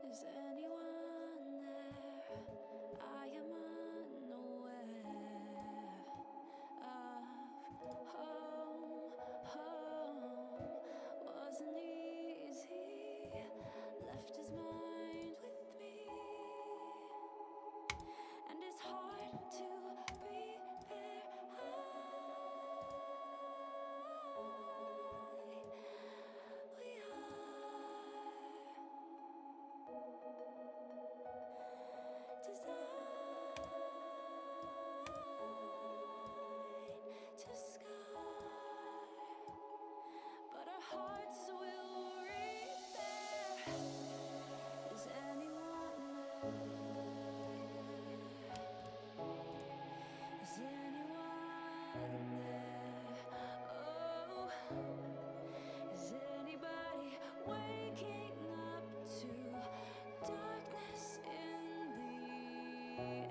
Is anyone there? I am unaware of home. Home wasn't easy. Left his mind with me, and it's hard to repair. We are designed to scar, but our hearts will repair. Is anyone there? Is anyone there? Oh, is anybody waking up to darkness in the air?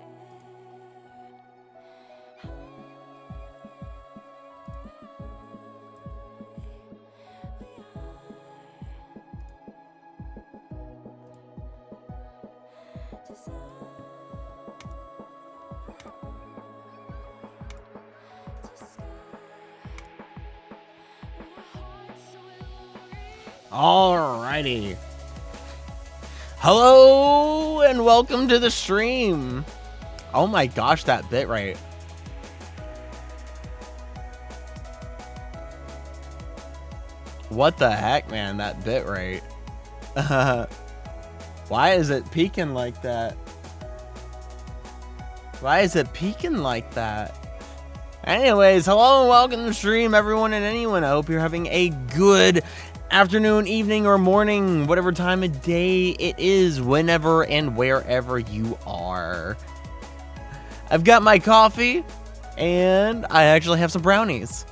Alrighty. Hello and welcome to the stream. Oh my gosh, that bit rate. What the heck, man, that bit rate. Why is it peaking like that? Why is it peaking like that? Anyways, hello and welcome to the stream, everyone and anyone. I hope you're having a good afternoon, evening, or morning, whatever time of day it is, whenever and wherever you are. I've got my coffee, and I actually have some brownies.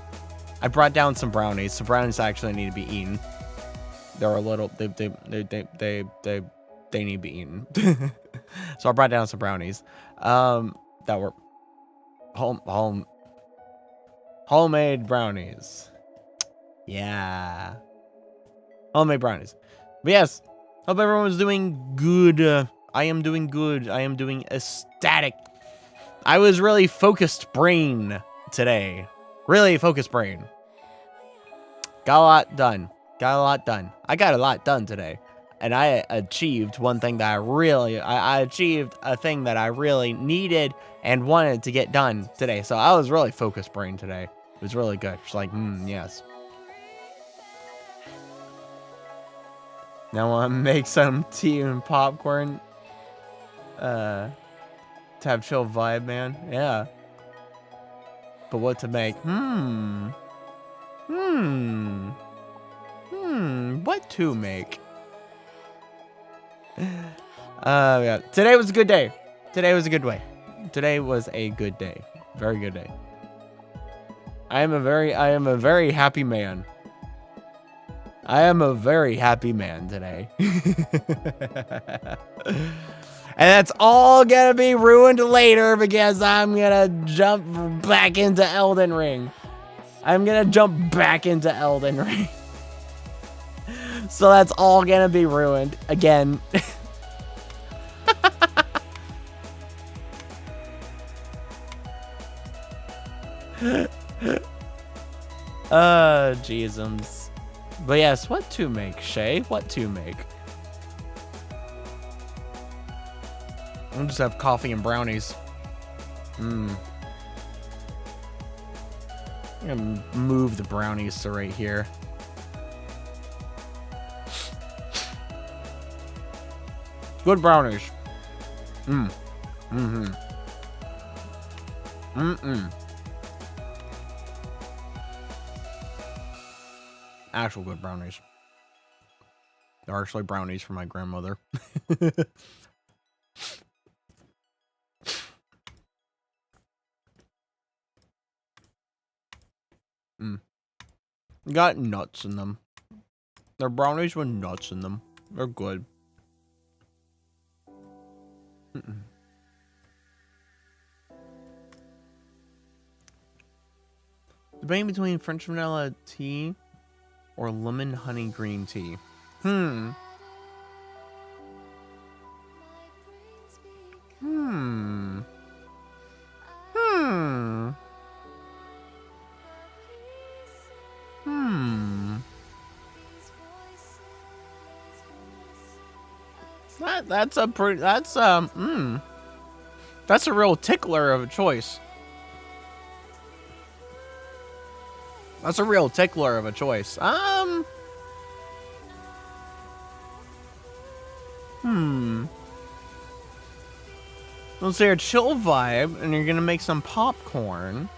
I brought down some brownies. Some brownies actually need to be eaten. They're a little, they need to be eaten. So I brought down some brownies, that were homemade brownies. Yeah. Homemade brownies. But yes, hope everyone's doing good. I am doing good. I am doing ecstatic. I was really focused brain today. Really focused brain. Got a lot done. I got a lot done today. And I achieved one thing that I achieved a thing that I really needed and wanted to get done today. So I was really focused brain today. It was really good. Just like, yes. Now I want to make some tea and popcorn. To have chill vibe, man. Yeah. But what to make? What to make? Yeah. Today was a good day. Today was a good way. Today was a good day. Very good day. I am a very happy man. I am a very happy man today. And that's all gonna be ruined later because I'm gonna jump back into Elden Ring. So that's all gonna be ruined again. Jeezums. But yes, what to make, Shay? What to make? I'll just have coffee and brownies. I'm gonna move the brownies to right here. Good brownies. Actual good brownies. They're actually brownies from my grandmother. Got nuts in them. They're brownies with nuts in them. They're good. Debating between French vanilla tea or lemon honey green tea. That's a pretty. That's That's a real tickler of a choice. That's a real tickler of a choice. Let's say a chill vibe, and you're gonna make some popcorn.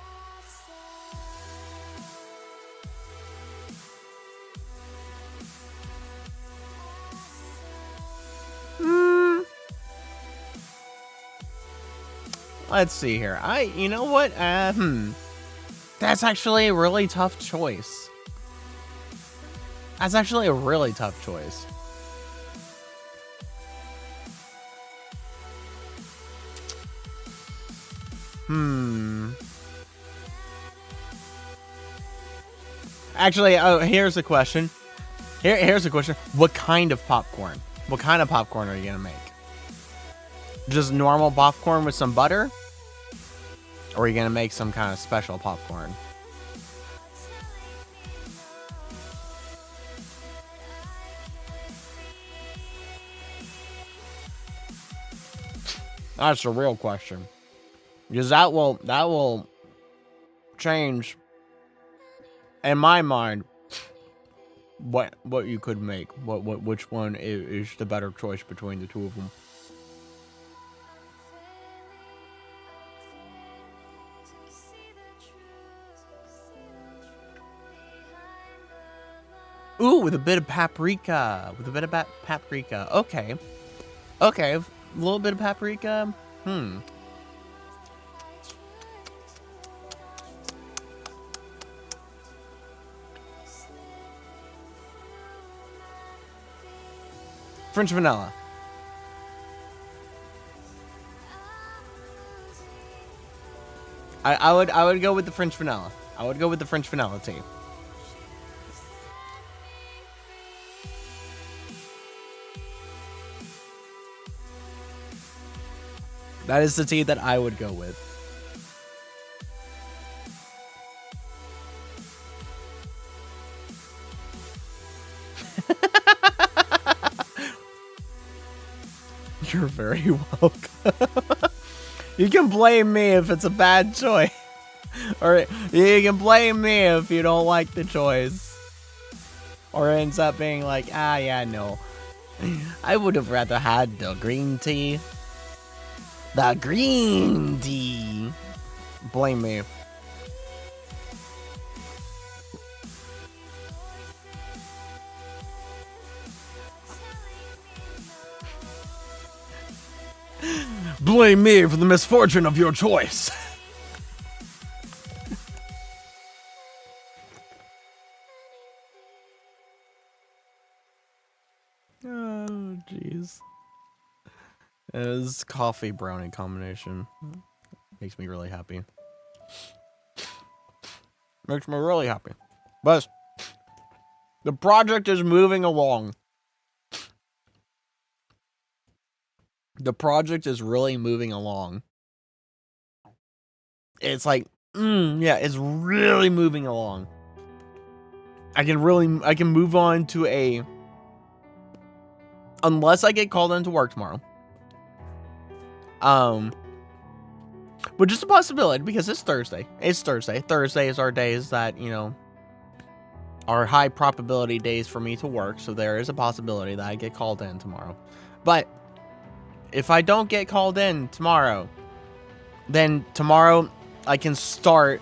Let's see here. You know what? That's actually a really tough choice. That's actually a really tough choice. Actually, oh, here's the question. Here's the question. What kind of popcorn? What kind of popcorn are you gonna make? Just normal popcorn with some butter? Or are you gonna make some kind of special popcorn? That's a real question. Because that will change, in my mind, what you could make. Which one is the better choice between the two of them. Ooh, with a bit of paprika. With a bit of paprika. Okay. Okay, a little bit of paprika. French vanilla. I would go with the French vanilla. I would go with the French vanilla tea. That is the tea that I would go with. You're very welcome. You can blame me if it's a bad choice. Or you can blame me if you don't like the choice. Or it ends up being like, yeah, no. I would have rather had the green tea. The green tea. Blame me. Blame me for the misfortune of your choice. Oh, jeez. This coffee brownie combination makes me really happy. Makes me really happy. But the project is moving along. The project is really moving along. It's like, yeah, it's really moving along. I can move on to a, unless I get called into work tomorrow. But just a possibility, because it's Thursday. It's Thursday. Thursday is our days that, you know, are high probability days for me to work. So there is a possibility that I get called in tomorrow. But if I don't get called in tomorrow, then tomorrow I can start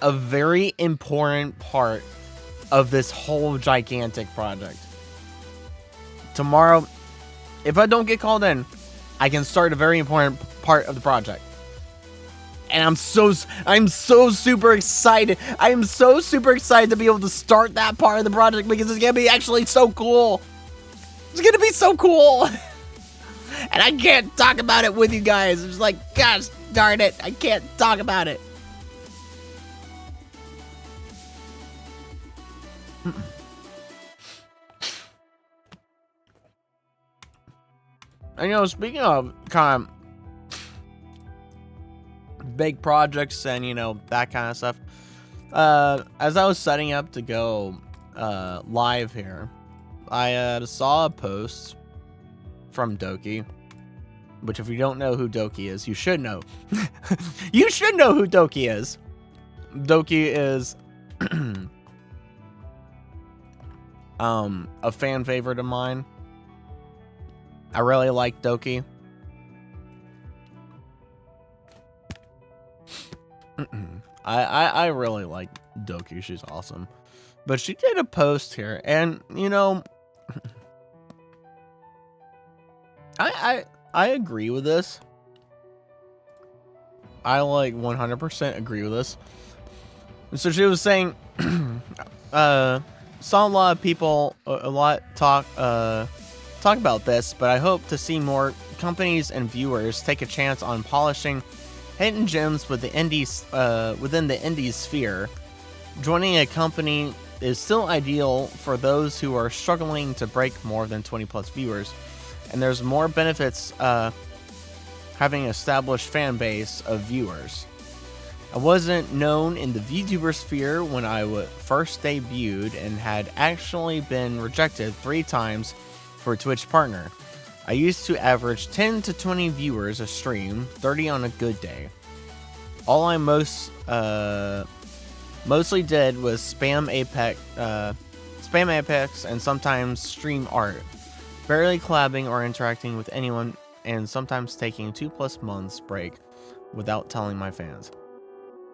a very important part of this whole gigantic project. Tomorrow, if I don't get called in, I can start a very important part of the project. And I'm so super excited. I am so super excited to be able to start that part of the project, because it's gonna be actually so cool. It's gonna be so cool. And I can't talk about it with you guys. It's like, gosh darn it, I can't talk about it. And, you know, speaking of kind of big projects and, you know, that kind of stuff, as I was setting up to go live here, I saw a post from Doki. Which, if you don't know who Doki is, you should know. You should know who Doki is. Doki is a fan favorite of mine. I really like Doki. I really like Doki. She's awesome. But she did a post here, and you know, I agree with this. I like 100% agree with this. So she was saying, saw a lot of people talk about this, but I hope to see more companies and viewers take a chance on polishing hidden gems with the indies within the indie sphere. Joining a company is still ideal for those who are struggling to break more than 20 plus viewers, and there's more benefits having an established fan base of viewers. I wasn't known in the VTuber sphere when I first debuted and had actually been rejected 3 times for a Twitch partner. I used to average 10 to 20 viewers a stream, 30 on a good day. All I mostly did was spam Apex and sometimes stream art, barely collabing or interacting with anyone, and sometimes taking 2+ months break without telling my fans.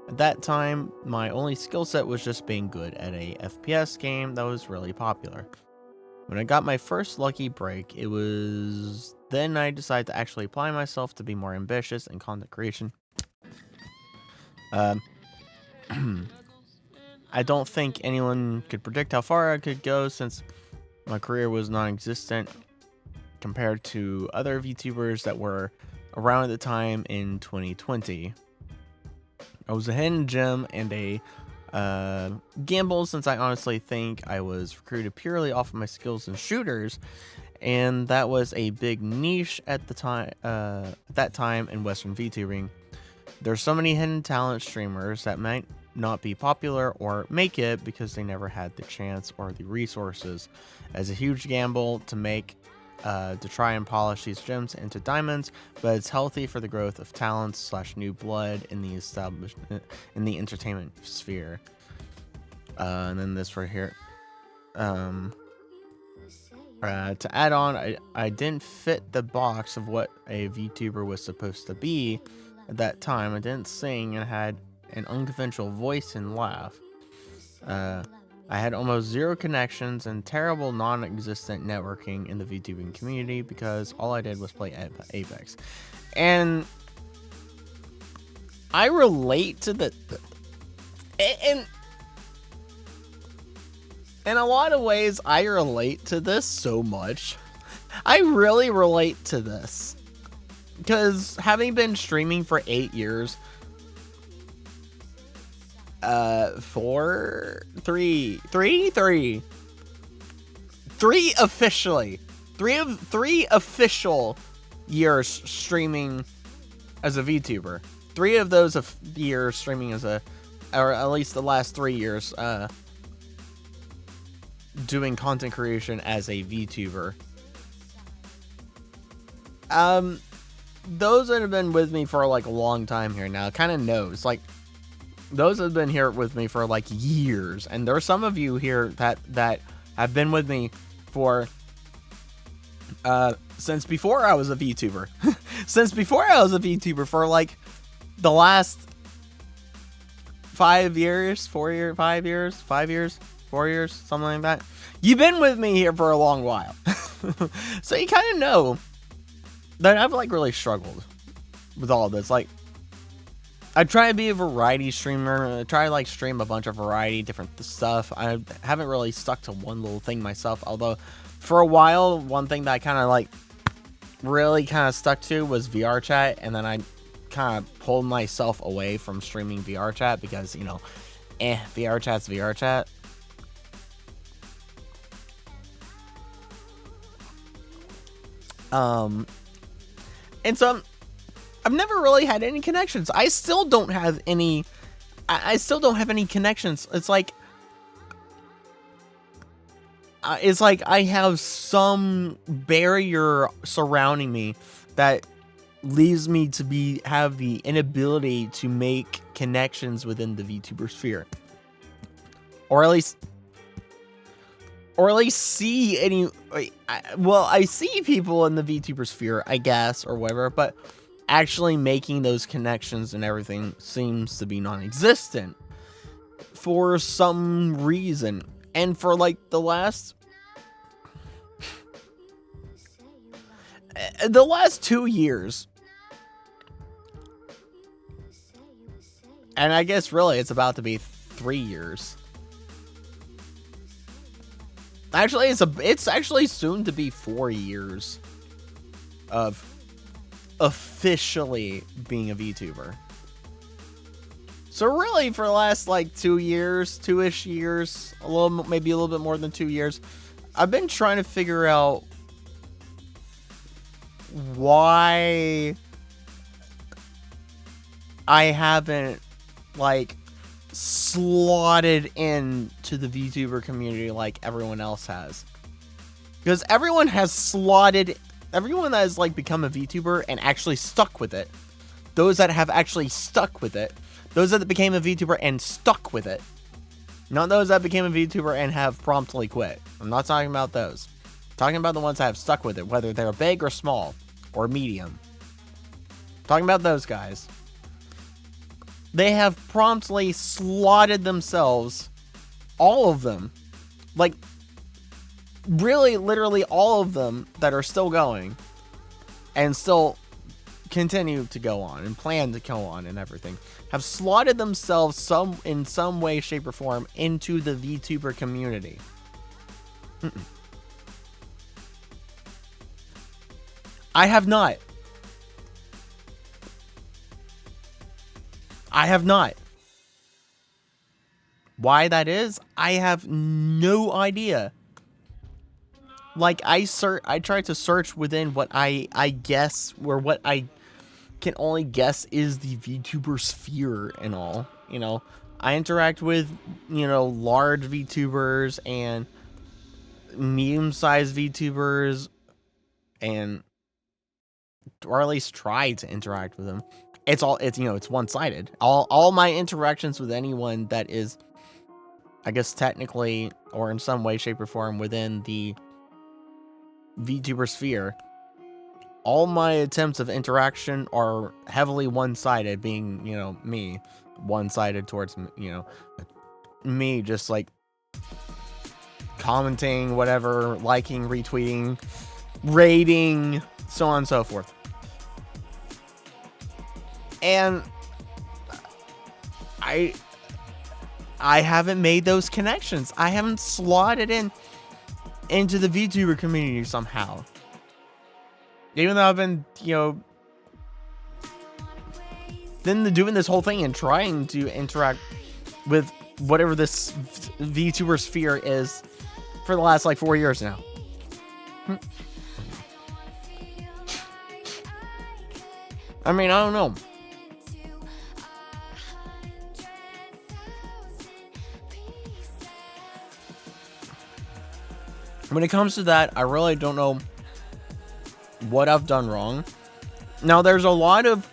At that time, my only skill set was just being good at a FPS game that was really popular. When I got my first lucky break, it was then I decided to actually apply myself to be more ambitious in content creation. I don't think anyone could predict how far I could go since my career was non-existent compared to other VTubers that were around at the time in 2020. I was a hidden gem and a gamble since I honestly think I was recruited purely off of my skills in shooters, and that was a big niche at the time. That time in Western VTubing, there's so many hidden talent streamers that might not be popular or make it because they never had the chance or the resources. As a huge gamble to try and polish these gems into diamonds, but it's healthy for the growth of talents / new blood in the entertainment sphere. And then this right here. To add on, I didn't fit the box of what a VTuber was supposed to be at that time. I didn't sing and had an unconventional voice and laugh. I had almost 0 connections and terrible non-existent networking in the VTubing community because all I did was play Apex. And I relate to in a lot of ways, I relate to this so much. I really relate to this. Because having been streaming for 8 years, 3 officially. 3 official years streaming as a VTuber. 3 of those years streaming as or at least the last 3 years, doing content creation as a VTuber. Those that have been with me for like a long time here now kind of knows, like, those have been here with me for like years, and there are some of you here that have been with me for since before I was a VTuber. Since before I was a VTuber for like the last 5 years, 4 years, 5 years, 4 years, something like that. You've been with me here for a long while. So you kind of know that I've like really struggled with all of this. Like, I try to be a variety streamer. I try to like stream a bunch of variety, different stuff. I haven't really stuck to one little thing myself. Although, for a while, one thing that I kind of like really kind of stuck to was VR chat, and then I kind of pulled myself away from streaming VR chat because, you know, VR chat's VR chat. And so I've never really had any connections. I still don't have any. I still don't have any connections. It's like it's like I have some barrier surrounding me that leaves me to have the inability to make connections within the VTuber sphere, or at least see any. I see people in the VTuber sphere, I guess, or whatever, but actually making those connections and everything seems to be non-existent for some reason. And for like the last 2 years, and I guess really it's about to be 3 years. Actually, it's actually soon to be 4 years of officially being a VTuber. So really, for the last like 2 years, 2-ish years, maybe a little bit more than 2 years, I've been trying to figure out why I haven't like slotted into the VTuber community like everyone else has. Because everyone that has like become a VTuber and actually stuck with it. Those that have actually stuck with it. Those that became a VTuber and stuck with it. Not those that became a VTuber and have promptly quit. I'm not talking about those. I'm talking about the ones that have stuck with it, whether they're big or small or medium. I'm talking about those guys. They have promptly slotted themselves, all of them, like really literally all of them that are still going and still continue to go on and plan to go on and everything, have slotted themselves in some way, shape, or form into the VTuber community. I have not. Why that is, I have no idea. Like I tried to search within what I guess, or what I can only guess is the VTuber sphere and all. You know, I interact with, large VTubers and medium-sized VTubers, or at least try to interact with them. It's one-sided. All my interactions with anyone that is, I guess, technically or in some way, shape, or form within the VTuber sphere, all my attempts of interaction are heavily one-sided, being, me. One-sided towards, me just like commenting, whatever, liking, retweeting, rating, so on and so forth. And I haven't made those connections. I haven't slotted into the VTuber community somehow. Even though I've been, doing this whole thing and trying to interact with whatever this VTuber sphere is for the last like 4 years now. I mean, I don't know. When it comes to that, I really don't know what I've done wrong. Now, there's a lot of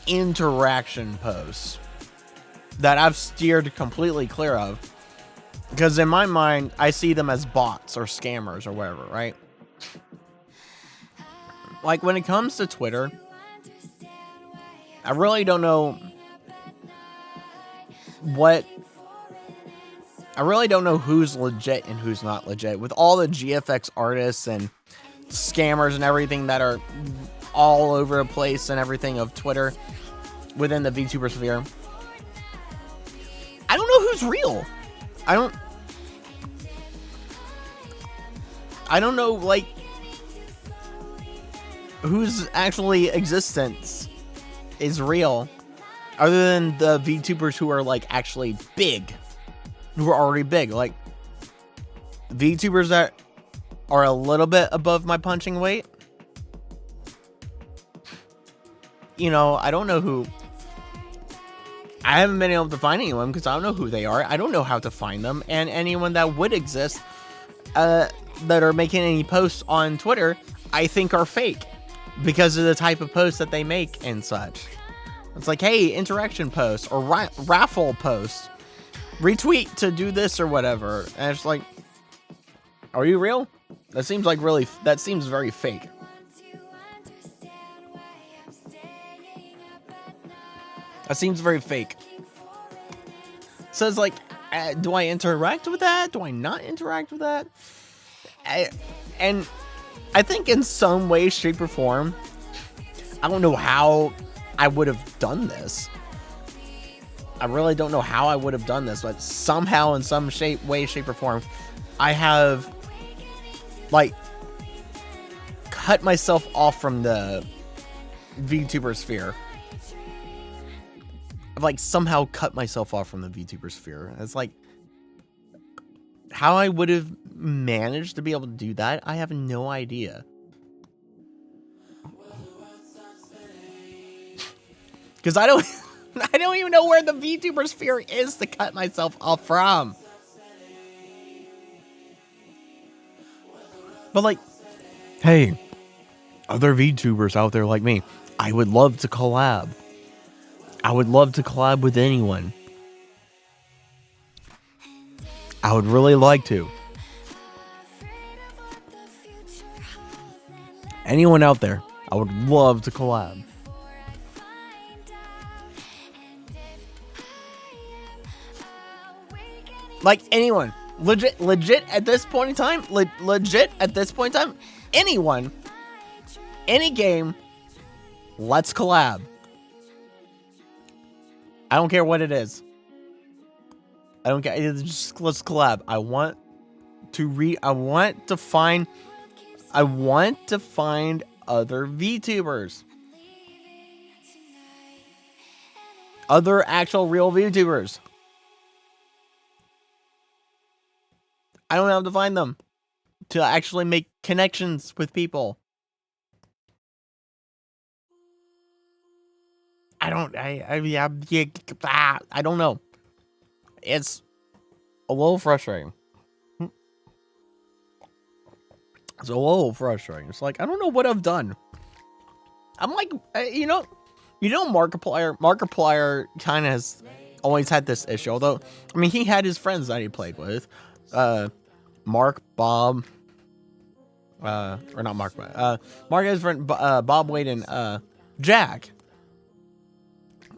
interaction posts that I've steered completely clear of, because in my mind, I see them as bots or scammers or whatever, right? Like, when it comes to Twitter, I really don't know who's legit and who's not legit. With all the GFX artists and scammers and everything that are all over the place and everything of Twitter within the VTuber sphere, I don't know who's real. I don't know, like, whose actually existence is real, other than the VTubers who are like actually big, who are already big. Like VTubers that are a little bit above my punching weight. I don't know who I haven't been able to find anyone because I don't know who they are. I don't know how to find them. And anyone that would exist that are making any posts on Twitter, I think are fake because of the type of posts that they make and such. It's like, hey, interaction posts or raffle posts. Retweet to do this or whatever. And it's like, are you real? That seems very fake. That seems very fake. So it's like, do I interact with that? Do I not interact with that? And I think in some way, shape, or form, I don't know how I would have done this. I really don't know how I would have done this, but somehow in some way, shape, or form, I have like cut myself off from the VTuber sphere. I've like somehow cut myself off from the VTuber sphere. It's like how I would have managed to be able to do that, I have no idea. Because I don't even know where the VTuber sphere is to cut myself off from. But like, hey, other VTubers out there like me, I would love to collab. I would love to collab with anyone. I would really like to. Anyone out there, I would love to collab. Like anyone. Legit at this point in time, anyone, any game, let's collab. I don't care what it is. I don't care. Just let's collab. I want to find other VTubers. Other actual real VTubers. I don't have to find them to actually make connections with people. I don't know. It's a little frustrating. It's a little frustrating. It's like, I don't know what I've done. I'm like, Markiplier kind of has always had this issue. Although, I mean, he had his friends that he played with. Mark, Bob, or not Mark, Mark has his friend, Bob, Wade, and, Jack.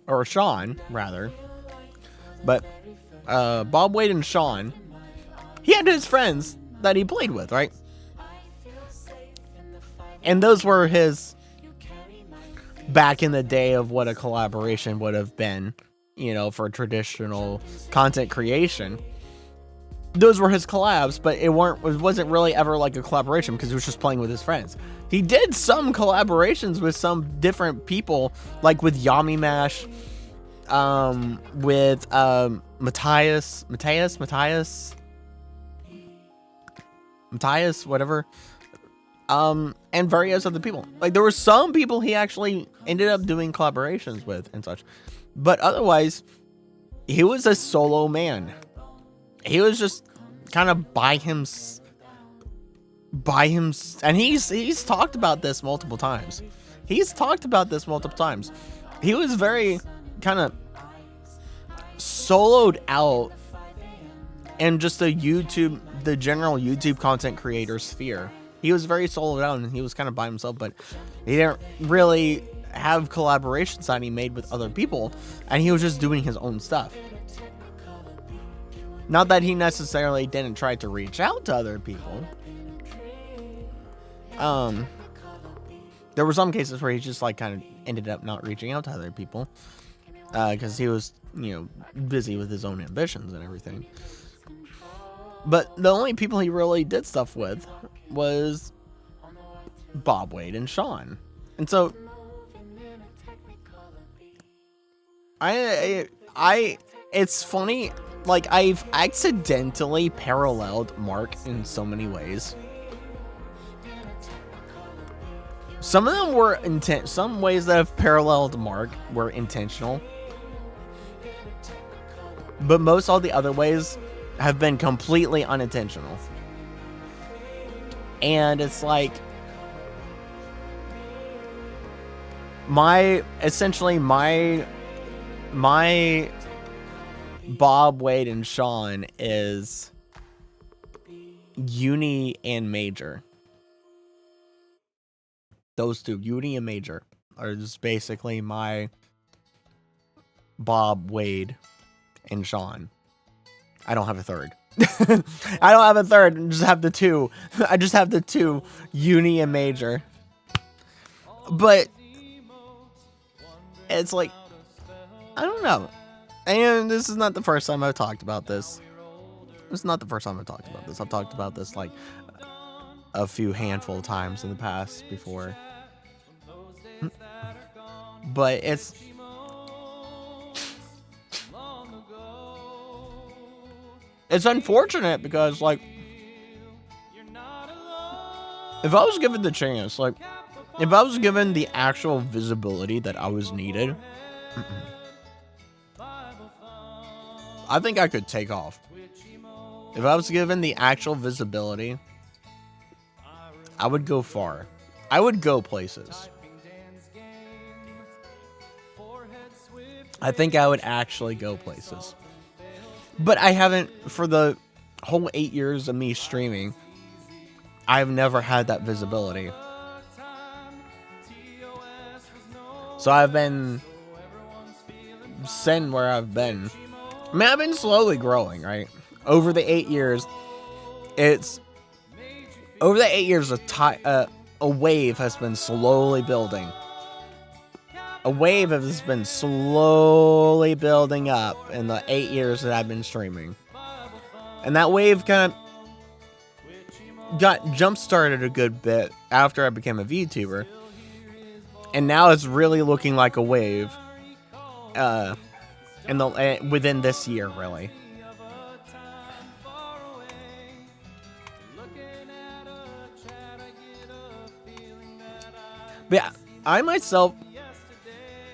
Or Sean, rather. But, Bob, Wade, and Sean, he had his friends that he played with, right? And those were his, back in the day of what a collaboration would have been, for traditional content creation. Those were his collabs, but it wasn't really ever like a collaboration because he was just playing with his friends. He did some collaborations with some different people, like with Yami Mash, with Matthias, whatever, and various other people. Like there were some people he actually ended up doing collaborations with and such, but otherwise, he was a solo man. He was just kind of by him, and he's talked about this multiple times. He was very kind of soloed out in just the general YouTube content creator sphere. He was very soloed out and he was kind of by himself, but he didn't really have collaborations that he made with other people, and he was just doing his own stuff. Not that he necessarily didn't try to reach out to other people. There were some cases where he just like kind of ended up not reaching out to other people because he was, busy with his own ambitions and everything. But the only people he really did stuff with was Bob, Wade, and Sean. And so it's funny. Like, I've accidentally paralleled Mark in so many ways. Some of them were some ways that have paralleled Mark were intentional. But most all the other ways have been completely unintentional. And it's like essentially my Bob, Wade, and Sean is uni and major. Those two, uni and major, are just basically my Bob, Wade, and Sean. I don't have a third. I don't have a third. I just have the two. I just have the two, uni and major. But it's like, I don't know. And this is not the first time I've talked about this. This is not the first time I've talked about this. I've talked about this like a few handful of times in the past before. But it's unfortunate because, like, if I was given the chance, like, if I was given the actual visibility that I was needed, I think I could take off. If I was given the actual visibility, I would go far. I would go places. I think I would actually go places. But I haven't, for the whole 8 years of me streaming, I've never had that visibility. So I've been sitting where I've been. I mean, I've been slowly growing, right? Over the 8 years, a wave has been slowly building. A wave has been slowly building up in the 8 years that I've been streaming. And that wave kind of got jump-started a good bit after I became a VTuber. And now it's really looking like a wave within this year, really. But yeah, I myself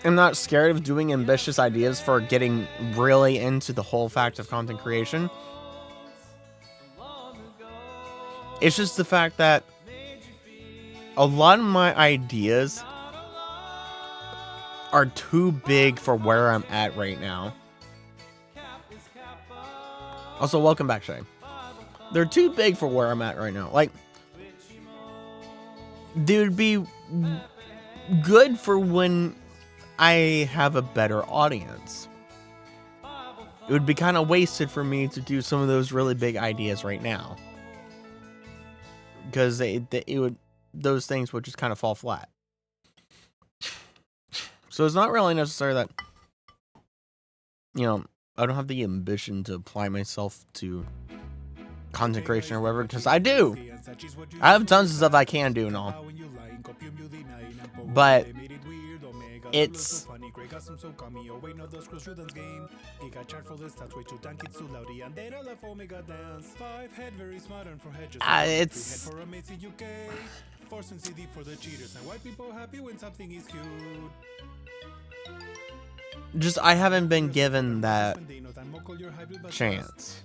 am not scared of doing ambitious ideas for getting really into the whole fact of content creation. It's just the fact that a lot of my ideas are too big for where I'm at right now. Also, welcome back, Shay. They're too big for where I'm at right now. Like, they would be good for when I have a better audience. It would be kind of wasted for me to do some of those really big ideas right now, because those things would just kind of fall flat. So it's not really necessary that, you know, I don't have the ambition to apply myself to content creation or whatever, because I do. I have tons of stuff I can do and all. But it's just, I haven't been given that chance.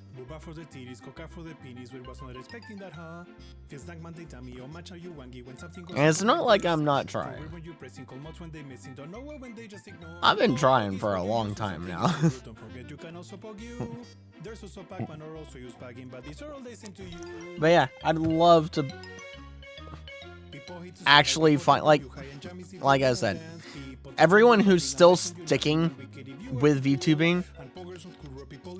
And it's not like I'm not trying. I've been trying for a long time now. But yeah, I'd love to actually find, like I said, everyone who's still sticking with VTubing,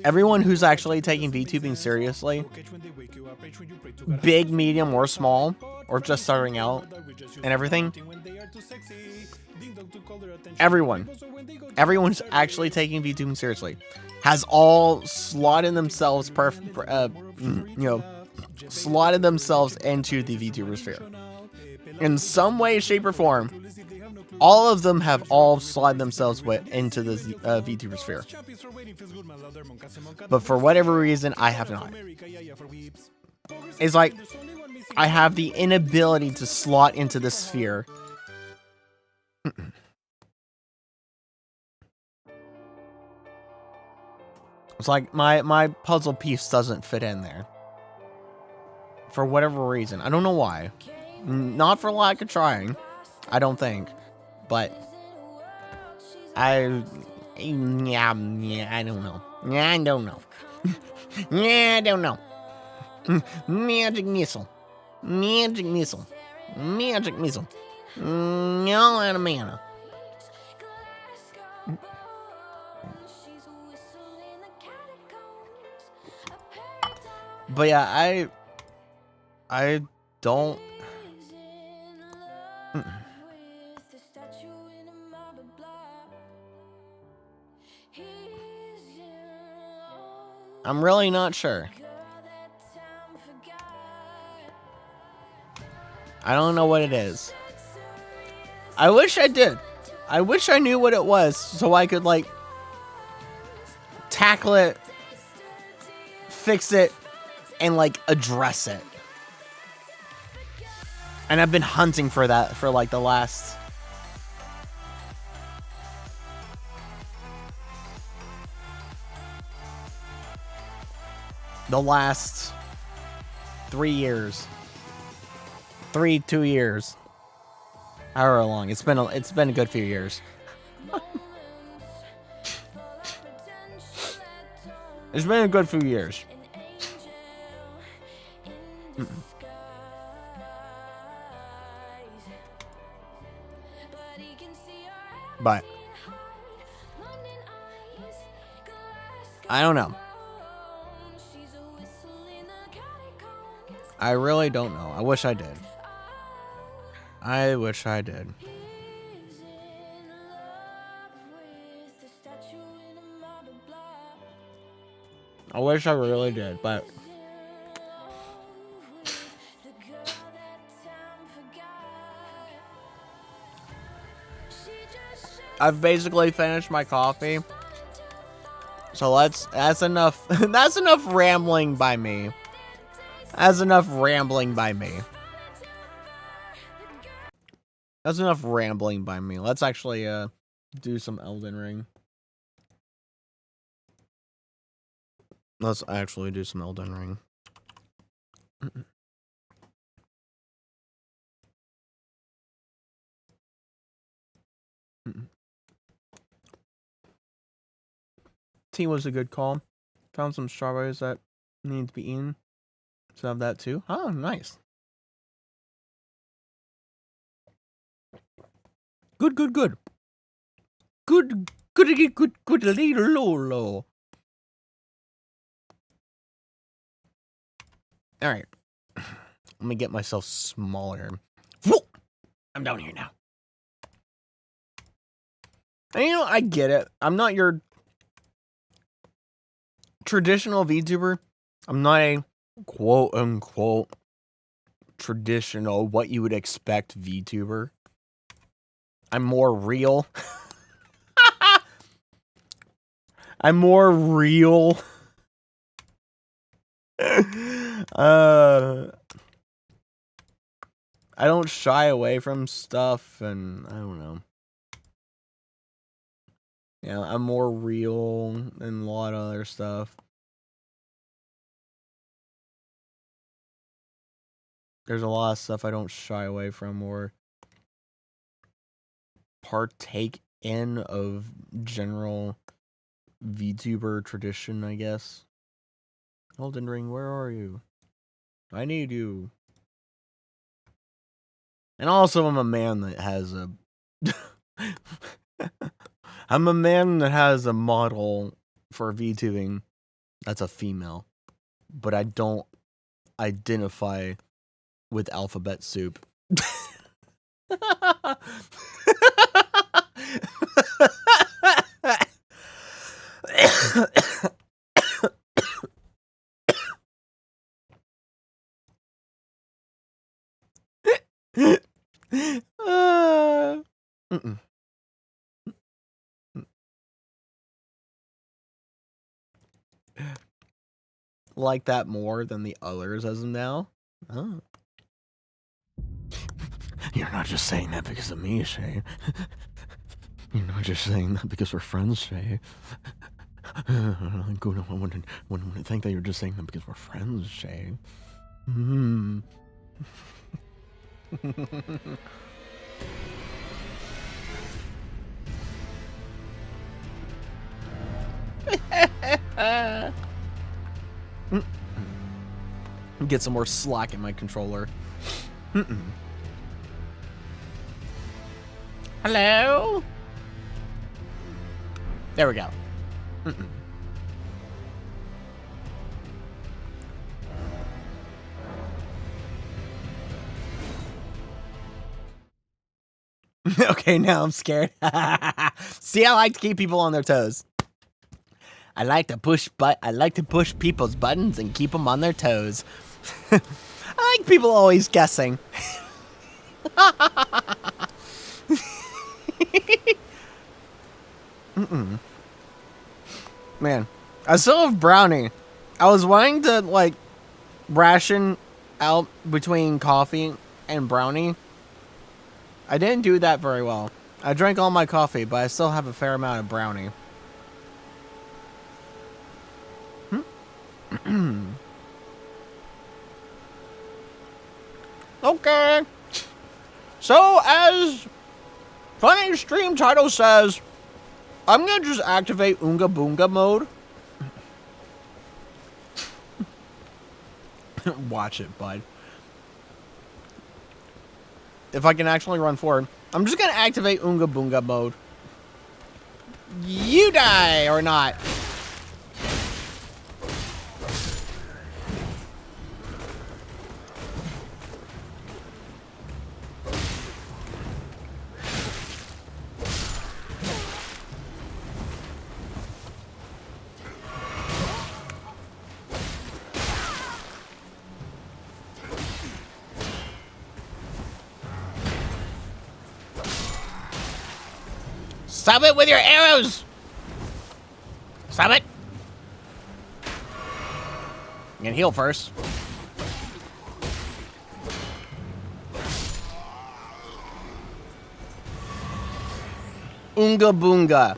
everyone who's actually taking VTubing seriously, big, medium, or small, or just starting out and everything, everyone's actually taking VTubing seriously has all slotted themselves slotted themselves into the VTuber sphere in some way, shape, or form. All of them have all slotted themselves into the VTuber sphere. But for whatever reason, I have not. It's like, I have the inability to slot into the sphere. It's like my puzzle piece doesn't fit in there. For whatever reason. I don't know why. Not for lack of trying. I don't think. But yeah, I don't know. Yeah, I don't know. Yeah, I don't know. Magic missile. Magic missile. Magic missile. No out of mana. But yeah, I don't. I'm really not sure. I don't know what it is. I wish I did. I wish I knew what it was so I could, like, tackle it, fix it, and, like, address it. And I've been hunting for that for, like, the last... The last 3 years. 2 years. However long. It's been a good few years. It's been a good few years. But I don't know. I really don't know. I wish I did. I wish I did. I wish I really did, but I've basically finished my coffee. So that's enough. That's enough rambling by me. That's enough rambling by me. That's enough rambling by me. Let's actually do some Elden Ring. Let's actually do some Elden Ring. Tea was a good call. Found some strawberries that need to be eaten. So have that too. Oh, nice. Good. Good little Lolo. Alright. Let me get myself smaller. I'm down here now. And you know, I get it. I'm not your traditional VTuber. I'm not a quote unquote traditional, what you would expect VTuber. I'm more real. I'm more real. I don't shy away from stuff, and I don't know. Yeah, I'm more real than a lot of other stuff. There's a lot of stuff I don't shy away from or partake in of general VTuber tradition, I guess. Elden Ring, where are you? I need you. And also, I'm a man that has a... I'm a man that has a model for VTubing that's a female. But I don't identify with alphabet soup. Like that more than the others as of now. Oh. You're not just saying that because of me, Shay. You're not just saying that because we're friends, Shay. Good. I wouldn't think that you're just saying that because we're friends, Shay. Hmm. Get some more slack in my controller. Hello? There we go. Okay, now I'm scared. See, I like to keep people on their toes. I like to push people's buttons and keep them on their toes. I like people always guessing. Man, I still have brownie. I was wanting to like ration out between coffee and brownie. I didn't do that very well. I drank all my coffee, but I still have a fair amount of brownie. Okay. So, as funny stream title says, I'm gonna just activate unga boonga mode. Watch it, bud. If I can actually run forward, I'm just gonna activate unga boonga mode. You die or not. Stop it with your arrows! Stop it! I'm gonna heal first. Unga boonga.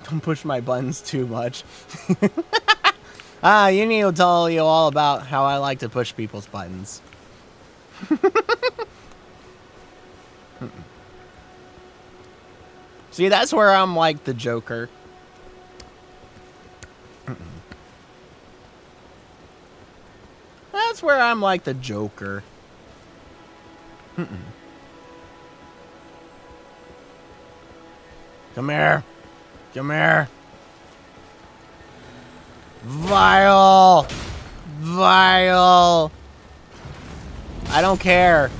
Don't push my buttons too much. You need to tell you all about how I like to push people's buttons. See, that's where I'm like the Joker. That's where I'm like the Joker. Come here. Come here. Vile. Vile. I don't care.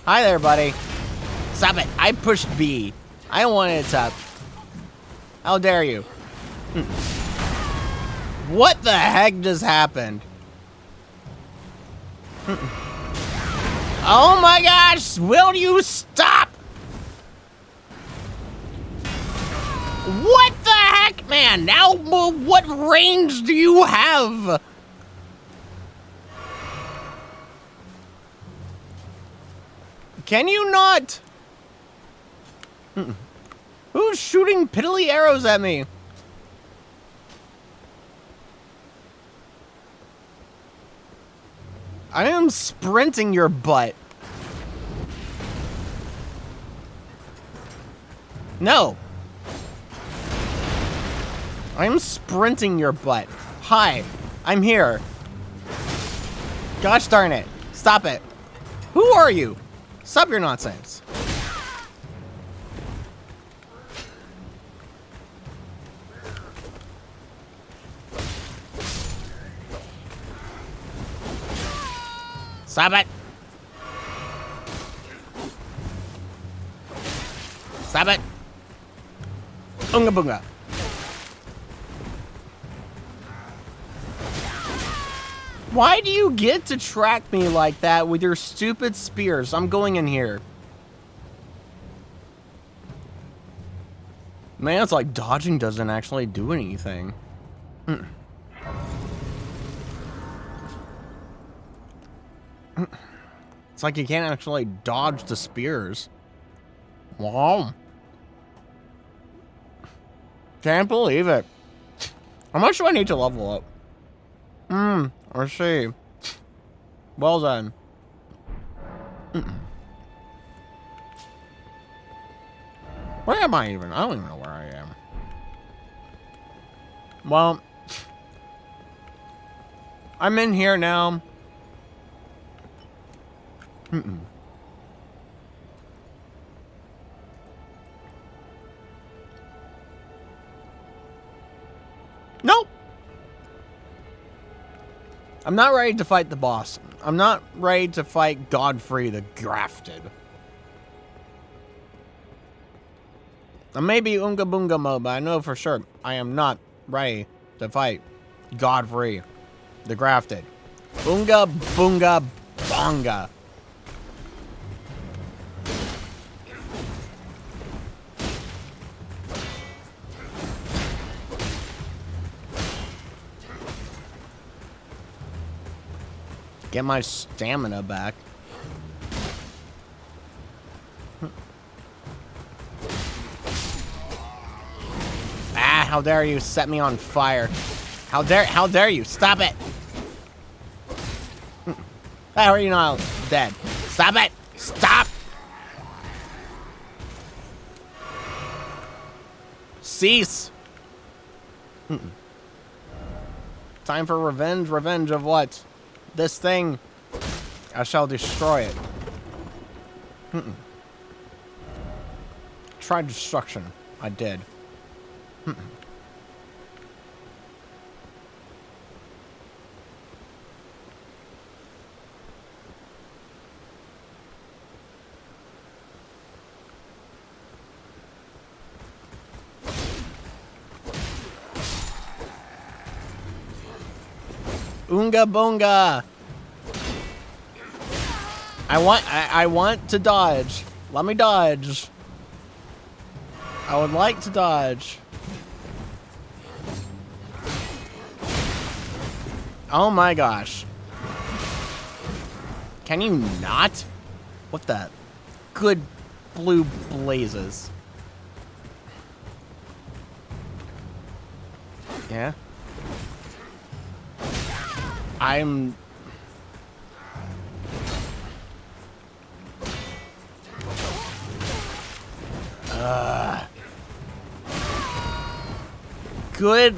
Hi there, buddy. Stop it. I pushed B. I wanted it up. How dare you? What the heck just happened? Oh my gosh! Will you stop? What the heck, man? Now, what range do you have? Can you not? Who's shooting piddly arrows at me? I am sprinting your butt. No. I am sprinting your butt. Hi, I'm here. Gosh darn it. Stop it. Who are you? Stop your nonsense. Stop it. Stop it. Unga boonga. Why do you get to track me like that with your stupid spears? I'm going in here. Man, it's like dodging doesn't actually do anything. It's like you can't actually dodge the spears. Wow. Can't believe it. How much do I need to level up? Let's see. Well done. Where am I even? I don't even know where I am. Well, I'm in here now. Nope. I'm not ready to fight the boss. I'm not ready to fight Godfrey the Grafted. I may be unga boonga mode, but I know for sure I am not ready to fight Godfrey the Grafted. Unga boonga boonga. Get my stamina back. Ah, how dare you set me on fire. How dare you, stop it. How are you not dead? Stop it, stop. Cease. Time for revenge, revenge of what? This thing. I shall destroy it. Try destruction. I did. Unga boonga. I want to dodge. Let me dodge. I would like to dodge. Oh my gosh. Can you not? What the good blue blazes? Yeah. I'm... Good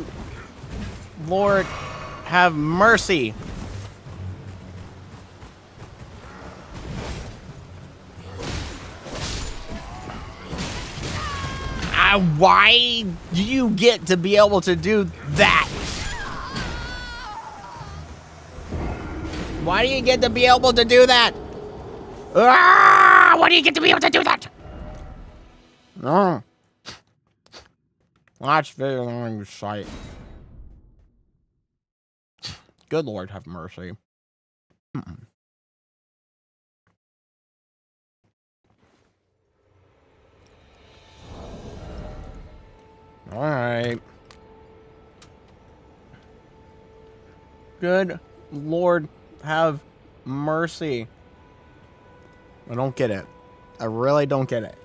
Lord, have mercy. Why do you get to be able to do that? Why do you get to be able to do that? Why do you get to be able to do that? No. That's very long sight. Good Lord, have mercy. All right. Good Lord, have mercy. I don't get it. I really don't get it.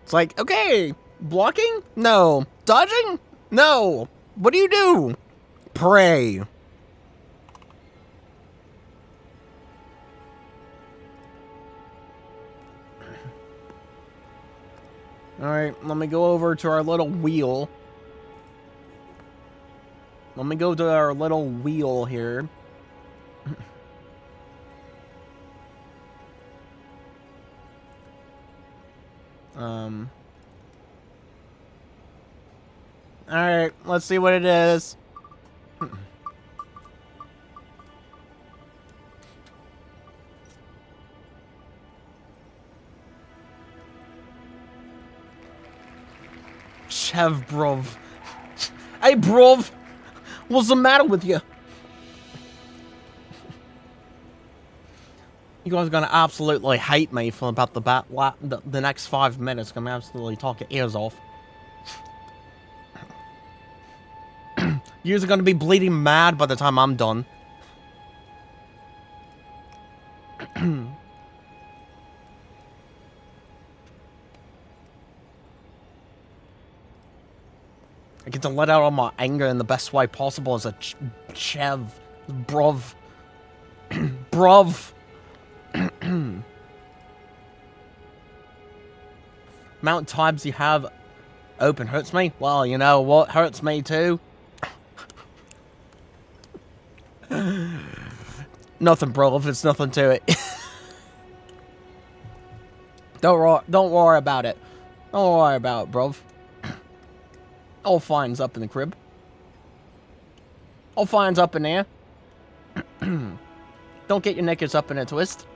It's like, okay, blocking? No. Dodging? No. What do you do? Pray. Alright, let me go over to our little wheel. Let me go to our little wheel here. Alright, let's see what it is. Chev, bruv. Hey, bruv. What's the matter with you? You guys are gonna absolutely hate me for about the next 5 minutes. I'm gonna absolutely talk your ears off. You're gonna be bleeding mad by the time I'm done. I get to let out all my anger in the best way possible as a chev. Bruv. Bruv. Amount of times you have open hurts me? Well, you know what hurts me too? Nothing, bro. If it's nothing to it. Don't worry about it. Don't worry about it, bruv. All fine's up in the crib. All fine's up in there. Don't get your knickers up in a twist.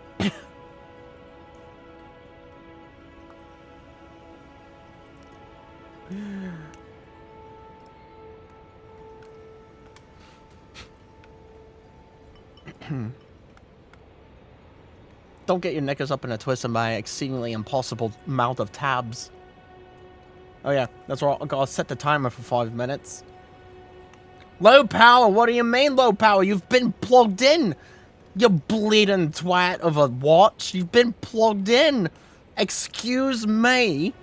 Don't get your knickers up in a twist in my exceedingly impossible amount of tabs. Oh yeah, that's right. I gotta set the timer for 5 minutes. Low power? What do you mean low power? You've been plugged in! You bleeding twat of a watch. You've been plugged in. Excuse me?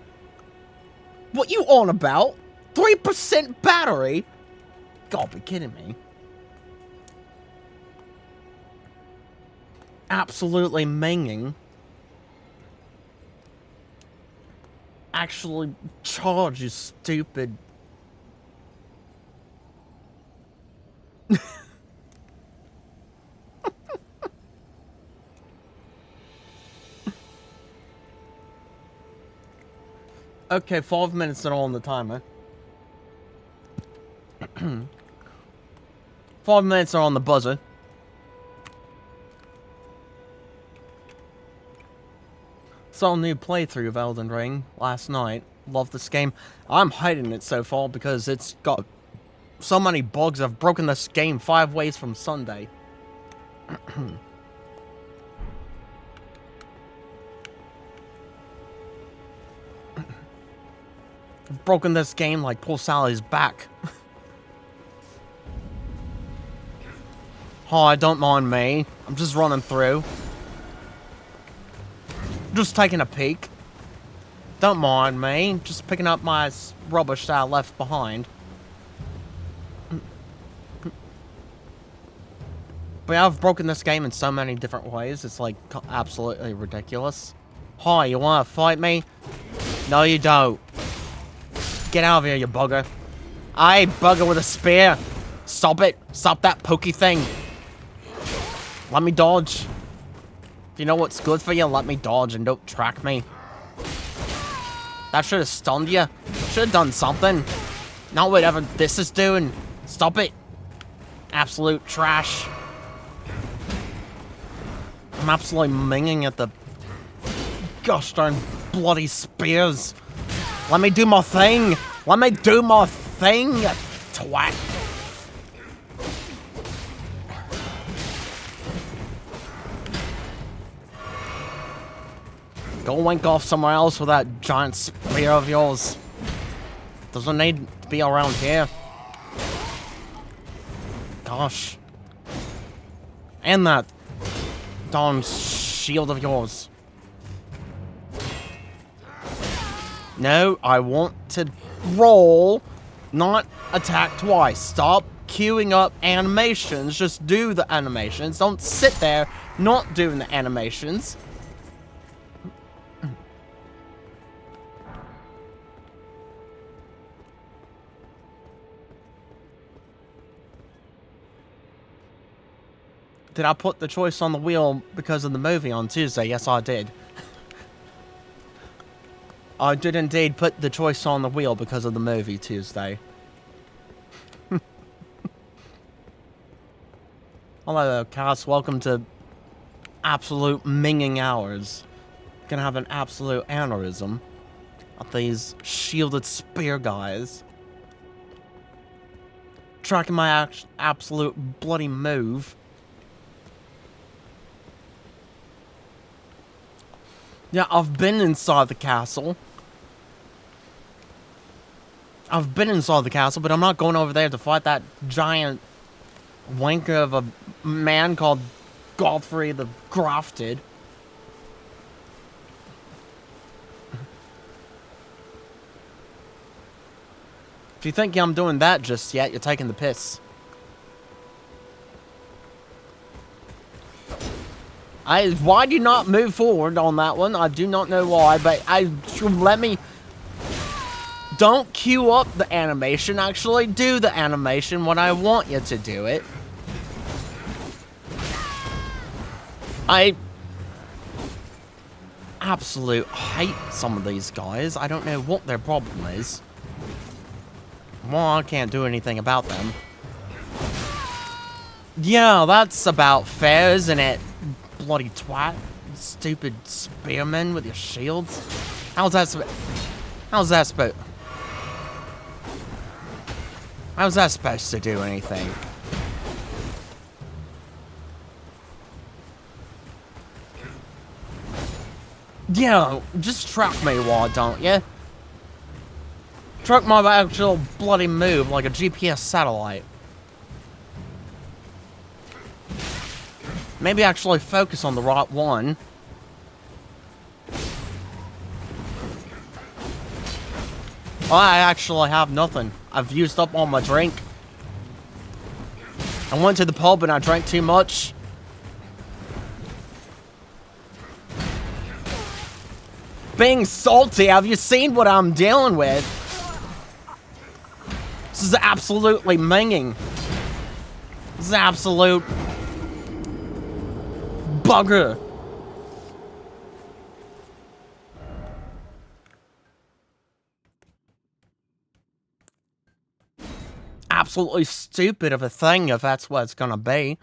What you on about? 3% battery? Gotta be kidding me. Absolutely minging. Actually charge, you stupid. Okay, 5 minutes are on the timer. 5 minutes are on the buzzer. Saw a new playthrough of Elden Ring last night. Love this game. I'm hating it so far because it's got so many bugs. I've broken this game 5 ways from Sunday. I've broken this game like poor Sally's back. Hi, don't mind me. I'm just running through. Just taking a peek. Don't mind me. Just picking up my rubbish that I left behind. But yeah, I've broken this game in so many different ways. It's like absolutely ridiculous. Hi, you wanna fight me? No, you don't. Get out of here, you bugger. Aye, bugger with a spear. Stop it. Stop that pokey thing. Let me dodge. If you know what's good for you, let me dodge and don't track me. That should have stunned you. Should have done something. Not whatever this is doing. Stop it. Absolute trash. I'm absolutely minging at the gosh darn bloody spears. Let me do my thing. Let me do my thing, you twat. Go wank off somewhere else with that giant spear of yours. Doesn't need to be around here. Gosh. And that darn shield of yours. No, I want to roll, not attack twice. Stop queuing up animations. Just do the animations. Don't sit there not doing the animations. Did I put the choice on the wheel because of the movie on Tuesday? Yes, I did. I did indeed put the choice on the wheel because of the movie Tuesday. Hello, Cass. Welcome to absolute minging hours. Gonna have an absolute aneurysm at these shielded spear guys. Tracking my absolute bloody move. Yeah, I've been inside the castle. I've been inside the castle, but I'm not going over there to fight that giant wanker of a man called Godfrey the Grafted. If you think I'm doing that just yet, you're taking the piss. Why do you not move forward on that one? I do not know why, but let me... Don't queue up the animation, actually. Do the animation when I want you to do it. I absolute hate some of these guys. I don't know what their problem is. Well, I can't do anything about them. Yeah, that's about fair, isn't it? Bloody twat. Stupid spearmen with your shields. How's that supposed to do anything? Yeah, just track me, why don't you? Track my actual bloody move like a GPS satellite. Maybe actually focus on the right one. I actually have nothing. I've used up all my drink. I went to the pub and I drank too much. Being salty, have you seen what I'm dealing with? This is absolutely minging. This is absolute bugger. Absolutely stupid of a thing if that's what it's gonna be.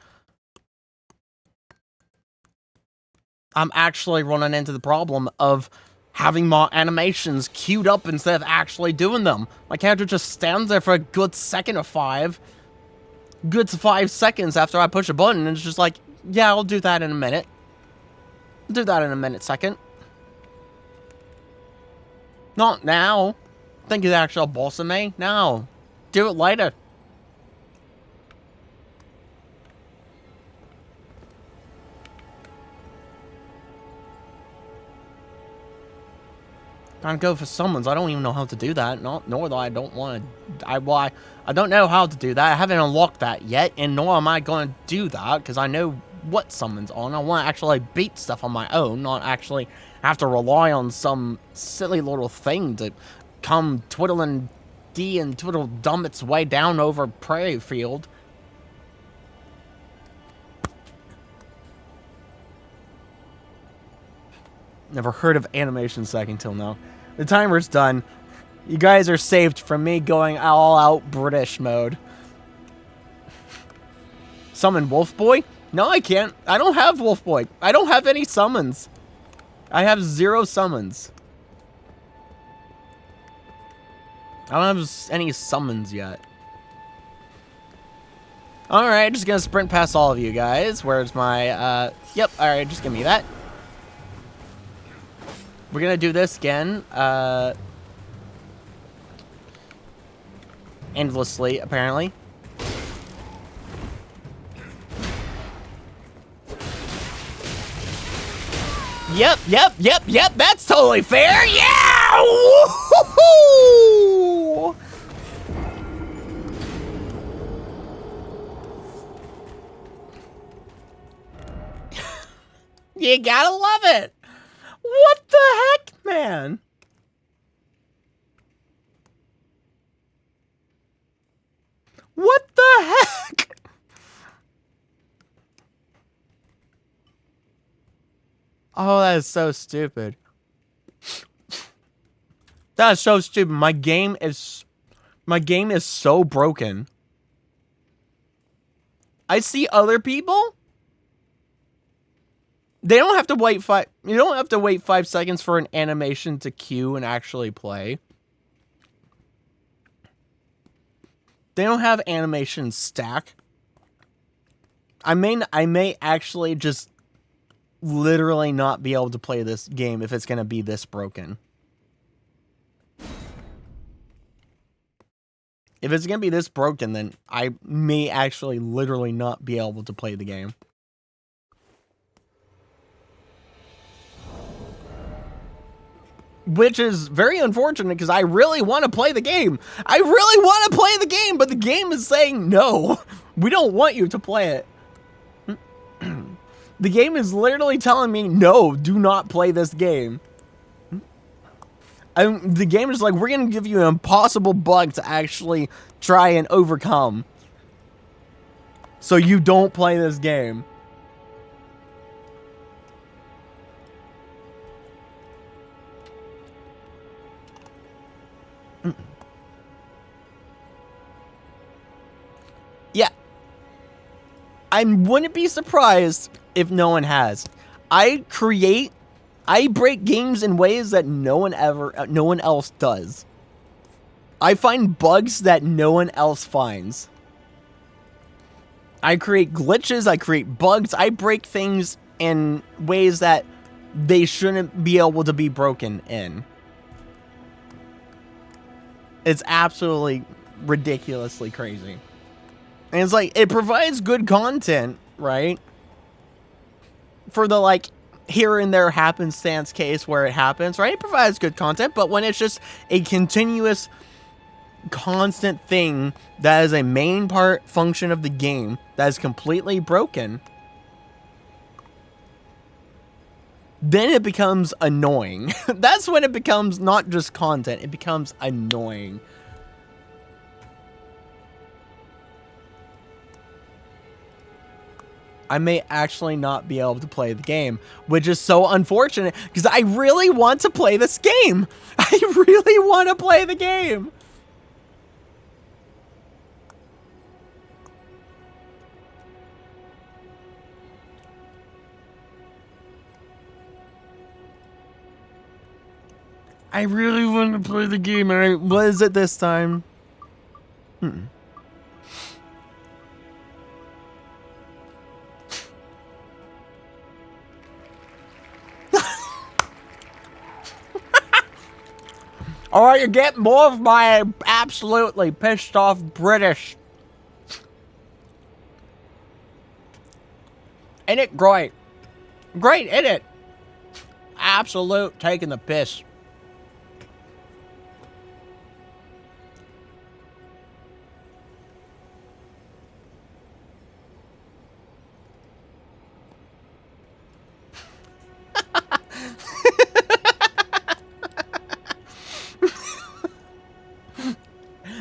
I'm actually running into the problem of having my animations queued up instead of actually doing them. My character just stands there for a good second or five. Good 5 seconds after I push a button, and it's just like, yeah, I'll do that in a minute. I'll do that in a minute, second. Not now. Think you're the actual boss of me? No. Do it later. Trying to go for summons. I don't even know how to do that. Nor that I don't want to. I don't know how to do that. I haven't unlocked that yet, and nor am I going to do that because I know what summons on. I want to actually beat stuff on my own, not actually have to rely on some silly little thing to come twiddling D and twiddle dumb its way down over prairie field. Never heard of animation stacking till now. The timer's done. You guys are saved from me going all out British mode. Summon Wolf Boy? No, I can't. I don't have Wolf Boy. I don't have any summons. I have 0 summons. I don't have any summons yet. Alright, just gonna sprint past all of you guys. Where's my, yep, alright, just give me that. We're gonna do this again, endlessly, apparently. Yep, that's totally fair, yeah! Woo-hoo-hoo! You gotta love it! What the heck, man? What the heck? Oh, that is so stupid. That is so stupid. My game is so broken. I see other people. They don't have to wait you don't have to wait 5 seconds for an animation to queue and actually play. They don't have animation stack. I may actually just literally not be able to play this game if it's going to be this broken. If it's going to be this broken, then I may actually literally not be able to play the game. which is very unfortunate because I really want to play the game. I really want to play the game, but the game is saying no. We don't want you to play it. The game is literally telling me, no, do not play this game. The game is like, we're going to give you an impossible bug to actually try and overcome. So you don't play this game. Yeah. I wouldn't be surprised if no one has. I break games in ways that no one else does. I find bugs that no one else finds. I create glitches, I create bugs, I break things in ways that they shouldn't be able to be broken in. It's absolutely ridiculously crazy. And it's like, it provides good content, right? For the, like, here and there happenstance case where it happens, right? It provides good content, but when it's just a continuous, constant thing that is a main part function of the game that is completely broken, then it becomes annoying. That's when it becomes not just content, it becomes annoying. I may actually not be able to play the game, which is so unfortunate because I really want to play this game. I really want to play the game. I really want to play the game. What is it this time? Alright, you get more of my absolutely pissed off British. Ain't it great? Great, ain't it? Absolute taking the piss.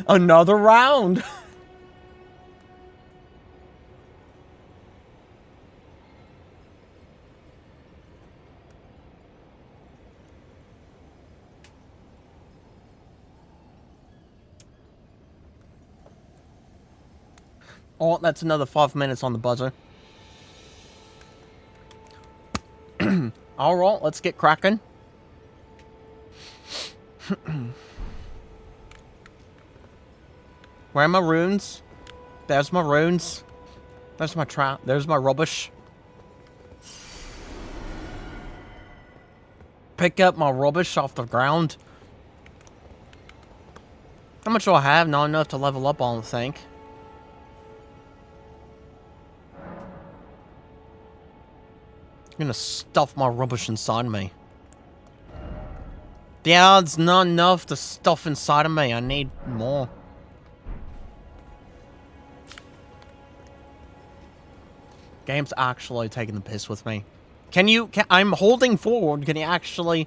Another round. Oh, that's another 5 minutes on the buzzer. All right, let's get cracking. Where are my runes? There's my runes. There's my trap. There's my rubbish. Pick up my rubbish off the ground. How much do I have? Not enough to level up on, I think. I'm gonna stuff my rubbish inside me. Yeah, it's not enough to stuff inside of me. I need more. Game's actually taking the piss with me. I'm holding forward. Can you actually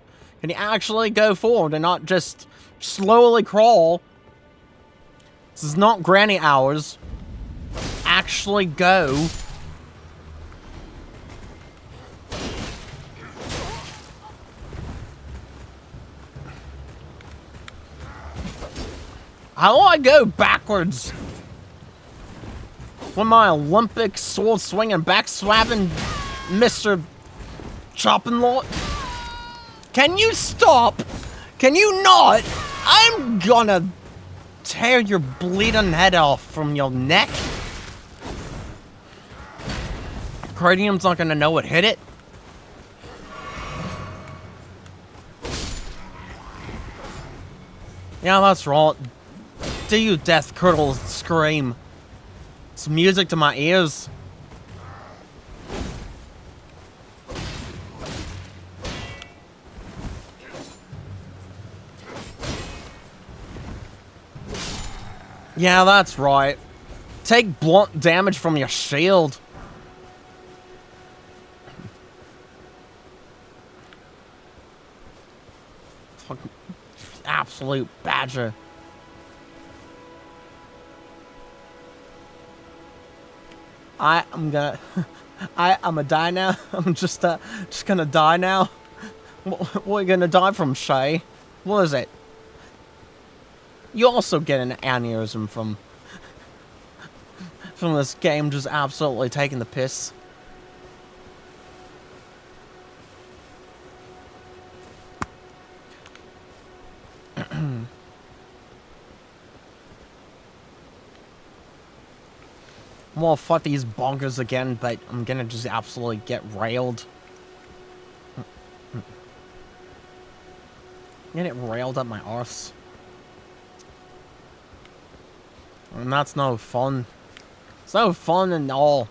go forward and not just slowly crawl? This is not granny hours. Actually go. How do I go backwards? With my Olympic sword swinging, back swabbing Mr. Chopping Lot? Can you stop? Can you not? I'm gonna tear your bleeding head off from your neck. Cranium's not gonna know what hit it. Yeah, that's right. Do you death curdle scream. It's music to my ears. Yeah, that's right. Take blunt damage from your shield. Fucking absolute badger. I'm gonna I'm a die now. I'm just gonna die now. What are you gonna die from, Shay? What is it? You also get an aneurysm from this game just absolutely taking the piss. Well, fuck these bonkers again, but I'm gonna just absolutely get railed. Get it railed up my arse. And that's no fun. It's no fun at all.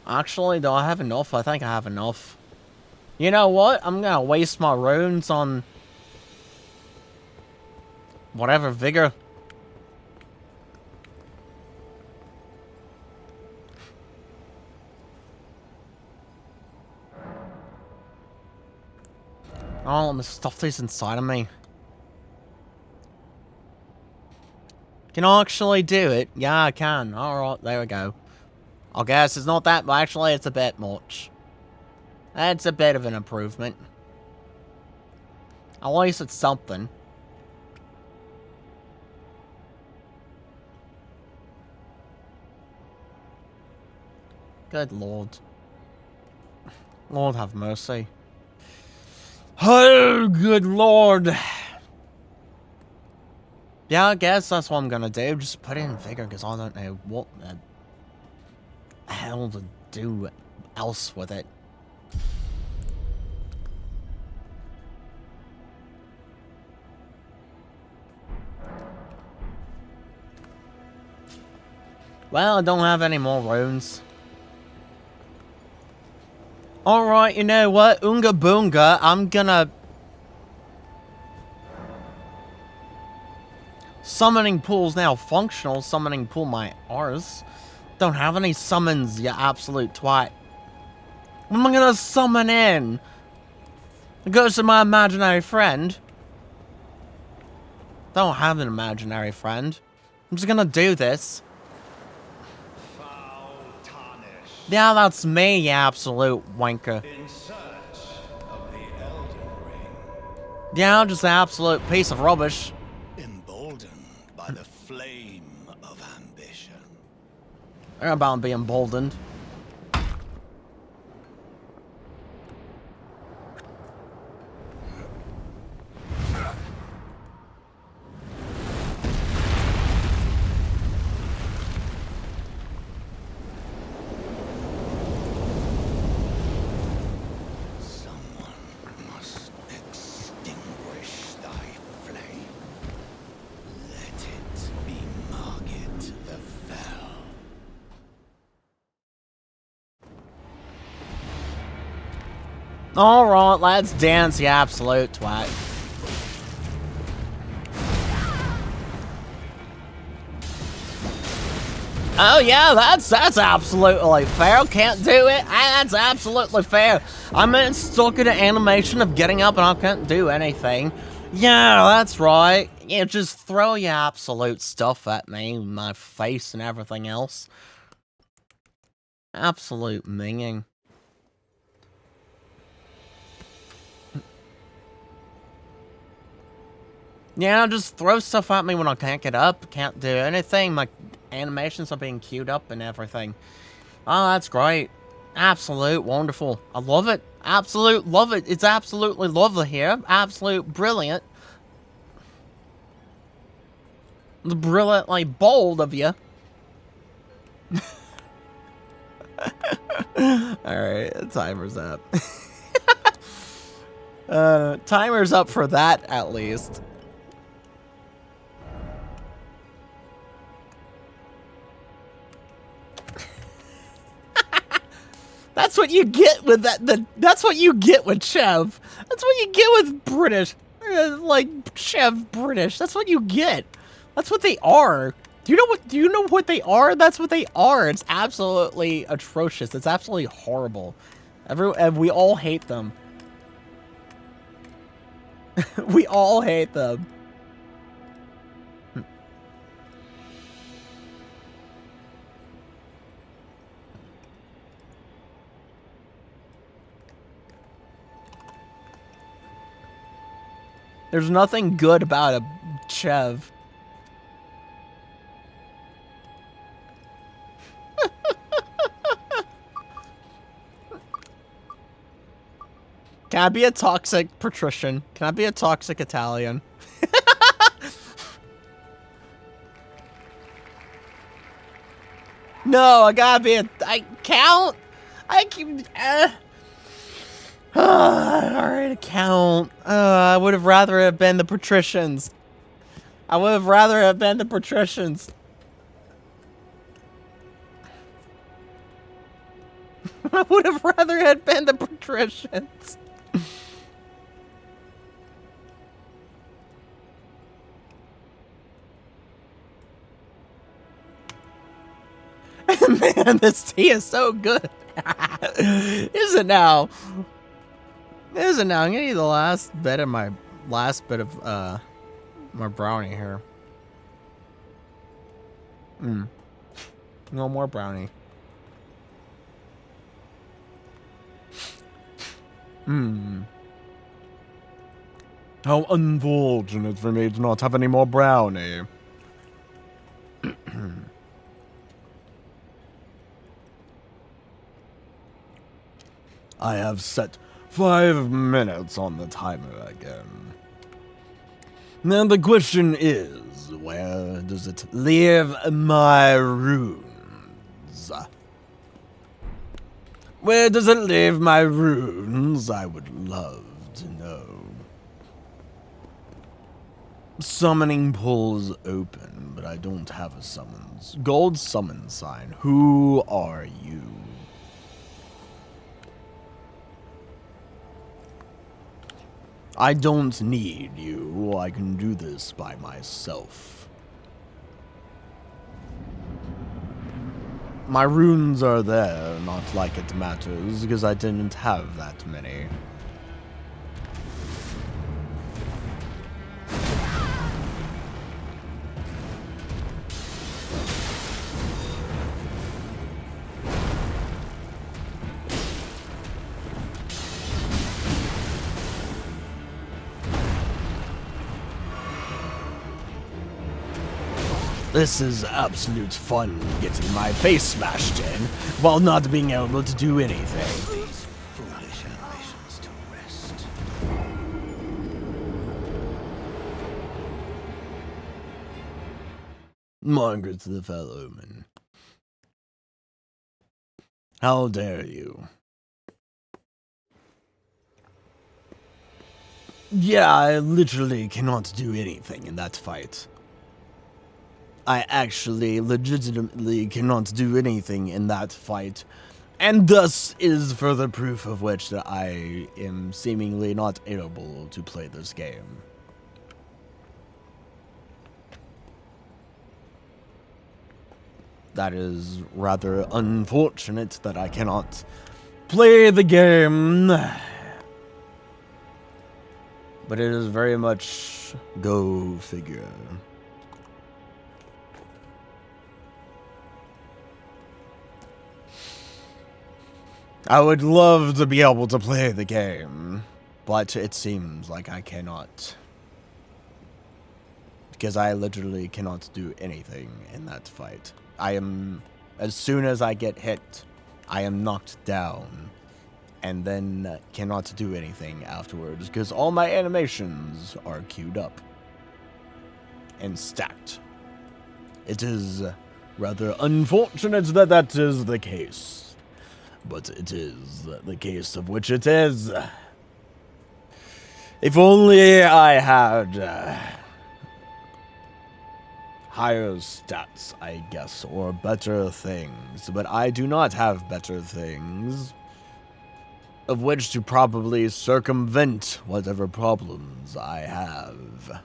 Actually, do I have enough? I think I have enough. You know what? I'm gonna waste my runes on whatever vigor. Oh, let me stuff this inside of me. Can I actually do it? Yeah, I can. Alright, there we go. I guess it's not that, but actually it's a bit much. It's a bit of an improvement. At least it's something. Good lord. Lord have mercy. Oh, good lord. Yeah, I guess that's what I'm gonna do. Just put it in vigor, because I don't know what the hell to do else with it. Well, I don't have any more runes. Alright, you know what? Unga boonga, I'm gonna... Summoning pool's now functional. Summoning pool my arse. Don't have any summons, you absolute twat. What am I gonna summon in? It goes to my imaginary friend. Don't have an imaginary friend. I'm just gonna do this. Yeah, that's me, you absolute wanker. In search of the Elden Ring. Yeah, I'm just an absolute piece of rubbish. Emboldened by the flame of ambition. I'm about to be emboldened. Someone must extinguish thy flame. Let it be Margit the Fell. Alright, let's dance, you absolute twat. Oh yeah, that's absolutely fair. Can't do it. That's absolutely fair. I'm stuck in an animation of getting up and I can't do anything. Yeah, that's right. Yeah, just throw your absolute stuff at me, my face and everything else. Absolute minging. Yeah, just throw stuff at me when I can't get up, can't do anything. My animations are being queued up and everything. Oh, that's great. Absolute wonderful. I love it. Absolute love it. It's absolutely lovely here. Absolute brilliant. Brilliantly bold of you. Alright, timer's up. Timer's up for that, at least. That's what you get with that's what you get with Chev. That's what you get with British. Like Chev British. That's what you get. That's what they are. Do you know what they are? That's what they are. It's absolutely atrocious. It's absolutely horrible. And we all hate them. We all hate them. There's nothing good about a Chev. Can I be a toxic patrician? Can I be a toxic Italian? No, I gotta be I count. I keep. Alright, count. I would have rather have been the patricians. I would have rather have been the patricians. I would have rather had been the patricians. Man, this tea is so good. Is it now? Is it now? I'm gonna eat the last bit of my my brownie here. No more brownie. How unfortunate for me to not have any more brownie. I have set 5 minutes on the timer again. Now the question is, where does it leave my runes? Where does it leave my runes? I would love to know. Summoning pool's open, but I don't have a summons. Gold summon sign. Who are you? I don't need you. I can do this by myself. My runes are there, not like it matters, because I didn't have that many. This is absolute fun, getting my face smashed in, while not being able to do anything. These foolish ambitions to rest. Margaret the Fellowman. How dare you? Yeah, I literally cannot do anything in that fight. I actually legitimately cannot do anything in that fight, and thus is further proof of which that I am seemingly not able to play this game. That is rather unfortunate that I cannot play the game, but it is very much go figure. I would love to be able to play the game, but it seems like I cannot. Because I literally cannot do anything in that fight. As soon as I get hit, I am knocked down, and then cannot do anything afterwards, because all my animations are queued up and stacked. It is rather unfortunate that that is the case. But it is the case of which it is. If only I had higher stats, I guess, or better things. But I do not have better things. of which to probably circumvent whatever problems I have.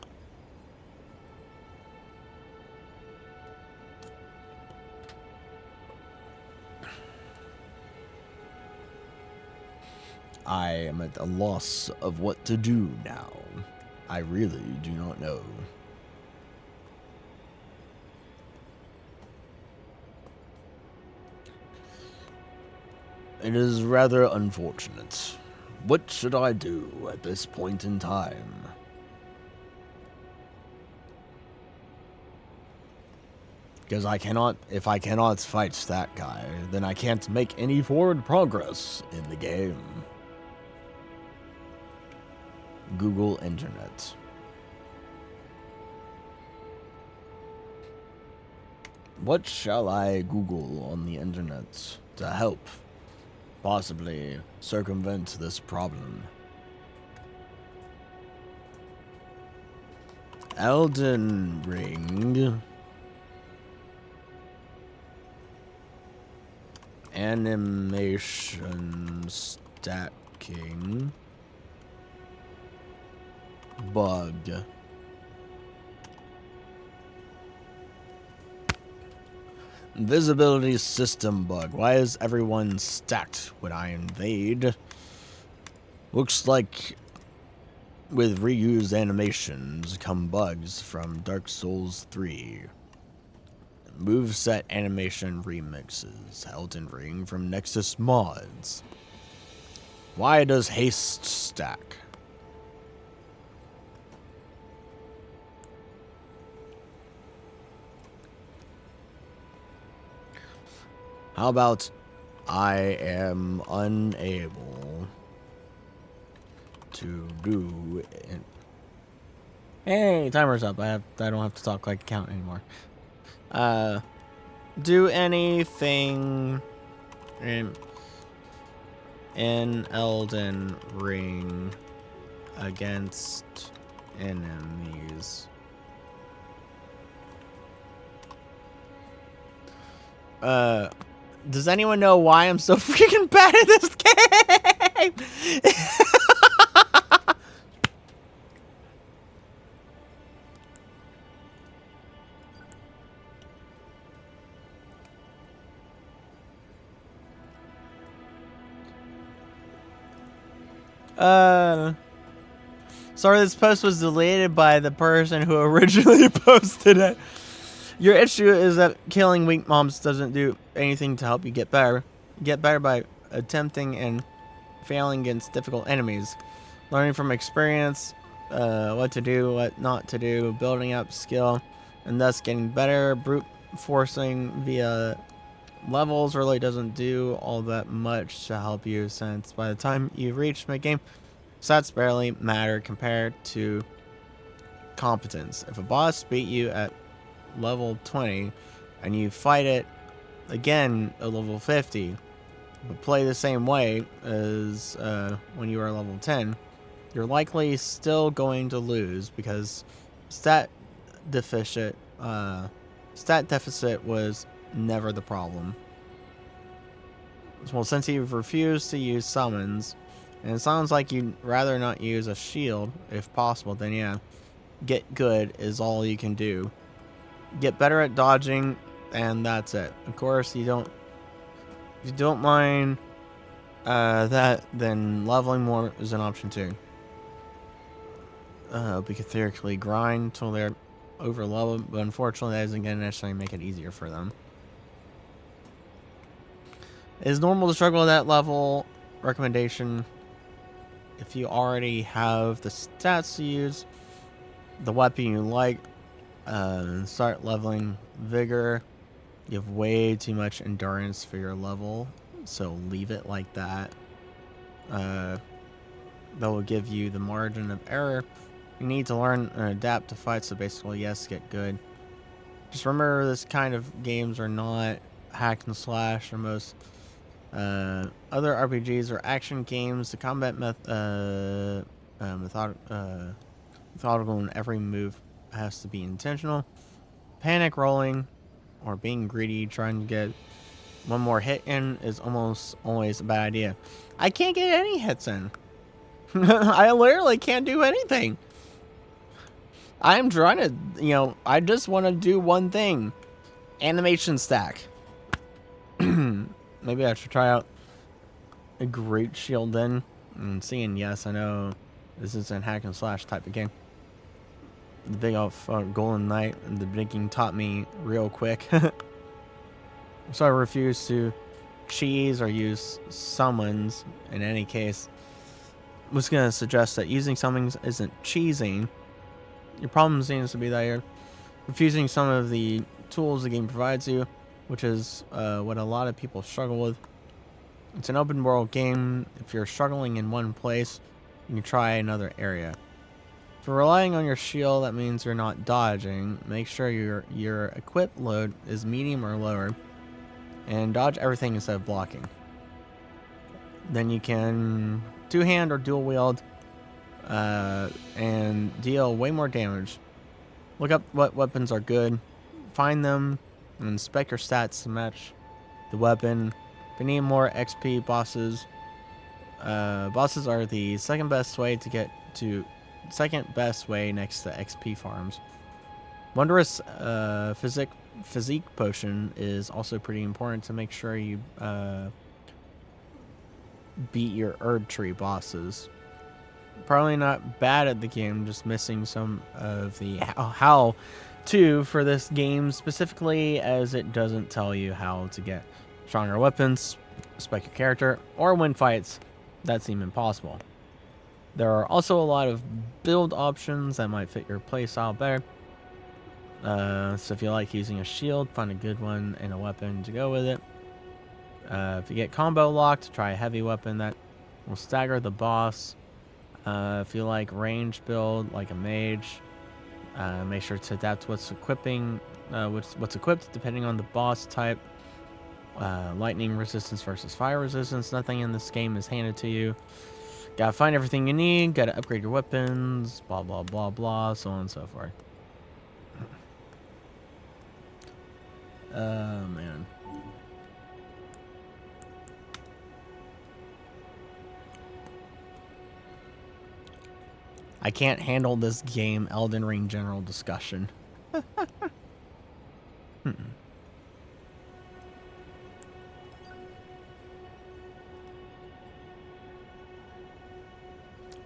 I am at a loss of what to do now. I really do not know. It is rather unfortunate. What should I do at this point in time? Because if I cannot fight that guy, then I can't make any forward progress in the game. Google Internet. What shall I Google on the internet to help possibly circumvent this problem? Elden Ring. Animation stacking. Bug. Invisibility system bug. Why is everyone stacked when I invade? Looks like with reused animations come bugs from Dark Souls 3. Moveset animation remixes. Elden Ring from Nexus Mods. Why does haste stack? How about I am unable to do it? Hey, timer's up. I don't have to talk like a count anymore. Do anything in Elden Ring against enemies. Does anyone know why I'm so freaking bad at this game? Sorry, this post was deleted by the person who originally posted it. Your issue is that killing weak mobs doesn't do anything to help you get better. You get better by attempting and failing against difficult enemies. Learning from experience, what to do, what not to do, building up skill, and thus getting better. Brute forcing via levels really doesn't do all that much to help you, since by the time you reach mid-game, stats barely matter compared to competence. If a boss beat you at level 20 and you fight it again at level 50, but play the same way as when you were level 10, you're likely still going to lose because stat deficit was never the problem. Well, since you've refused to use summons, and it sounds like you'd rather not use a shield if possible, then yeah, get good is all you can do. Get better at dodging, and that's it. Of course, if you don't mind that, then leveling more is an option too. We could theoretically grind till they're over leveled, but unfortunately that isn't going to necessarily make it easier for them. It is normal to struggle at that level. Recommendation: if you already have the stats to use the weapon you like, start leveling vigor. You have way too much endurance for your level, so leave it like that. That will give you the margin of error you need to learn and adapt to fight. So basically, yes, get good. Just remember, this kind of games are not hack and slash, or most other RPGs or action games. The combat methodical, and every move has to be intentional. Panic rolling or being greedy, trying to get one more hit in is almost always a bad idea. I can't get any hits in. I literally can't do anything. I'm trying to, I just want to do one thing. Animation stack. Maybe I should try out a great shield then. And seeing, yes, I know this is a hack and slash type of game. The big off Golden Knight and the Breaking taught me real quick. So I refuse to cheese or use summons in any case. I was going to suggest that using summons isn't cheesing. Your problem seems to be that you're refusing some of the tools the game provides you, which is what a lot of people struggle with. It's an open world game. If you're struggling in one place, you can try another area. If you're relying on your shield, that means you're not dodging. Make sure your equip load is medium or lower, and dodge everything instead of blocking. Then you can two-hand or dual wield and deal way more damage. Look up what weapons are good, find them, and inspect your stats to match the weapon. If you need more XP, bosses are the second best way next to XP farms. Wondrous physique potion is also pretty important to make sure you beat your herb tree bosses. Probably not bad at the game, just missing some of the how to for this game specifically, as it doesn't tell you how to get stronger weapons, spec your character, or win fights that seem impossible. There are also a lot of build options that might fit your playstyle better. So if you like using a shield, find a good one and a weapon to go with it. If you get combo locked, try a heavy weapon that will stagger the boss. If you like range build, like a mage, make sure to adapt what's equipped depending on the boss type. Lightning resistance versus fire resistance. Nothing in this game is handed to you. Gotta find everything you need. Gotta upgrade your weapons. Blah blah blah blah. So on and so forth. Man. I can't handle this game Elden Ring general discussion.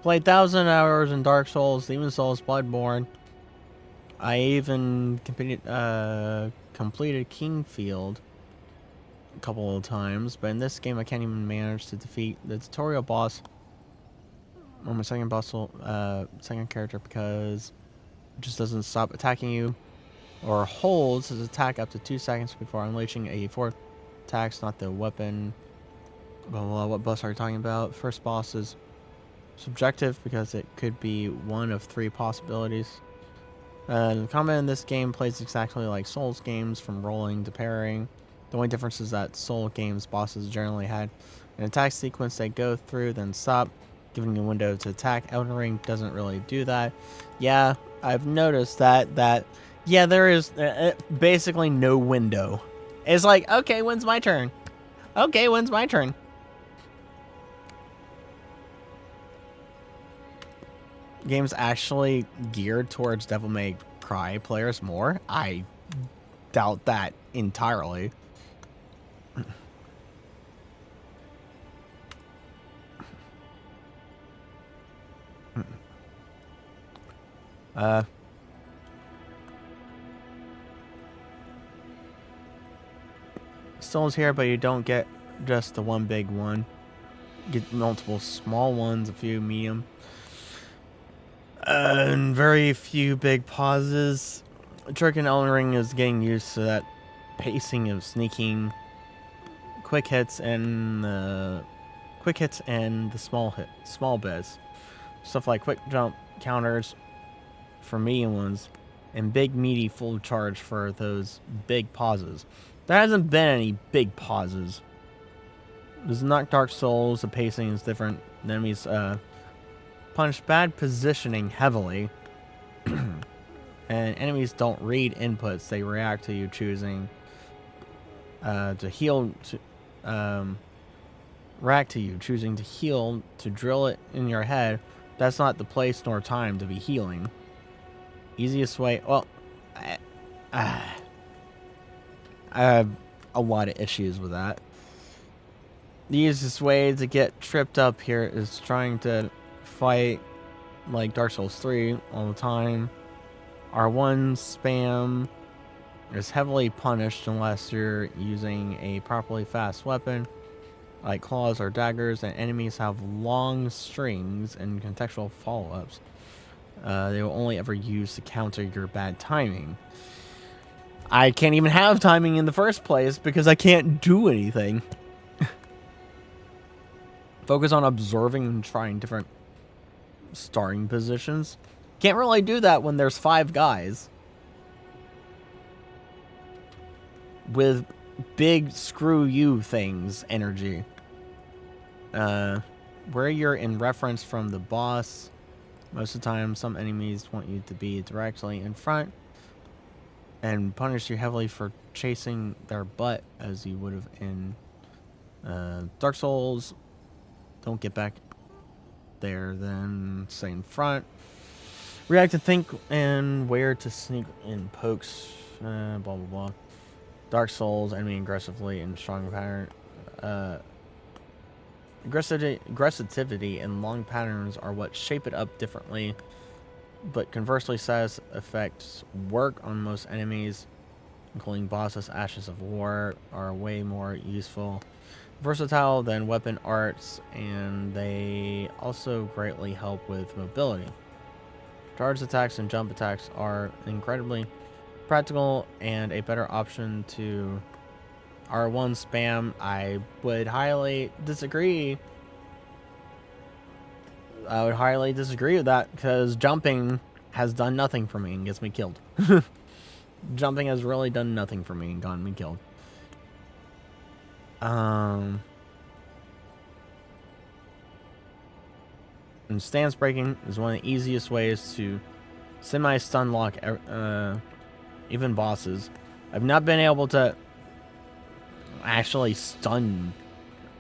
Played 1,000 hours in Dark Souls, Demon Souls, Bloodborne. I even completed Kingfield a couple of times, but in this game I can't even manage to defeat the tutorial boss or my second character because it just doesn't stop attacking you or holds his attack up to 2 seconds before unleashing a fourth attack's not the weapon. Well, what boss are you talking about? First boss is subjective because it could be one of 3 possibilities. The combat in this game plays exactly like Souls games, from rolling to parrying. The only difference is that Soul games bosses generally had an attack sequence they go through, then stop, giving you a window to attack. Elden Ring doesn't really do that. Yeah, I've noticed that yeah, there is basically no window. It's like, okay, when's my turn? Okay, when's my turn? Game's actually geared towards Devil May Cry players more? I doubt that entirely. Stone's here, but you don't get just the one big one. You get multiple small ones, a few medium. And very few big pauses. Trick in Elden Ring is getting used to that pacing of sneaking, quick hits and the small bits. Stuff like quick jump counters for medium ones, and big meaty full charge for those big pauses. There hasn't been any big pauses. This is not Dark Souls. The pacing is different. The enemies punish bad positioning heavily. And enemies don't read inputs. They react to you choosing to heal to rack to you, choosing to heal to drill it in your head. That's not the place nor time to be healing. Easiest way. Well, I have a lot of issues with that. The easiest way to get tripped up here is trying to fight like Dark Souls 3 all the time. R1 spam is heavily punished unless you're using a properly fast weapon like claws or daggers, and enemies have long strings and contextual follow-ups. They will only ever use to counter your bad timing. I can't even have timing in the first place because I can't do anything. Focus on observing and trying different starting positions. Can't really do that when there's 5 guys with big screw you things energy. Where you're in reference from the boss, most of the time some enemies want you to be directly in front and punish you heavily for chasing their butt as you would have in Dark Souls. Don't get back there, then stay in front. React to think and where to sneak in pokes, blah blah blah. Dark Souls, enemy aggressively and strong pattern. Aggressivity and long patterns are what shape it up differently, but conversely, status effects work on most enemies, including bosses. Ashes of War are way more useful, versatile than weapon arts, and they also greatly help with mobility. Charge attacks and jump attacks are incredibly practical and a better option to R1 spam. I would highly disagree. I would highly disagree with that because jumping has done nothing for me and gets me killed. Jumping has really done nothing for me and gotten me killed. And stance breaking is one of the easiest ways to semi-stun lock even bosses. I've not been able to actually stun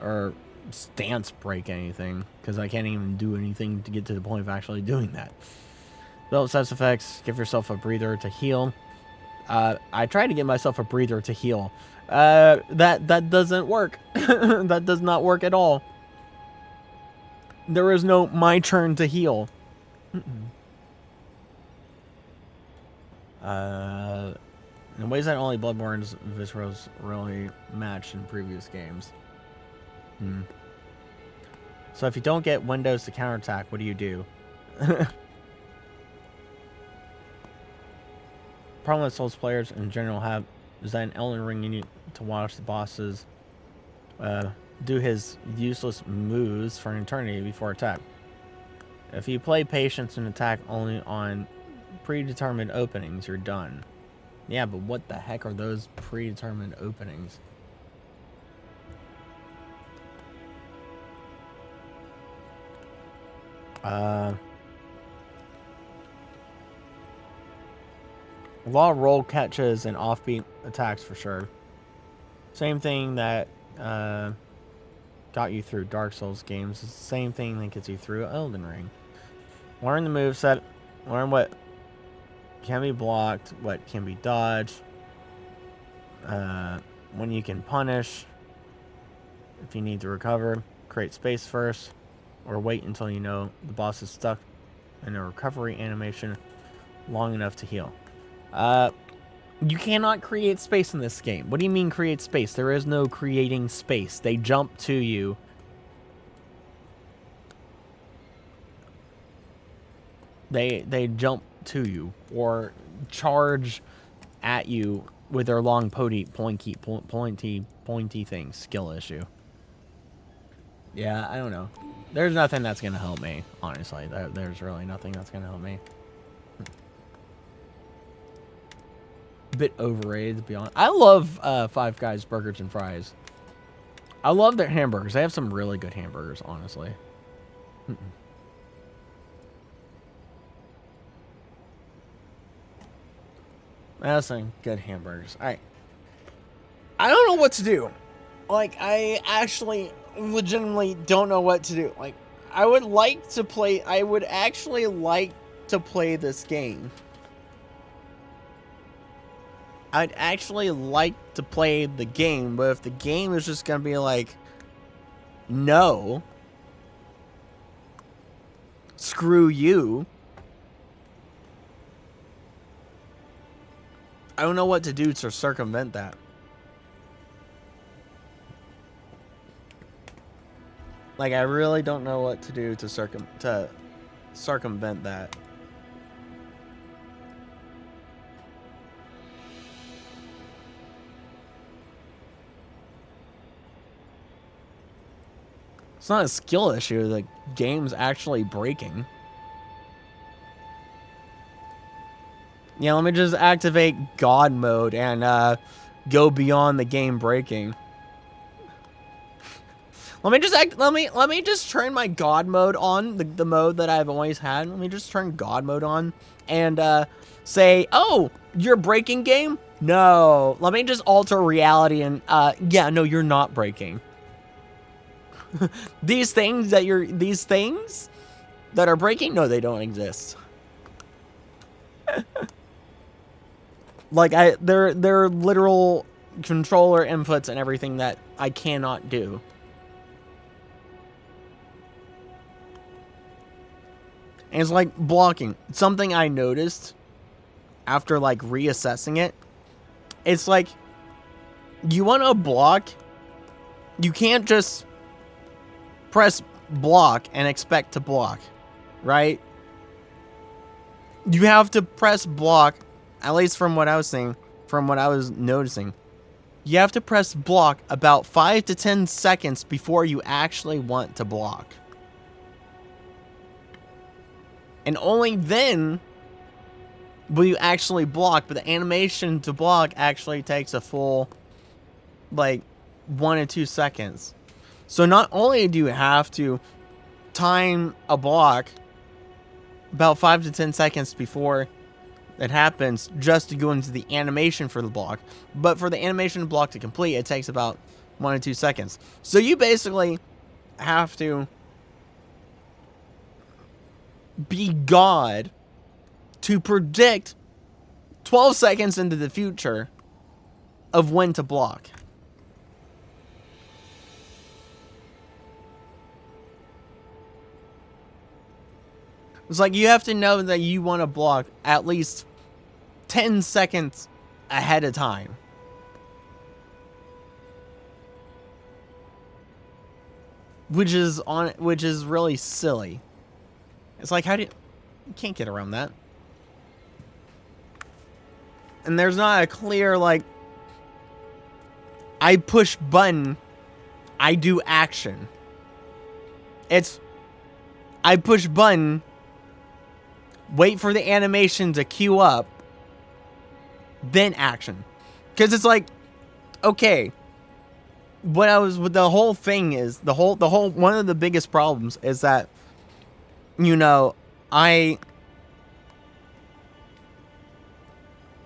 or stance break anything because I can't even do anything to get to the point of actually doing that. Develop status effects. Give yourself a breather to heal. I tried to give myself a breather to heal. That doesn't work. That does not work at all. There is no my turn to heal. In ways that only Bloodborne's viscerals really matched in previous games. So if you don't get windows to counterattack, what do you do? Problem that Souls players in general have is that in Elden Ring you need to watch the bosses do his useless moves for an eternity before attack. If you play patience and attack only on predetermined openings, you're done. Yeah, but what the heck are those predetermined openings? A lot of roll catches and offbeat attacks for sure. Same thing that got you through Dark Souls games. It's the same thing that gets you through Elden Ring. Learn the moveset. Learn what can be blocked, what can be dodged, when you can punish, if you need to recover. Create space first, or wait until you know the boss is stuck in a recovery animation long enough to heal. You cannot create space in this game. What do you mean create space? There is no creating space. They jump to you. They jump to you or charge at you with their long pointy thing. Skill issue. Yeah, I don't know. There's nothing that's gonna help me, honestly. There's really nothing that's gonna help me. A bit overrated, to be honest. I love Five Guys Burgers and Fries. I love their hamburgers. They have some really good hamburgers, honestly. That's some good hamburgers. Alright. I don't know what to do. Like, I actually legitimately don't know what to do. Like, I would actually like to play this game. I'd actually like to play the game, but if the game is just gonna be like, no, screw you, I don't know what to do to circumvent that. Like, I really don't know what to do to circumvent that. It's not a skill issue, the game's actually breaking. Yeah, let me just activate God mode and go beyond the game breaking. Let me just turn my God mode on, the mode that I've always had. Let me just turn God mode on and say, "Oh, you're breaking game?" No. Let me just alter reality and yeah, no, you're not breaking. These things that are breaking, no, they don't exist. Like, they're literal controller inputs and everything that I cannot do. And it's like blocking. Something I noticed after like reassessing it, it's like you want to block, you can't just press block and expect to block, right? You have to press block, at least from what I was saying, from what I was noticing. You have to press block about 5 to 10 seconds before you actually want to block. And only then will you actually block, but the animation to block actually takes a full, like, 1 to 2 seconds. So not only do you have to time a block about 5 to 10 seconds before it happens just to go into the animation for the block, but for the animation block to complete, it takes about 1 to 2 seconds. So you basically have to be God to predict 12 seconds into the future of when to block. It's like you have to know that you want to block at least 10 seconds ahead of time. Which is really silly. It's like, you can't get around that. And there's not a clear, like, I push button, I do action. It's, I push button, wait for the animation to queue up, then action. Because it's like, okay, what the whole thing is, the whole, one of the biggest problems is that, you know,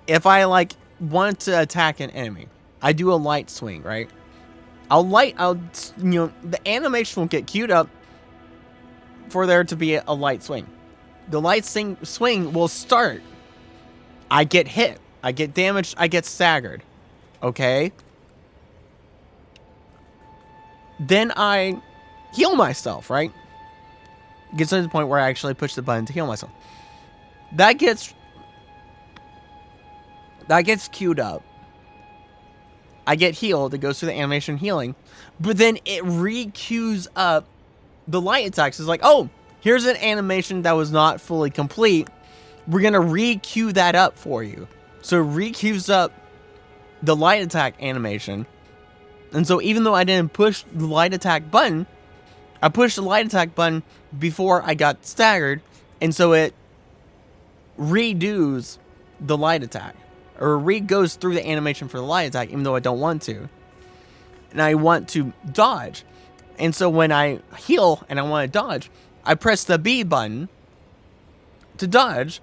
if I, like, want to attack an enemy, I do a light swing, right? The animation will get queued up for there to be a light swing. The light swing will start. I get hit. I get damaged. I get staggered. Okay? Then I heal myself, right? Gets to the point where I actually push the button to heal myself. That gets queued up. I get healed. It goes through the animation healing. But then it re-queues up the light attacks. It's like, oh, here's an animation that was not fully complete. We're going to re-queue that up for you. So it re-queues up the light attack animation. And so even though I didn't push the light attack button, I pushed the light attack button before I got staggered. And so it redoes the light attack. Or re-goes through the animation for the light attack, even though I don't want to. And I want to dodge. And so when I heal and I want to dodge, I press the B button to dodge.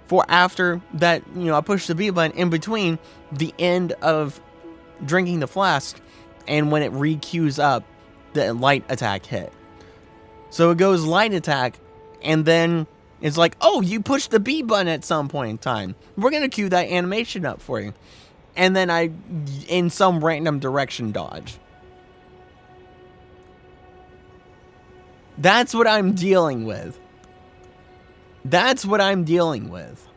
For after that, I push the B button in between the end of drinking the flask, and when it re-queues up, the light attack hit. So it goes light attack, and then it's like, oh, you pushed the B button at some point in time. We're going to queue that animation up for you. And then I, in some random direction, dodge. That's what I'm dealing with. That's what I'm dealing with.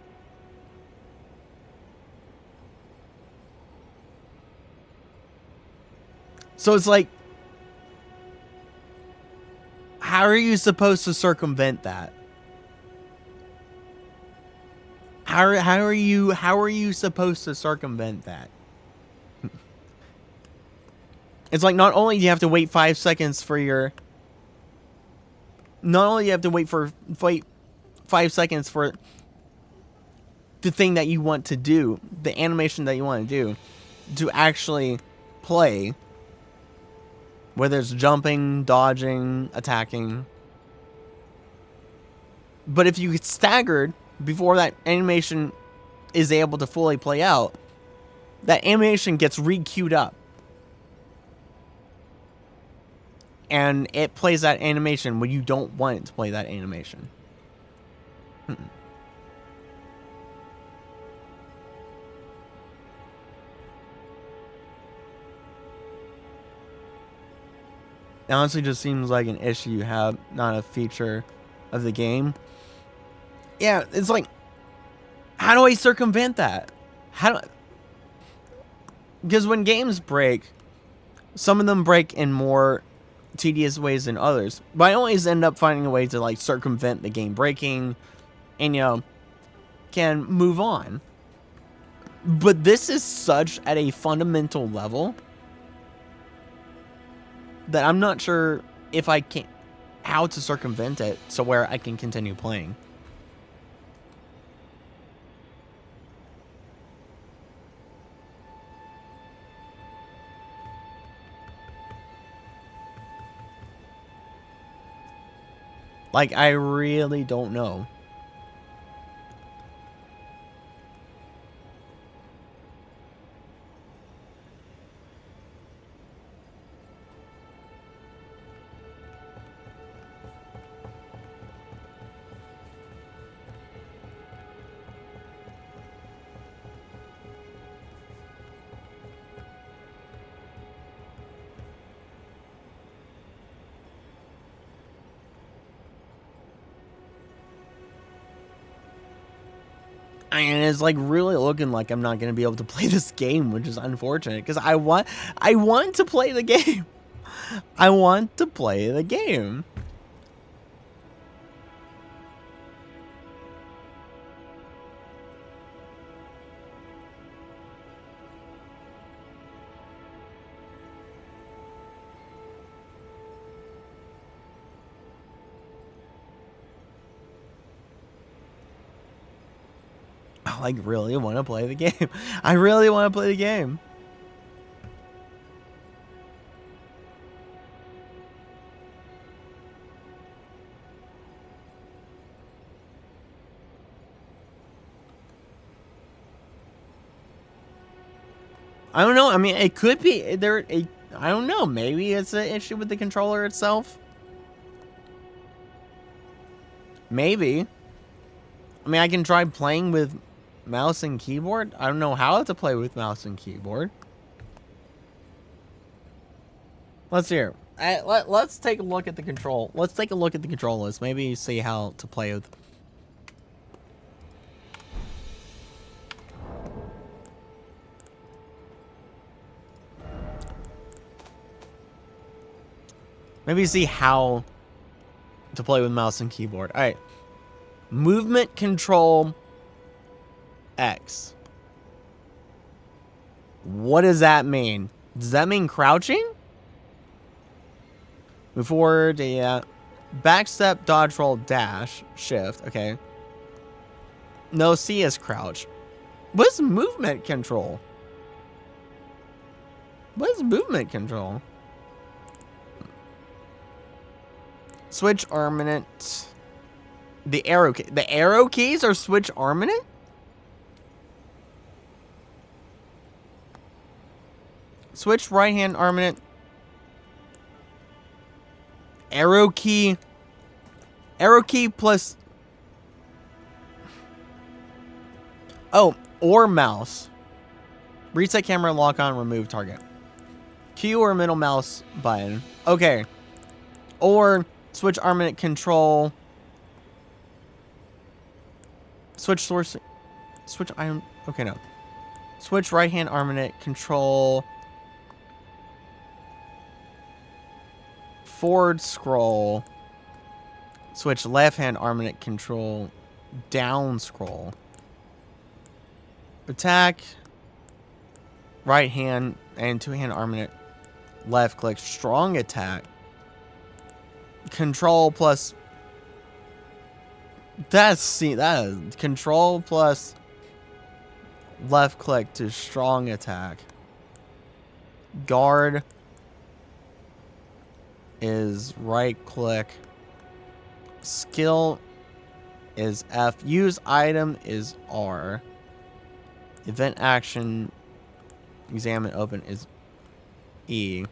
So it's like, how are you supposed to circumvent that? How are you supposed to circumvent that? It's like, not only do you have to wait 5 seconds for your, not only do you have to wait 5 seconds for the thing that you want to do, the animation that you want to do, to actually play, whether it's jumping, dodging, attacking. But if you get staggered before that animation is able to fully play out, that animation gets re-queued up. And it plays that animation when you don't want it to play that animation. It honestly just seems like an issue you have, not a feature of the game. Yeah, it's like, how do I circumvent that? Because when games break, some of them break in more tedious ways than others. But I always end up finding a way to like circumvent the game breaking and, you know, can move on. But this is such at a fundamental level that I'm not sure if I can, how to circumvent it so where I can continue playing. Like, I really don't know. And it's like really looking like I'm not going to be able to play this game, which is unfortunate because I want to play the game. I want to play the game. I like really want to play the game. I really want to play the game. I don't know. I mean, it could be there. I don't know. Maybe it's an issue with the controller itself. Maybe. I mean, I can try playing with mouse and keyboard. I don't know how to play with mouse and keyboard. Let's hear. Let's take a look at the control. Let's take a look at the control list. Maybe see how to play with. Maybe see how to play with mouse and keyboard. All right. Movement control X. What does that mean? Does that mean crouching? Move forward, yeah. Backstep, dodge, roll, dash, shift. Okay. No, C is crouch. What's movement control? What is movement control? Switch armament. The arrow key. The arrow keys are switch armament? Switch right hand armament. Arrow key. Arrow key plus... Oh, or mouse. Reset camera, lock on, remove target. Q or middle mouse button. Okay. Or switch armament control. Switch source. Switch item. Okay, no. Switch right hand armament control. Forward scroll. Switch left hand armament control. Down scroll. Attack. Right hand and two hand armament. Left click. Strong attack. Control plus. That is control plus left click to strong attack. Guard is right click. Skill is F. Use item is R. Event action, examine, open is E.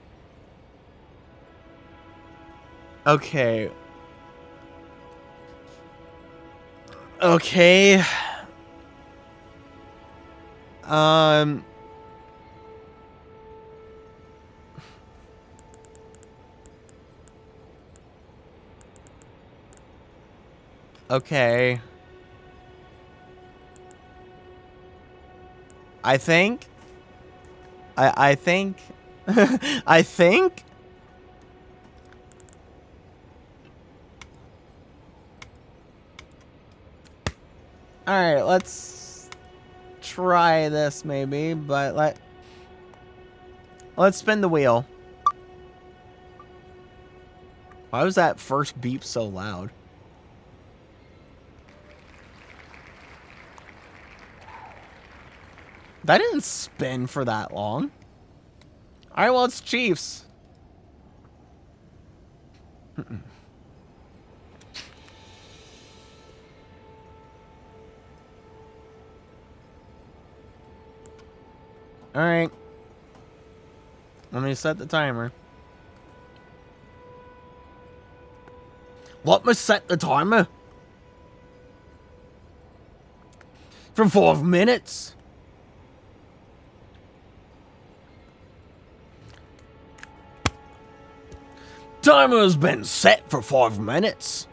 Okay. Okay. Okay. I think. I think. I think. Alright, let's try this maybe, but let's spin the wheel. Why was that first beep so loud? That didn't spin for that long. Alright, well, it's Chiefs. Alright. Let me set the timer. Let me set the timer. For 5 minutes. Timer has been set for 5 minutes.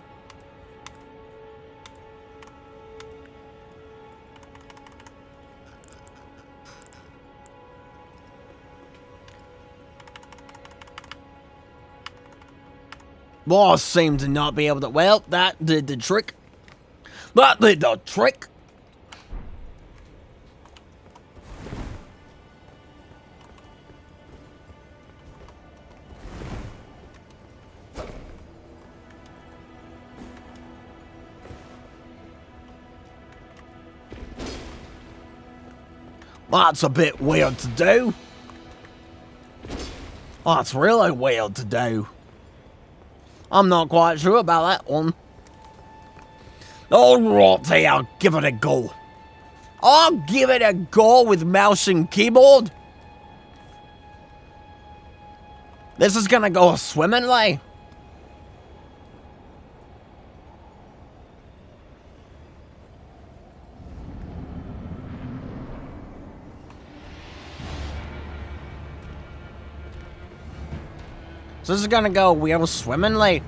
Well, I seem to not be able to... Well, that did the trick. That did the trick. That's a bit weird to do. That's really weird to do. I'm not quite sure about that one. Alrighty, I'll give it a go. I'll give it a go with mouse and keyboard. This is gonna go swimmingly. So this is gonna go real swimmingly.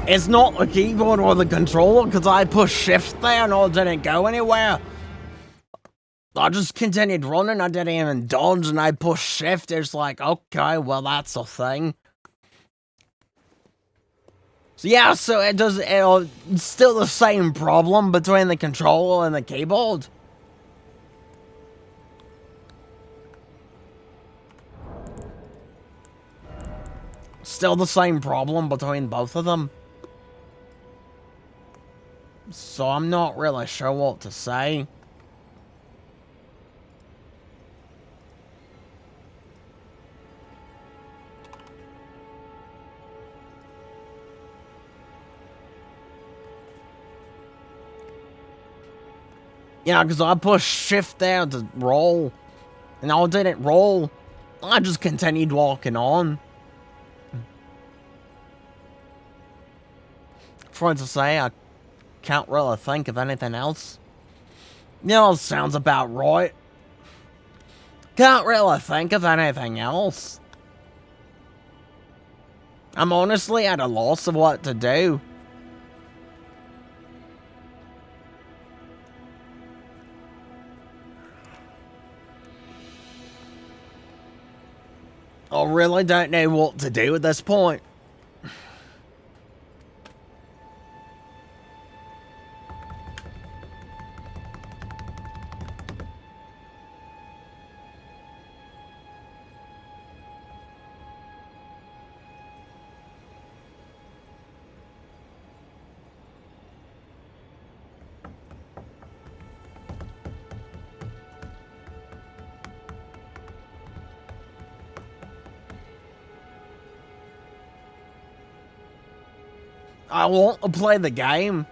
It's not the keyboard or the controller, because I pushed shift there and I didn't go anywhere. I just continued running, I didn't even dodge, and I pushed shift. It's like, okay, well, that's a thing. So yeah, so it's still the same problem between the controller and the keyboard. Still the same problem between both of them. So I'm not really sure what to say. Yeah, because I pushed shift there to roll, and I didn't roll. I just continued walking on. For to say, I can't really think of anything else. Sounds about right. Can't really think of anything else. I'm honestly at a loss of what to do. I really don't know what to do at this point. I want to play the game.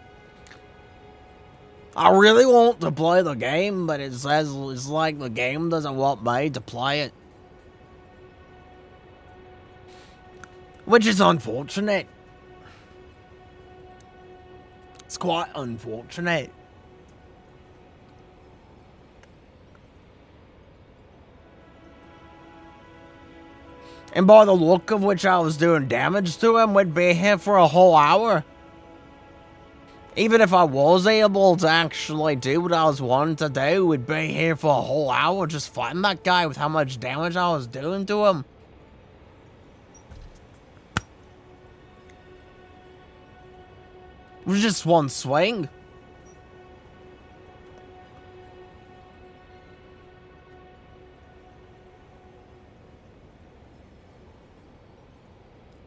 I really want to play the game, but it says it's like the game doesn't want me to play it. Which is unfortunate. It's quite unfortunate. And by the look of which I was doing damage to him, we'd be here for a whole hour. Even if I was able to actually do what I was wanting to do, we'd be here for a whole hour just fighting that guy with how much damage I was doing to him. It was just one swing.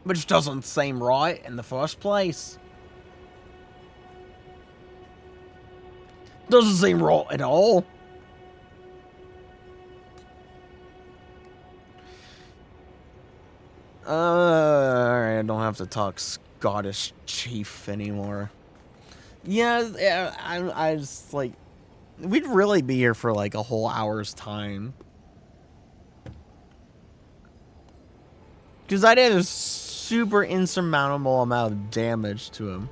Which doesn't seem right in the first place. Doesn't seem right at all. Alright, I don't have to talk Scottish chief anymore. Yeah, I just, like, we'd really be here for, like, a whole hour's time. Because I did a super insurmountable amount of damage to him.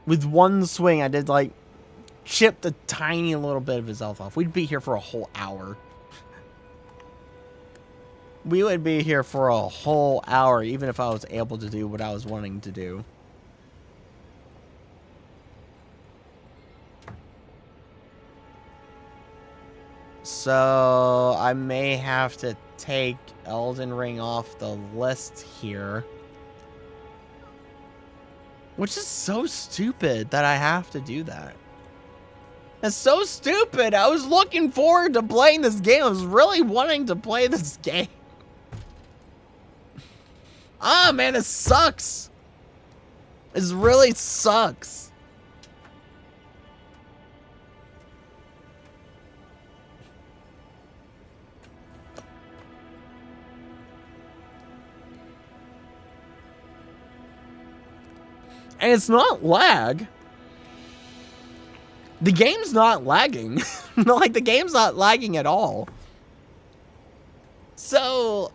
With one swing, I did, like, chip a tiny little bit of his health off. We'd be here for a whole hour. We would be here for a whole hour, even if I was able to do what I was wanting to do. So, I may have to take Elden Ring off the list here. Which is so stupid that I have to do that. It's so stupid. I was looking forward to playing this game. I was really wanting to play this game. Ah, man, it sucks. It really sucks. And it's not lag. The game's not lagging. Like, the game's not lagging at all. So...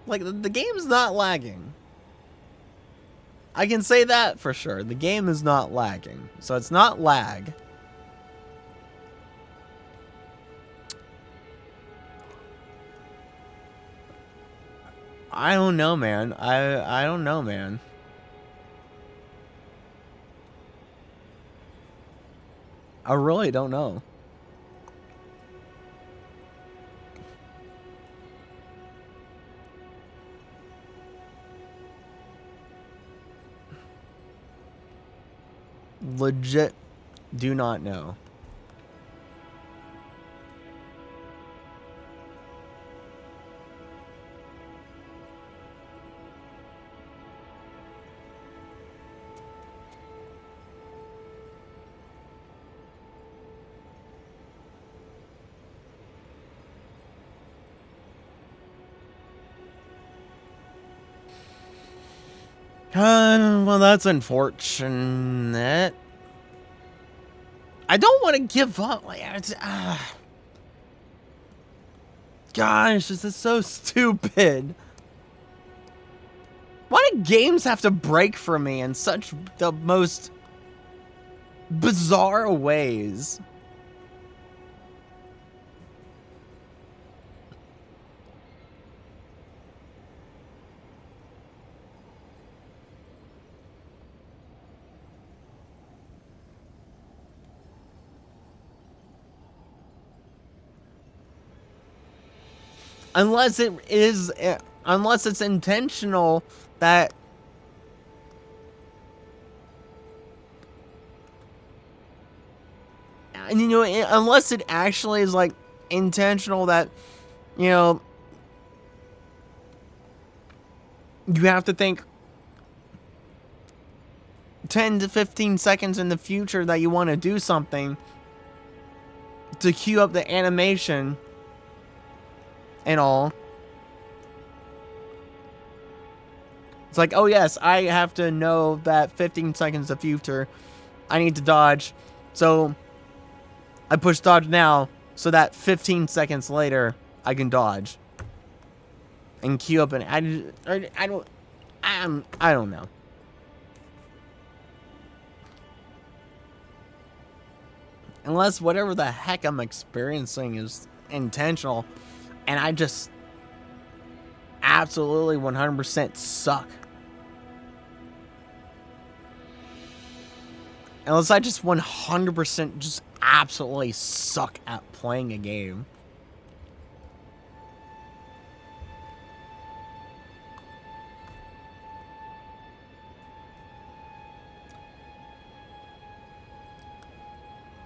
Like, the game's not lagging. I can say that for sure. The game is not lagging. So it's not lag. I don't know, man. I don't know, man. I really don't know. legit do not know. Well, that's unfortunate. I don't want to give up. Like, gosh, this is so stupid. Why do games have to break for me in such the most bizarre ways? Unless it's intentional that and you know, unless it actually is like intentional that, you know, you have to think 10 to 15 seconds in the future that you want to do something to cue up the animation and all. It's like, oh yes, I have to know that 15 seconds of future I need to dodge, so I push dodge now so that 15 seconds later I can dodge and queue up. And I don't know. Unless whatever the heck I'm experiencing is intentional and I just absolutely 100% suck. Unless I just 100% just absolutely suck at playing a game.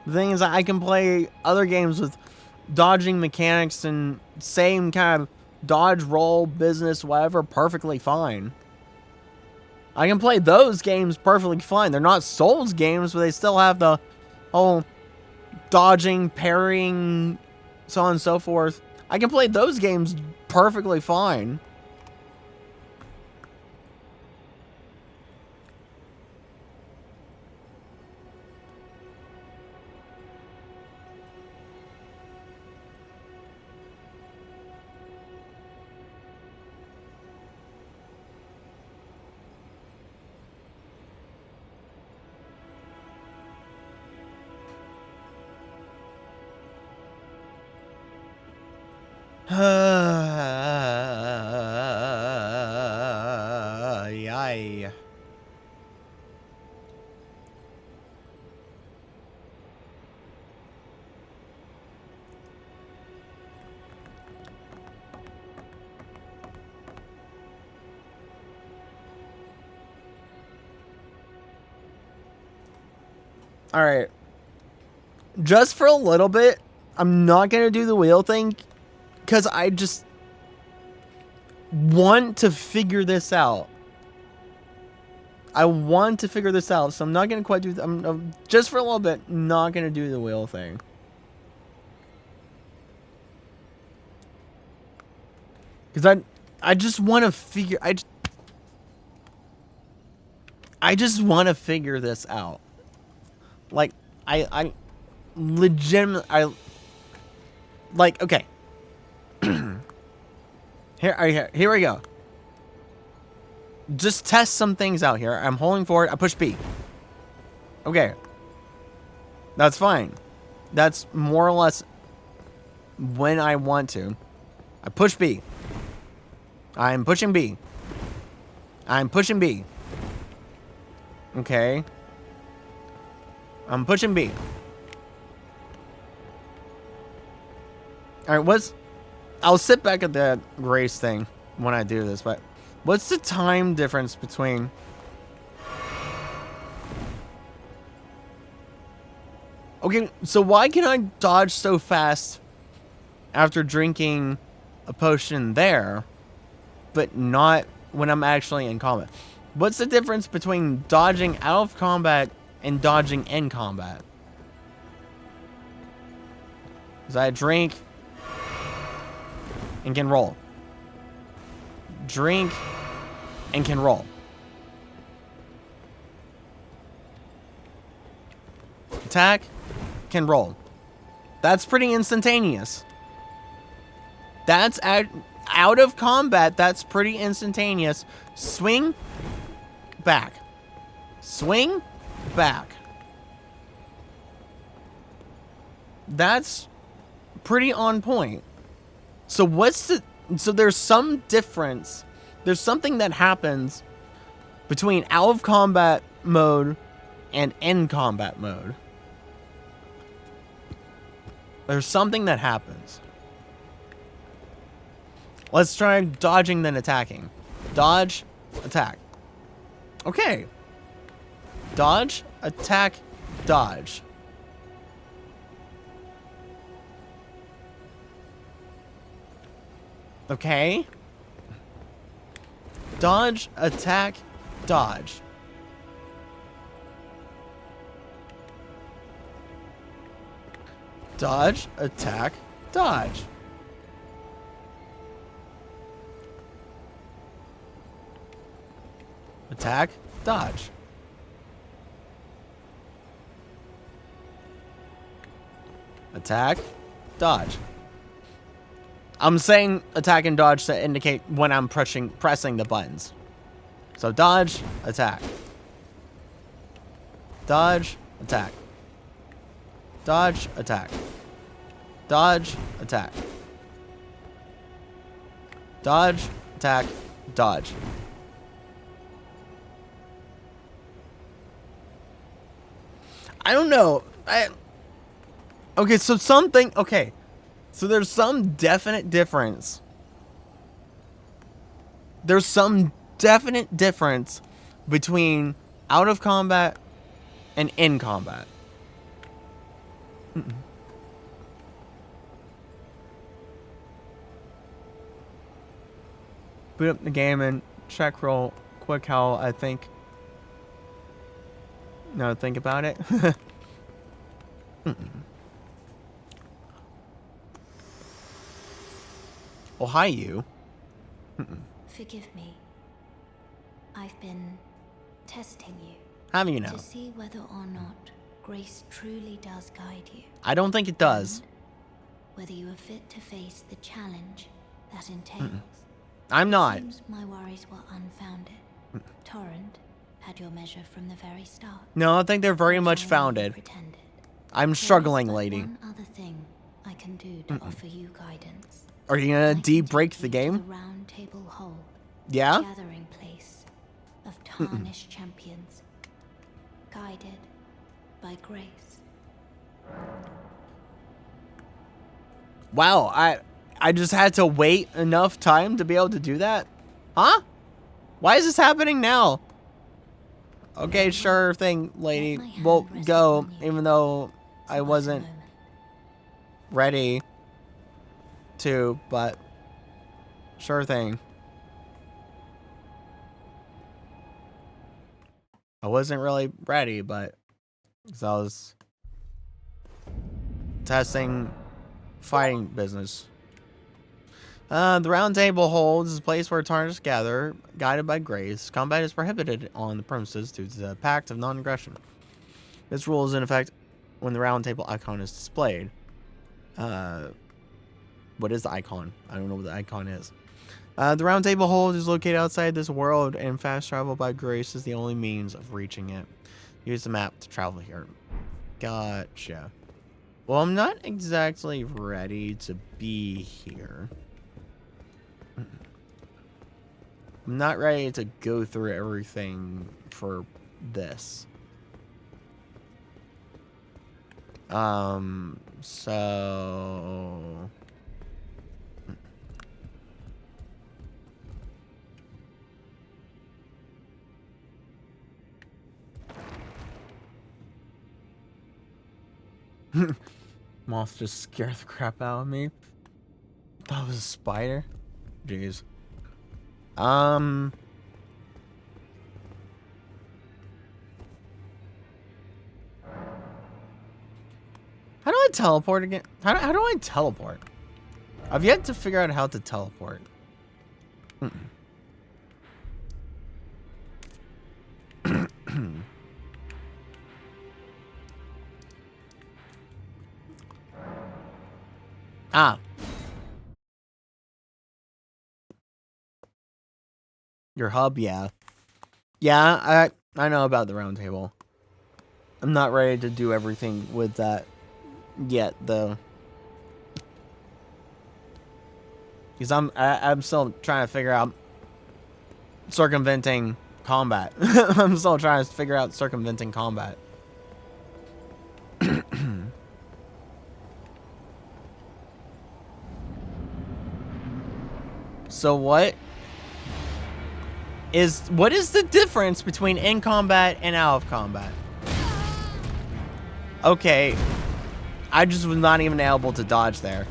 The thing is, I can play other games with dodging mechanics and same kind of dodge, roll, business, whatever, perfectly fine. I can play those games perfectly fine. They're not Souls games, but they still have the whole dodging, parrying, so on and so forth. I can play those games perfectly fine. Yay. All right. Just for a little bit, I'm not going to do the wheel thing because I just want to figure this out. I want to figure this out, so I'm not going to quite do I'm just for a little bit not going to do the wheel thing. Cuz I just want to figure I just want to figure this out. Like I legitimately like, okay. Here we go. Just test some things out here. I'm holding forward. I push B. Okay. That's fine. That's more or less when I want to. I push B. I'm pushing B. I'm pushing B. Okay. I'm pushing B. Alright, I'll sit back at the race thing when I do this, but what's the time difference between Okay, so why can I dodge so fast after drinking a potion there, but not when I'm actually in combat? What's the difference between dodging out of combat and dodging in combat? Because I drink and can roll. Drink and can roll. Attack, can roll. That's pretty instantaneous. That's out of combat. That's pretty instantaneous. Swing, back. Swing, back. That's pretty on point. So what's the... So there's some difference. There's something that happens between out of combat mode and in combat mode. There's something that happens. Let's try dodging then attacking. Dodge, attack. Okay. Dodge, attack, dodge. Okay. Dodge, attack, dodge. Dodge, attack, dodge. Attack, dodge. Attack, dodge. I'm saying attack and dodge to indicate when I'm pressing the buttons. So dodge, attack. Dodge, attack. Dodge, attack. Dodge, attack. Dodge, attack, dodge. I don't know. Okay, so something... Okay. So there's some definite difference. There's some definite difference between out of combat and in combat. Boot up the game and check roll quick how I think. Now think about it. Oh, hi, you. Forgive me. I've been testing you How do you know? to see whether or not grace truly does guide you. I don't think it does. And whether you are fit to face the challenge that entails. I'm not. Seems my worries were unfounded. Torrent had your measure from the very start. No, I think they're very Which much I only founded. pretended. I'm There is struggling, but lady. one other thing I can do to offer you guidance. Are you gonna I can de-break take the you to game? The round table hole, Yeah? gathering place of tarnished champions, guided by grace. Wow, I just had to wait enough time to be able to do that? Huh? Why is this happening now? Okay, sure thing, lady. Let my hand We'll rest go, upon you even though for I but a wasn't moment. ready to, but sure thing. I wasn't really ready, but 'cause I was testing fighting business. The round table holds is a place where tarnished gather, guided by grace. Combat is prohibited on the premises due to the pact of non-aggression. This rule is in effect when the round table icon is displayed. What is the icon? I don't know what the icon is. The round table hold is located outside this world, and fast travel by grace is the only means of reaching it. Use the map to travel here. Gotcha. Well, I'm not exactly ready to be here. I'm not ready to go through everything for this. So... Moth just scared the crap out of me. That was a spider? Jeez. How do I teleport again? How do I teleport? I've yet to figure out how to teleport. Ah. Your hub, yeah. Yeah, I know about the round table. I'm not ready to do everything with that yet, though. Because I'm still trying to figure out circumventing combat. I'm still trying to figure out circumventing combat. So what is the difference between in combat and out of combat? Okay, I just was not even able to dodge there.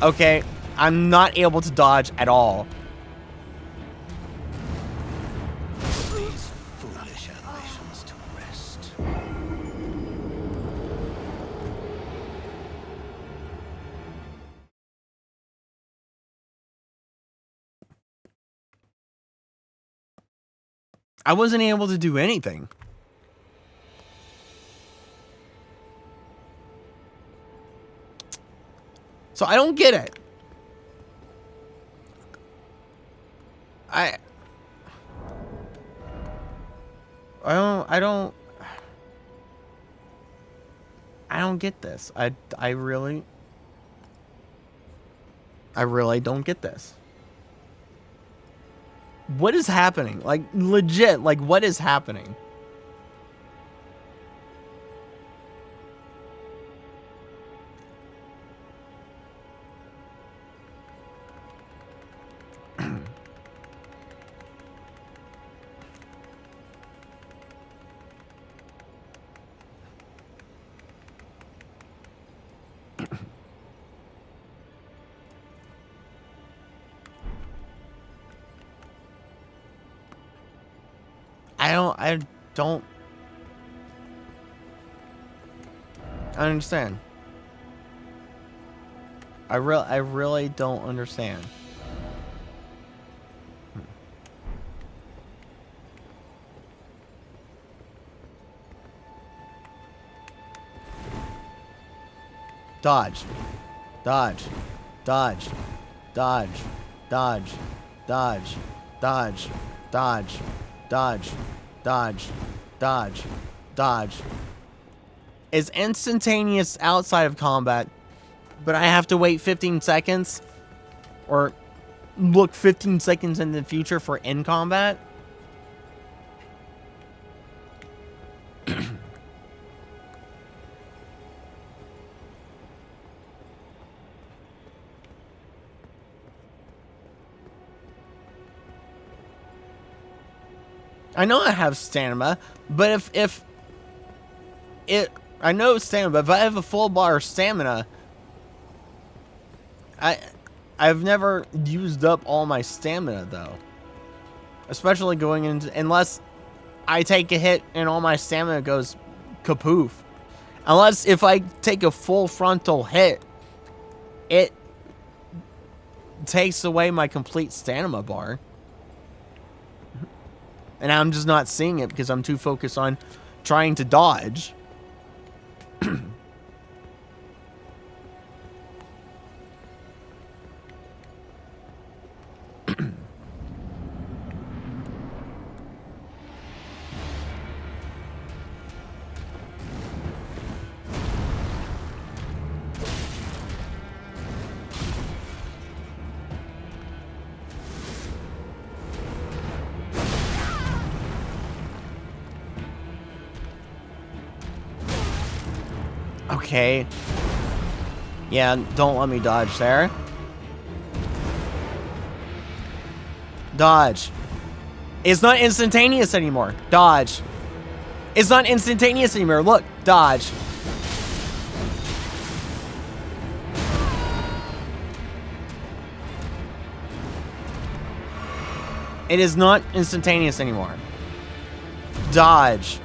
Okay, I'm not able to dodge at all. These foolish ambitions to rest. I wasn't able to do anything. So I don't get it. I don't get this. I really don't get this. What is happening? Like, legit, like, what is happening? I don't understand. I really don't understand. Dodge. Dodge. Dodge. Dodge. Dodge. Dodge. Dodge. Dodge. Dodge. Dodge. Dodge. Dodge. It's instantaneous outside of combat, but I have to wait 15 seconds or look 15 seconds in the future for in combat. I know I have stamina, but I know stamina, but if I have a full bar of stamina, I've never used up all my stamina though. Especially going into, unless I take a hit and all my stamina goes kapoof. Unless if I take a full frontal hit, it takes away my complete stamina bar. And I'm just not seeing it because I'm too focused on trying to dodge. Okay. Yeah, don't let me dodge there. Dodge. It's not instantaneous anymore. Dodge. It's not instantaneous anymore. Look, dodge. It is not instantaneous anymore. Dodge.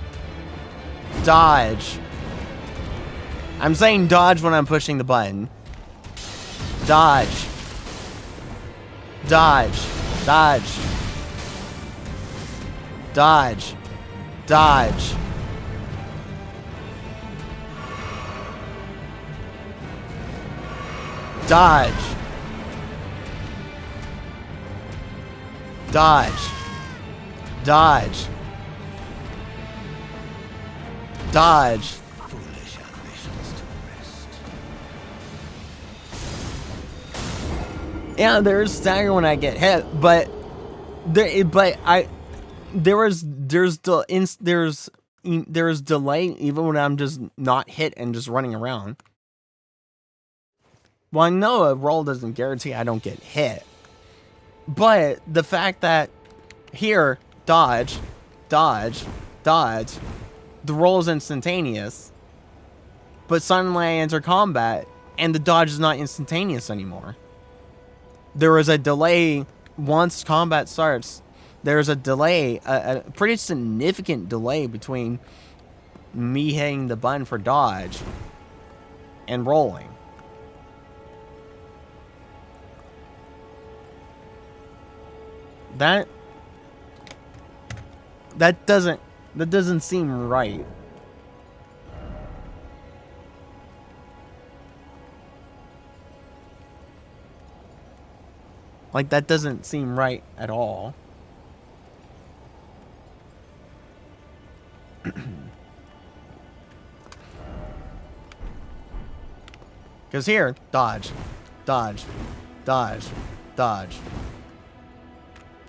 Dodge. I'm saying dodge when I'm pushing the button. Dodge. Dodge. Dodge. Dodge. Dodge. Dodge. Dodge. Dodge. Dodge. Foolish ambitions to rest. Yeah, there's stagger when I get hit, but there's delay even when I'm just not hit and just running around. Well, I know a roll doesn't guarantee I don't get hit, but the fact that here, dodge, dodge, dodge, the roll is instantaneous, but suddenly I enter combat and the dodge is not instantaneous anymore. There is a delay once combat starts. There's a delay, a pretty significant delay between me hitting the button for dodge and rolling. That doesn't seem right. Like, that doesn't seem right at all. Because here, dodge, dodge, dodge, dodge.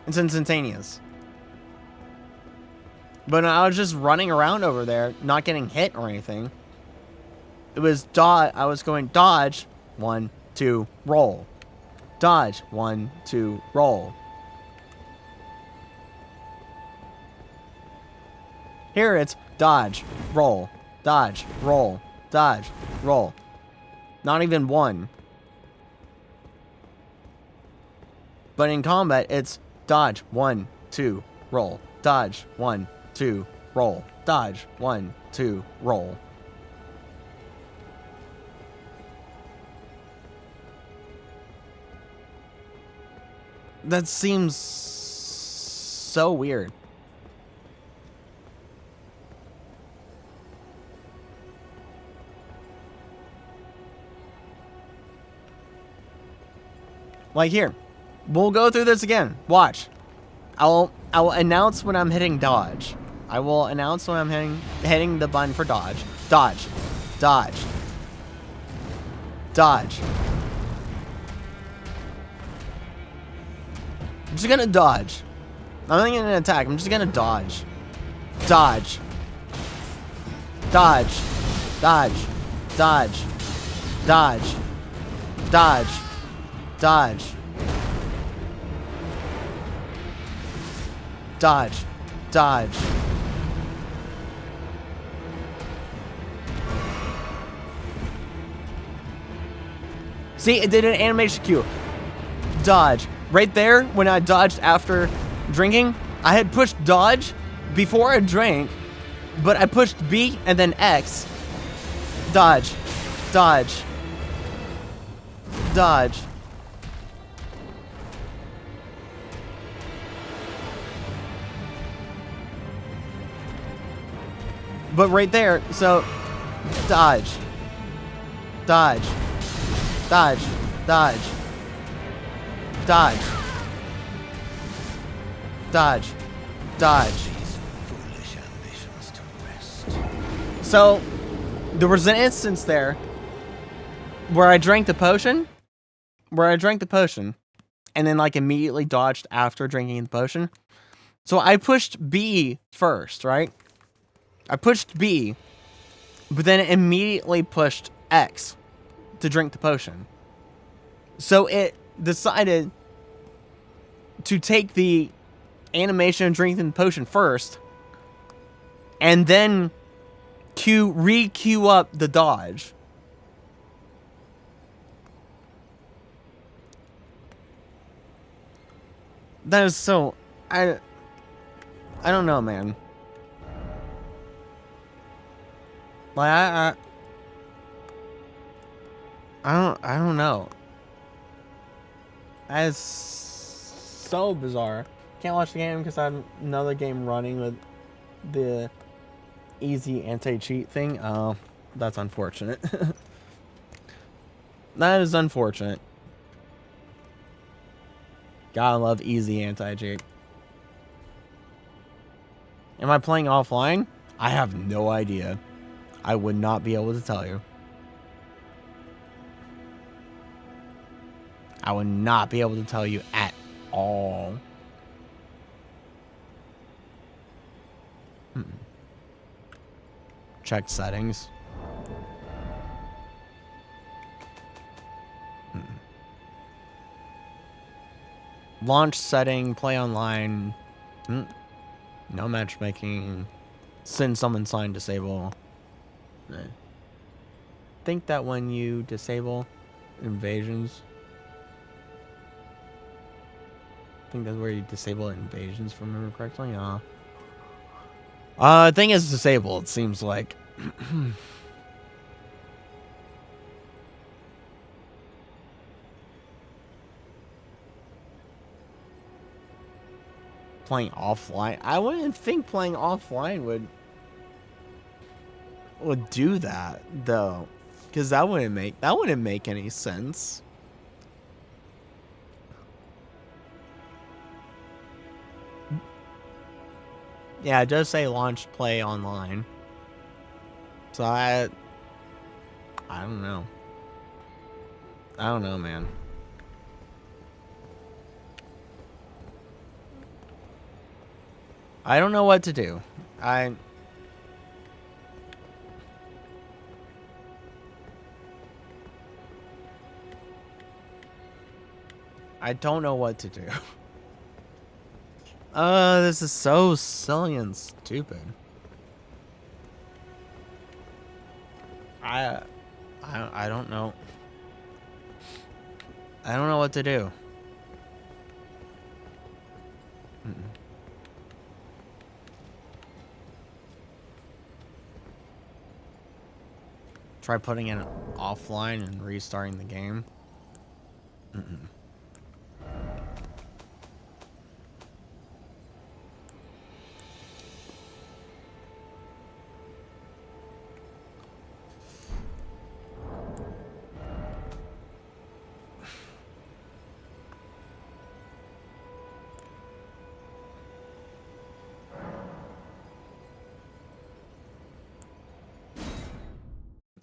It's instantaneous. But I was just running around over there, not getting hit or anything. It was dodge. I was going dodge, 1, 2, roll. Dodge, 1, 2, roll. Here it's dodge, roll, dodge, roll, dodge, roll. Not even 1. But in combat, it's dodge, 1, 2, roll. Dodge, 1, 2, roll. Dodge, 1, 2, roll. That seems so weird. Like here. We'll go through this again. Watch. I will announce when I'm hitting dodge. I will announce when I'm hitting the button for dodge. Dodge. Dodge. Dodge. I'm just gonna dodge. I'm not gonna attack. I'm just gonna dodge. Dodge. Dodge. Dodge. Dodge. Dodge. Dodge. Dodge. Dodge. Dodge. See, it did an animation cue. Dodge. Right there, when I dodged after drinking, I had pushed dodge before I drank, but I pushed B and then X. Dodge. Dodge. Dodge. But right there, so dodge. Dodge. Dodge. Dodge. Dodge. Dodge. Dodge. Foolish ambitions to rest. So, there was an instance there where I drank the potion. And then, like, immediately dodged after drinking the potion. So, I pushed B first, right? I pushed B, but then immediately pushed X to drink the potion. So, it decided to take the animation of drinking the potion first and then re-queue up the dodge. That is so... I don't know, man. Like, I don't know. That is so bizarre. Can't watch the game because I have another game running with the easy anti-cheat thing. Oh, that's unfortunate. That is unfortunate. Gotta love easy anti-cheat. Am I playing offline? I have no idea. I would not be able to tell you. I would not be able to tell you at all. Check settings. Launch setting, play online. No matchmaking. Send summon sign disable. Think that when you disable invasions, I think that's where you disable invasions, if I remember correctly. Thing is disabled, it seems like. Playing offline, I wouldn't think playing offline would do that though, because that wouldn't make any sense. Yeah, it does say launch play online. So I don't know. I don't know, man. I don't know what to do. I don't know what to do. This is so silly and stupid. I don't know. I don't know what to do. Try putting it offline and restarting the game.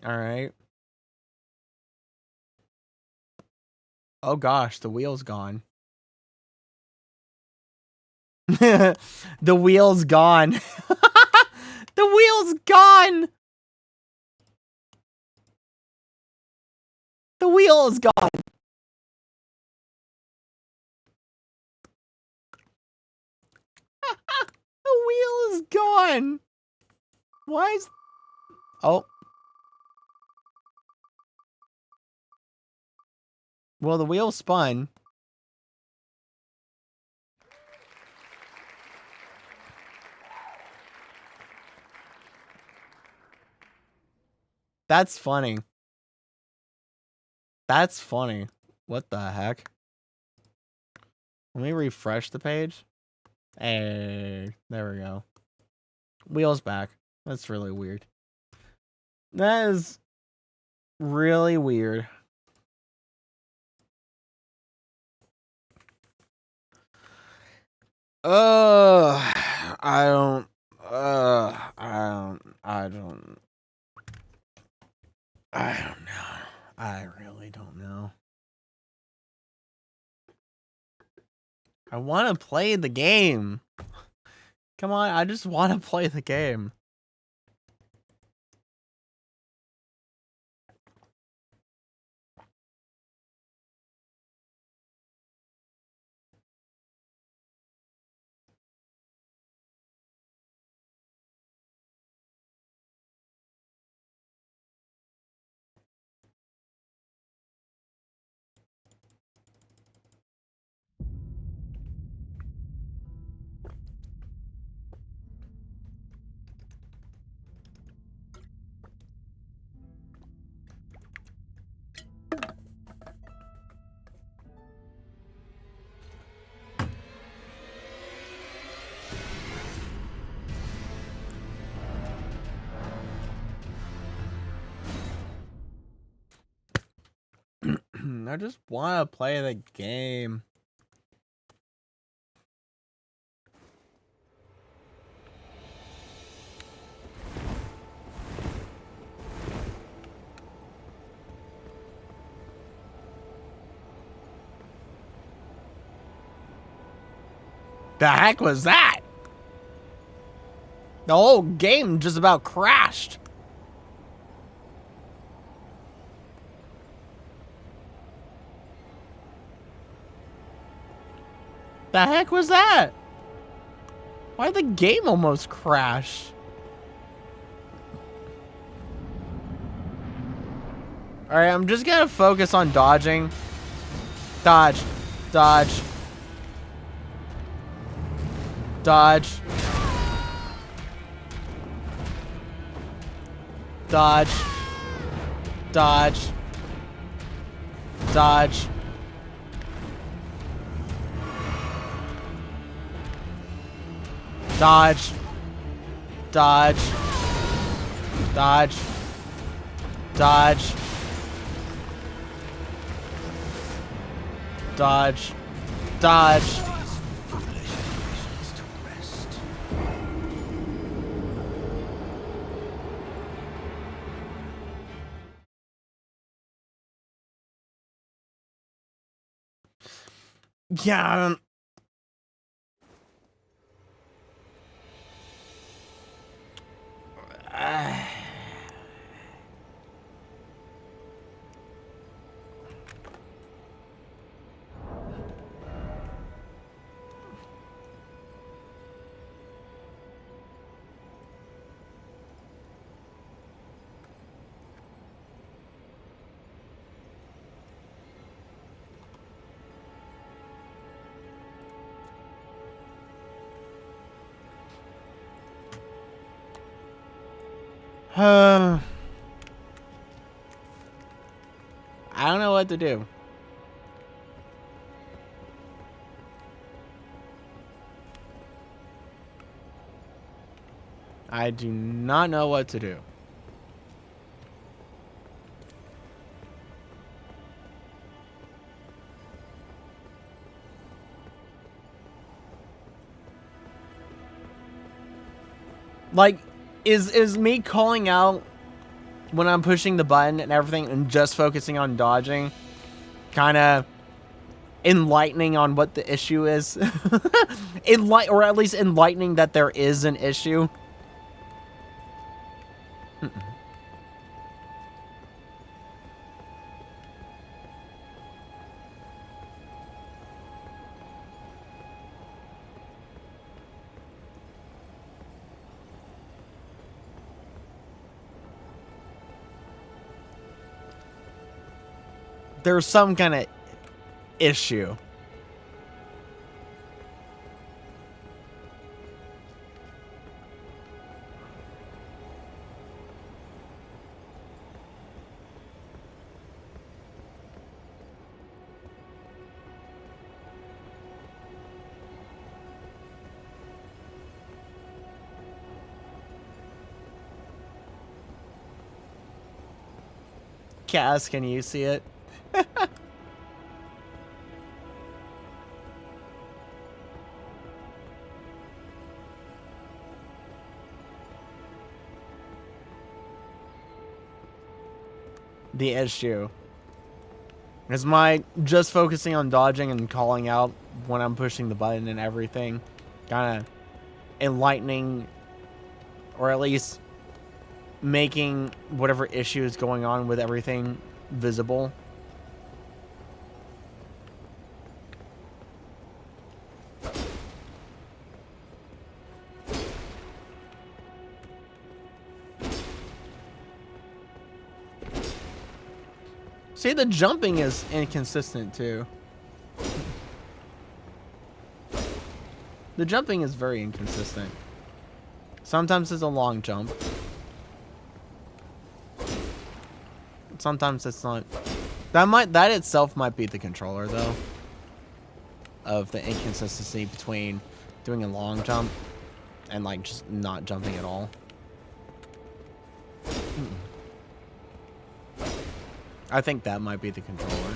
All right. Oh gosh, the wheel's gone. The wheel's gone. The wheel's gone. The wheel is gone. The wheel is gone. Why is... Oh. Well, the wheel spun. That's funny. That's funny. What the heck? Let me refresh the page. Hey, there we go. Wheel's back. That's really weird. That is really weird. I don't. I don't know. I really don't know. I want to play the game. Come on, I just want to play the game. I just want to play the game. The heck was that? The whole game just about crashed. The heck was that? Why'd the game almost crash? Alright, I'm just gonna focus on dodging. Dodge. Dodge. Dodge. Dodge. Dodge. Dodge. Dodge. Dodge. Dodge. Dodge. Dodge. Dodge. Foolish ambitions to rest. Yeah. I don't know what to do. I do not know what to do. Like, is me calling out when I'm pushing the button and everything and just focusing on dodging kind of enlightening on what the issue is? Or at least enlightening that there is an issue. There's some kind of issue. Cass, can you see it? The issue is my just focusing on dodging and calling out when I'm pushing the button and everything kind of enlightening, or at least making whatever issue is going on with everything visible. See, the jumping is inconsistent too. The jumping is very inconsistent. Sometimes it's a long jump. Sometimes it's not. That itself might be the controller though. Of the inconsistency between doing a long jump and like just not jumping at all. I think that might be the controller.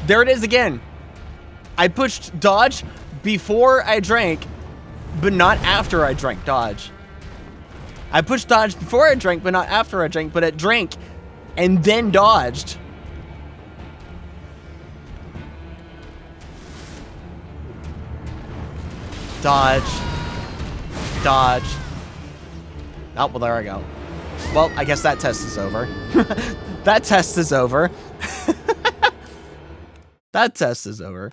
There it is again. I pushed dodge before I drank, but not after I drank dodge. I pushed dodge before I drank, but not after I drank, but it drank and then dodged. Dodge. Dodge. Oh, well, there I go. Well, I guess that test is over. That test is over. That test is over.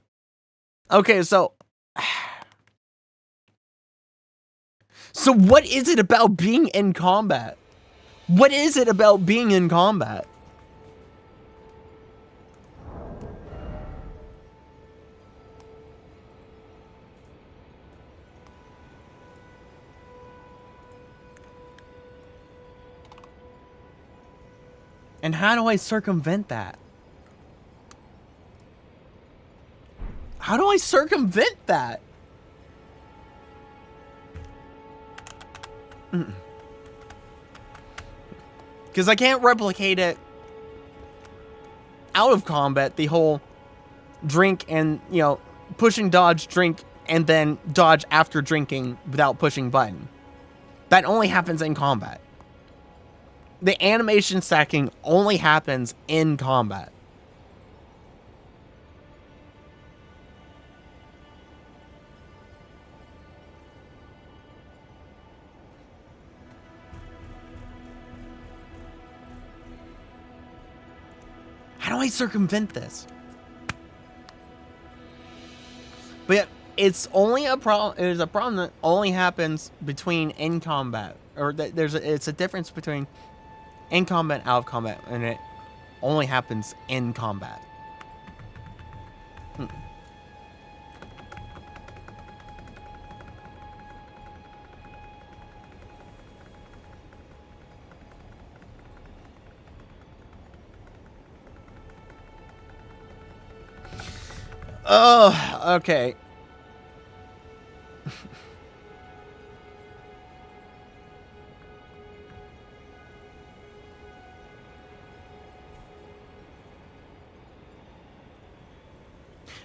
Okay, so... So what is it about being in combat? What is it about being in combat? And how do I circumvent that? How do I circumvent that? Because I can't replicate it out of combat, the whole drink and, you know, pushing dodge, drink, and then dodge after drinking without pushing button. That only happens in combat. The animation stacking only happens in combat. How do I circumvent this? But yeah, it's only a problem. It is a problem that only happens between in combat, or that it's a difference between in combat, out of combat, and it only happens in combat. Oh, okay.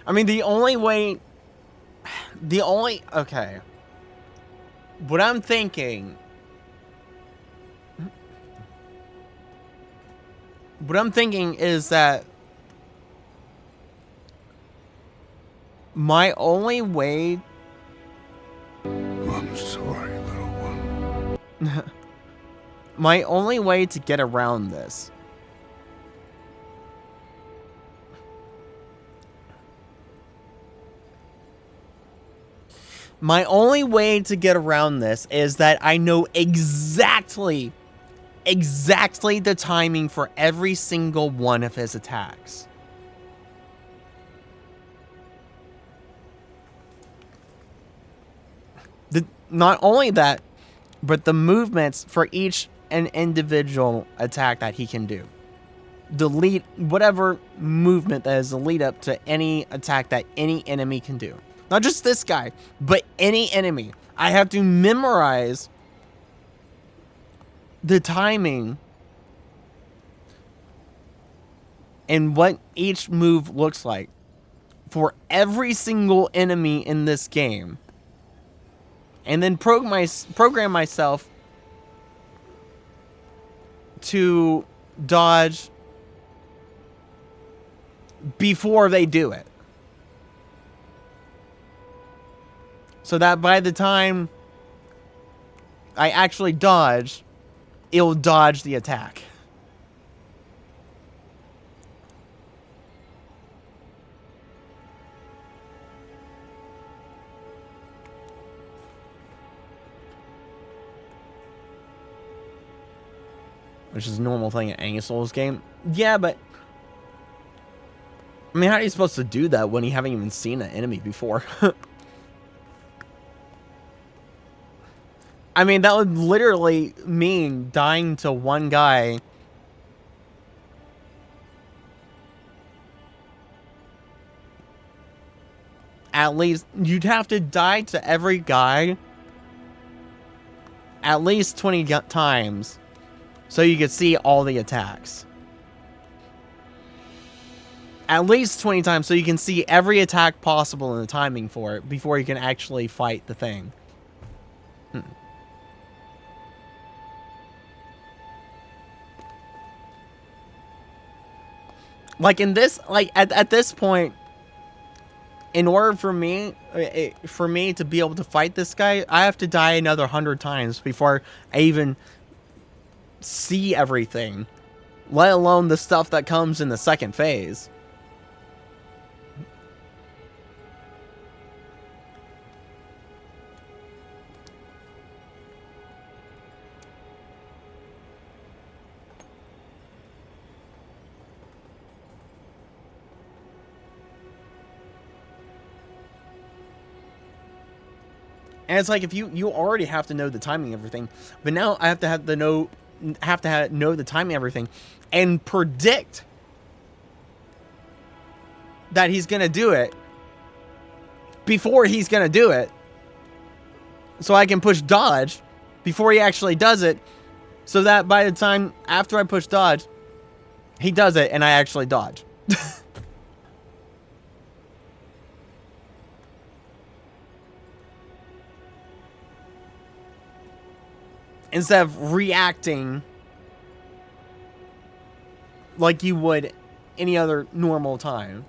I mean, okay. What I'm thinking is that my only way... I'm sorry, little one. My only way to get around this is that I know exactly the timing for every single one of his attacks. Not only that, but the movements for each an individual attack that he can do. Whatever movement that is the lead up to any attack that any enemy can do. Not just this guy, but any enemy. I have to memorize the timing and what each move looks like for every single enemy in this game. And then program myself to dodge before they do it. So that by the time I actually dodge, it'll dodge the attack. Which is a normal thing in any Souls game. Yeah, but... I mean, how are you supposed to do that when you haven't even seen an enemy before? I mean, that would literally mean dying to one guy. At least, you'd have to die to every guy at least 20 times. So you could see all the attacks. At least 20 times so you can see every attack possible and the timing for it before you can actually fight the thing. Like in this, like at this point, in order for me to be able to fight this guy, I have to die another 100 times before I even see everything, let alone the stuff that comes in the second phase. And it's like if you already have to know the timing of everything, but now I have to know the timing of everything and predict that he's gonna do it before he's gonna do it, so I can push dodge before he actually does it, so that by the time after I push dodge, he does it and I actually dodge. Instead of reacting like you would any other normal time.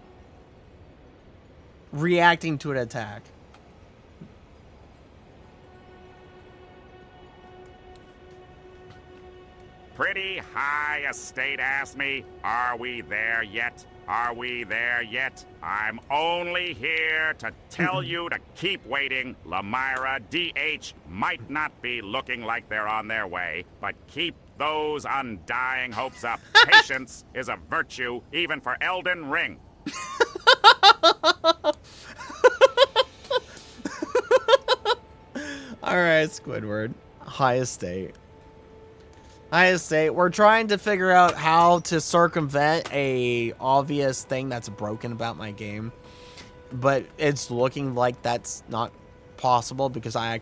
Reacting to an attack. Pretty high estate asked me, are we there yet? Are we there yet? I'm only here to tell you to keep waiting. Lamira DH might not be looking like they're on their way, but keep those undying hopes up. Patience is a virtue even for Elden Ring. Alright, Squidward. High estate. We're trying to figure out how to circumvent a obvious thing that's broken about my game, but it's looking like that's not possible because I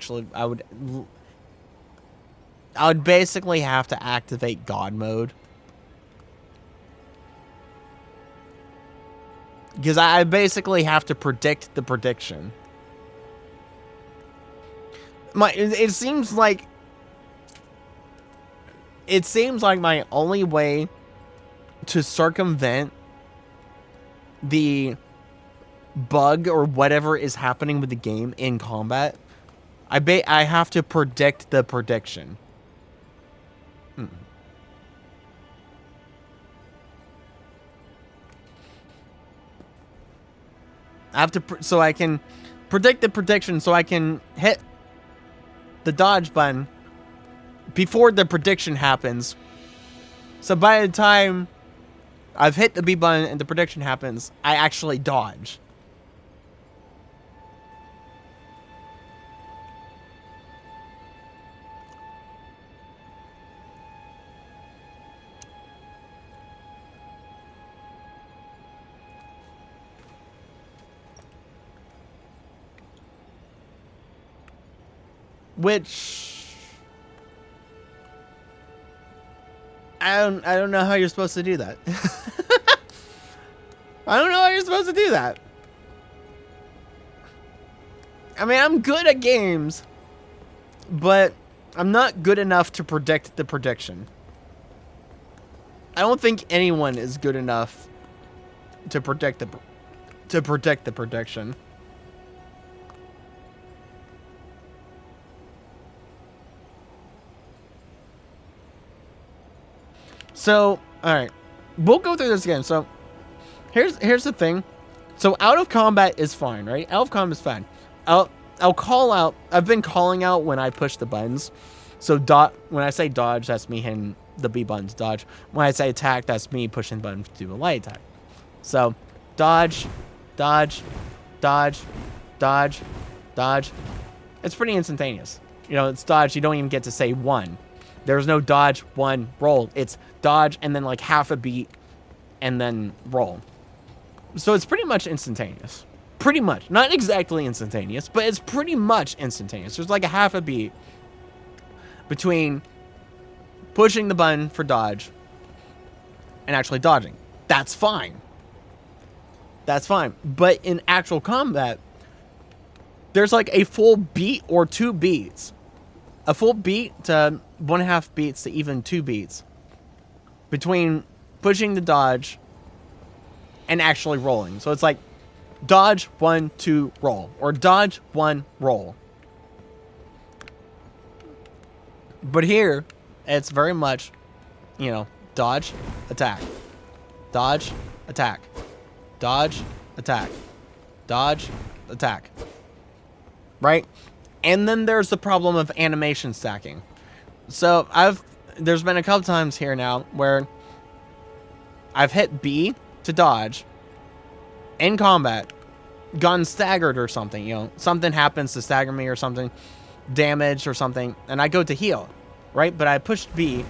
would basically have to activate God mode, because I basically have to predict the prediction. It seems like my only way to circumvent the bug or whatever is happening with the game in combat, I have to predict the prediction. I have to, so I can predict the prediction, so I can hit the dodge button before the prediction happens. So by the time I've hit the B button and the prediction happens, I actually dodge. Which I don't know how you're supposed to do that. I don't know how you're supposed to do that. I mean, I'm good at games, but I'm not good enough to predict the prediction. I don't think anyone is good enough to predict the prediction. So, alright. We'll go through this again. So, here's the thing. So, out of combat is fine, right? Out of combat is fine. I'll call out. I've been calling out when I push the buttons. So, when I say dodge, that's me hitting the B button to dodge. When I say attack, that's me pushing the button to do a light attack. So, dodge, dodge, dodge, dodge, dodge. It's pretty instantaneous. You know, it's dodge. You don't even get to say one. There's no dodge, one, roll. It's dodge and then like half a beat and then roll. So it's pretty much instantaneous. Pretty much. Not exactly instantaneous, but it's pretty much instantaneous. There's like a half a beat between pushing the button for dodge and actually dodging. That's fine. That's fine. But in actual combat, there's like a full beat or 2 beats. A full beat to 1/2 beats to even 2 beats between pushing the dodge and actually rolling. So it's like dodge 1, 2, roll, or dodge 1, roll. But here, it's very much, you know, dodge, attack, dodge, attack, dodge, attack, dodge, attack. Right? And then there's the problem of animation stacking. So there's been a couple times here now where I've hit B to dodge in combat, gotten staggered or something, you know, something happens to stagger me or something, damage or something, and I go to heal, right? But I pushed B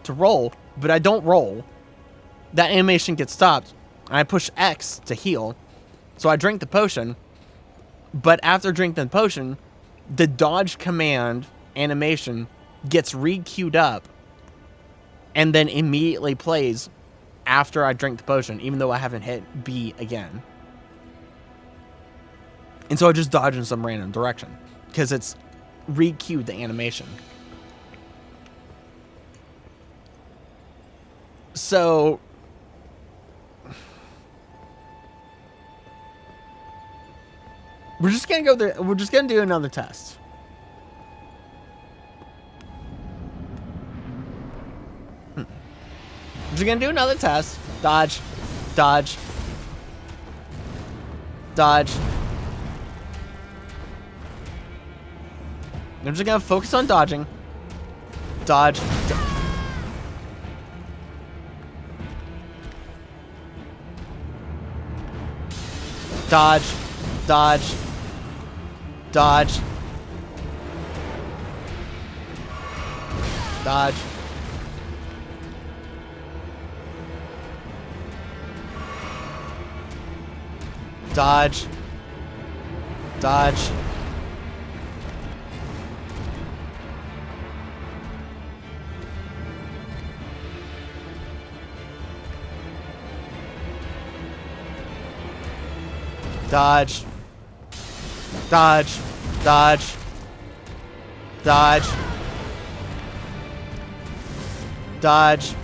to roll, but I don't roll. That animation gets stopped, and I push X to heal. So I drink the potion, but after drinking the potion, the dodge command animation gets re-queued up and then immediately plays after I drink the potion, even though I haven't hit B again. And so I just dodge in some random direction because it's re-queued the animation. So we're just gonna go there. We're just gonna do another test. We're just gonna do another test. Dodge, dodge, dodge. I'm just gonna focus on dodging. Dodge. Dodge. Dodge. Dodge. Dodge. Dodge. Dodge. Dodge. Dodge. Dodge. Dodge. Dodge.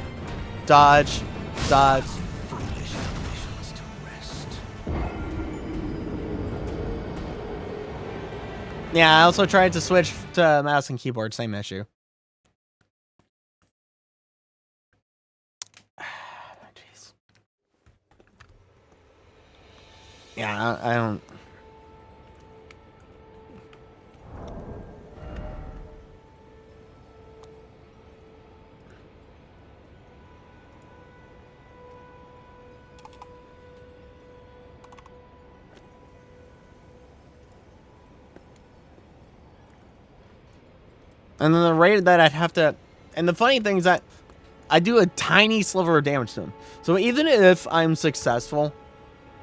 Dodge. Dodge. Foolish ambitions to rest. Yeah, I also tried to switch to mouse and keyboard. Same issue. Jeez. Yeah, I don't... And then the rate that I'd have to... And the funny thing is that I do a tiny sliver of damage to him. So even if I'm successful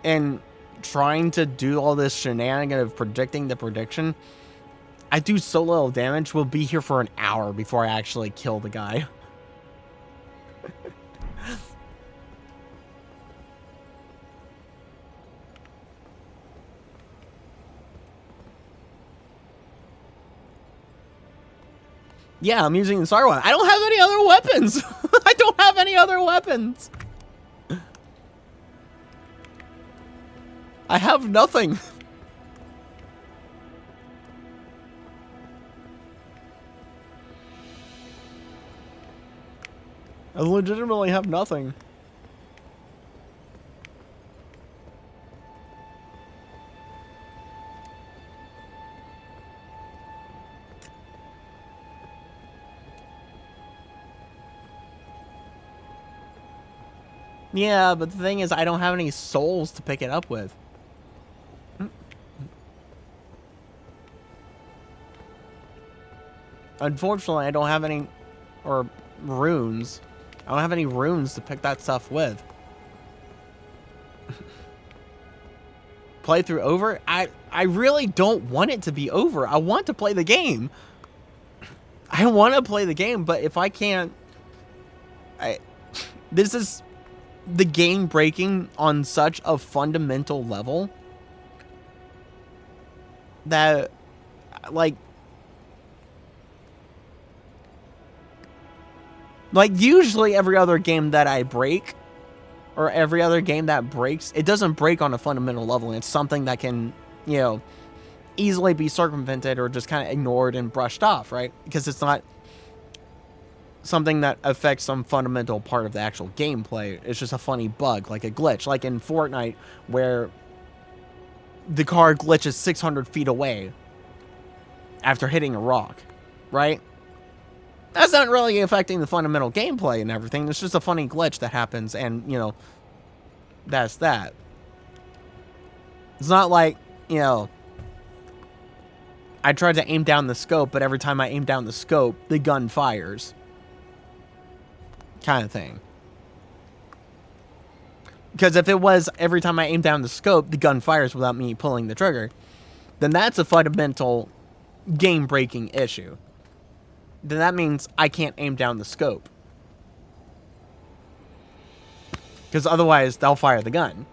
in trying to do all this shenanigan of predicting the prediction, I do so little damage, we'll be here for an hour before I actually kill the guy. Yeah, I'm using the Star One. I don't have any other weapons. I don't have any other weapons. I have nothing. I legitimately have nothing. Yeah, but the thing is, I don't have any souls to pick it up with. Unfortunately, I don't have any, or runes. I don't have any runes to pick that stuff with. Playthrough over? I really don't want it to be over. I want to play the game. I want to play the game, but if I can't... This is the game breaking on such a fundamental level that, like usually every other game that I break, or every other game that breaks, it doesn't break on a fundamental level, and it's something that can, you know, easily be circumvented or just kind of ignored and brushed off, right? Because it's not something that affects some fundamental part of the actual gameplay. It's just a funny bug, like a glitch, like in Fortnite, where the car glitches 600 feet away after hitting a rock, right? That's not really affecting the fundamental gameplay and everything. It's just a funny glitch that happens, and, you know, that's that. It's not like, you know, I tried to aim down the scope, but every time I aim down the scope, the gun fires. Kind of thing. Because if it was every time I aim down the scope, the gun fires without me pulling the trigger, then that's a fundamental game-breaking issue. Then that means I can't aim down the scope. Because otherwise, they'll fire the gun.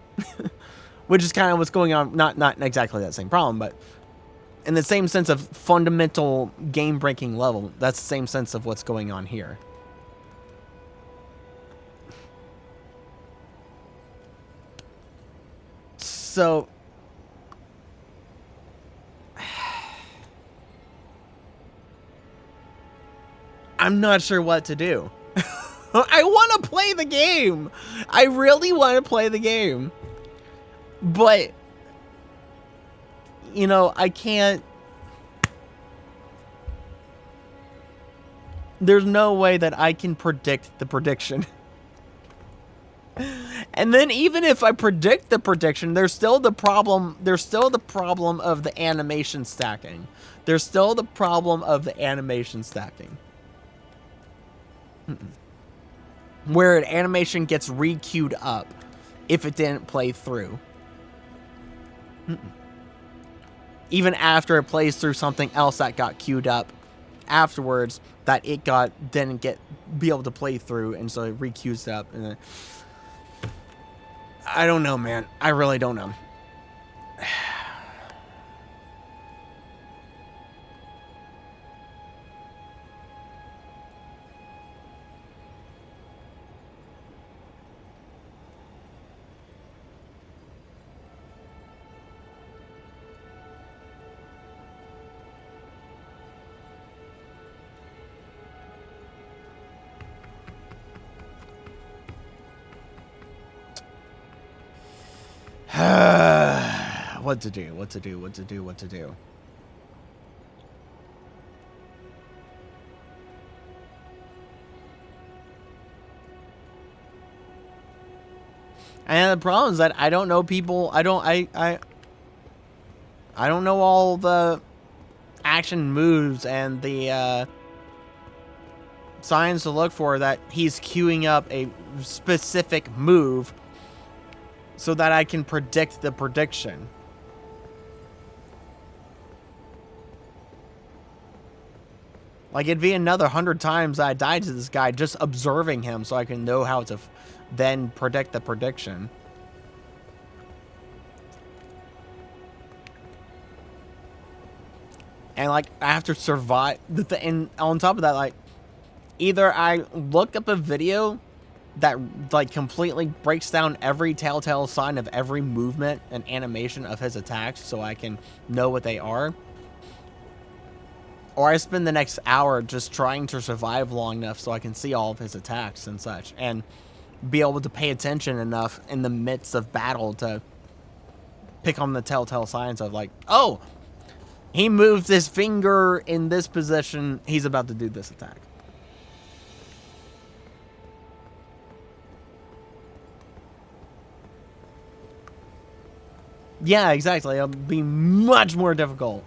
Which is kind of what's going on. Not exactly that same problem, but in the same sense of fundamental game-breaking level, that's the same sense of what's going on here. So, I'm not sure what to do. I want to play the game. I really want to play the game. But, you know, I can't. There's no way that I can predict the prediction. And then even if I predict the prediction, there's still the problem. There's still the problem of the animation stacking. There's still the problem of the animation stacking. Where an animation gets re-queued up if it didn't play through. Even after it plays through something else that got queued up afterwards, that it didn't be able to play through, and so it re-queues up. And I don't know, man. I really don't know. What to do. And the problem is that I don't know people. I don't know all the action moves and the signs to look for that he's queuing up a specific move so that I can predict the prediction. Like, it'd be another 100 times I died to this guy just observing him so I can know how to then predict the prediction. And, like, I have to survive. And on top of that, like, either I look up a video that, like, completely breaks down every telltale sign of every movement and animation of his attacks so I can know what they are, or I spend the next hour just trying to survive long enough so I can see all of his attacks and such, and be able to pay attention enough in the midst of battle to pick on the telltale signs of, like, oh, he moved his finger in this position, he's about to do this attack. Yeah, exactly. It'll be much more difficult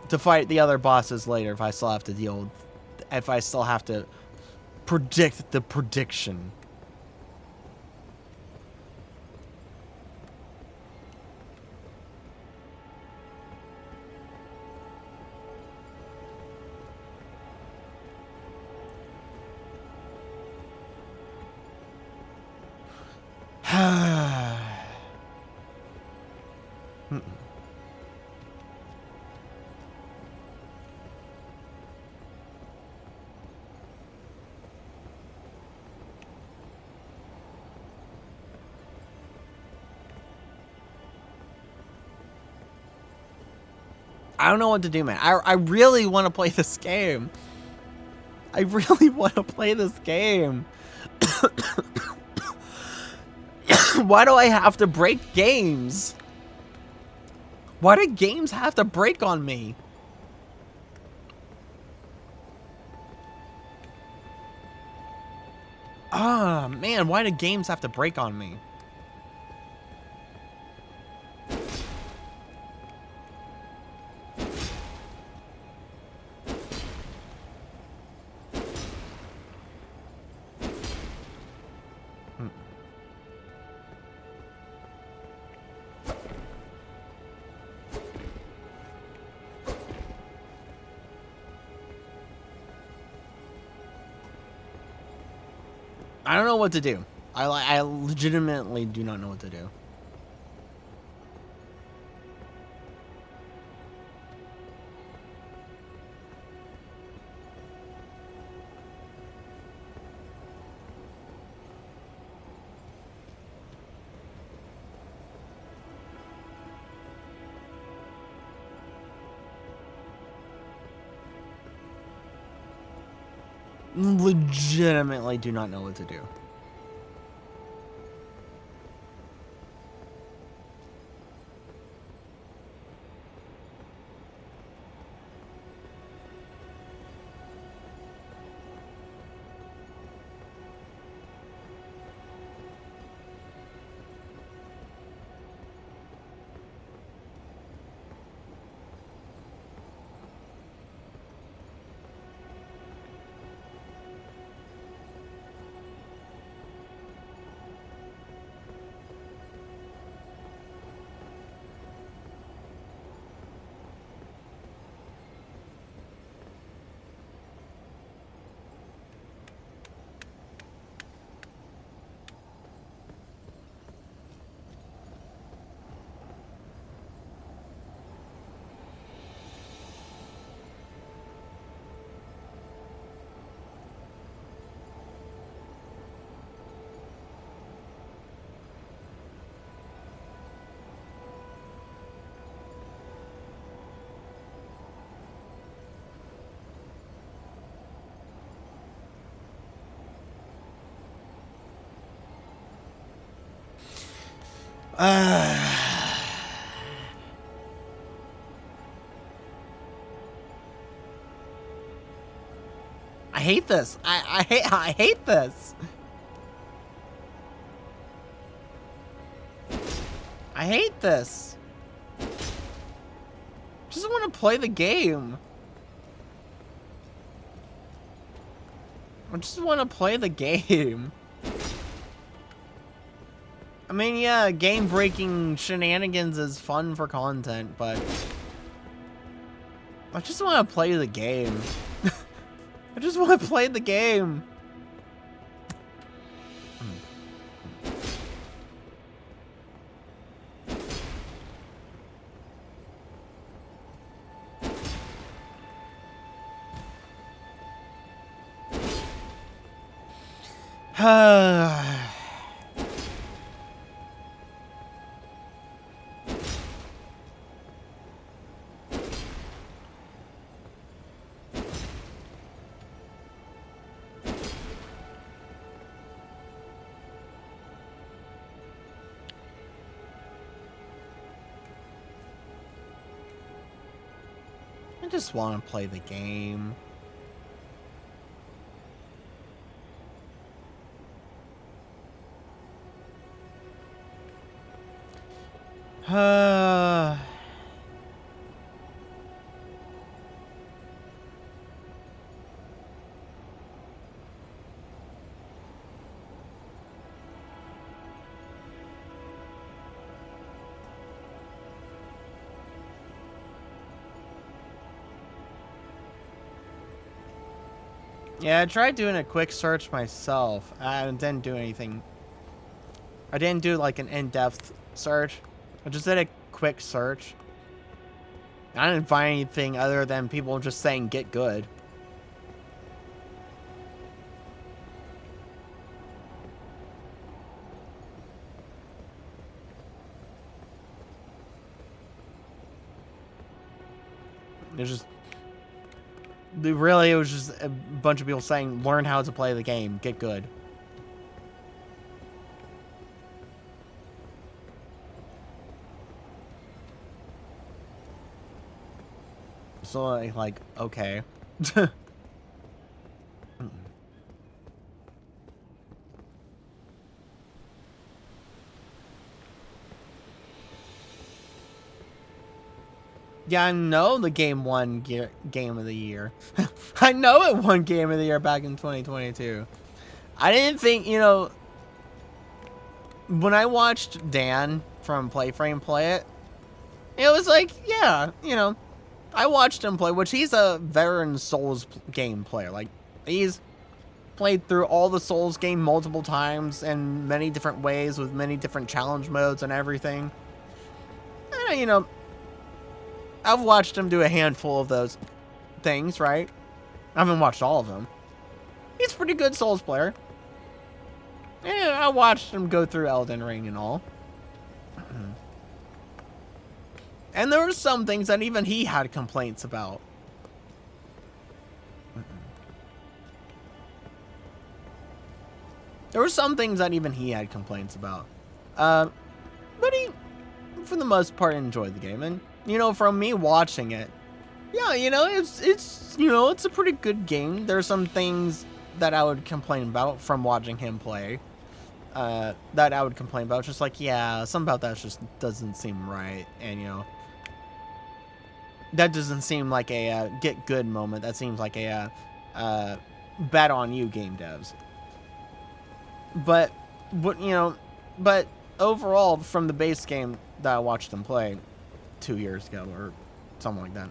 to fight the other bosses later if I still have to if I still have to predict the prediction. I don't know what to do, man. I really want to play this game. I really want to play this game. Why do I have to break games? Why do games have to break on me? Ah, man, why do games have to break on me? I don't know what to do. I legitimately do not know what to do. Legitimately do not know what to do. I hate this. I hate this. I hate this. Just want to play the game. I just want to play the game. I mean, yeah, game-breaking shenanigans is fun for content, but I just want to play the game. I just want to play the game. I just want to play the game. Yeah, I tried doing a quick search myself. I didn't do anything. I didn't do like an in-depth search. I just did a quick search. I didn't find anything other than people just saying get good. It's just... Really, it was just a bunch of people saying, learn how to play the game. Get good. So, like okay. Yeah, I know the game won Game of the Year. I know it won Game of the Year back in 2022. I didn't think, you know, when I watched Dan from Playframe play it, it was like, yeah, you know, I watched him play, which he's a veteran Souls game player. Like, he's played through all the Souls game multiple times in many different ways with many different challenge modes and everything. And, you know, I've watched him do a handful of those things, right? I haven't watched all of them. He's a pretty good Souls player. And I watched him go through Elden Ring and all. And there were some things that even he had complaints about. There were some things that even he had complaints about. But he, for the most part, enjoyed the game. And, you know, from me watching it, yeah, you know, it's you know, it's a pretty good game. There's some things that I would complain about from watching him play. That I would complain about. Just like, yeah, something about that just doesn't seem right. And, you know, that doesn't seem like a get good moment. That seems like a bet on you game devs. But you know, but overall, from the base game that I watched him play 2 years ago or something like that.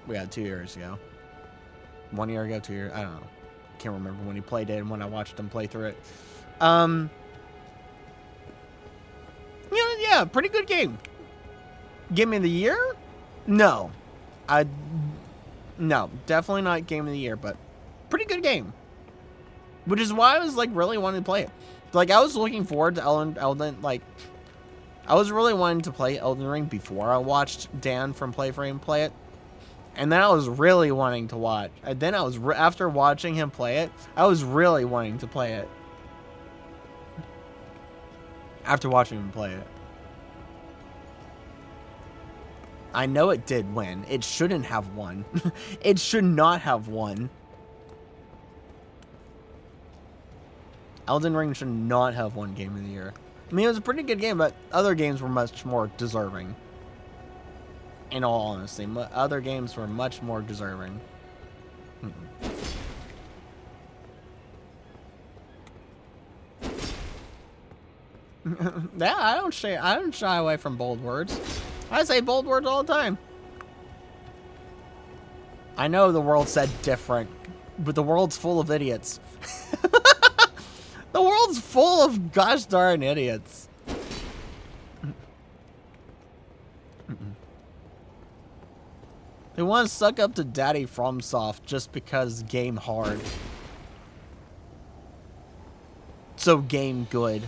We had 2 years ago. 1 year ago, 2 years. I don't know. Can't remember when he played it and when I watched him play through it. You know, yeah, pretty good game. Game of the Year? No. No, definitely not Game of the Year, but pretty good game. Which is why I was, like, really wanting to play it. Like, I was looking forward to Elden, like, I was really wanting to play Elden Ring before I watched Dan from Playframe play it. And then I was really wanting to watch. And then I was, after watching him play it, I was really wanting to play it. After watching him play it. I know it did win. It shouldn't have won. It should not have won. Elden Ring should not have won Game of the Year. I mean, it was a pretty good game, but other games were much more deserving. In all honesty, other games were much more deserving. Yeah, I don't shy away from bold words. I say bold words all the time. I know the world said different, but the world's full of idiots. The world's full of gosh darn idiots. They want to suck up to Daddy FromSoft just because game hard. So game good.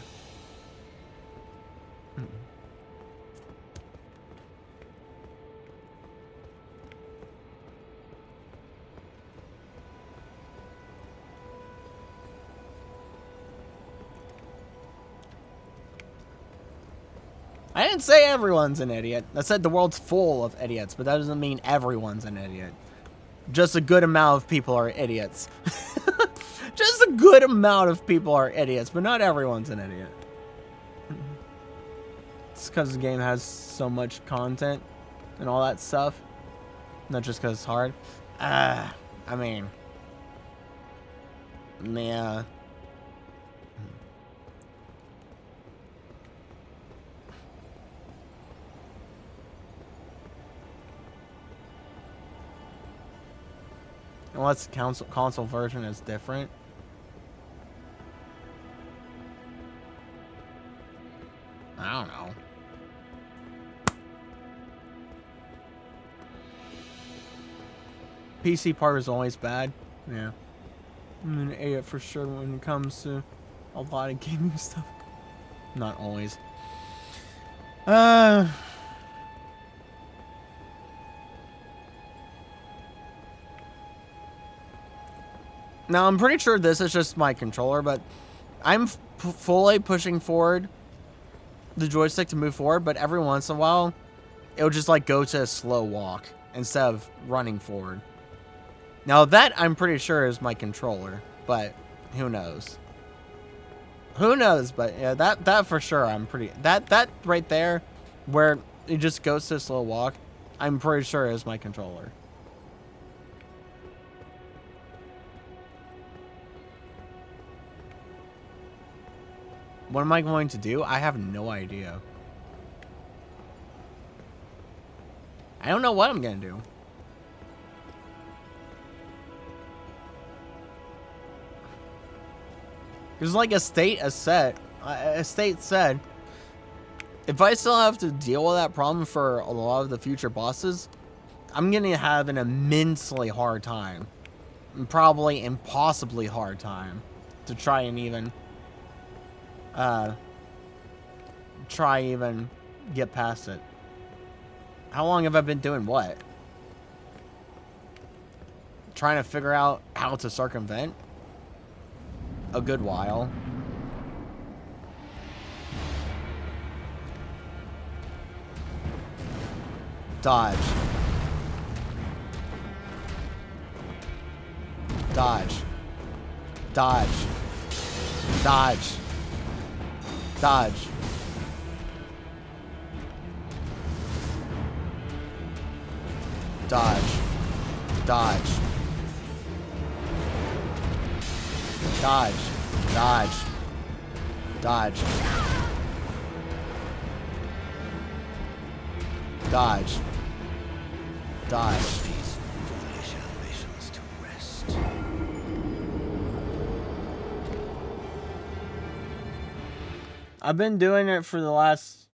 I didn't say everyone's an idiot. I said the world's full of idiots, but that doesn't mean everyone's an idiot. Just a good amount of people are idiots. Just a good amount of people are idiots, but not everyone's an idiot. It's because the game has so much content and all that stuff. Not just because it's hard. I mean... yeah... Unless the console version is different. I don't know. PC part is always bad. Yeah. I'm an idiot for sure when it comes to a lot of gaming stuff. Not always. Now, I'm pretty sure this is just my controller, but I'm fully pushing forward the joystick to move forward, but every once in a while, it'll just like go to a slow walk instead of running forward. Now that I'm pretty sure is my controller, but who knows? Who knows? But yeah, that for sure I'm pretty that right there where it just goes to a slow walk, I'm pretty sure is my controller. What am I going to do? I have no idea. I don't know what I'm going to do. Because like a state said, if I still have to deal with that problem for a lot of the future bosses, I'm going to have an immensely hard time. Probably impossibly hard time to try and even get past it. How long have I been doing what? Trying to figure out how to circumvent? A good while. Dodge. Dodge. Dodge. Dodge. Dodge. Dodge. Dodge. Dodge. Dodge. Dodge. Dodge. Dodge. These foolish ambitions to rest. I've been doing it for the last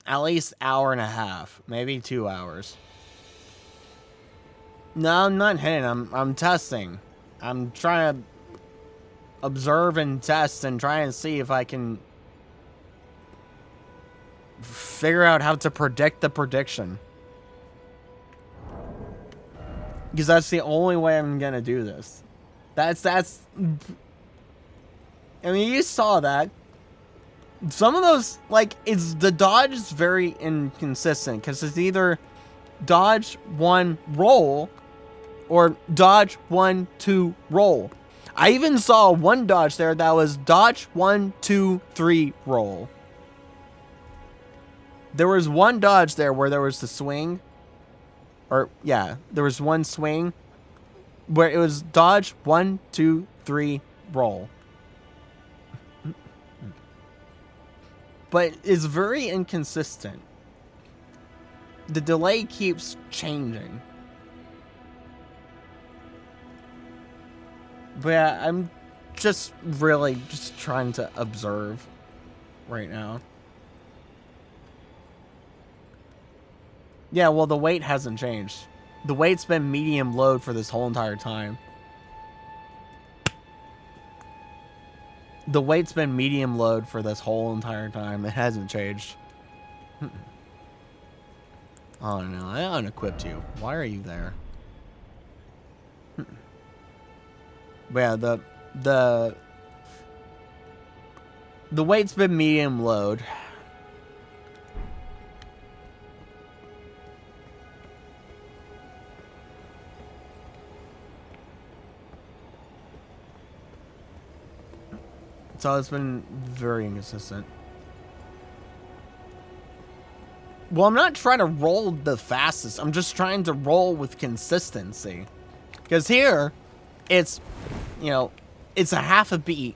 at least hour and a half, maybe 2 hours. No, I'm not hitting. I'm testing. I'm trying to observe and test and try and see if I can figure out how to predict the prediction. Because that's the only way I'm gonna do this. That's I mean, you saw that. Some of those, like, the dodge is very inconsistent because it's either dodge 1 roll or dodge 1 2 roll. I even saw one dodge there that was dodge 1 2 3 roll. There was one dodge there where there was the swing. Or yeah, there was one swing where it was dodge 1 2 3 roll. But it's very inconsistent. The delay keeps changing. But yeah, I'm just really just trying to observe right now. Yeah, well, the weight hasn't changed. The weight's been medium load for this whole entire time. The weight's been medium load for this whole entire time. It hasn't changed. Oh no, I unequipped you. Why are you there? But yeah, the weight's been medium load. So it's been very inconsistent. Well, I'm not trying to roll the fastest. I'm just trying to roll with consistency. Because here, it's, you know, it's a half a beat.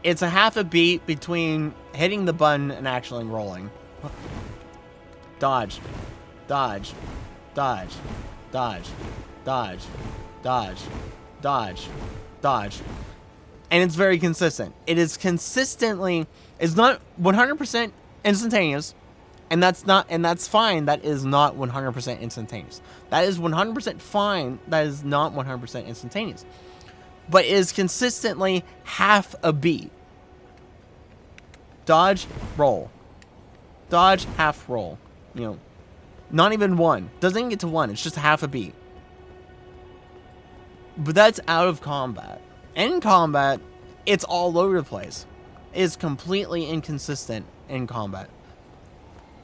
It's a half a beat between hitting the button and actually rolling. Dodge. Dodge. Dodge. Dodge. Dodge. Dodge. Dodge. Dodge. And it's very consistent. It is consistently, it's not 100% instantaneous, and that's fine. That is not 100% instantaneous. That is 100% fine. That is not 100% instantaneous. But it is consistently half a beat. Dodge, roll. Dodge, half roll. You know, Not even 1. Doesn't even get to 1. It's just half a beat. But that's out of combat. In combat, it's all over the place. It's completely inconsistent in combat.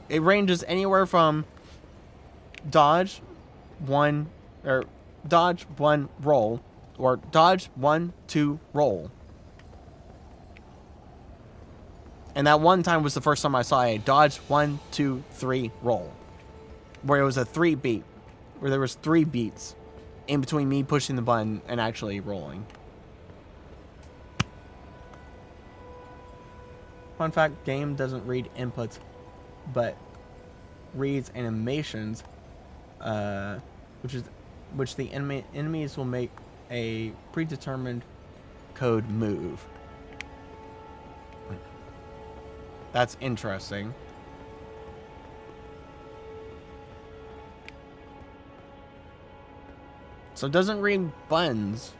It ranges anywhere from dodge 1 or dodge 1 roll or dodge 1 2 roll. And that one time was the first time I saw a dodge 1 2 3 roll, where it was a 3 beat, where there was 3 beats in between me pushing the button and actually rolling. Fun fact, game doesn't read inputs, but reads animations, which the enemies will make a predetermined code move. That's interesting. So it doesn't read buttons,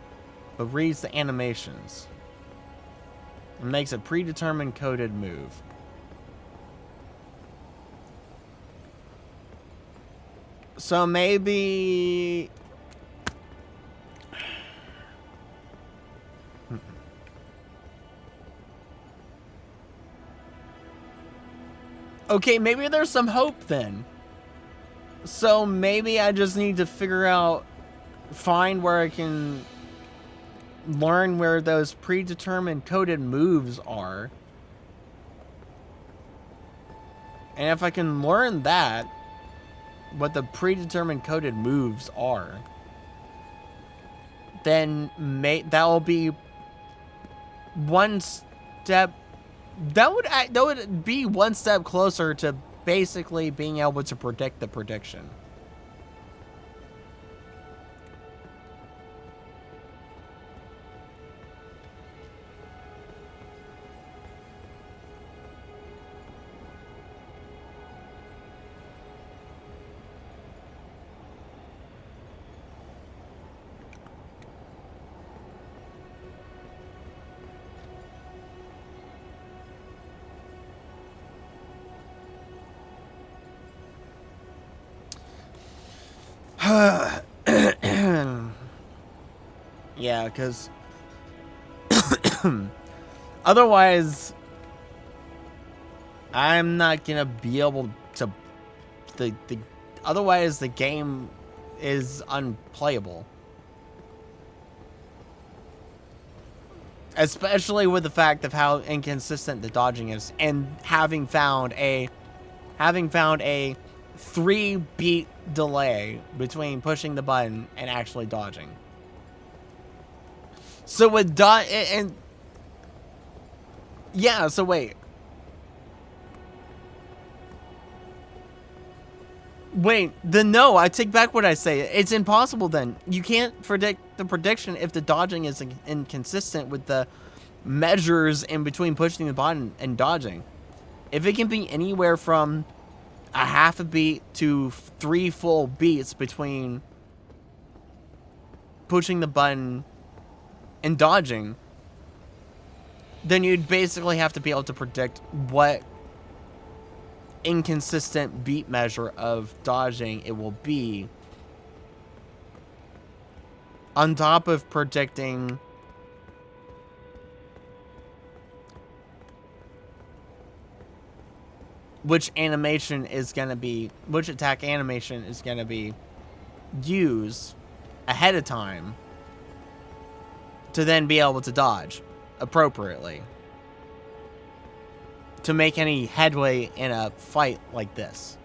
but reads the animations. It makes a predetermined coded move. So maybe... Okay, maybe there's some hope then. So maybe I just need to figure out, find where I can learn where those predetermined coded moves are. And if I can learn that, what the predetermined coded moves are, then that will be one step. That would be one step closer to basically being able to predict the prediction. Yeah, because otherwise I'm not gonna be able to otherwise the game is unplayable. Especially with the fact of how inconsistent the dodging is, and having found a 3-beat delay between pushing the button and actually dodging. So with and yeah, so wait. Then no, I take back what I say. It's impossible then. You can't predict the prediction if the dodging is inconsistent with the measures in between pushing the button and dodging. If it can be anywhere from a half a beat to 3 full beats between pushing the button and dodging, then you'd basically have to be able to predict what inconsistent beat measure of dodging it will be, on top of predicting which animation is going to be, which attack animation is going to be used ahead of time to then be able to dodge appropriately to make any headway in a fight like this.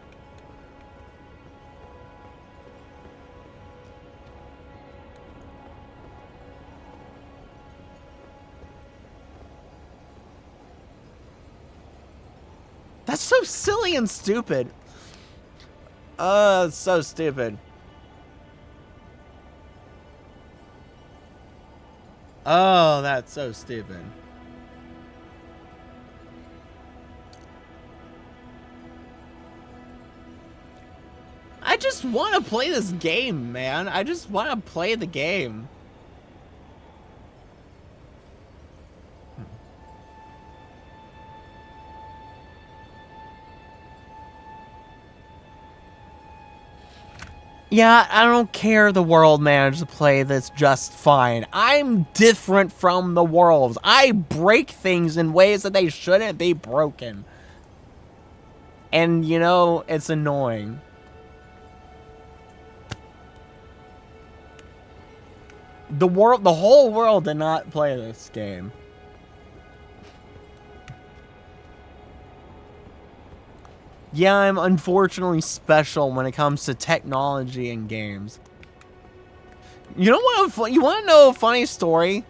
That's so silly and stupid. It's so stupid. Oh, that's so stupid. I just want to play this game, man. I just want to play the game. Yeah, I don't care the world managed to play this just fine. I'm different from the world. I break things in ways that they shouldn't be broken. And, you know, it's annoying. The whole world did not play this game. Yeah, I'm unfortunately special when it comes to technology and games. You know what? You want to know a funny story?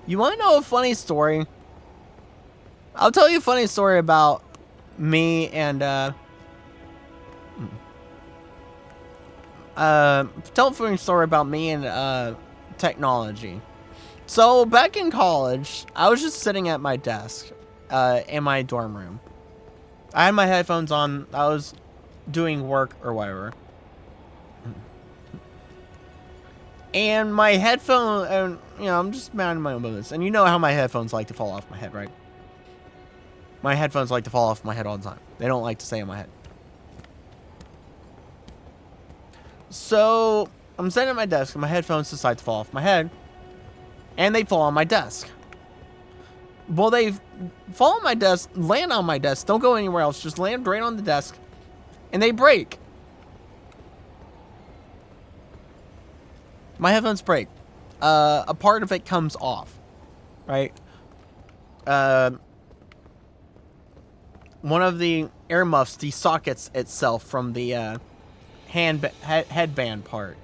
You want to know a funny story? I'll tell you a funny story about me and tell a funny story about me and technology. So back in college, I was just sitting at my desk in my dorm room. I had my headphones on. I was doing work or whatever. And my headphone, and you know, I'm just minding my own business. And you know how my headphones like to fall off my head, right? My headphones like to fall off my head all the time. They don't like to stay on my head. So I'm sitting at my desk and my headphones decide to fall off my head. And they fall on my desk. Well, they fall on my desk, land on my desk, don't go anywhere else, just land right on the desk, and they break. My headphones break. A part of it comes off, right? One of the ear muffs desockets itself from the headband part.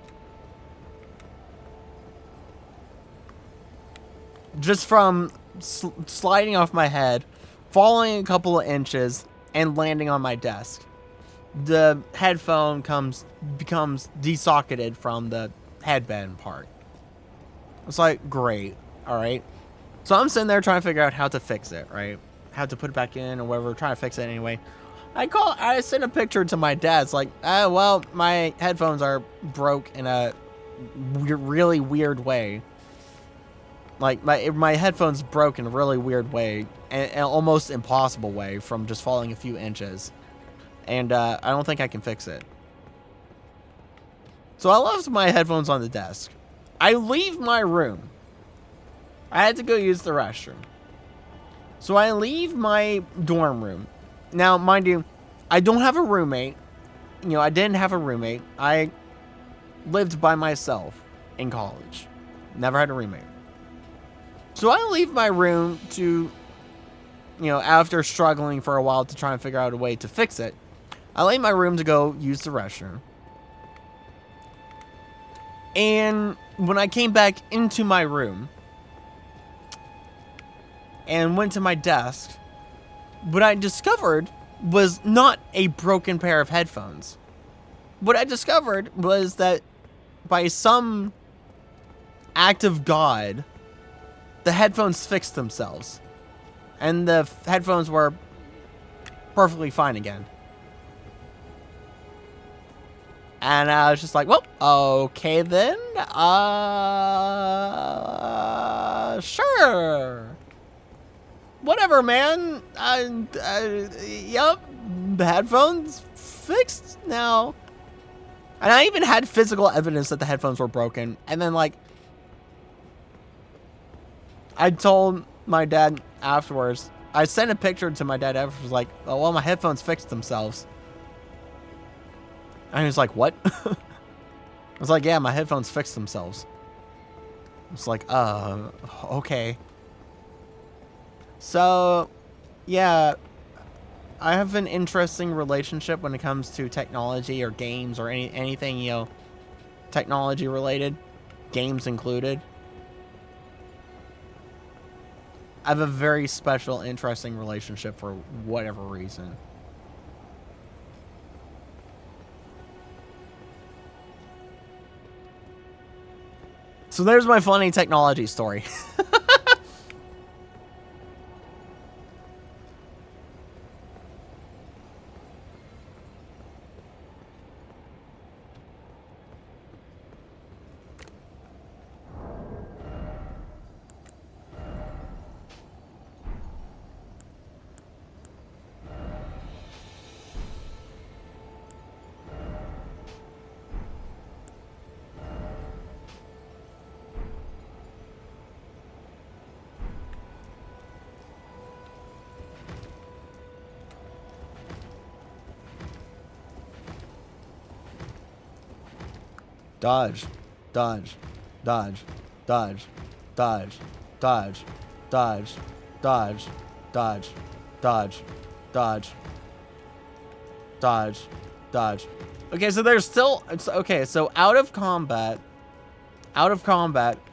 Just from sliding off my head, falling a couple of inches, and landing on my desk. The headphone becomes desocketed from the headband part. It's like, great, alright. So I'm sitting there trying to figure out how to fix it, right? How to put it back in or whatever, trying to fix it anyway. I sent a picture to my dad. It's like, well, my headphones are broke in a really weird way. Like, my headphones broke in a really weird way, an almost impossible way from just falling a few inches. And I don't think I can fix it. So I left my headphones on the desk. I leave my room. I had to go use the restroom. So I leave my dorm room. Now, mind you, I don't have a roommate. You know, I didn't have a roommate. I lived by myself in college. Never had a roommate. So I leave my room to, you know, after struggling for a while to try and figure out a way to fix it, I leave my room to go use the restroom. And when I came back into my room and went to my desk, what I discovered was not a broken pair of headphones. What I discovered was that by some act of God, the headphones fixed themselves. And the headphones were perfectly fine again. And I was just like, well, okay then. Sure. Whatever, man. Yep. The headphones fixed now. And I even had physical evidence that the headphones were broken. And then, like, I told my dad afterwards. I sent a picture to my dad afterwards, like, oh, well, my headphones fixed themselves. And he was like, what? I was like, yeah, my headphones fixed themselves. It's like, okay. So, yeah, I have an interesting relationship when it comes to technology or games or anything, you know, technology related, games included. I have a very special, interesting relationship for whatever reason. So there's my funny technology story. Dodge. Dodge. Dodge. Dodge. Dodge. Dodge. Dodge. Dodge. Dodge. Dodge. Dodge. Dodge. Dodge. Okay, so there's still... Okay, so out of combat,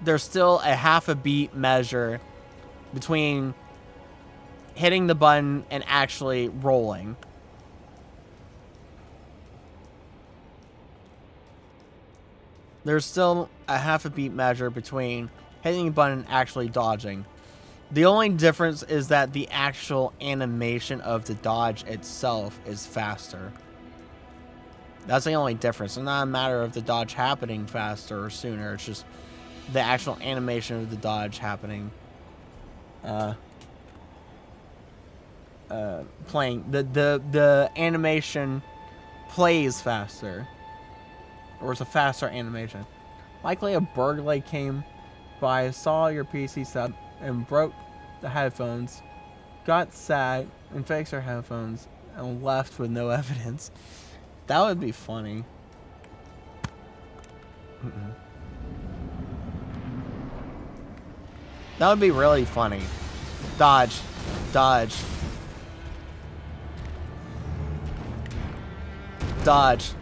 there's still a half a beat measure between hitting the button and actually rolling. There's still a half a beat measure between hitting the button and actually dodging. The only difference is that the actual animation of the dodge itself is faster. That's the only difference. It's not a matter of the dodge happening faster or sooner. It's just the actual animation of the dodge happening. Playing. The animation plays faster. Or it's a faster animation. Likely a burglar came by, saw your PC set, and broke the headphones, got sad, and fixed her headphones, and left with no evidence. That would be funny. That would be really funny. Dodge. Dodge. Dodge.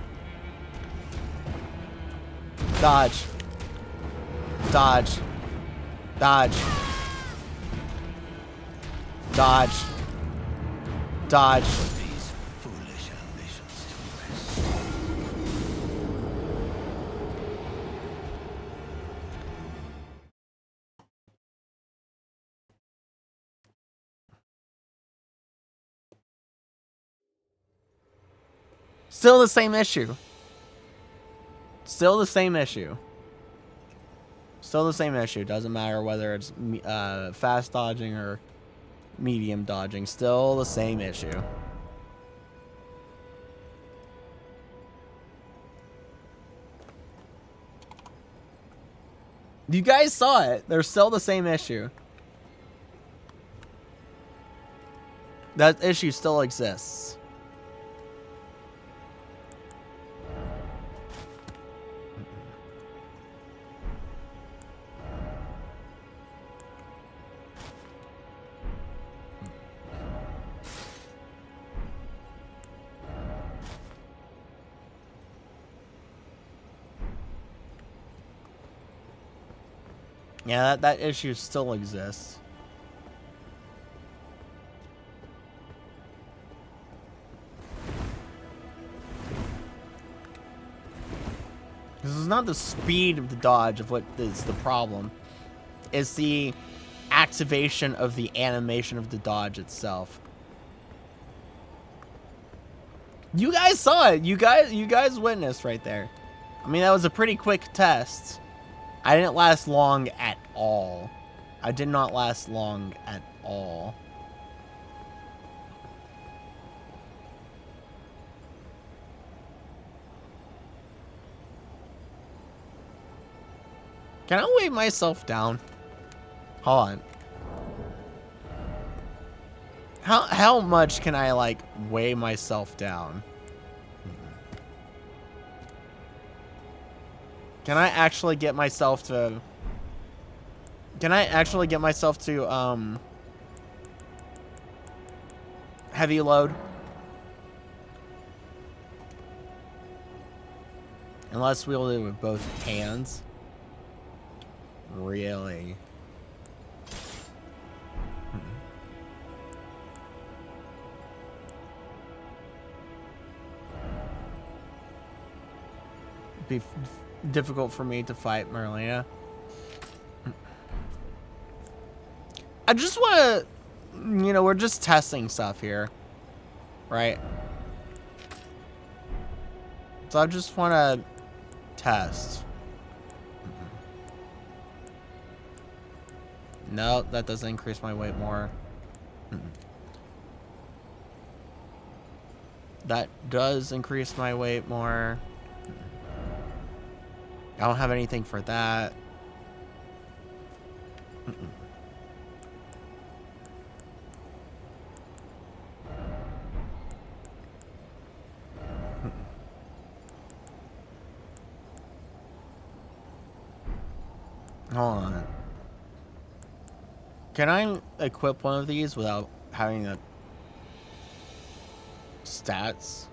Dodge. Dodge. Dodge. Dodge. Dodge. These foolish ambitions to rest. Still the same issue. Still the same issue. Still the same issue. Doesn't matter whether it's fast dodging or medium dodging. Still the same issue. You guys saw it. There's still the same issue. That issue still exists. Yeah, that issue still exists. This is not the speed of the dodge of what is the problem. It's the activation of the animation of the dodge itself. You guys saw it. You guys witnessed right there. I mean, that was a pretty quick test. I didn't last long at all. I did not last long at all. Can I weigh myself down? Hold on. How much can I, like, weigh myself down? Can I actually get myself to... heavy load? Unless wield it with both hands. Really? Be difficult for me to fight Merlina. I just want to, you know, we're just testing stuff here, right? So I just want to test. No, that doesn't increase my weight more. That does increase my weight more. I don't have anything for that. Hold on. Can I equip one of these without having the stats?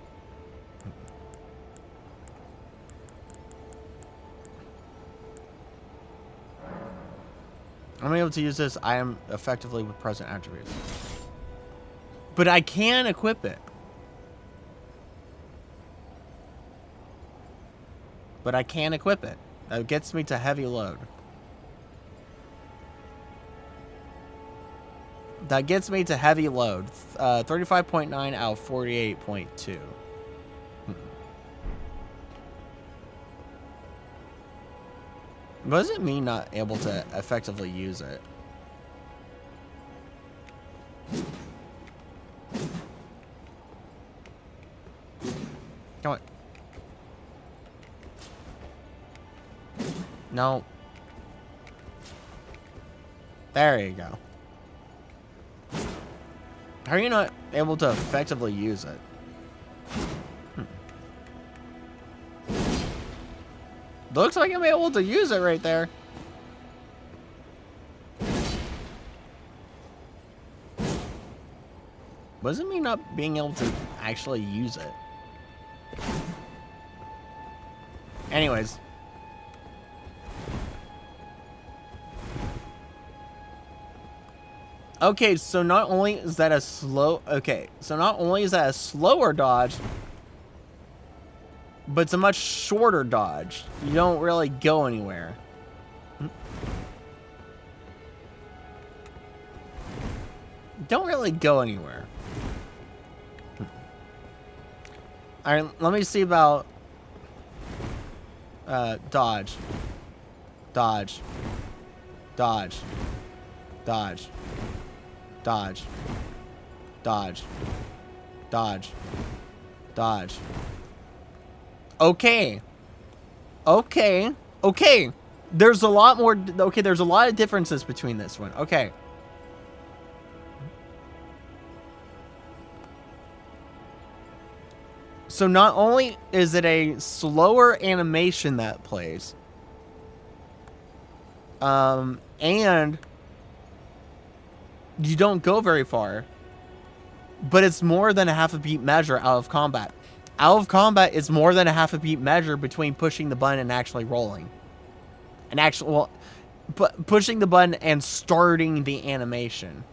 I'm able to use this item effectively with present attributes. But I can equip it. But I can equip it. That gets me to heavy load. That gets me to heavy load. 35.9 out of 48.2. Wasn't me not able to effectively use it? Come on. No. There you go. How are you not able to effectively use it? Looks like I'm able to use it right there. Wasn't me not being able to actually use it? Anyways. Okay, so not only is that a slower dodge, but it's a much shorter dodge. You don't really go anywhere. Don't really go anywhere. Alright, let me see about dodge. Dodge. Dodge. Dodge. Dodge. Dodge. Dodge. Dodge. Okay. Okay. Okay. There's a lot more. Okay, there's a lot of differences between this one. Okay. So not only is it a slower animation that plays, and you don't go very far, but it's more than a half a beat measure out of combat. Out of combat is more than a half a beat measure between pushing the button and actually rolling. And actually, well, pushing the button and starting the animation.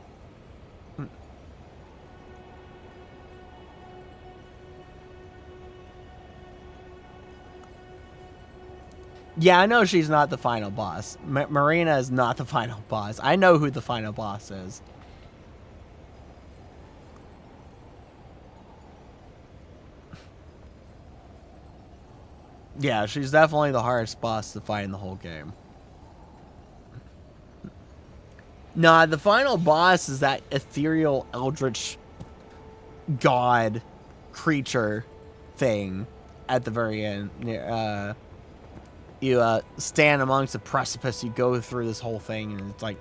Yeah, I know she's not the final boss. Marina is not the final boss. I know who the final boss is. Yeah, she's definitely the hardest boss to fight in the whole game. Nah, the final boss is that ethereal eldritch god creature thing at the very end. You stand amongst the precipice, you go through this whole thing, and it's like,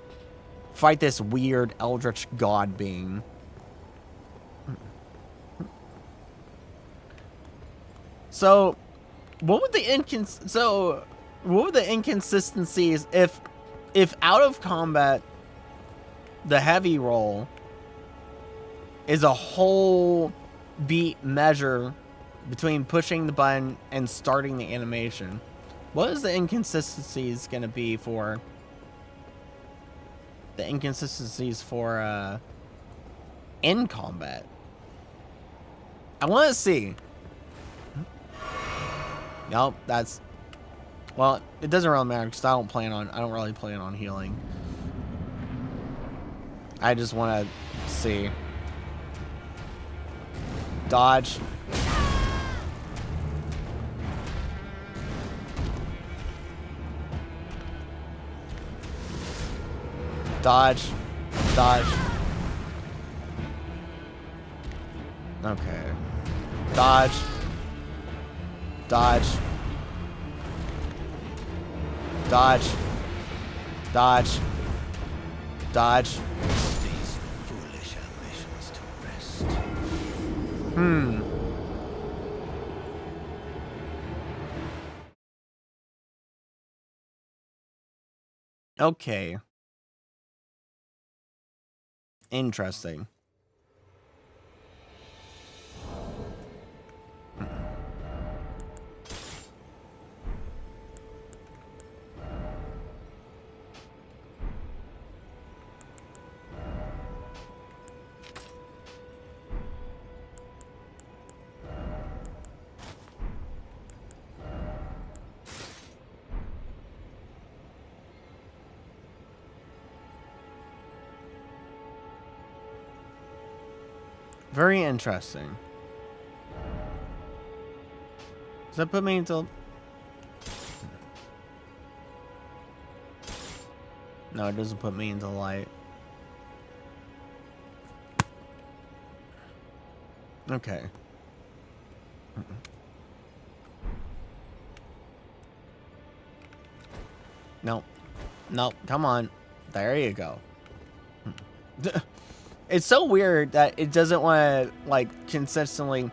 fight this weird eldritch god being. So, what would the inconsistencies if out of combat, the heavy roll is a whole beat measure between pushing the button and starting the animation? What is the inconsistencies going to be for in combat? I want to see. Nope, that's, well, it doesn't really matter because I don't really plan on healing. I just want to see. Dodge. Dodge. Dodge. Okay. Dodge. Dodge. Dodge. Dodge. Dodge. These foolish ambitions to rest. Okay. Interesting. Very interesting. Does that put me into... No, it doesn't put me into light. Okay. Nope. Nope. Come on. There you go. It's so weird that it doesn't want to, like, consistently...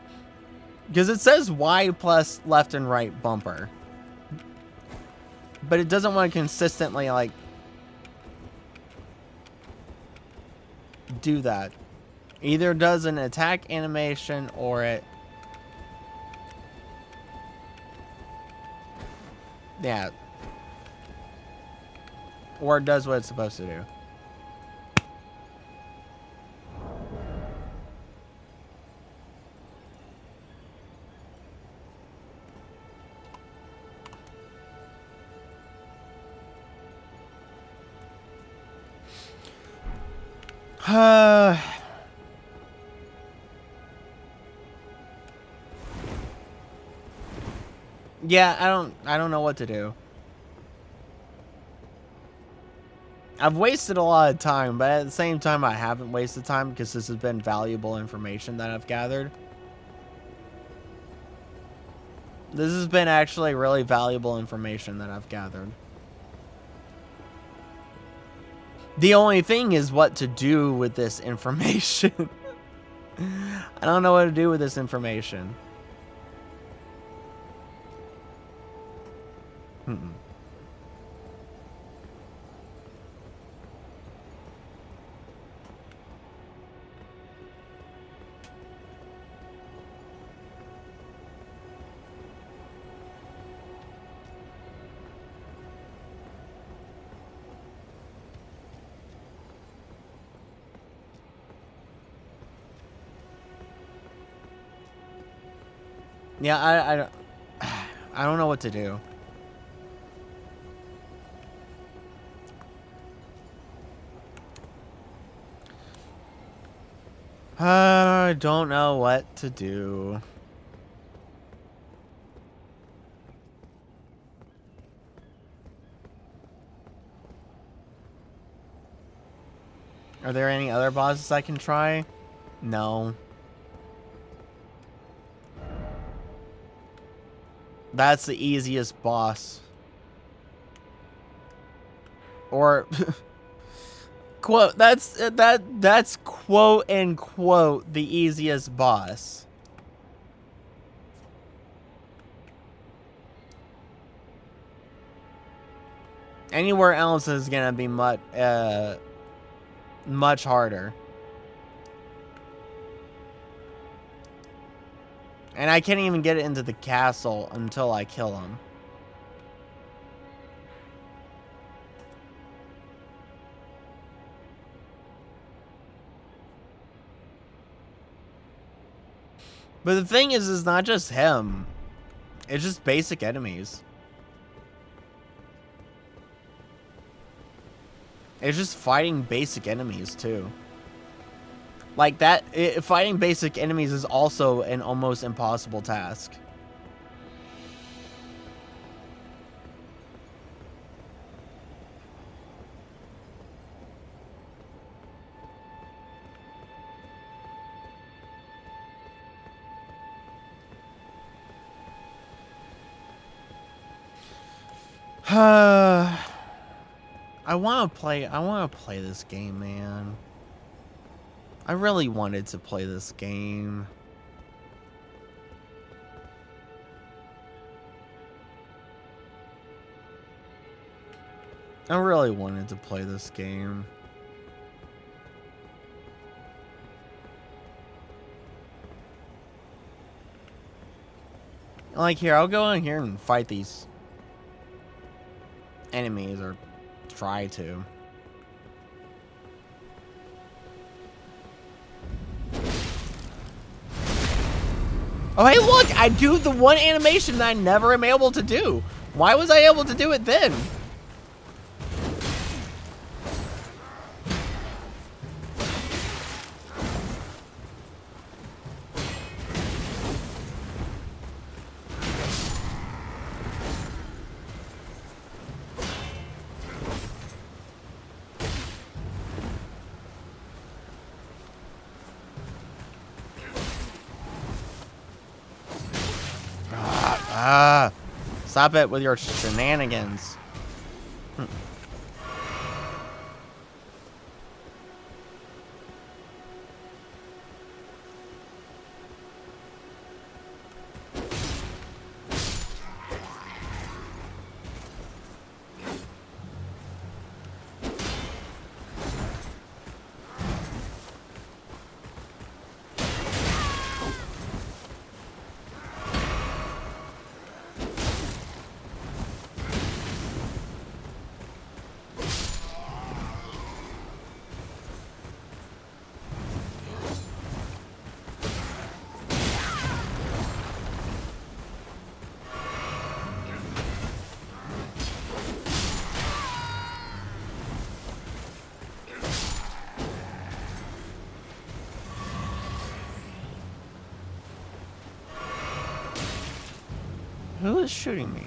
Because it says Y plus left and right bumper. But it doesn't want to consistently, like... do that. Either does an attack animation or it... Yeah. Or it does what it's supposed to do. Yeah, I don't know what to do. I've wasted a lot of time, but at the same time I haven't wasted time because this has been valuable information that I've gathered. This has been actually really valuable information that I've gathered. The only thing is what to do with this information. I don't know what to do with this information. Yeah, I don't know what to do. I don't know what to do. Are there any other bosses I can try? No. That's the easiest boss. Or quote, that's quote unquote the easiest boss. Anywhere else is gonna be much harder. And I can't even get it into the castle until I kill him. But the thing is, it's not just him. It's just basic enemies. It's just fighting basic enemies, too. Like, fighting basic enemies is also an almost impossible task. I want to play this game, man. I really wanted to play this game. I really wanted to play this game. Like, here, I'll go in here and fight these enemies, or try to. Oh, hey, look! I do the one animation that I never am able to do. Why was I able to do it then? Stop it with your shenanigans. Who is shooting me?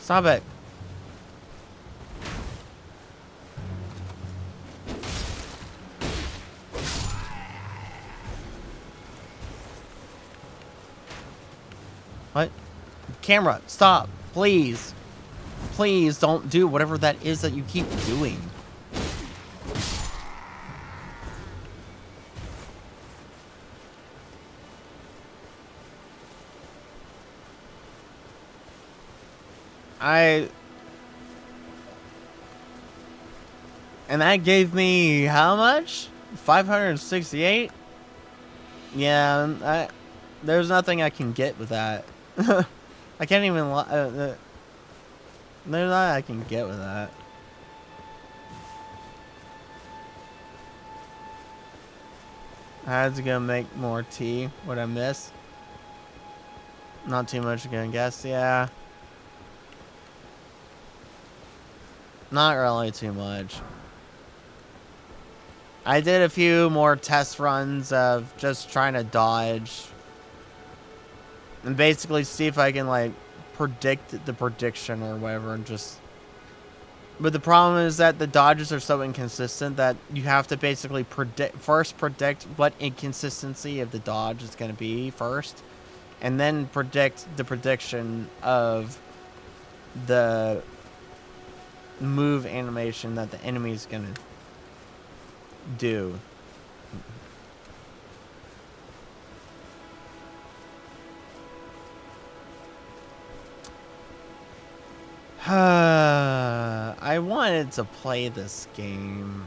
Stop it. What? Camera, stop. Please. Please don't do whatever that is that you keep doing. And that gave me how much? 568? Yeah, there's nothing I can get with that. I can't even there's nothing I can get with that. I had to go make more tea. What'd I miss? Not too much, I'm gonna guess, yeah. Not really too much. I did a few more test runs of just trying to dodge. And basically see if I can, like, predict the prediction or whatever and just... But the problem is that the dodges are so inconsistent that you have to basically predict what inconsistency of the dodge is going to be first. And then predict the prediction of the move animation that the enemy is going to do. I wanted to play this game.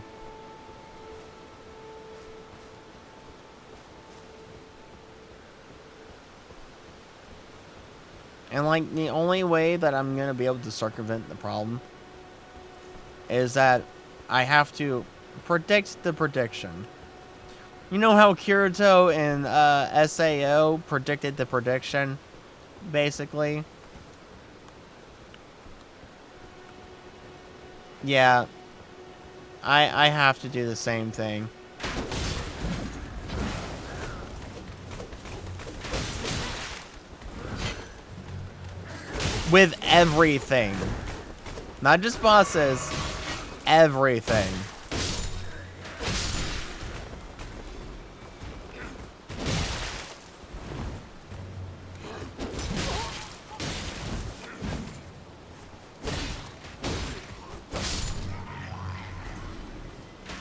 And like the only way that I'm gonna be able to circumvent the problem is that I have to predict the prediction. You know how Kirito and SAO predicted the prediction, basically? Yeah, I have to do the same thing. With everything. Not just bosses, everything.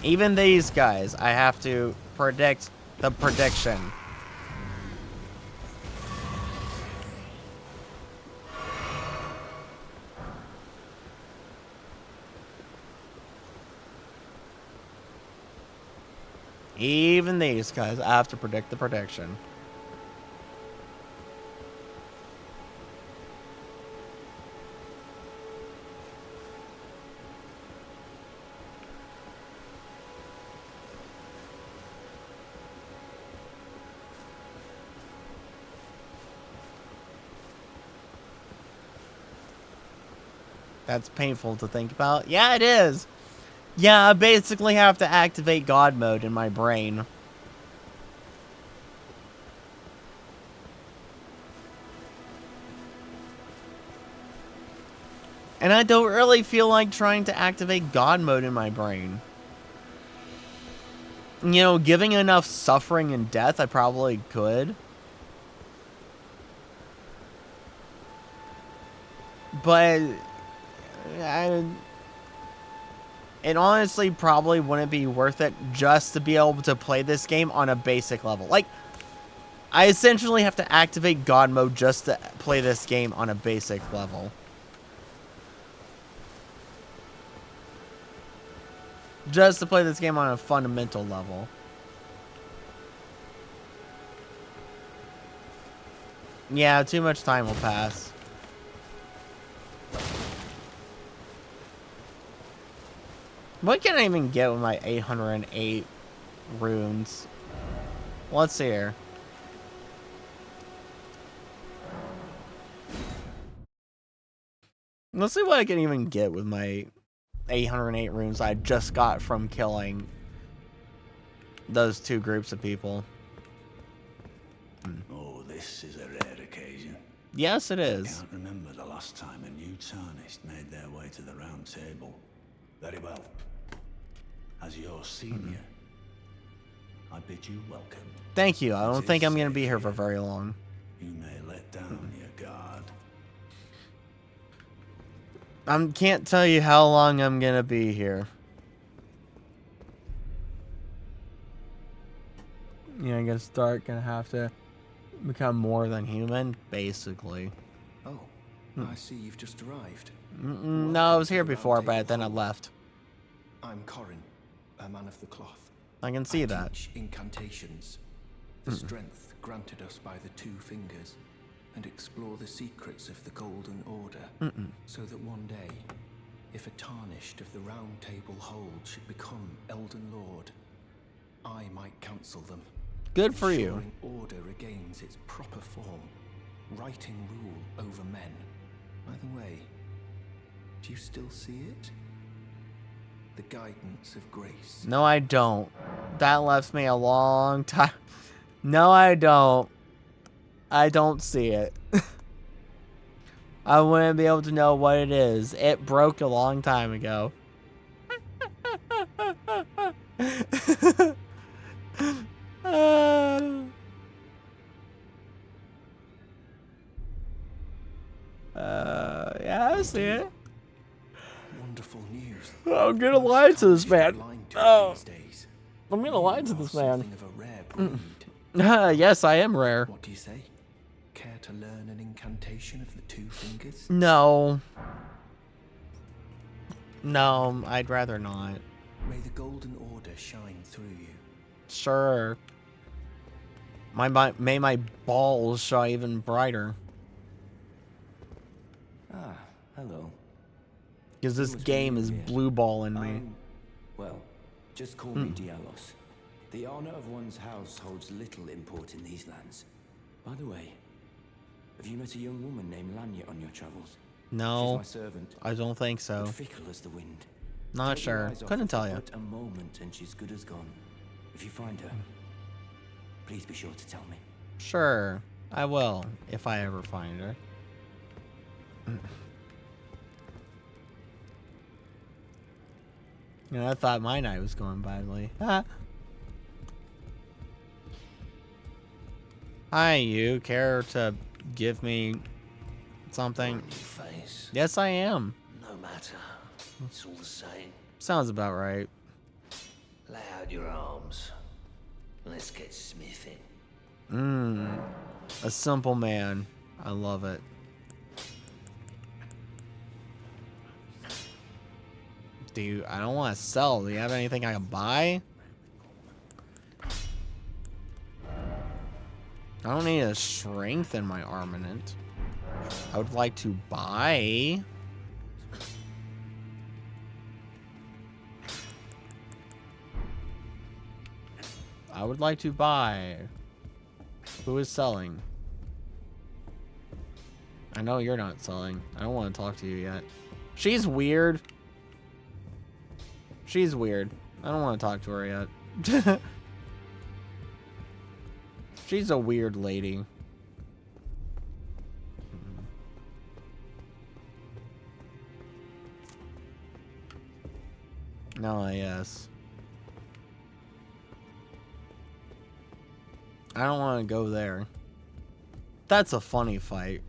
Even these guys, I have to predict the prediction. Even these guys, I have to predict the prediction. That's painful to think about. Yeah, it is. Yeah, I basically have to activate God mode in my brain. And I don't really feel like trying to activate God mode in my brain. You know, giving enough suffering and death, I probably could. But it honestly probably wouldn't be worth it just to be able to play this game on a basic level. Like, I essentially have to activate God mode just to play this game on a basic level. Just to play this game on a fundamental level. Yeah, too much time will pass. What can I even get with my 808 runes? Let's see here. Let's see what I can even get with my 808 runes I just got from killing those two groups of people. Oh, this is a rare occasion. Yes, it I is. can't remember the last time a new tarnished made their way to the round table. Very well. As your senior, I bid you welcome. Thank you. I don't think I'm going to be here for very long. You may let down your guard. I can't tell you how long I'm going to be here. Yeah, I guess Dark going to have to become more than human, basically. Oh, I see you've just arrived. No, I was here before, but then I left. I'm Corin, a man of the cloth. I can see that. Teach incantations, the strength granted us by the two fingers, and explore the secrets of the Golden Order, so that one day, if a tarnished of the Round Table hold should become Elden Lord, I might counsel them. Good for you. Ensuring order regains its proper form, righting rule over men. By the way, do you still see it? The guidance of grace. No, I don't. That left me a long time. No, I don't. I don't see it. I wouldn't be able to know what it is. It broke a long time ago. Yeah, I see it. Wonderful news. I'm gonna lie to this man. Oh, These days. I'm gonna lie to You this are man. something of a rare breed. Yes, I am rare. What do you say? Care to learn an incantation of the two fingers? No. No, I'd rather not. May the Golden Order shine through you. Sure. May my balls shine even brighter. Ah, hello. Because this must be game new is here. blue balling me. Well, just call me Dialos. The honor of one's house holds little import in these lands. By the way, have you met a young woman named Lanya on your travels? She's No, my servant, I don't think so. but fickle as the wind. Not Take your sure. eyes off Couldn't her tell for you. but a moment and she's good as gone. If you find her, please be sure to tell me. Sure, I will, if I ever find her. You know, I thought my night was going badly. Ah. Hi, you care to give me something? New face. Yes, I am. No matter. It's all the same. Sounds about right. Lay out your arms. Let's get smithing. A simple man. I love it. I don't want to sell. Do you have anything I can buy? I don't need to strengthen my armament. I would like to buy. I would like to buy. Who is selling? I know you're not selling. I don't want to talk to you yet. She's weird. She's weird. I don't want to talk to her yet. She's a weird lady. No, yes. I don't want to go there. That's a funny fight.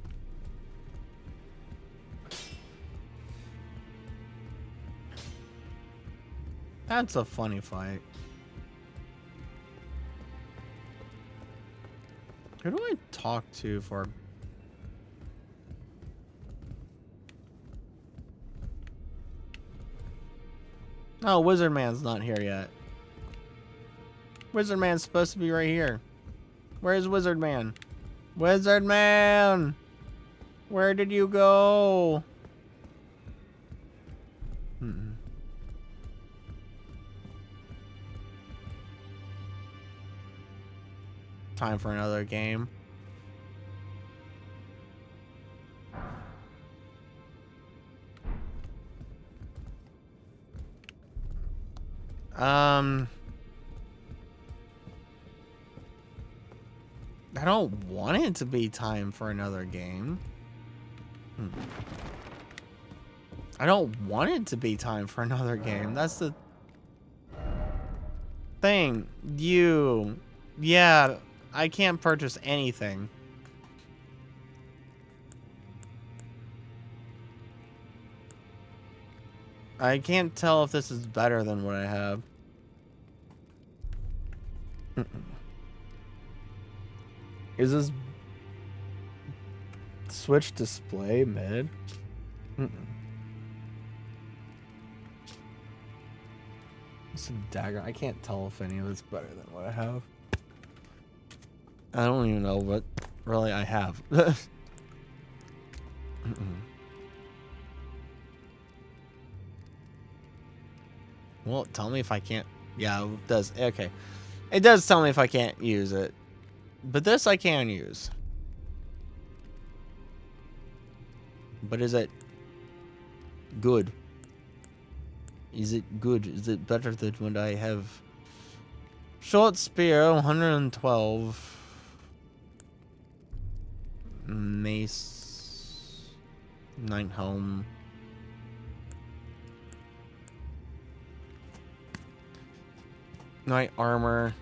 That's a funny fight. Who do I talk to for... Oh, Wizard Man's not here yet. Wizard Man's supposed to be right here. Where's Wizard Man? Wizard Man! Where did you go? Time for another game. I don't want it to be time for another game. I don't want it to be time for another game. That's the thing. Yeah, I can't purchase anything. I can't tell if this is better than what I have. Is this Switch display mid? It's a dagger. I can't tell if any of it's better than what I have. I don't even know what really I have. Well, tell me if I can't. Yeah, it does. Okay. It does tell me if I can't use it. But this I can use. But is it good? Is it good? Is it better than what I have? Short spear, 112. Mace. 9 helm. Knight armor.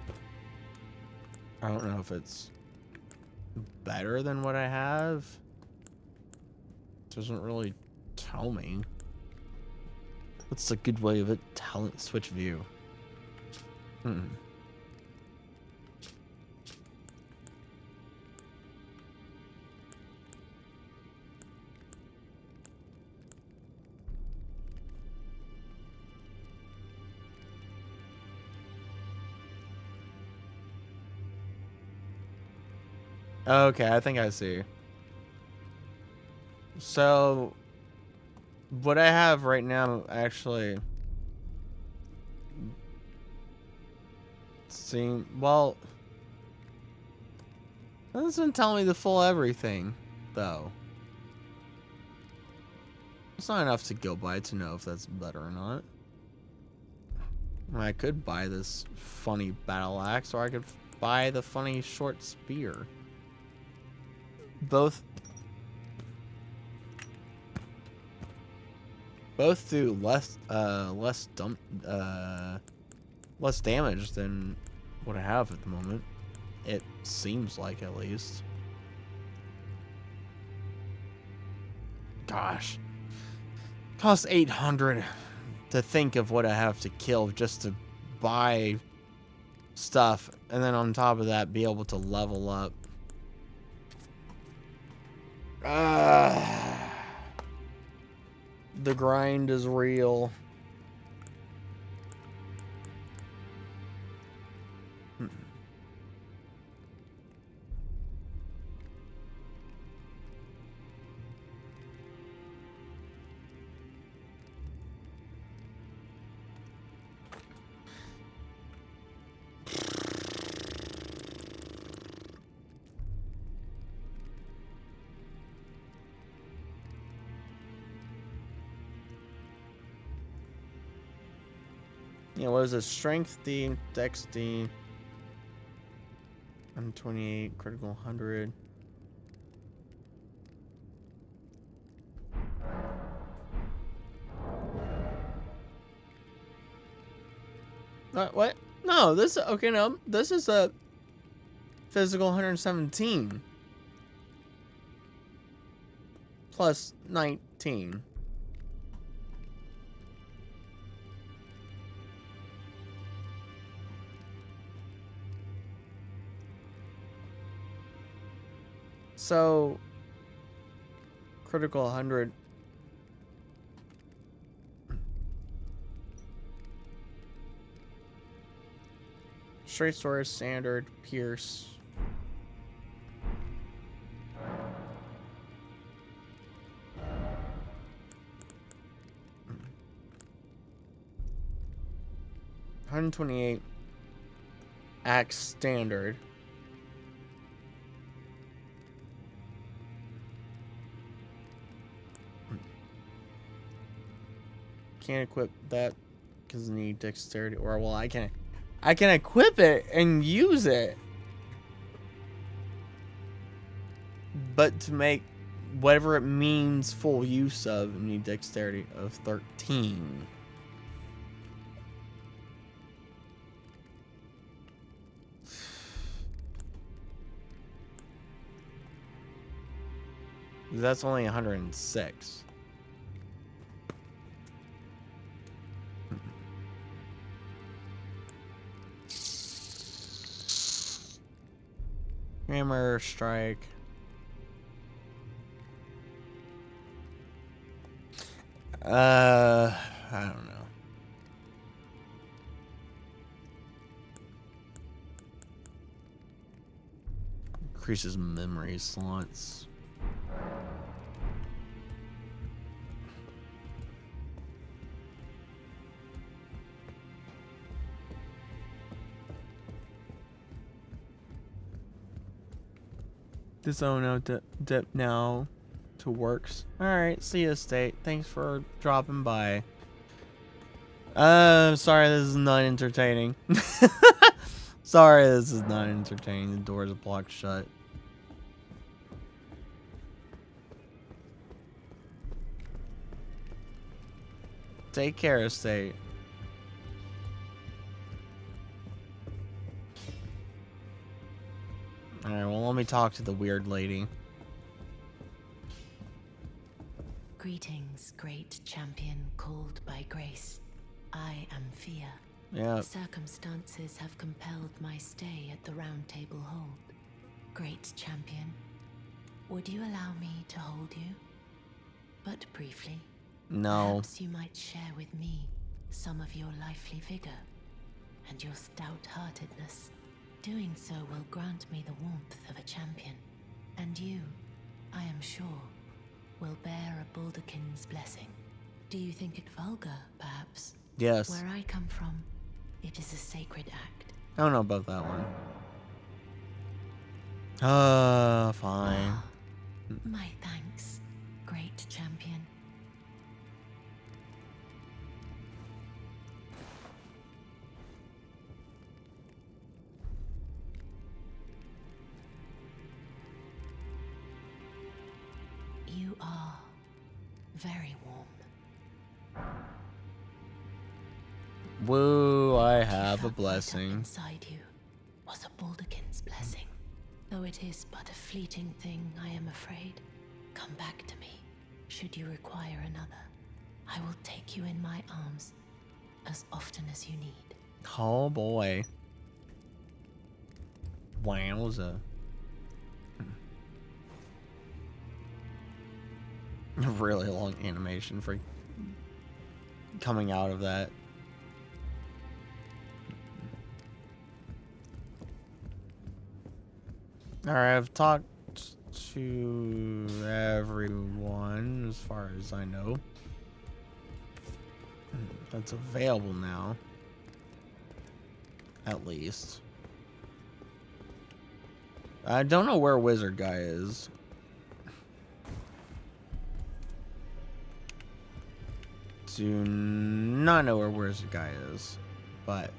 I don't know if it's better than what I have. It doesn't really tell me. What's a good way of it telling? Switch view. Okay, I think I see. So, what I have right now actually well, that doesn't tell me the full everything, though. It's not enough to go by to know if that's better or not. I could buy this funny battle axe, or I could buy the funny short spear. Both do less damage than what I have at the moment. It seems like, at least. Gosh. Costs 800 to think of what I have to kill just to buy stuff, and then on top of that be able to level up. The grind is real. Yeah, what is it? Strength D, Dex D. 128, critical 100. What? No, this okay. No, this is a physical 117 plus 19. So critical 100. Straight sword, standard, pierce. $128 axe standard. Can't equip that because I need dexterity. Or well, I can equip it and use it. But to make whatever it means full use of, I need dexterity of 13. That's only 106. Hammer strike. I don't know. Increases memory slots. Disown out dip now to works. Alright, see ya, State. Thanks for dropping by. Sorry this is not entertaining. Sorry this is not entertaining. The doors are blocked shut. Take care, State. Alright, well, let me talk to the weird lady. Greetings, great champion called by grace. I am Fia. Yeah. Circumstances have compelled my stay at the Round Table Hold. Great champion, would you allow me to hold you? But briefly. No. Perhaps you might share with me some of your lively vigor and your stout-heartedness. Doing so will grant me the warmth of a champion, and you, I am sure, will bear a Baldakin's blessing. Do you think it vulgar, perhaps? Yes. Where I come from, it is a sacred act. I don't know about that one. Fine. My thanks, great champion. You are very warm. Woo, I have a Felt right up blessing. inside you was a Baldakin's blessing. Though it is but a fleeting thing, I am afraid. Come back to me, should you require another. I will take you in my arms as often as you need. Oh boy. Wowza. A really long animation for coming out of that. Alright, I've talked to everyone as far as I know. That's available now. At least. I don't know where Wizard Guy is. Do not know where Wizard Guy is. but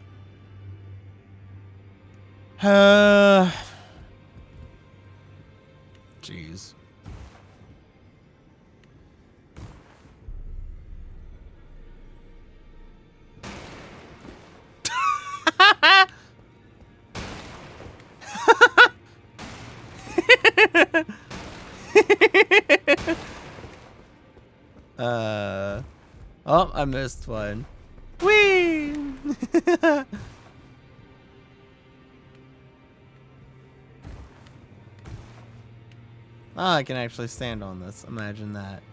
jeez. Oh, I missed one. Whee! Oh, I can actually stand on this. Imagine that.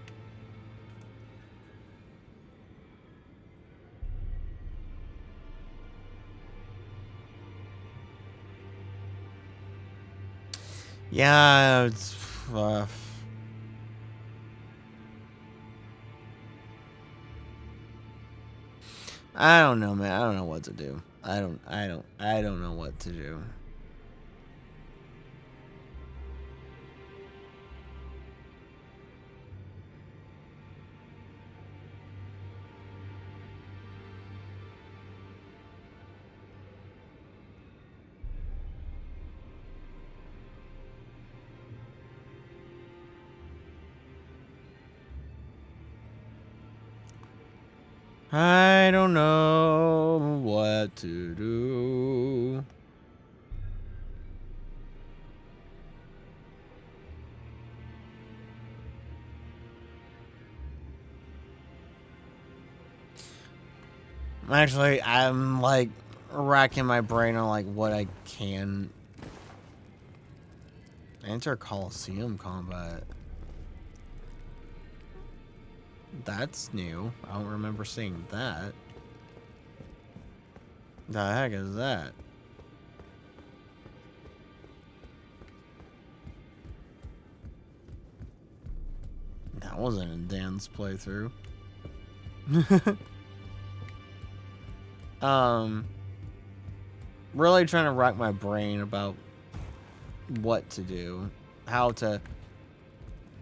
Yeah, it's rough. I don't know, man. I don't know what to do. I don't know what to do. I don't know what to do. Actually, I'm like racking my brain on like what I can enter Coliseum combat. That's new. I don't remember seeing that. The heck is that? That wasn't in Dan's playthrough. Really trying to rack my brain about what to do, how to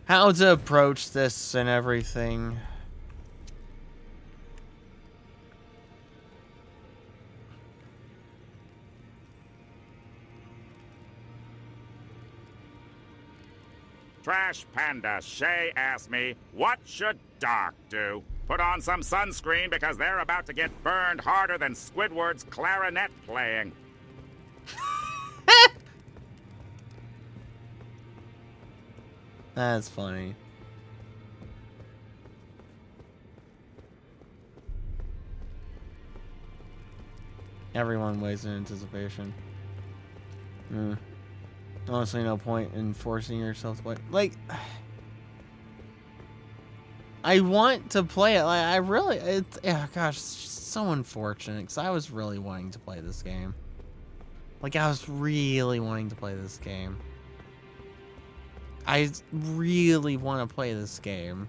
approach this and everything. Trash Panda Shay asked me, what should Doc do? Put on some sunscreen because they're about to get burned harder than Squidward's clarinet playing. That's funny. Everyone waits in anticipation. Honestly, no point in forcing yourself to play. Like, I want to play it. Like, I really, it's, yeah, gosh, it's just so unfortunate because I was really wanting to play this game. Like, I was really wanting to play this game. I really want to play this game.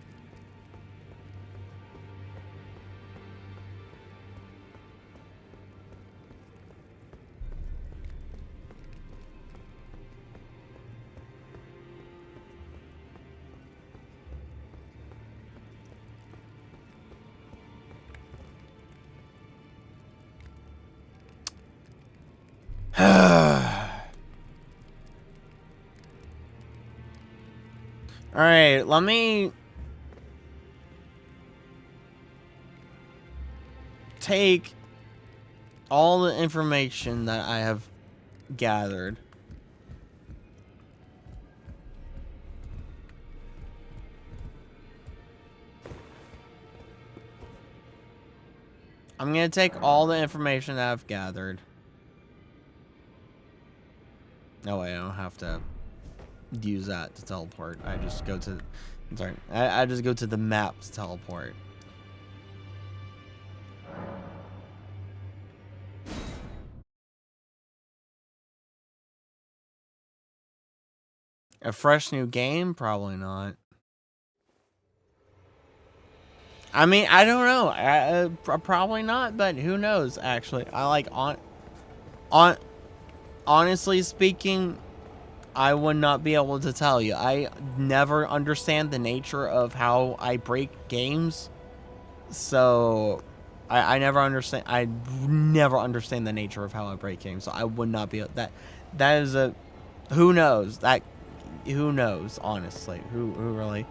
Alright, let me take all the information that I have gathered. I'm gonna take all the information that I've gathered. No way, I don't have to use that to teleport. I just go to, sorry, I just go to the map to teleport. A fresh new game? Probably not. I mean, I don't know. Probably not, but who knows, actually. I like, honestly speaking, I would not be able to tell you. I never understand the nature of how I break games. So, I never understand. I never understand the nature of how I break games. So I would not be that. That is a. Who knows that? Who knows? Honestly, who really?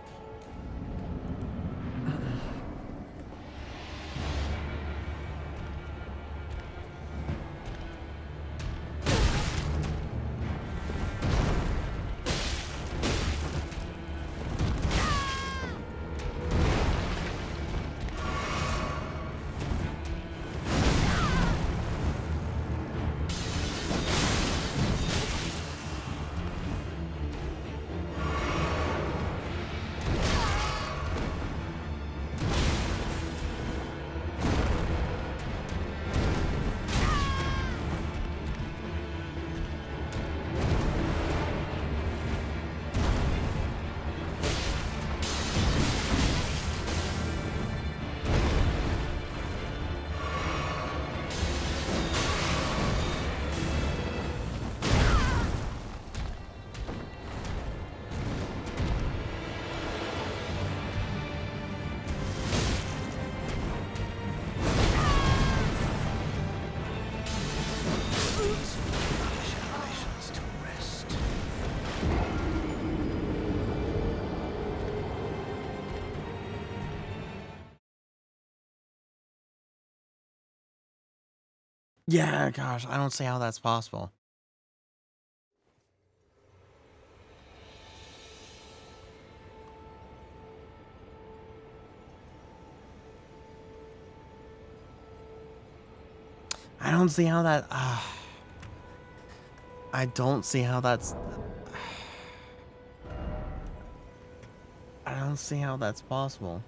Yeah, gosh, I don't see how that's possible. I don't see how that. I don't see how that's. I don't see how that's possible.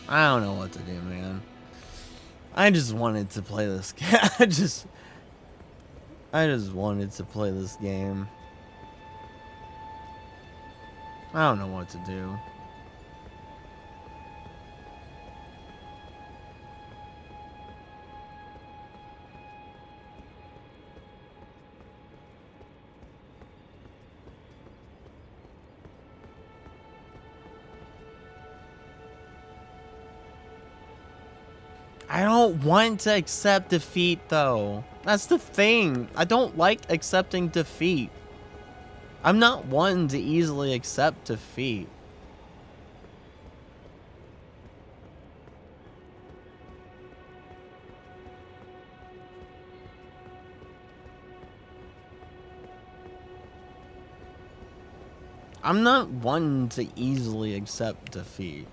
I don't know what to do, man. I just wanted to play this game. I just wanted to play this game. I don't know what to do. I don't want to accept defeat, though. That's the thing. I don't like accepting defeat. I'm not one to easily accept defeat. I'm not one to easily accept defeat.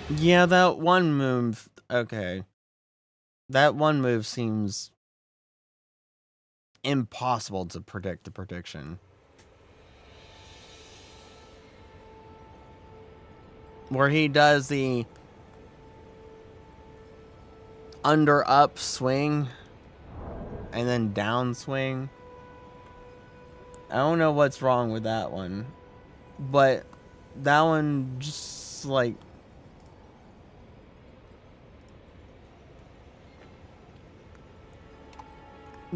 Yeah, that one move. Okay. That one move seems impossible to predict the prediction. Where he does the under up swing and then down swing. I don't know what's wrong with that one. But that one just like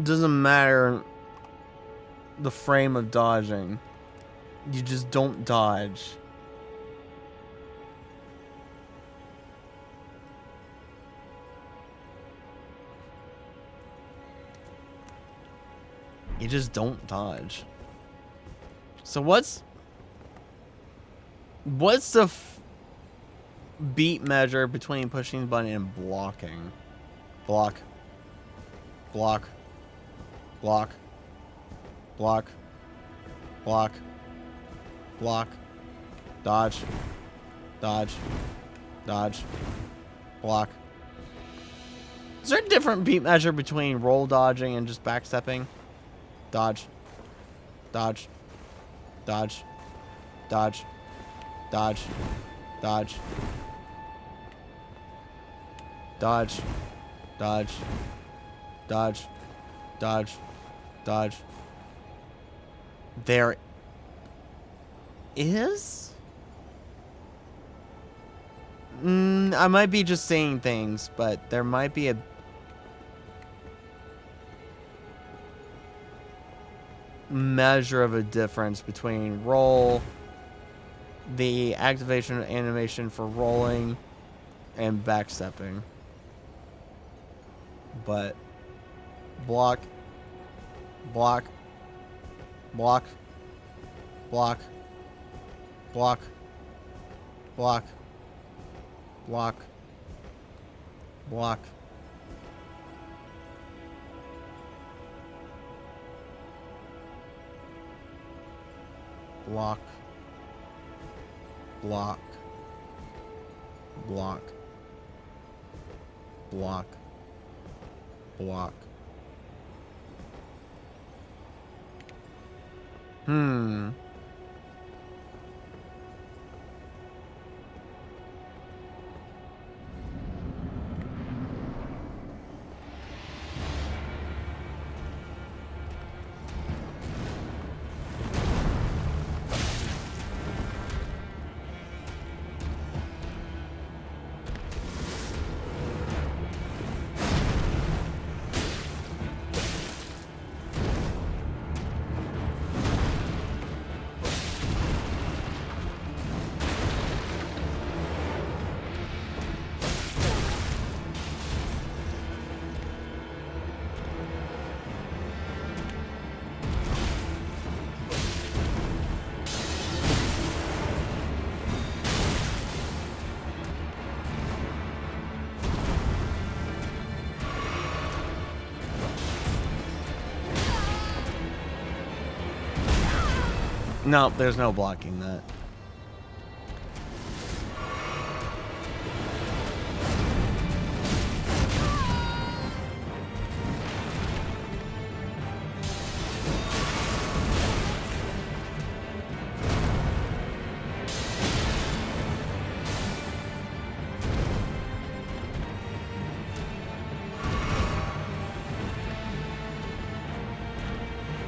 doesn't matter the frame of dodging. You just don't dodge. You just don't dodge. So what's the beat measure between pushing the button and blocking? Block. Block. Block. Block. Block. Block. Dodge. Dodge. Dodge. Block. Is there a different beat measure between roll dodging and just backstepping? Dodge. Dodge. Dodge. Dodge. Dodge. Dodge. Dodge. Dodge. Dodge. Dodge. Dodge. There is? I might be just saying things, but there might be a measure of a difference between roll, the activation animation for rolling, and backstepping. But block, block, block, block, block, block, block, block. Block, block, block, block, block. No, there's no blocking that.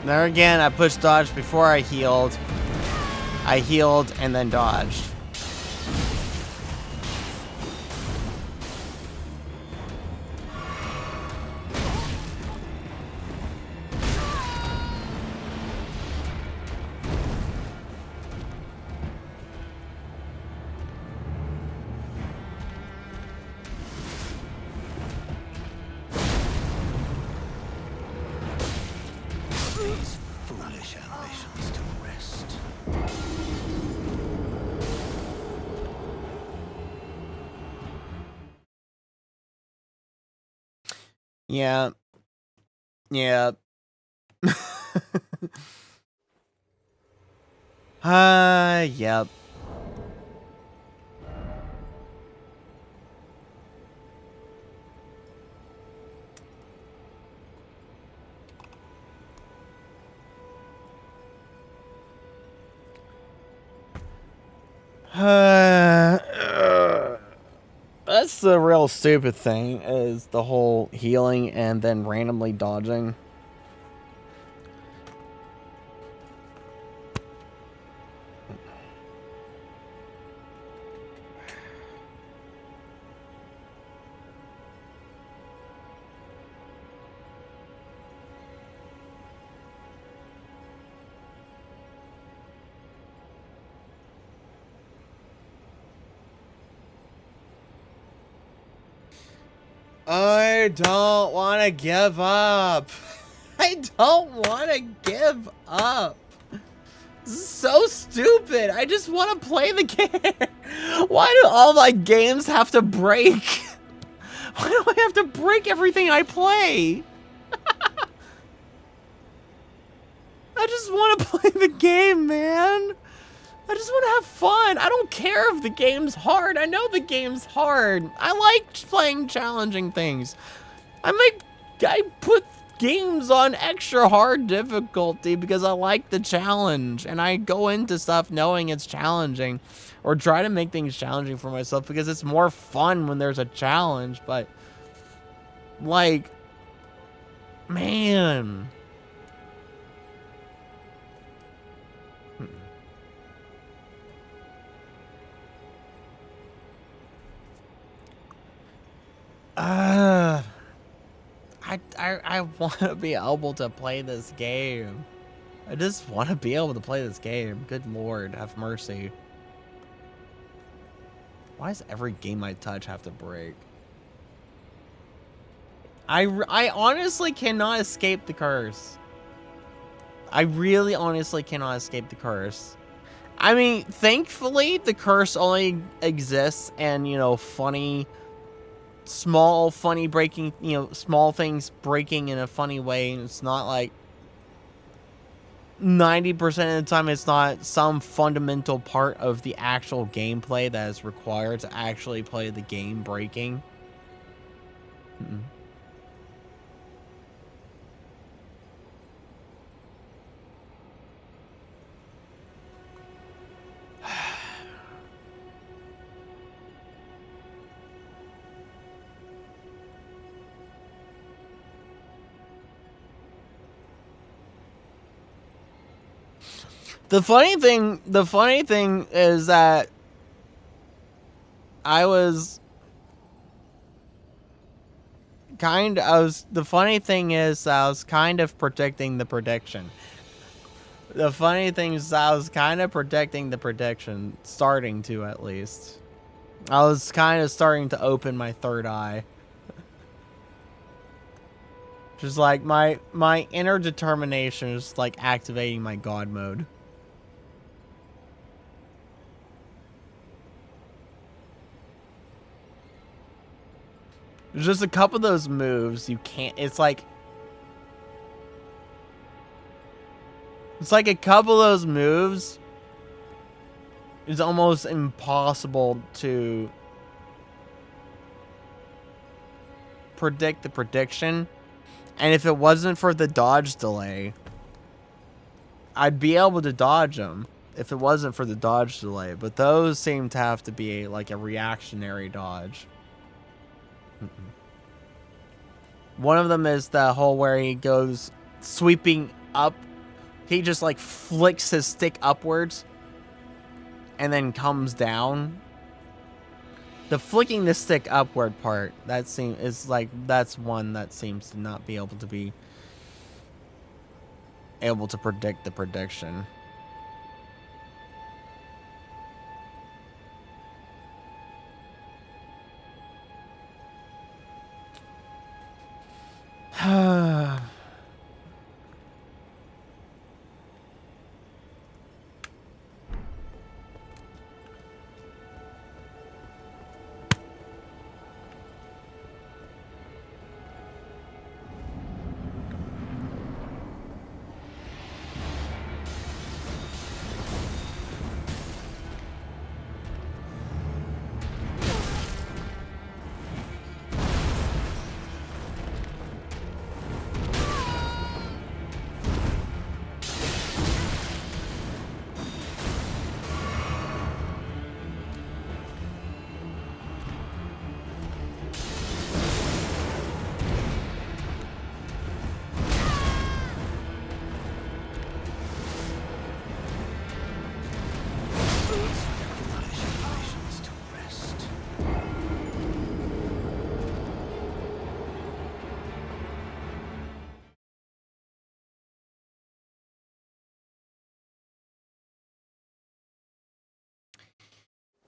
There again, I pushed dodge before I healed. I healed and then dodged. These foolish ambitions to rest. Yeah. Yeah. Yep. That's the real stupid thing, is the whole healing and then randomly dodging. I don't want to give up. I don't want to give up. This is so stupid. I just want to play the game. Why do all my games have to break? Why do I have to break everything I play? I just want to play the game, man. I just want to have fun. I don't care if the game's hard. I know the game's hard. I like playing challenging things. I put games on extra hard difficulty because I like the challenge, and I go into stuff knowing it's challenging, or try to make things challenging for myself because it's more fun when there's a challenge. But like, man. I want to be able to play this game. I just want to be able to play this game. Good Lord, have mercy. Why does every game I touch have to break? I honestly cannot escape the curse. I really honestly cannot escape the curse. I mean, thankfully, the curse only exists in, you know, small funny breaking, you know, small things breaking in a funny way, and it's not like 90% of the time it's not some fundamental part of the actual gameplay that is required to actually play the game breaking. The funny thing is that the funny thing is I was kind of predicting the prediction. The funny thing is I was kind of predicting the prediction, starting to at least. I was kind of starting to open my third eye. Just like my inner determination is like activating my God mode. There's just a couple of those moves you can't, it's like a couple of those moves is almost impossible to predict the prediction. And if it wasn't for the dodge delay, I'd be able to dodge them if it wasn't for the dodge delay. But those seem to have to be like a reactionary dodge. One of them is the whole where he goes sweeping up. He just like flicks his stick upwards and then comes down. The flicking the stick upward part, that's one that seems to not be able to predict the prediction.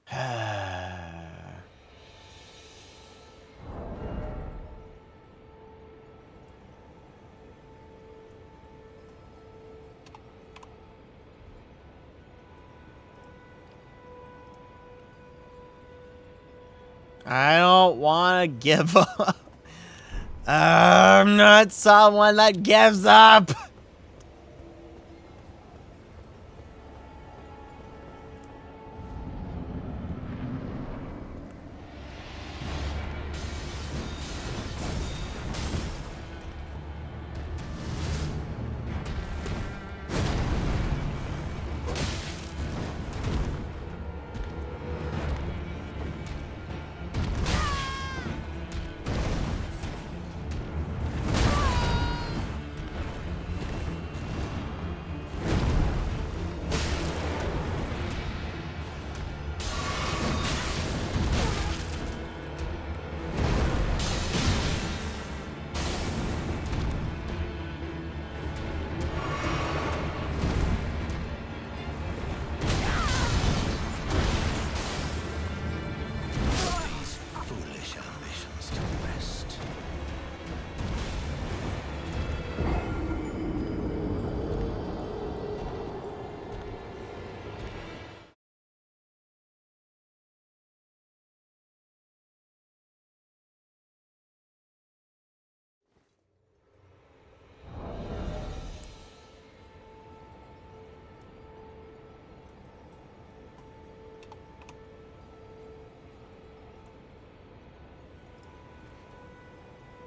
I don't want to give up. I'm not someone that gives up. Foolish ambitions to rest.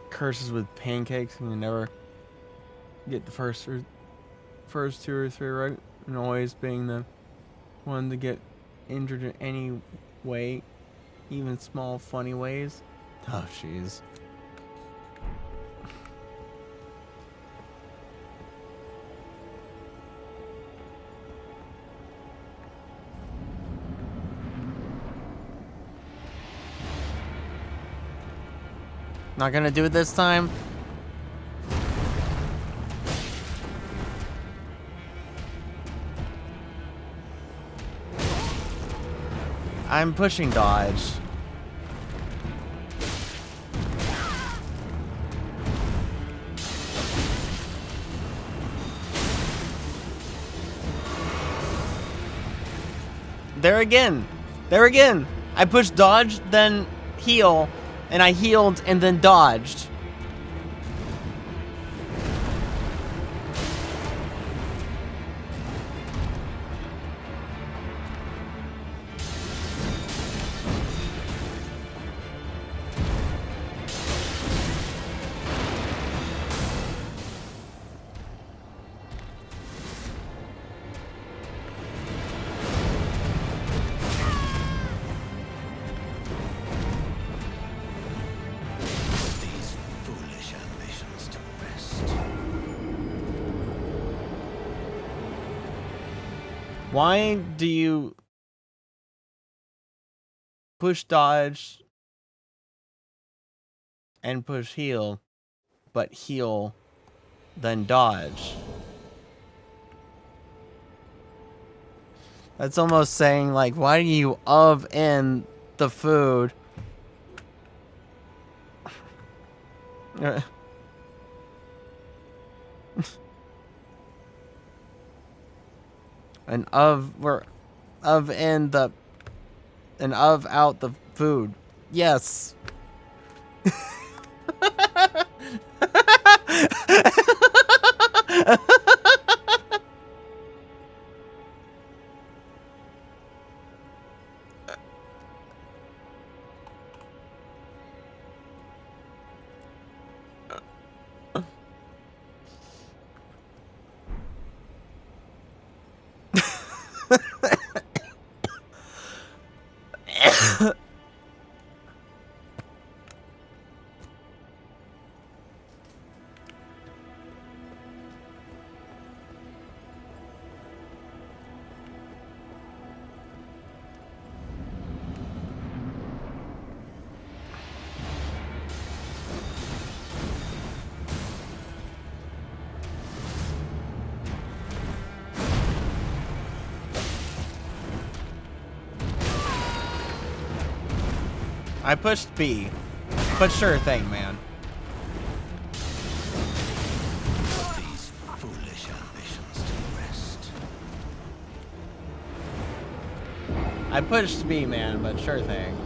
Curses with pancakes and you never get the first two or three right, and always being the one to get injured in any way, even small funny ways. Oh jeez. Not gonna do it this time. I'm pushing dodge. There again. There again. I pushed dodge, then heal, and I healed and then dodged. Why do you push dodge and push heal, but heal, then dodge? That's almost saying, like, why do you in the food? And we're in the, and out the food. Yes. I pushed B. But sure thing, man. These foolish ambitions to rest. I pushed B, man, but sure thing.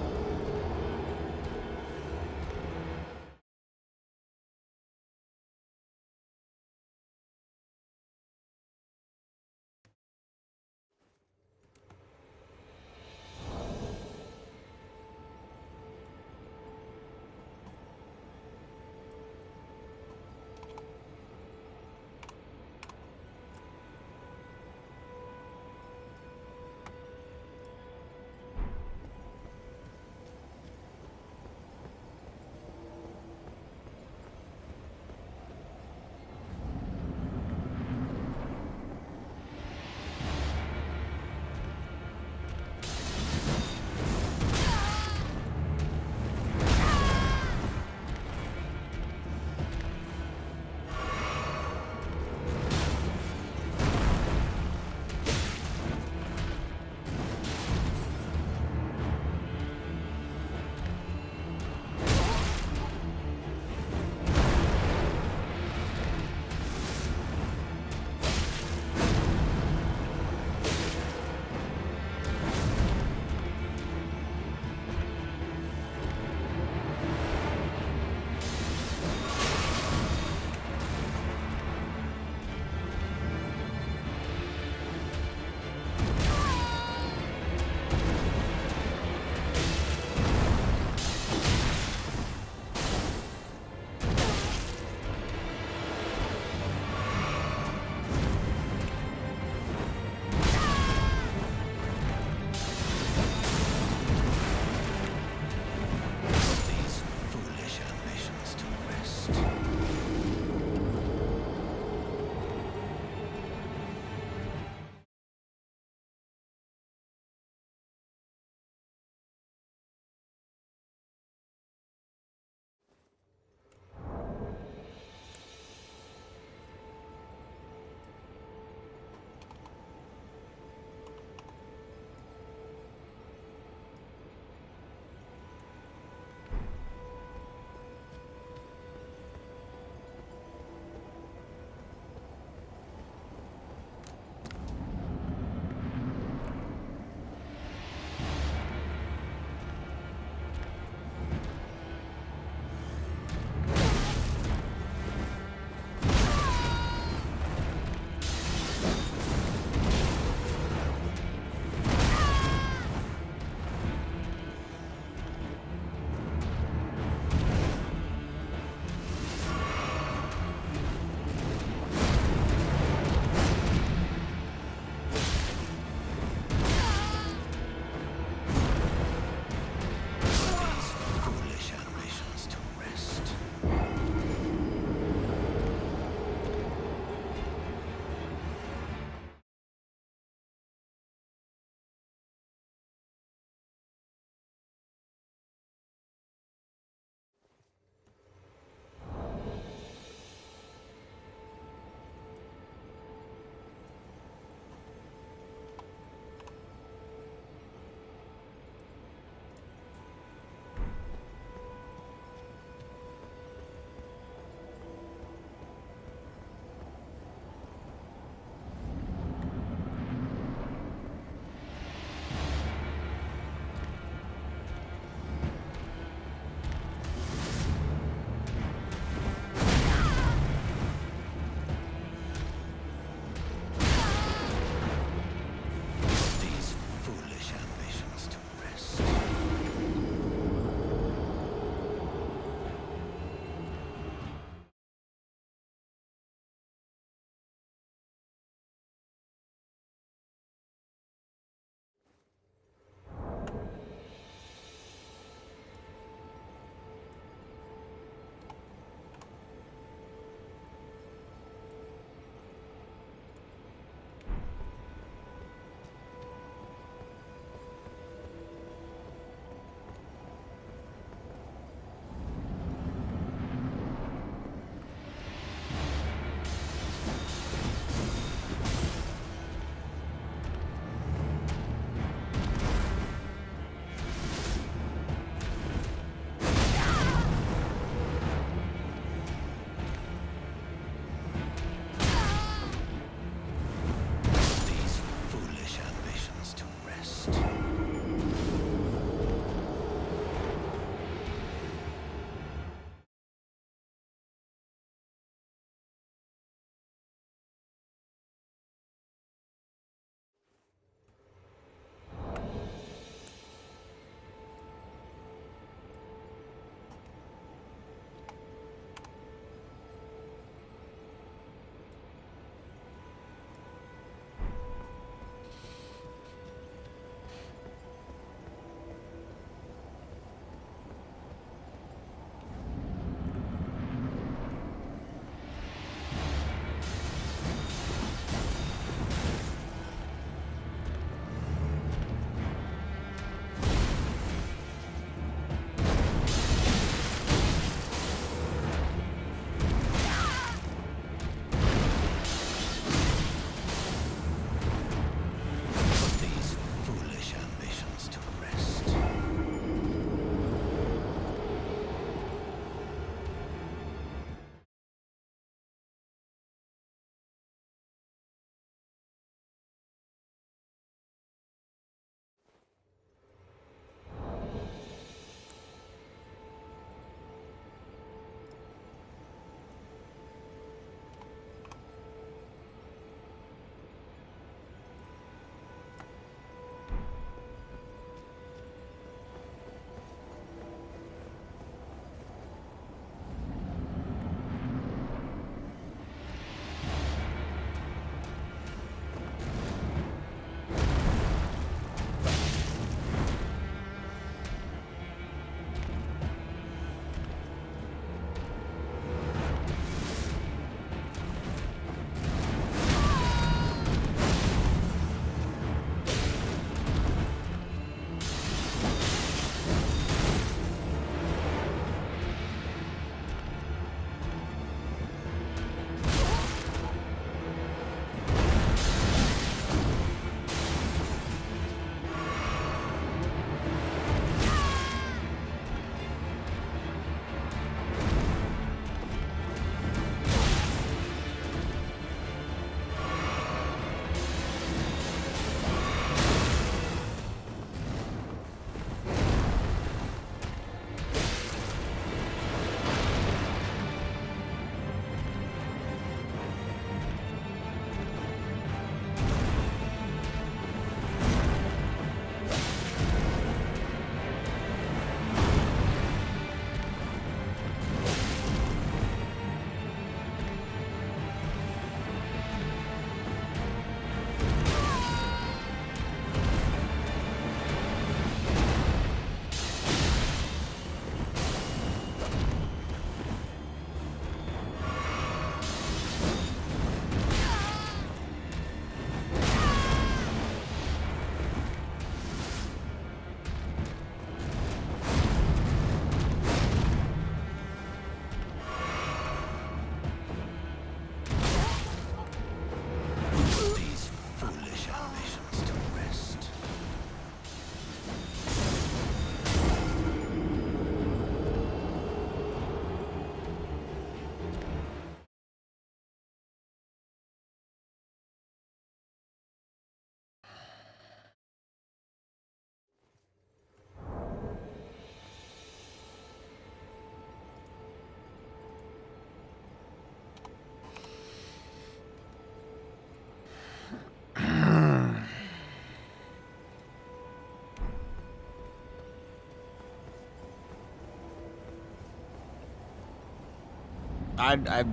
I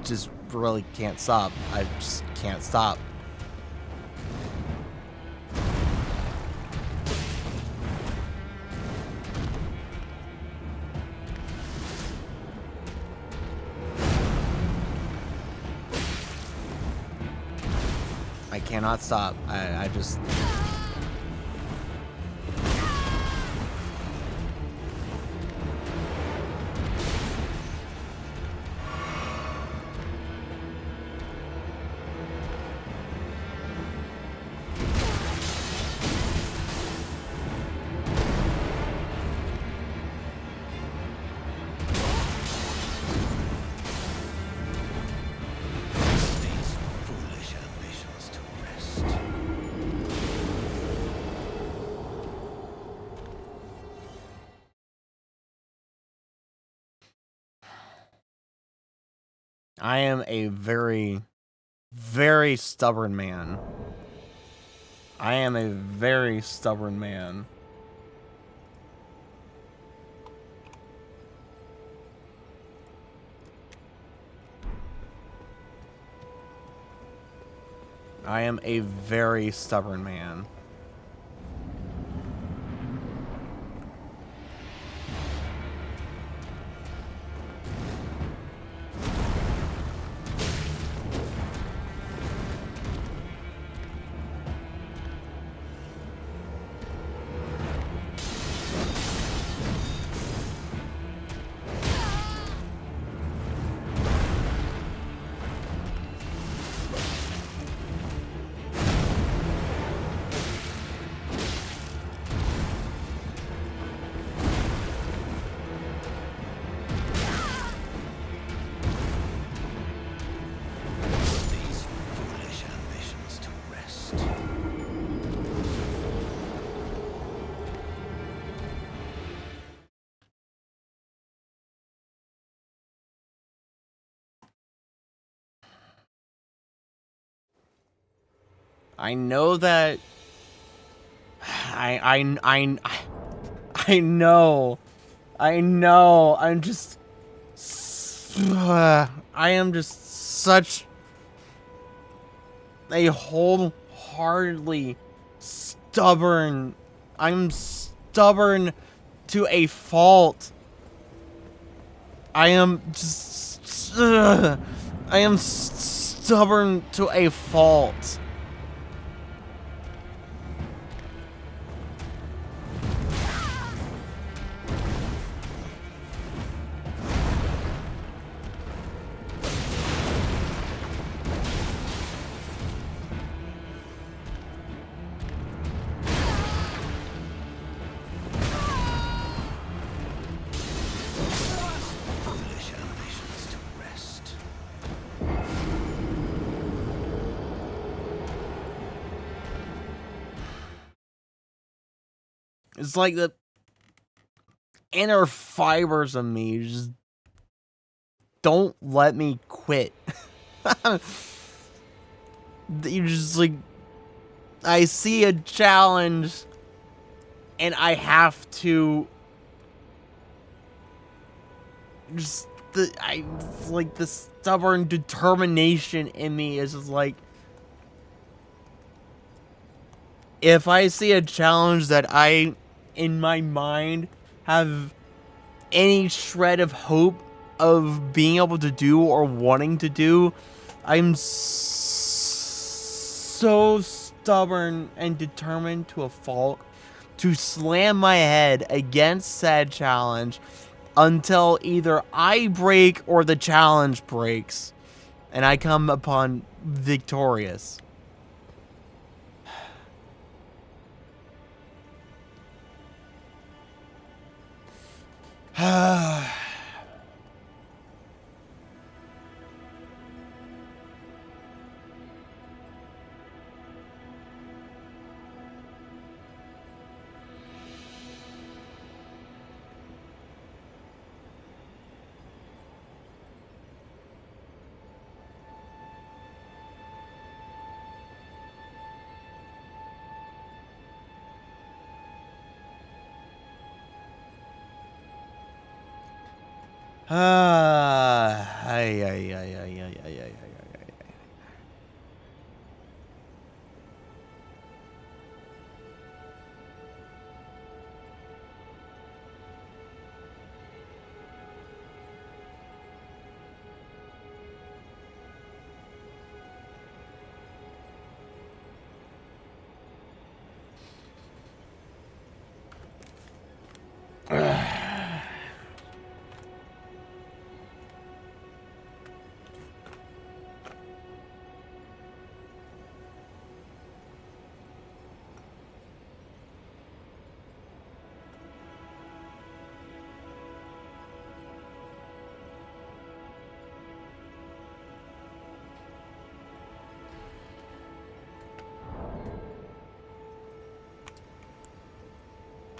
just really can't stop. I just can't stop. I cannot stop. I just... I am a very, very stubborn man. I am a very stubborn man. I am a very stubborn man. I know that I know. I'm just I am just such a wholeheartedly stubborn. I'm stubborn to a fault. I am just I am stubborn to a fault. It's like the inner fibers of me just don't let me quit. You just like, I see a challenge and I have to just like the stubborn determination in me is just like, if I see a challenge that I, in my mind, have any shred of hope of being able to do or wanting to do, I'm so stubborn and determined to a fault to slam my head against said challenge until either I break or the challenge breaks and I come upon victorious. Ay, ay, ay, ay, ay, ay, ay, ay, ay.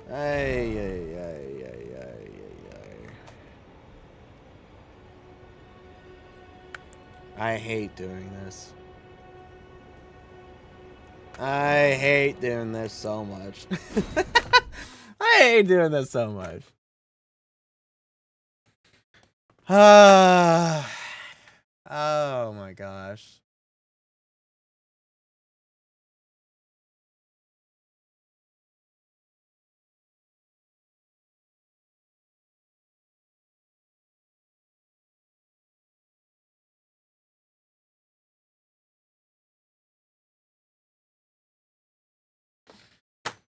Ay, ay, ay, ay, ay, ay. I hate doing this. I hate doing this so much. I hate doing this so much. Oh my gosh.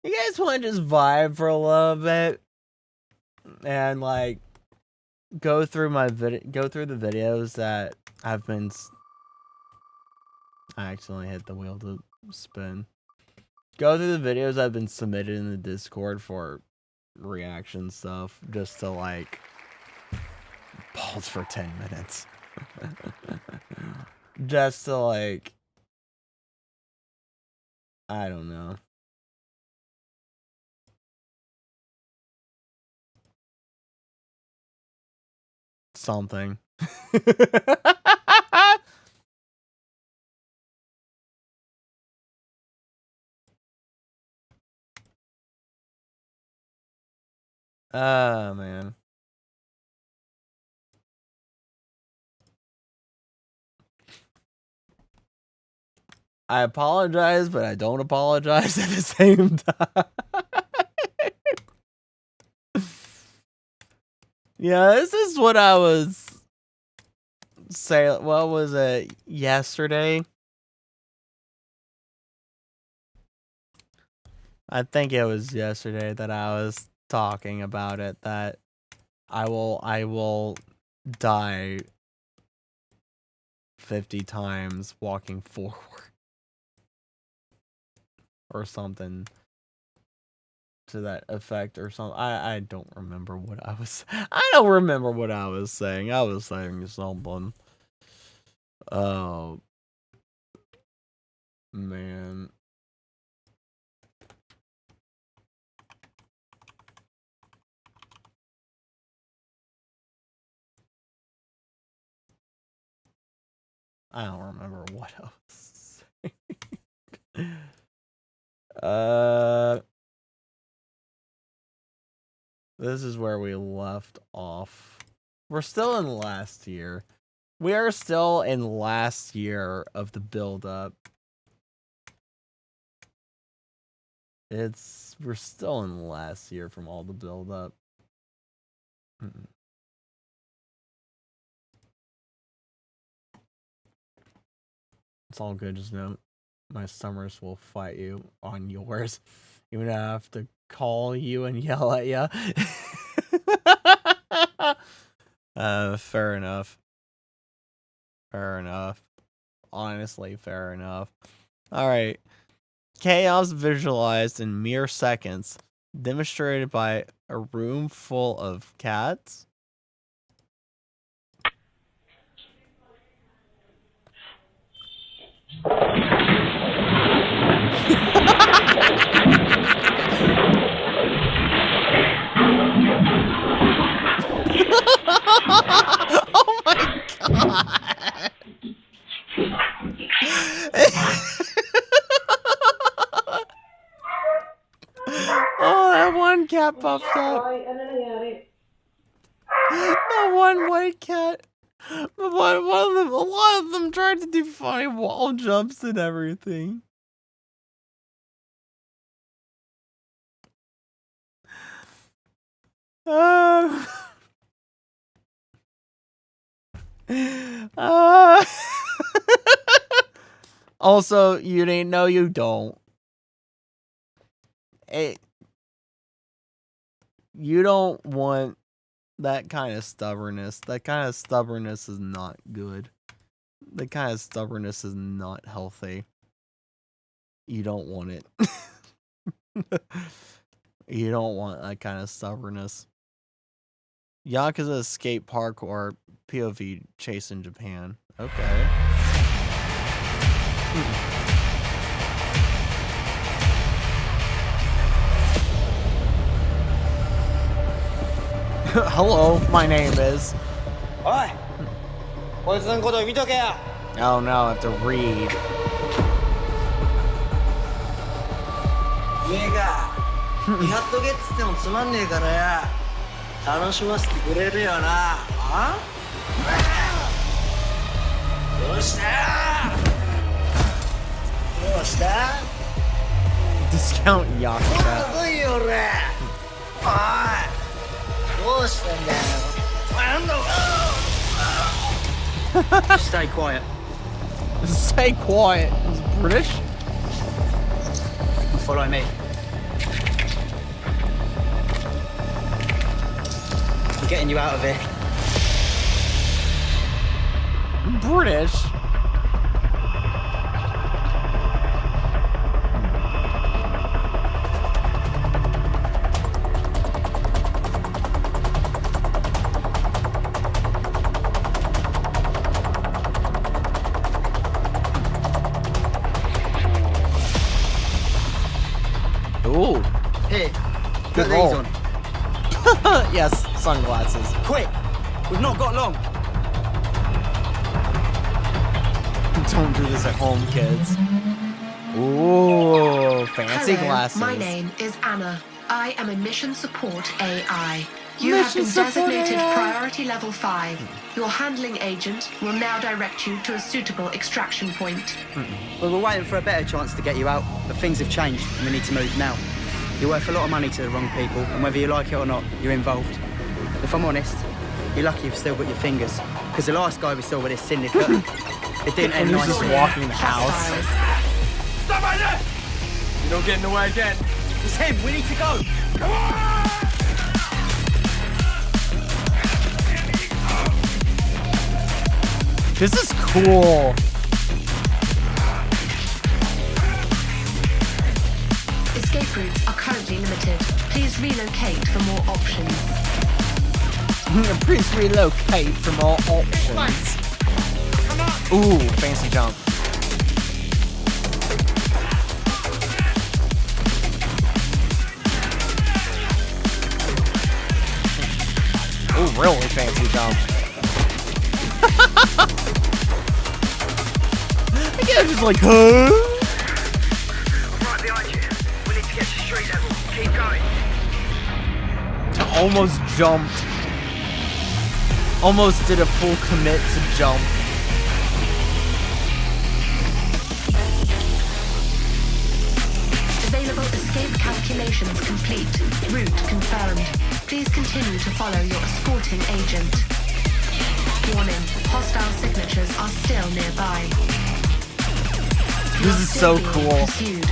You guys want to just vibe for a little bit and like go through the videos that I've been. I accidentally hit the wheel to spin. Go through the videos I've been submitted in the Discord for reaction stuff, just to like pause for 10 minutes, just to like, I don't know. Something. Oh, man. I apologize, but I don't apologize at the same time. Yeah, this is what I was saying. What was it? Yesterday? I think it was yesterday that I was talking about it, that I will die 50 times walking forward or something to that effect or something. I don't remember what I was saying. I was saying something. Oh man. I don't remember what I was saying. This is where we left off. We're still in last year. We are still in last year of the build-up. We're still in last year from all the build-up. It's all good, just know my summers will fight you on yours. Even if I have to call you and yell at you. Fair enough. Fair enough. Honestly, fair enough. Alright. Chaos visualized in mere seconds. Demonstrated by a room full of cats. Oh my god! Oh, that one cat popped up. That one white cat. But one of them, a lot of them tried to do funny wall jumps and everything. Also, you didn't know you don't. You don't want that kind of stubbornness. That kind of stubbornness is not good. That kind of stubbornness is not healthy. You don't want it. You don't want that kind of stubbornness. Yakuza escape parkour POV chase in Japan. Okay. Hello, my name is. Oi! Oh no, I have to read. Unga! 見張っとけっつってもつまんねえからや楽しませてくれるよなあどうしたどうした Discount Yakuza. 来いよ俺おいどうしたんだよなんだ Stay quiet. Stay quiet. It's British? Follow me. I'm getting you out of here. British? Ooh. Here, Good put roll. these on. Yes, sunglasses. Quick! We've not got long. Don't do this at home, kids. Ooh, fancy Hello, glasses. my name is Anna. I am a mission support AI. You have Mission been support designated AI. priority level 5. Your handling agent will now direct you to a suitable extraction point. Well, we're waiting for a better chance to get you out, but things have changed and we need to move now. You're worth a lot of money to the wrong people, and whether you like it or not, you're involved. If I'm honest, you're lucky you've still got your fingers, because the last guy we saw with this syndicate, it didn't end And he's just nicely. walking the house. Stop right there! You don't get in the way again. It's him, we need to go! Come on! This is cool. Escape routes are currently limited. Please relocate for more options. Please relocate for more options. Ooh, fancy jump. Ooh, really fancy jump. I guess just like, huh? Right behind you. We need to get to street level. Keep going. Almost jumped. Almost did a full commit to jump. Available escape calculations complete. Route confirmed. Please continue to follow your escorting agent. Warning, hostile signatures are still nearby. This is so cool. Pursued.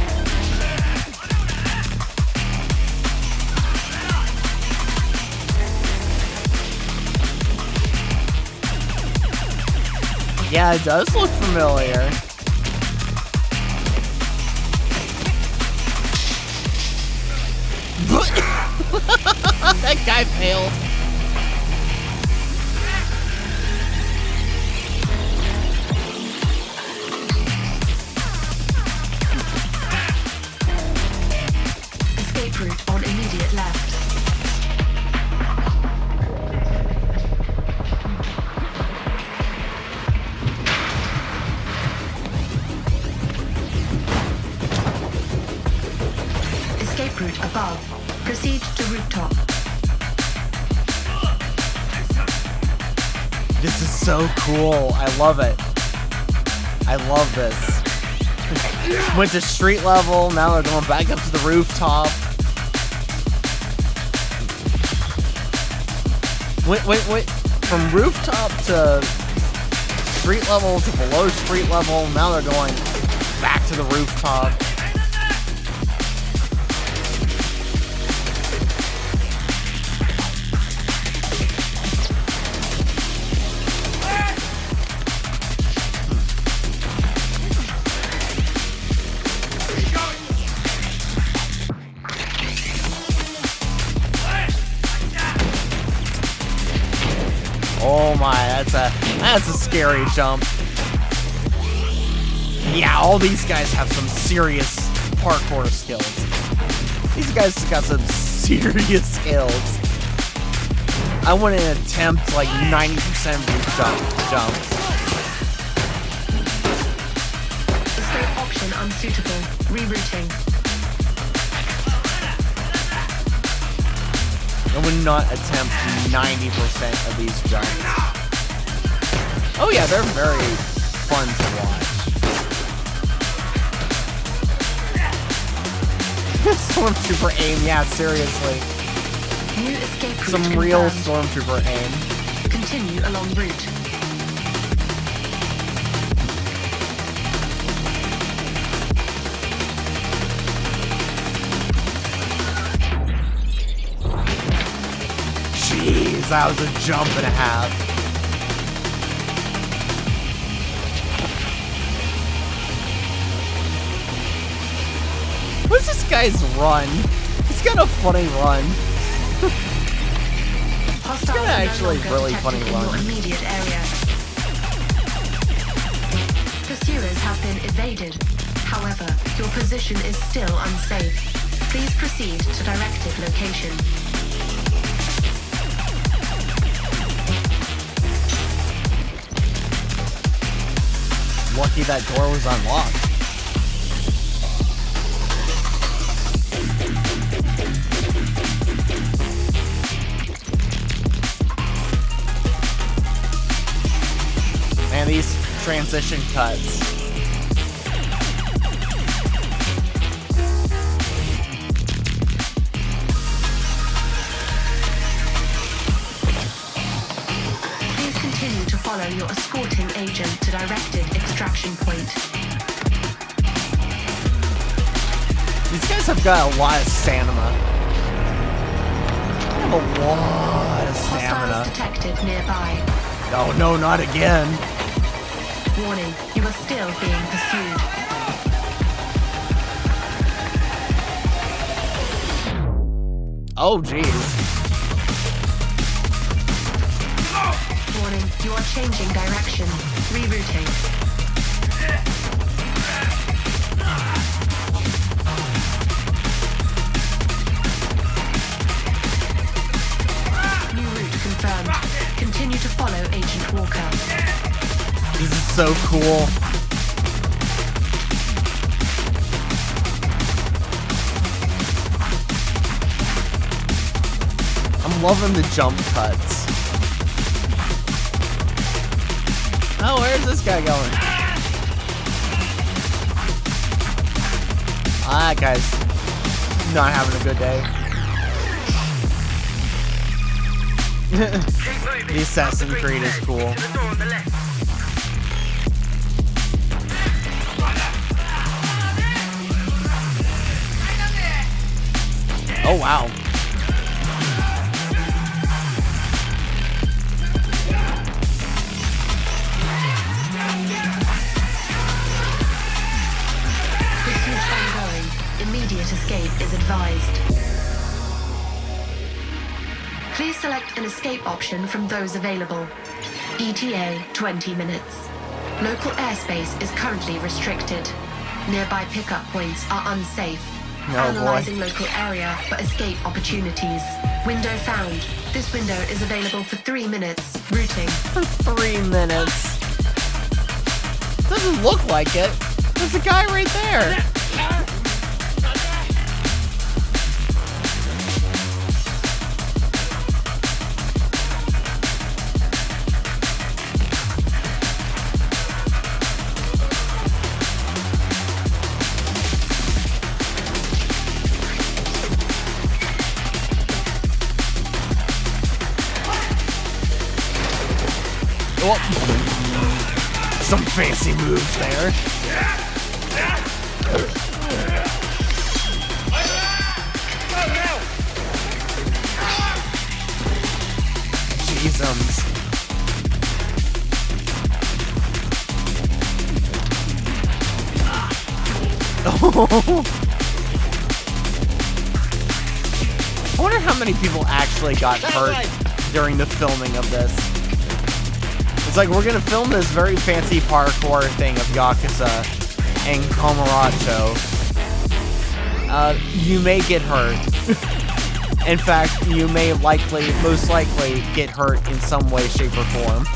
Yeah, it does look familiar. That guy failed. Escape route on immediate left. Escape route above. Proceed to rooftop. This is so cool. I love it. I love this. Went to street level, now they're going back up to the rooftop. Wait. From rooftop to street level to below street level, now they're going back to the rooftop. Oh my, that's a scary jump. Yeah, all these guys have some serious parkour skills. These guys got some serious skills. I wouldn't attempt like 90% of these jumps. Escape option unsuitable. Rerouting. I would not attempt 90% of these jumps. Oh yeah, they're very fun to watch. Stormtrooper aim, yeah, seriously. New escape route Some real confirmed. Stormtrooper aim. Continue along route. Jeez, that was a jump and a half. What's this guy's run? He's got a funny run. Hostiles got are no actually longer really detected funny in run. your immediate area. Pursuers have been evaded. However, your position is still unsafe. Please proceed to directed location. Lucky that door was unlocked. Man, these transition cuts. Please continue to follow your escorting agent to directed extraction point. These guys have got a lot of stamina. They have a lot of Hostiles stamina. detected nearby. Oh no, not again. Warning, you are still being pursued. Oh jeez. Warning, you are changing direction. Rerouting. New route confirmed. Continue to follow Agent Walker. This is so cool. I'm loving the jump cuts. Oh, where's this guy going? Ah, that guy's not having a good day. The Assassin's Creed is cool. Oh wow. Pursuit ongoing. Immediate escape is advised. Please select an escape option from those available. ETA 20 minutes. Local airspace is currently restricted. Nearby pickup points are unsafe. Oh, Analyzing boy. local area for escape opportunities. Window found. This window is available for 3 minutes. Routing. For 3 minutes. Doesn't look like it. There's a guy right there. Whoop. Some fancy moves there. Jesus. I wonder how many people actually got hurt during the filming of this. It's like, we're gonna film this very fancy parkour thing of Yakuza and Komaracho. You may get hurt. In fact, you may most likely get hurt in some way, shape, or form.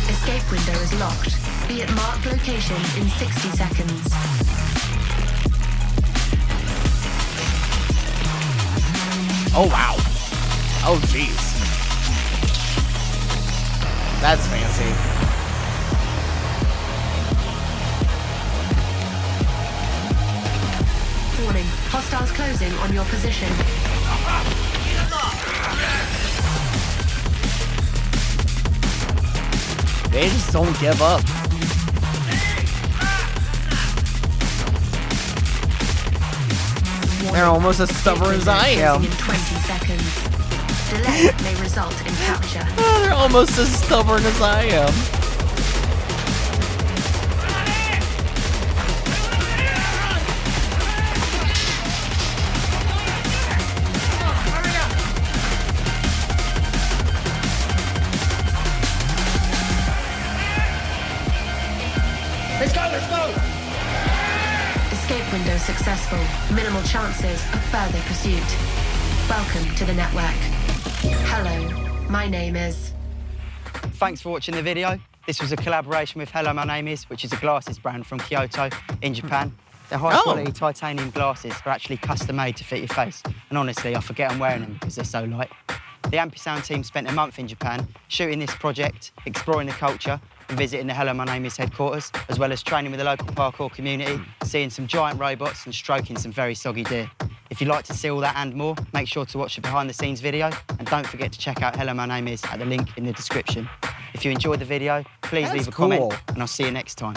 Escape window is locked. Be at marked location in 60 seconds. Oh, wow. Oh, jeez. That's fancy. Warning, hostiles closing on your position. They just don't give up. They're almost as stubborn as I am. In 20 seconds. Delay may result in capture. Oh, they're almost as stubborn as I am. Escape window successful. Minimal chances of further pursuit. Welcome to the network. Hello, my name is... Thanks for watching the video. This was a collaboration with Hello, my name is, which is a glasses brand from Kyoto in Japan. They're high-quality titanium glasses. They're actually custom-made to fit your face. And honestly, I forget I'm wearing them because they're so light. The Ampisound team spent a month in Japan shooting this project, exploring the culture, and visiting the Hello, my name is headquarters, as well as training with the local parkour community, seeing some giant robots and stroking some very soggy deer. If you'd like to see all that and more, make sure to watch the behind-the-scenes video, and don't forget to check out Hello, my name is at the link in the description. If you enjoyed the video, please leave a comment, and I'll see you next time.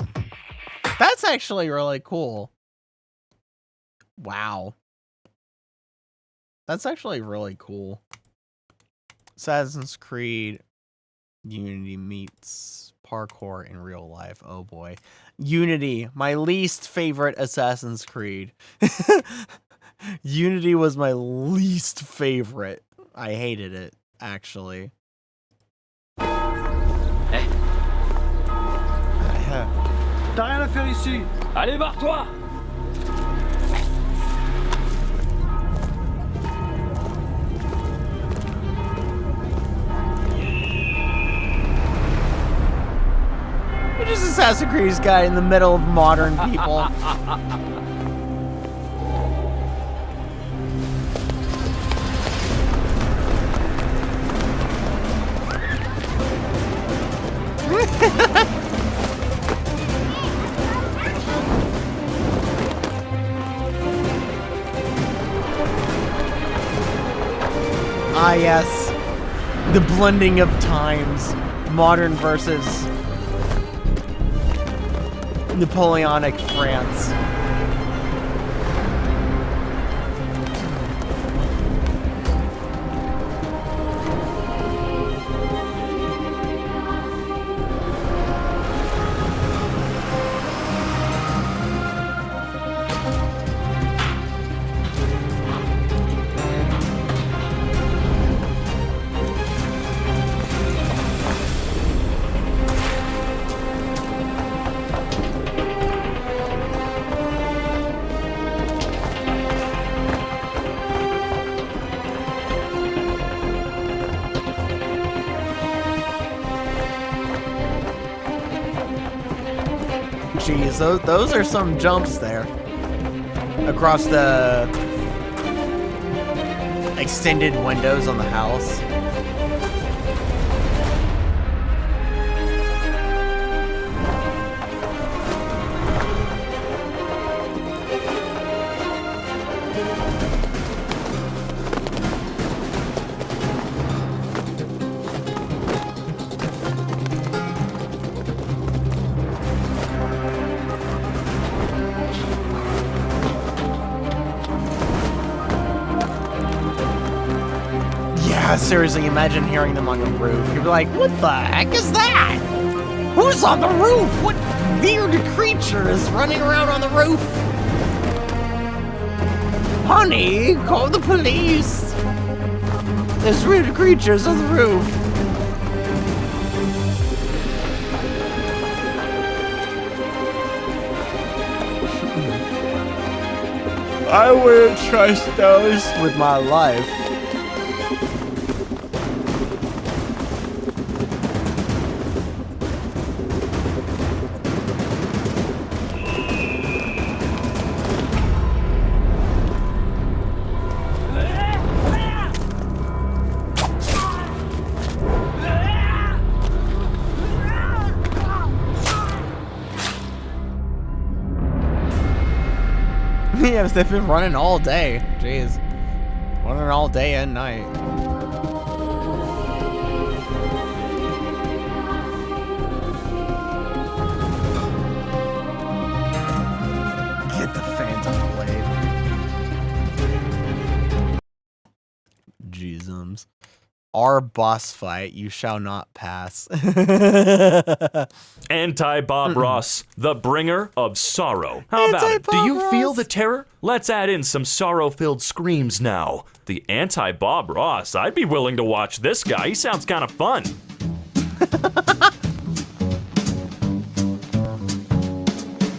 That's actually really cool. Wow. That's actually really cool. Assassin's Creed Unity meets parkour in real life. Oh boy. Unity, my least favorite Assassin's Creed. Unity was my least favorite. I hated it, actually. T'as rien à faire ici. Allez, barre-toi. What is Assassin's Creed guy in the middle of modern people? Ah, yes. The blending of times. Modern versus Napoleonic France. Jeez, those are some jumps there. Across the extended windows on the house. Seriously, imagine hearing them on the roof. You'd be like, what the heck is that? Who's on the roof? What weird creature is running around on the roof? Honey, call the police. There's weird creatures on the roof. I wouldn't trust those with my life. Yes, they've been running all day. Jeez. Running all day and night. Get the Phantom Blade. Jeezums. Our boss fight, you shall not pass. Anti-Bob Ross, the bringer of sorrow. How about it? Do you feel the terror? Let's add in some sorrow-filled screams now. The anti-Bob Ross. I'd be willing to watch this guy. He sounds kind of fun.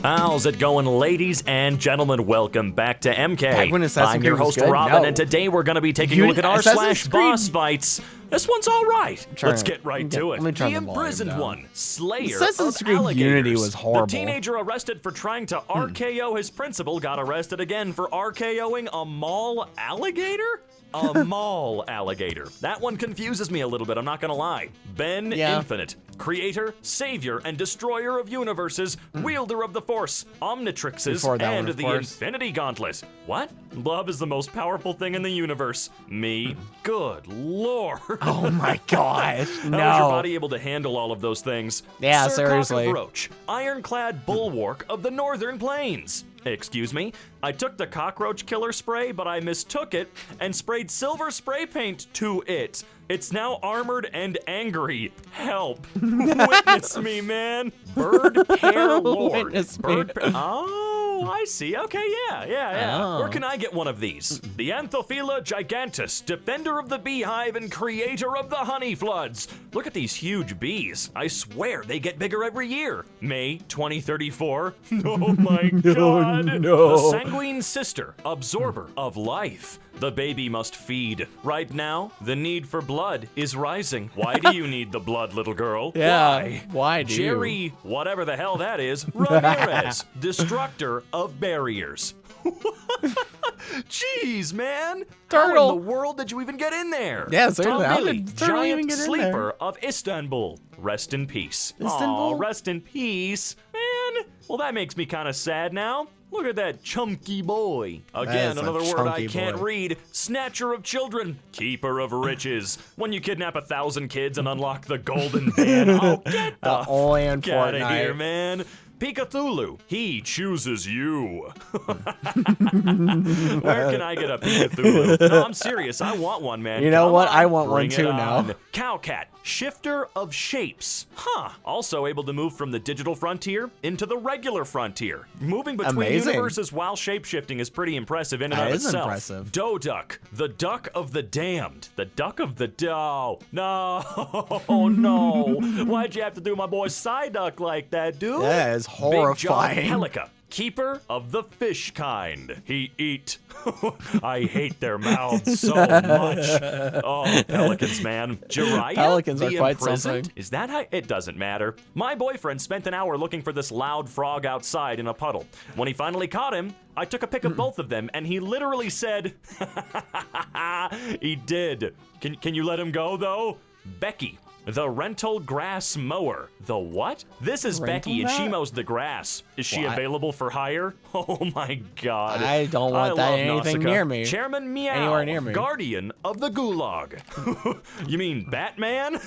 How's it going, ladies and gentlemen? Welcome back to MK. I'm your host, Robin, and today we're going to be taking a look at r/boss fights. This one's all right. Let's get right to it. The imprisoned one, Slayer of Alligators. Unity was horrible. The teenager arrested for trying to RKO his principal got arrested again for RKOing a mall alligator? A mall alligator. That one confuses me a little bit, I'm not gonna lie. Ben Infinite, creator, savior, and destroyer of universes, wielder of the Force, Omnitrixes, and the Infinity Gauntlet. What? Love is the most powerful thing in the universe. Me? Good lord. Oh my gosh, no. How is your body able to handle all of those things? Yeah, Sir seriously. Cockroach, ironclad bulwark of the Northern Plains. Excuse me? I took the cockroach killer spray, but I mistook it and sprayed silver spray paint to it. It's now armored and angry. Help. Witness me, man. Bird Hair Lord. Oh, I see. Okay, yeah. Oh. Where can I get one of these? The Anthophila gigantus, defender of the beehive and creator of the honey floods. Look at these huge bees. I swear they get bigger every year. May 2034. Oh my god. No. The sanguine sister, absorber of life. The baby must feed. Right now, the need for blood is rising. Why do you need the blood, little girl? Yeah, why do Jerry, you? whatever the hell that is, Ramirez, destructor of barriers. Jeez, man. Turtle. How in the world did you even get in there? Yeah, seriously, Tom how Billy, did Turtle even giant get in sleeper there? of Istanbul. Rest in peace. Istanbul? Aw, rest in peace. Man, well, that makes me kind of sad now. Look at that chunky boy. Again, is a another word I chunky can't boy. read. Snatcher of children. Keeper of riches. When you kidnap 1,000 kids and unlock the golden van. Oh, get the only in fuck out of Fortnite. here, man. Pikathulu, he chooses you. Where can I get a Pikathulu? No, I'm serious. I want one, man. You know Come what? on, I want one bring too it now. on. Cowcat, shifter of shapes. Huh. Also able to move from the digital frontier into the regular frontier. Moving between Amazing. universes while shapeshifting is pretty impressive in and That of is itself. impressive. Doduck, the duck of the damned. The duck of the no. No. Why'd you have to do my boy Psyduck like that, dude? That is horrifying. Big John Pelica, keeper of the fish kind. He eat. I hate their mouths so much. Oh, pelicans, man. Jiraiya, Pelicans are the quite imprisoned? something. Is that how? It doesn't matter. My boyfriend spent an hour looking for this loud frog outside in a puddle. When he finally caught him, I took a pic of both of them, and he literally said, he did. Can you let him go, though? Becky, The rental grass mower. The what? This is Rental Becky, and she that? mows the grass. Is she What? available for hire? Oh my God. I don't want that love anything Nausicaa. near me. Chairman Meow. Anywhere near me. Guardian of the Gulag. You mean Batman?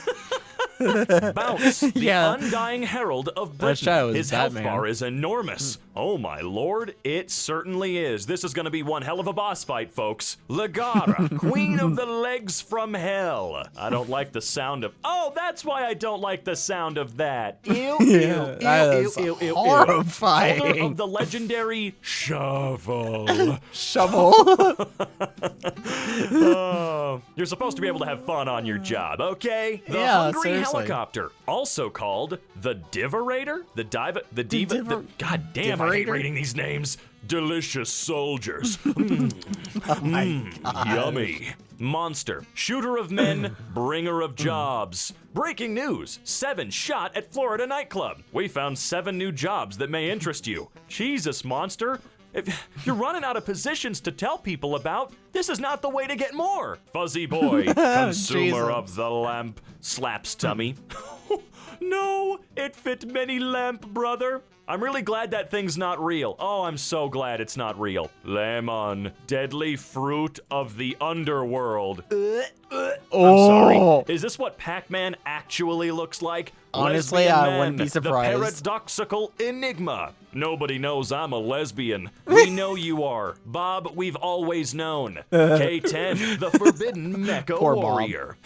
Bounce, the Yeah. undying herald of That show Britain. is His health Batman. bar is enormous. Oh my lord, it certainly is. This is gonna be one hell of a boss fight, folks. Legara, queen of the legs from hell. I don't like the sound of. Oh, that's why I don't like the sound of that. Ew, ew, ew, that ew, is ew, ew, ew. horrifying. Holder of the legendary shovel. Shovel. Oh, you're supposed to be able to have fun on your job, okay? The Yeah, Hungry seriously. Helicopter, also called the Diverator, the Diva, the Diva, the, God damn, I hate Diverator? reading these names. Delicious soldiers. Yummy. Monster, shooter of men, bringer of jobs. Breaking news, 7 shot at Florida nightclub. We found 7 new jobs that may interest you. Jesus, monster. If you're running out of positions to tell people about, this is not the way to get more. Fuzzy boy, consumer Jesus. of the lamp, slaps tummy. No, it fit many lamp, brother. I'm really glad that thing's not real. Oh, I'm so glad it's not real. Lemon, deadly fruit of the underworld. I'm sorry. Is this what Pac-Man actually looks like? Honestly, Lesbian I man, wouldn't be surprised. The paradoxical enigma. Nobody knows I'm a lesbian. We know you are. Bob, we've always known. K10, the forbidden mecha Poor Bob. warrior.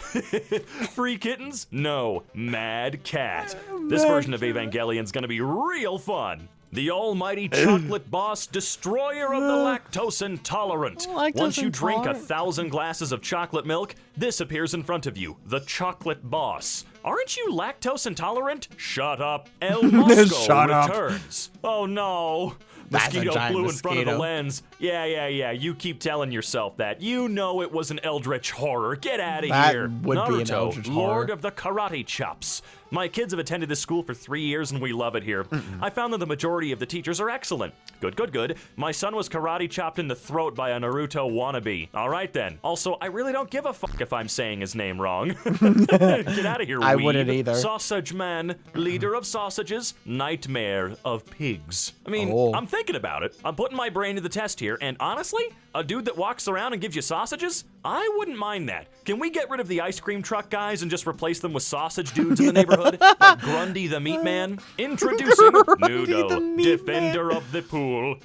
Free kittens? No. Mad cat. This version of Evangelion's gonna be real fun. The almighty chocolate boss, destroyer of the lactose intolerant. Once you drink 1,000 glasses of chocolate milk, this appears in front of you, the chocolate boss. Aren't you lactose intolerant? Shut up. El Mosco Shut up. returns. Oh no. That's a Mosquito giant flew in front of the mosquito. lens. Yeah. You keep telling yourself that. You know it was an eldritch horror. Get out of That here. would be an Naruto, eldritch Lord horror. of the Karate Chops. My kids have attended this school for 3 years and we love it here. I found that the majority of the teachers are excellent. Good. My son was karate chopped in the throat by a Naruto wannabe. All right then. Also, I really don't give a fuck if I'm saying his name wrong. Get out of here, I weeb. wouldn't either. Sausage man, leader of sausages, nightmare of pigs. I mean, Oh. I'm thinking about it. I'm putting my brain to the test here, and honestly, a dude that walks around and gives you sausages? I wouldn't mind that. Can we get rid of the ice cream truck guys and just replace them with sausage dudes in the neighborhood? Like Grundy the Meat Man? Introducing Nudo, defender of the pool.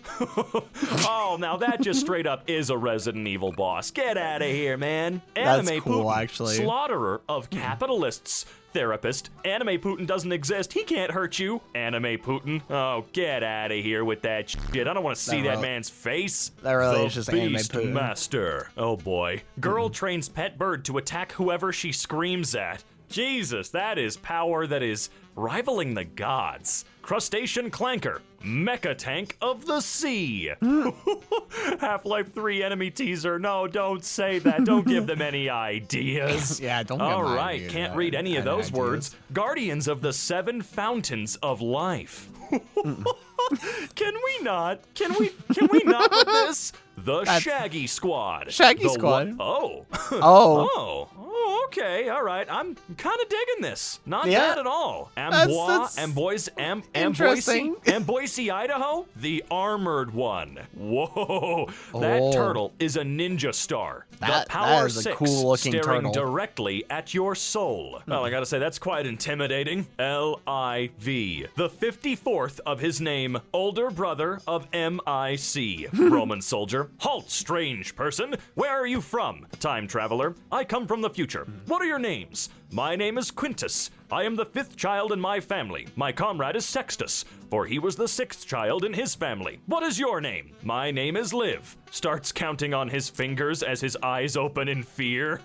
Oh, now that just straight up is a Resident Evil boss. Get out of here, man. That's Anime cool, Putin, actually. slaughterer of capitalists. Therapist, Anime Putin doesn't exist. He can't hurt you. Anime Putin. Oh, get out of here with that shit. I don't want to see that man's face. That really The is just Anime Beast Putin. Master. Oh boy. Girl trains pet bird to attack whoever she screams at. Jesus, that is power that is rivaling the gods. Crustacean Clanker, Mecha Tank of the Sea. Half-Life 3 enemy teaser. No, don't say that. Don't give them any ideas. Yeah, don't give All them right, ideas. can't read any of those Ideas. words. Guardians of the 7 Fountains of Life. Can we not with this? The Shaggy Squad. Shaggy The Squad? Oh. Oh. Oh, okay, all right. I'm kind of digging this. Not Yeah. bad at all. That's interesting. Boise, Idaho, the armored one. Whoa, that Oh. turtle is a ninja star. That- the Power that is a 6, cool-looking staring turtle. directly at your soul. Well, I gotta say, that's quite intimidating. L-I-V. The 54th of his name, older brother of M-I-C. Roman soldier. Halt, strange person. Where are you from? Time traveler. I come from the future. What are your names? My name is Quintus. I am the 5th child in my family. My comrade is Sextus, for he was the 6th child in his family. What is your name? My name is Liv. Starts counting on his fingers as his eyes open in fear.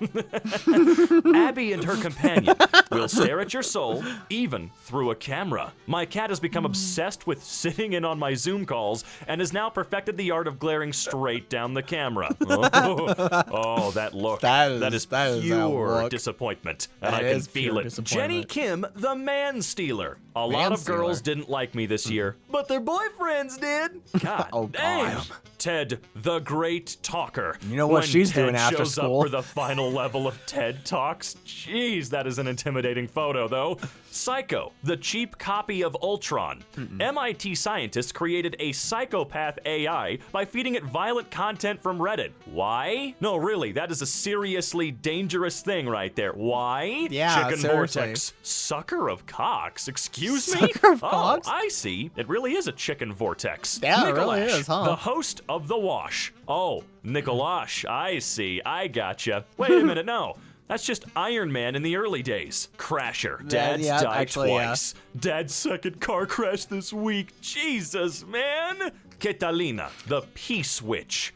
Abby and her companion will stare at your soul, even through a camera. My cat has become obsessed with sitting in on my Zoom calls and has now perfected the art of glaring straight down the camera. Oh, that look. That is that pure look. disappointment. And That I can is feel pure it. disappointment. Jenny Kim, the man stealer. A lot of girls Mansealer. didn't like me this year, but their boyfriends did. God Oh, damn. God. Ted, the great talker. You know what When she's Ted doing after shows school. up for the final level of TED Talks. Jeez, that is an intimidating photo, though. Psycho, the cheap copy of Ultron. MIT scientists created a psychopath AI by feeding it violent content from Reddit. Why? No, really, that is a seriously dangerous thing right there. Why? Yeah, Chicken seriously. vortex. Sucker of cocks. Excuse me? Sucker of Oh, cocks? I see. It really is a chicken vortex. Yeah, it really Nikolash, is, huh? The host of The Wash. Oh, Nikolash, I see. I gotcha. Wait a minute, no. That's just Iron Man in the early days. Crasher. Dad's yeah, died actually, yeah. twice. Dad's second car crash this week. Jesus, man. Catalina, the Peace Witch.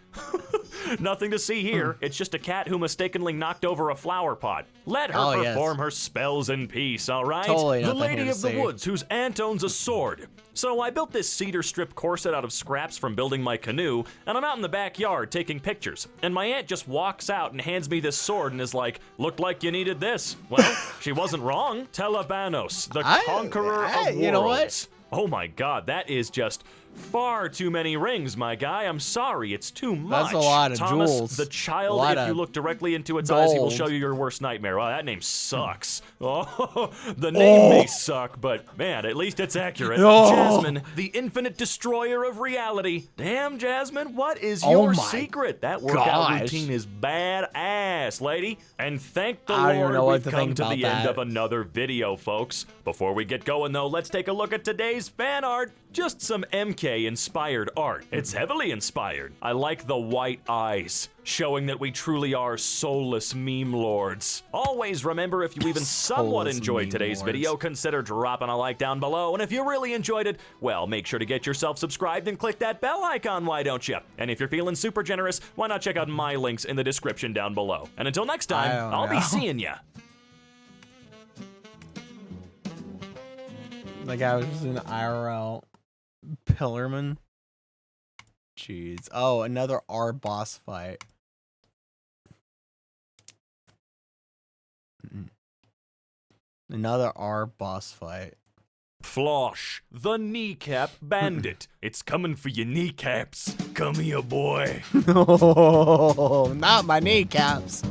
Nothing to see here. It's just a cat who mistakenly knocked over a flower pot. Let her Oh, yes. perform her spells in peace, all right? Totally The nothing Lady here to of the see. Woods, whose aunt owns a sword. So I built this cedar strip corset out of scraps from building my canoe, and I'm out in the backyard taking pictures. And my aunt just walks out and hands me this sword and is like, "Looked like you needed this." Well, she wasn't wrong. Telebanos, the conqueror of worlds. You know what? Oh my god, that is just far too many rings, my guy. I'm sorry, it's too much. That's a lot of Thomas, jewels. the A child, lot if you of look directly into its eyes, he will gold. show you your worst nightmare. Well, that name sucks. Oh, the name may suck, but man, at least it's accurate. Oh. Jasmine, the infinite destroyer of reality. Damn, Jasmine, what is Oh your my secret? That workout gosh. routine is badass, lady. And thank the I don't even Lord know what we've to come think to the about end that. of another video, folks. Before we get going, though, let's take a look at today's fan art. Just some MK-inspired art. It's heavily inspired. I like the white eyes, showing that we truly are soulless meme lords. Always remember, if you even somewhat Soulless enjoyed meme today's lords. video, consider dropping a like down below. And if you really enjoyed it, well, make sure to get yourself subscribed and click that bell icon, why don't you? And if you're feeling super generous, why not check out my links in the description down below. And until next time, don't I'll be know. seeing ya. The guy was just an IRL pillarman. Jeez. Oh, another R boss fight. Another R boss fight. Flosh, the kneecap bandit. It's coming for your kneecaps. Come here, boy. No, not my kneecaps.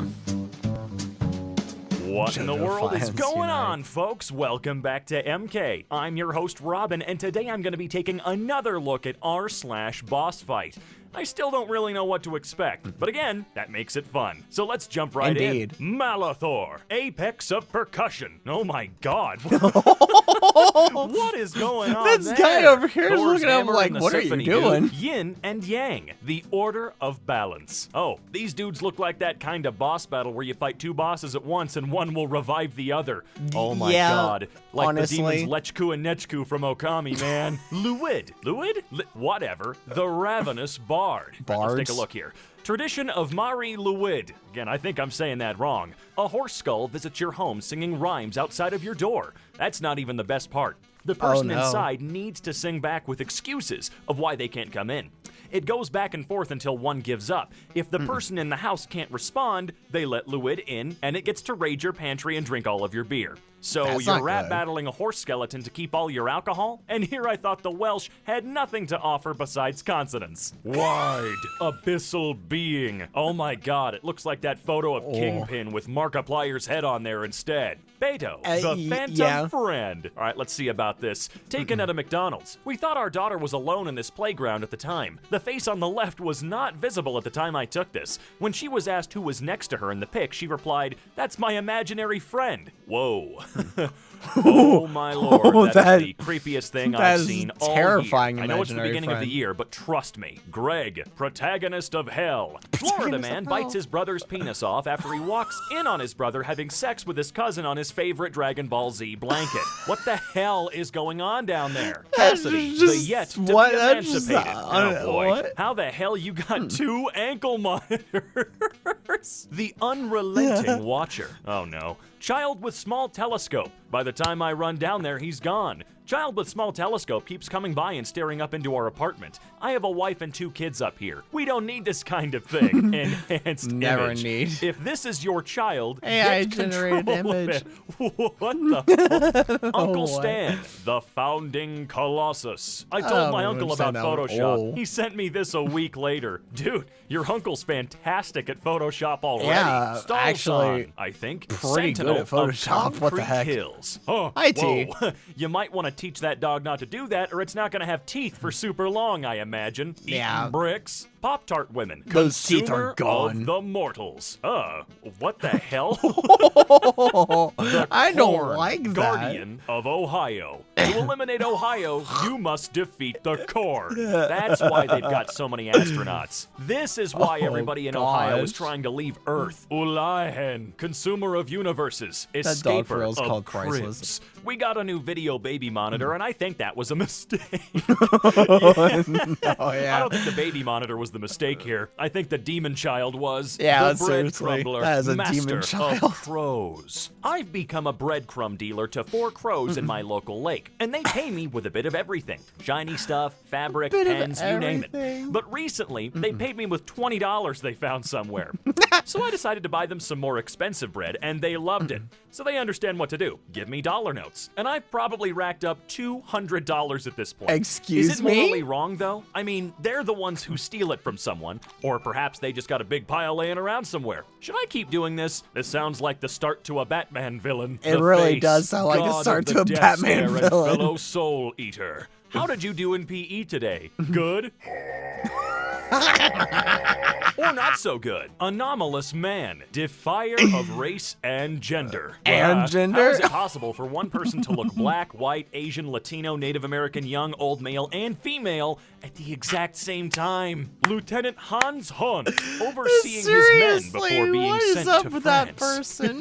What in the world is Defiance going Unite. on, folks? Welcome back to MK. I'm your host, Robin, and today I'm going to be taking another look at r/boss fight. I still don't really know what to expect, but again, that makes it fun. So let's jump right Indeed. in. Malathor, apex of percussion. Oh my god. What is going on This there? guy over here is Thor's looking at him hammer like, and the "What are you symphony doing?" dude. Yin and Yang, the order of balance. Oh, these dudes look like that kind of boss battle where you fight two bosses at once and one will revive the other. Oh my Yeah, god. Like honestly. the demons Lechku and Nechku from Okami, man. Luid. Whatever. The Ravenous Bard. All right, let's take a Bards? look here. Tradition of Mari Luid. Again, I think I'm saying that wrong. A horse skull visits your home singing rhymes outside of your door. That's not even the best part. The person no. inside needs to sing back with excuses of why they can't come in. It goes back and forth until one gives up. If the person in the house can't respond, they let Luid in, and it gets to raid your pantry and drink all of your beer. So That's you're not rap good. battling a horse skeleton to keep all your alcohol? And here I thought the Welsh had nothing to offer besides consonants. Wide, abyssal being. Oh my god, it looks like that photo of Kingpin with Markiplier's head on there instead. Beto, the Phantom yeah. Friend. All right, let's see about this. Taken at a McDonald's. We thought our daughter was alone in this playground at the time. The face on the left was not visible at the time I took this. When she was asked who was next to her in the pic, she replied, "That's my imaginary friend." Whoa. Oh my lord, that is the creepiest thing that I've is seen all terrifying year. I know it's the imaginary beginning of friend. the year, but trust me. Greg, protagonist of hell. Florida man bites his brother's penis off after he walks in on his brother having sex with his cousin on his favorite Dragon Ball Z blanket. What the hell is going on down there? That's Cassidy, just- the yet to what? be That's just, emancipated. Oh boy. what? How the hell you got two ankle monitors? horse. The unrelenting watcher. Oh no. Child with small telescope. By the time I run down there, he's gone. Child with small telescope keeps coming by and staring up into our apartment. I have a wife and 2 kids up here. We don't need this kind of thing. Enhanced Never image. need. If this is your child, AI get generated control of image. it. What the fuck? Uncle What? Stan, the founding colossus. I told my uncle about Photoshop. He sent me this a week later. Dude, your uncle's fantastic at Photoshop already. Yeah, Stall actually, son, I think. pretty good Sentinel at Photoshop. of What the Concrete heck? Hills. Oh, IT. whoa. You might want to teach that dog not to do that, or it's not going to have teeth for super long, I imagine. Yeah. Eating bricks. Pop-Tart women. Those teeth are Consumer gone. Of the mortals. What the hell? I don't Corn like that. Guardian of Ohio. To eliminate Ohio, you must defeat the Corn. That's why they've got so many astronauts. This is why everybody in Ohio is gosh. trying to leave Earth. Ulahen, consumer of universes, That dog for escaper real is of called cribs. Priceless. We got a new video baby monitor, and I think that was a mistake. Oh, yeah. I don't think the baby monitor was the mistake here. I think the demon child was. Yeah, the bread seriously. crumbler, That is a master demon child. of crows. I've become a breadcrumb dealer to 4 crows in my local lake, and they pay me with a bit of everything. Shiny stuff, fabric, Bit of pens, you name it. everything. But recently, they paid me with $20 they found somewhere. So I decided to buy them some more expensive bread, and they loved it. So they understand what to do. Give me dollar notes. And I've probably racked up $200 at this point. Excuse Is it me? morally wrong, though? I mean, they're the ones who steal it from someone, or perhaps they just got a big pile laying around somewhere. Should I keep doing this? This sounds like the start to a Batman villain. It The really Face, does sound like a God start of to the a Death Batman Stare and villain. fellow soul eater. How did you do in PE today? Good? Or not so good. Anomalous man, defier of race and gender. And gender? How is it possible for one person to look black, white, Asian, Latino, Native American, young, old male, and female at the exact same time? Lieutenant Hans Hunt, overseeing his men before Seriously, being what is sent up to with France. that person?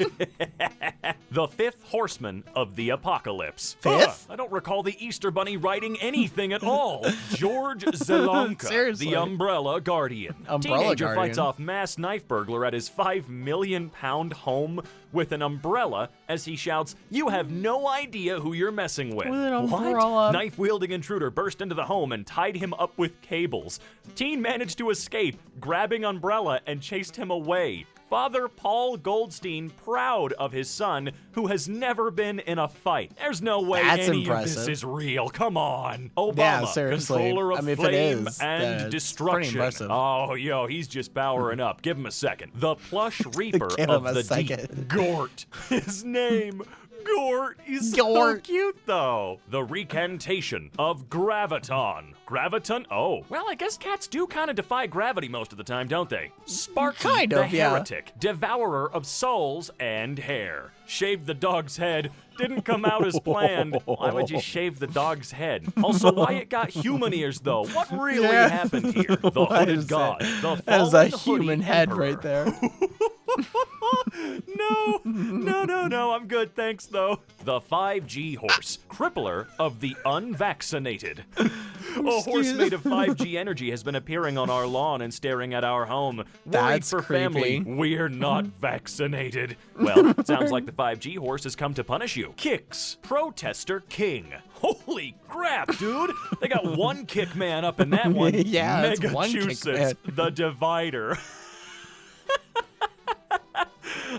The 5th horseman of the apocalypse. Fifth? I don't recall the Easter Bunny writing anything at all. George Zelonka, Seriously. the Umbrella Guardian. Umbrella Teenager Guardian. fights off mass knife burglar at his $5 million home with an umbrella as he shouts, "You have no idea who you're messing with." With an What? umbrella. Knife-wielding intruder burst into the home and tied him up with cables. Teen managed to escape, grabbing umbrella, and chased him away. Father Paul Goldstein proud of his son, who has never been in a fight. There's no way That's any impressive. of this is real. Come on. Obama, Yeah, seriously. controller of I mean, if it flame is, then and it's pretty destruction. impressive. Oh, yo, he's just powering up. Give him a second. The plush reaper Give of him a the second. deep. Gort. His name. Gort. He's Gort. so cute, though. The recantation of Graviton. Graviton? Oh. Well, I guess cats do kind of defy gravity most of the time, don't they? Sparky, Kind the of, yeah. heretic, devourer of souls and hair. Shaved the dog's head. Didn't come out as planned. Why would you shave the dog's head? Also, why it got human ears, though? What really Yeah. happened here? The What hooded is god. that? The That is a fallen hoodie human head emperor. right there. No, I'm good, thanks, though. The 5G horse, crippler of the unvaccinated. A horse made of 5G energy has been appearing on our lawn and staring at our home. Worried That's for family, creepy. we're not vaccinated. Well, it sounds like the 5G horse has come to punish you. Kicks, protester king. Holy crap, dude! They got one kick man up in that one. Yeah, it's one kick Megachusets, man. the divider.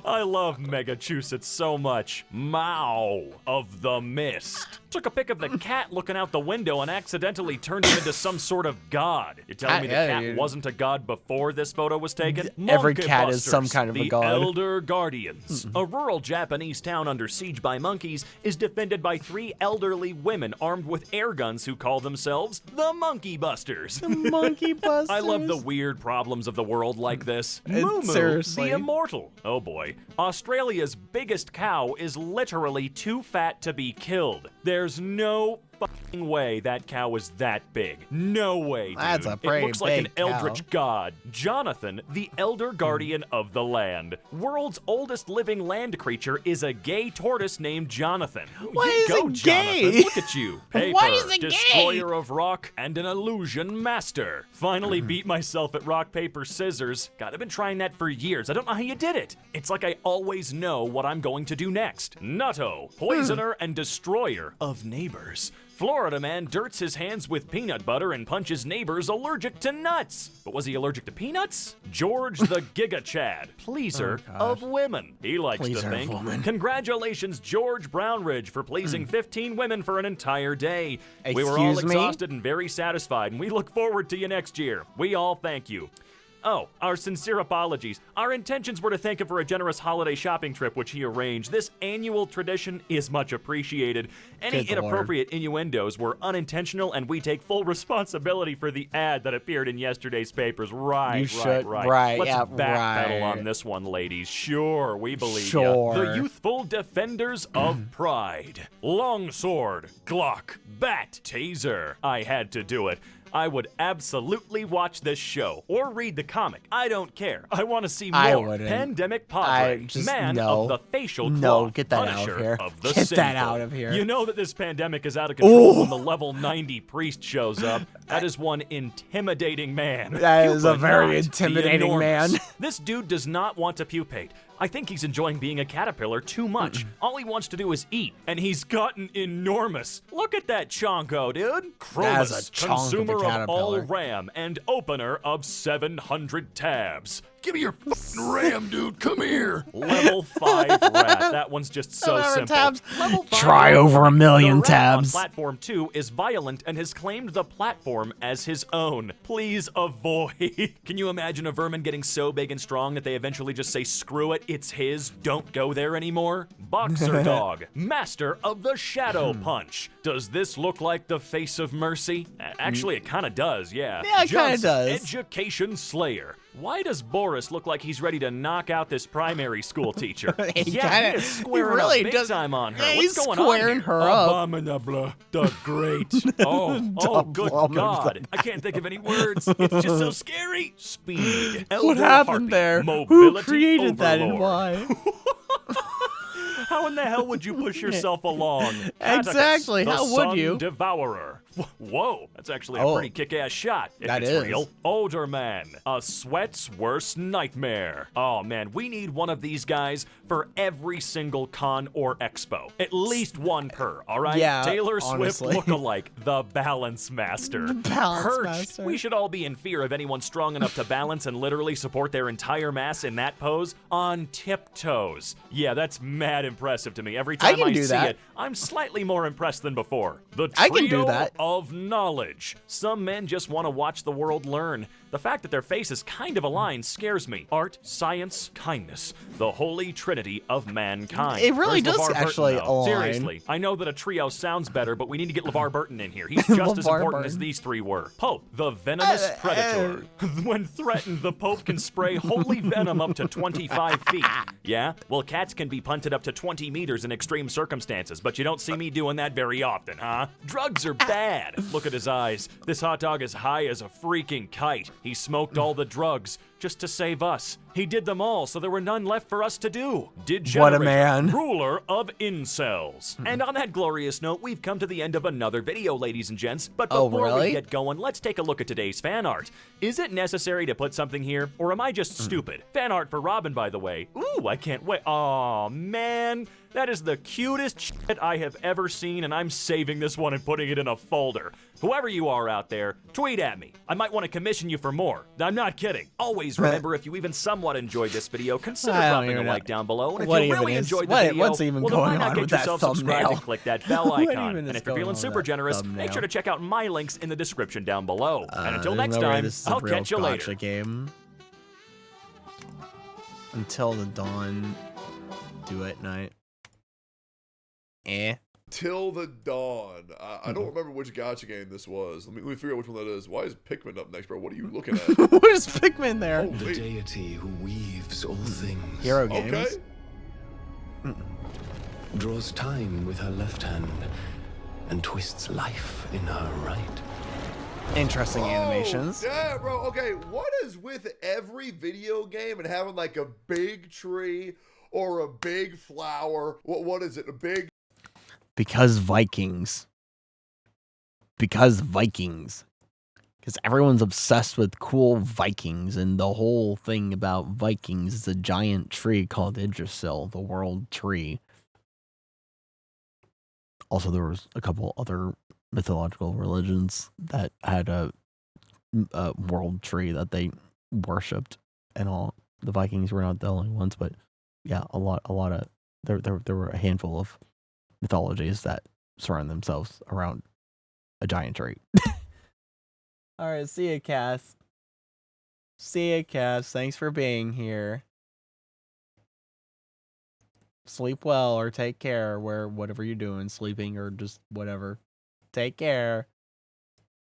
I love Megachusets so much. Mao of the Mist. Took a pic of the cat looking out the window and accidentally turned him into some sort of god. You're telling me the Yeah, cat dude. wasn't a god before this photo was taken? Every Monkey cat is some Busters, kind of a the god. Elder Guardians. A rural Japanese town under siege by monkeys is defended by 3 elderly women armed with air guns who call themselves the Monkey Busters. Monkey busters. I love the weird problems of the world like this. Moo Moo, seriously. the immortal. Oh boy. Australia's biggest cow is literally too fat to be killed. There's no way that cow is that big. No way, dude. That's a pretty It looks like an big cow. eldritch god. Jonathan, the elder guardian of the land. World's oldest living land creature is a gay tortoise named Jonathan. Why You is go, it gay? Jonathan. Look at you. Paper, Why is it gay? destroyer of rock, and an illusion master. Finally beat myself at rock, paper, scissors. God, I've been trying that for years. I don't know how you did it. It's like I always know what I'm going to do next. Nutto, poisoner and destroyer of neighbors. Florida man dirts his hands with peanut butter and punches neighbors allergic to nuts. But was he allergic to peanuts? George the Giga Chad, pleaser of women. He likes Pleaser to of think. women. Congratulations, George Brownridge, for pleasing 15 women for an entire day. We were all Excuse me? exhausted and very satisfied, and we look forward to you next year. We all thank you. Oh, our sincere apologies. Our intentions were to thank him for a generous holiday shopping trip which he arranged. This annual tradition is much appreciated. Any Good Lord. inappropriate innuendos were unintentional, and we take full responsibility for the ad that appeared in yesterday's papers. Right, You should- right, Let's yeah, backpedal right. on this one, ladies. Sure, we believe Sure. ya. The youthful defenders of pride. Longsword, Glock, bat, taser. I had to do it. I would absolutely watch this show or read the comic. I don't care. I want to see more. I wouldn't. Pandemic I Padre, just- man no. of the facial No, cloth, get that out of Punisher here. of the Get that sinful. out of here. You know that this pandemic is out of control Ooh. when the level 90 priest shows up. That is one intimidating man. That is a Pupa very not the intimidating enormous. man. This dude does not want to pupate. I think he's enjoying being a caterpillar too much. All he wants to do is eat, and he's gotten enormous. Look at that chonko, dude. That is Chromus, a chonk of a consumer of all caterpillar. RAM and opener of 700 tabs. Give me your fucking RAM, dude. Come here. Level 5 rat. That one's just so 700 simple. tabs. Level 5 Try rat. over a million The rat tabs. On platform 2 is violent and has claimed the platform as his own. Please avoid. Can you imagine a vermin getting so big and strong that they eventually just say, screw it, it's his, don't go there anymore? Boxer dog, master of the shadow punch. Does this look like the face of mercy? Actually, it kind of does, yeah. Yeah, it kinda Johnson, does. Education slayer. Why does Boris look like he's ready to knock out this primary school teacher? He yeah, kinda- he is he squaring really up big does- time on her. Yeah, What's he's going on squaring here? her up. Abominable, the great. Oh, good Abominable. God. I can't think of any words. It's just so scary. Speed. What Elder happened Harpy, there? Who Mobility created that and overlord. why? How in the hell would you push yourself along? Exactly, Atticus, how the would Sun you? Devourer. Whoa, that's actually a Oh. pretty kick-ass shot. If That it's is. real. Older man, a sweat's worst nightmare. Oh man, we need one of these guys for every single con or expo. At least one per, all right? Yeah, Taylor honestly. Swift lookalike, the Balance Master. The Balance Perched. Master. We should all be in fear of anyone strong enough to balance and literally support their entire mass in that pose on tiptoes. Yeah, that's mad impressive to me. Every time can I do see that. it, I'm slightly more impressed than before. The trio I can do that. of knowledge. Some men just want to watch the world learn. The fact that their faces kind of align scares me. Art, science, kindness. The holy trinity of mankind. It really Where's does LeVar Burton, actually though? align. Seriously, I know that a trio sounds better, but we need to get LeVar Burton in here. He's just as LeVar important as Burton. these three were. Pope, the venomous predator. When threatened, the Pope can spray holy venom up to 25 feet. Yeah? Well, cats can be punted up to 20 meters in extreme circumstances, but you don't see me doing that very often, huh? Drugs are bad. Look at his eyes. This hot dog is high as a freaking kite. He smoked all the drugs just to save us. He did them all, so there were none left for us to do. What a man. Ruler of incels. And on that glorious note, we've come to the end of another video, ladies and gents. But Oh, before we really? get going, let's take a look at today's fan art. Is it necessary to put something here, or am I just stupid? Fan art for Robin, by the way. Ooh, I can't wait. Aw, man. That is the cutest shit I have ever seen, and I'm saving this one and putting it in a folder. Whoever you are out there, tweet at me. I might want to commission you for more. I'm not kidding. Always remember, if you even somewhat enjoyed this video, consider I don't dropping a even know like down below. And if what you even really is- enjoyed the what- video, what's even well, then why going not on get with that yourself subscribed thumbnail? and click that bell What icon. even And is if you're going feeling on with super that generous, make thumbnail? sure to check out my links in the description down below. And until There's next no way time, this is a I'll real catch you later. gotcha game. Until the dawn, do it night. Eh. Till the Dawn. I don't remember which gacha game this was. Let me figure out which one that is. Why is Pikmin up next, bro? What are you looking at? What is Pikmin there? Oh, The wait. deity who weaves all things. Hero Okay. games. Draws time with her left hand and twists life in her right. Interesting Oh, animations. Yeah, bro. Okay, what is with every video game and having like a big tree or a big flower? What is it? A big... Because Vikings. Because Vikings. Because everyone's obsessed with cool Vikings, and the whole thing about Vikings is a giant tree called Yggdrasil, the world tree. Also, there was a couple other mythological religions that had a world tree that they worshipped, and all. The Vikings were not the only ones, but yeah, a lot of there were a handful of mythologies that surround themselves around a giant tree. All right, see ya, Cass. See ya, Cass. Thanks for being here. Sleep well or take care, whatever you're doing, sleeping or just whatever. Take care.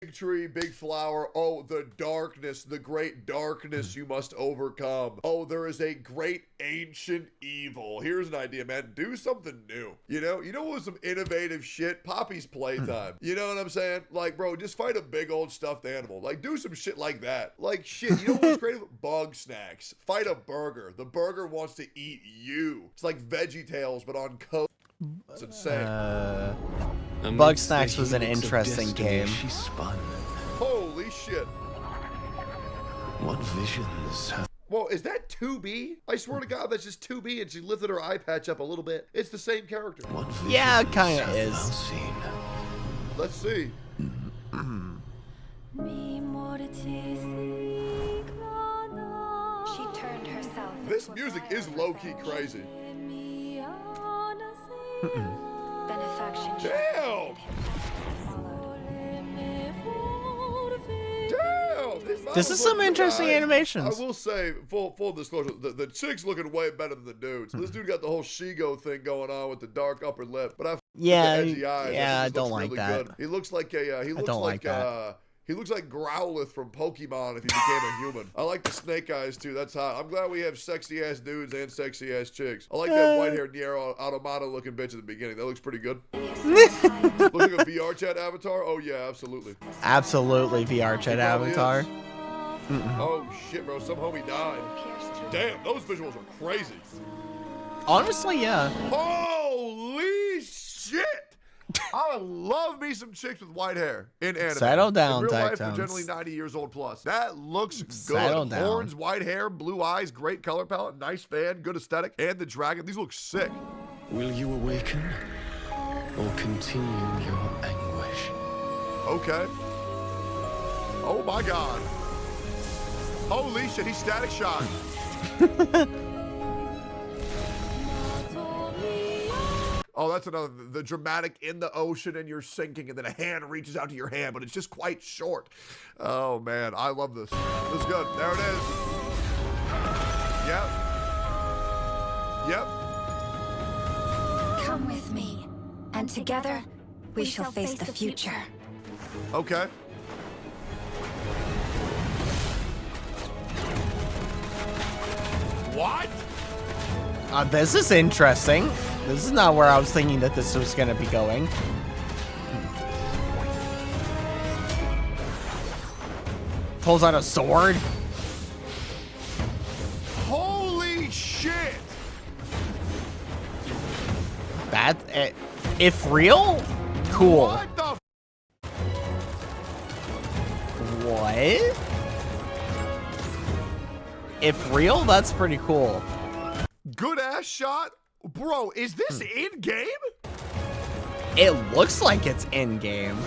Big tree, big flower. Oh, the darkness, the great darkness you must overcome. Oh, there is a great ancient evil. Here's an idea, man. Do something new. You know what was some innovative shit? Poppy's Playtime. You know what I'm saying? Like, bro, just fight a big old stuffed animal. Like, do some shit like that. Like, shit. You know what's creative? Bug snacks. Fight a burger. The burger wants to eat you. It's like Veggie Tales, but on coke. It's insane. Bug Snacks was an interesting game. She spun. Holy shit. What visions have... Well, is that 2B? I swear to God, that's just 2B, and she lifted her eye patch up a little bit. It's the same character. What Yeah, it kind of visions is. have thou seen? Let's see. She turned herself. This music is low-key crazy. Benefaction. Damn! Damn! This is some interesting animations. I will say, full disclosure, the chick's looking way better than the dude. So this dude got the whole Shigo thing going on with the dark upper lip, but Yeah, the edgy eyes. yeah, I This don't looks like really that. Good. He looks like a. He looks don't like like that. He looks like Growlithe from Pokemon if he became a human. I like the snake eyes too. That's hot. I'm glad we have sexy ass dudes and sexy ass chicks. I like that white haired Nier Automata looking bitch at the beginning. That looks pretty good. Looks like a VR chat avatar. Oh yeah, absolutely. Absolutely, VR chat probably avatar. is. Oh shit, bro! Some homie died. Damn, those visuals are crazy. Honestly, yeah. Holy shit! I love me some chicks with white hair in anime. Settle down, in real life, Tectons. they're generally 90 years old plus. That looks good. Settle down. Horns, white hair, blue eyes, great color palette, nice fan, good aesthetic, and the dragon. These look sick. Will you awaken or continue your anguish? Okay. Oh my god. Holy shit, he's static shock. Oh, that's another, the dramatic in the ocean and you're sinking and then a hand reaches out to your hand, but it's just quite short. Oh man, I love this. This is good. There it is. Yep. Yep. Come with me, and together we shall face the future. Okay. What? This is interesting. This is not where I was thinking that this was going to be going. Pulls out a sword. Holy shit! That, if real, cool. What the What? If real, that's pretty cool. good ass shot? Bro, is this in game? It looks like it's in game.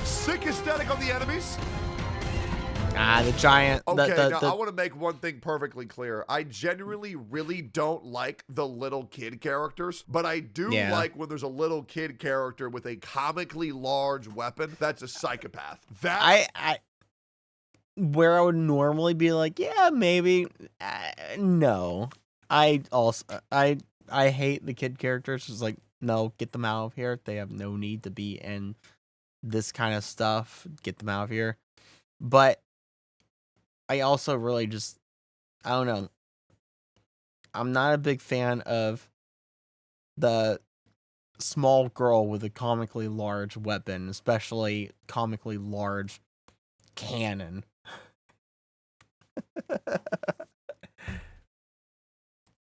Sick aesthetic on the enemies. The giant. Okay, now I want to make one thing perfectly clear. I genuinely really don't like the little kid characters, but I do like when there's a little kid character with a comically large weapon that's a psychopath. That I where I would normally be like, yeah, maybe. No. I hate the kid characters. It's like, no, get them out of here. They have no need to be in this kind of stuff. Get them out of here. But I also really just, I don't know. I'm not a big fan of the small girl with a comically large weapon, especially comically large cannon.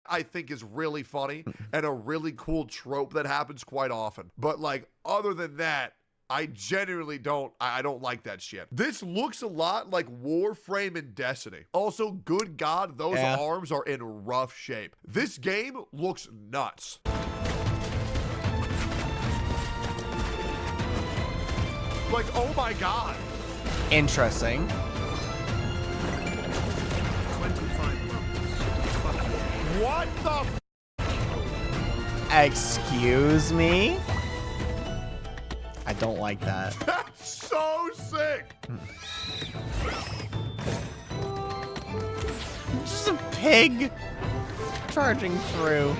I think is really funny and a really cool trope that happens quite often. But like, other than that, I genuinely don't like that shit. This looks a lot like Warframe and Destiny. Also, good God, those arms are in rough shape. This game looks nuts. Like, oh my God. Interesting. What the Excuse me? I don't like that. That's so sick. Just a pig charging through.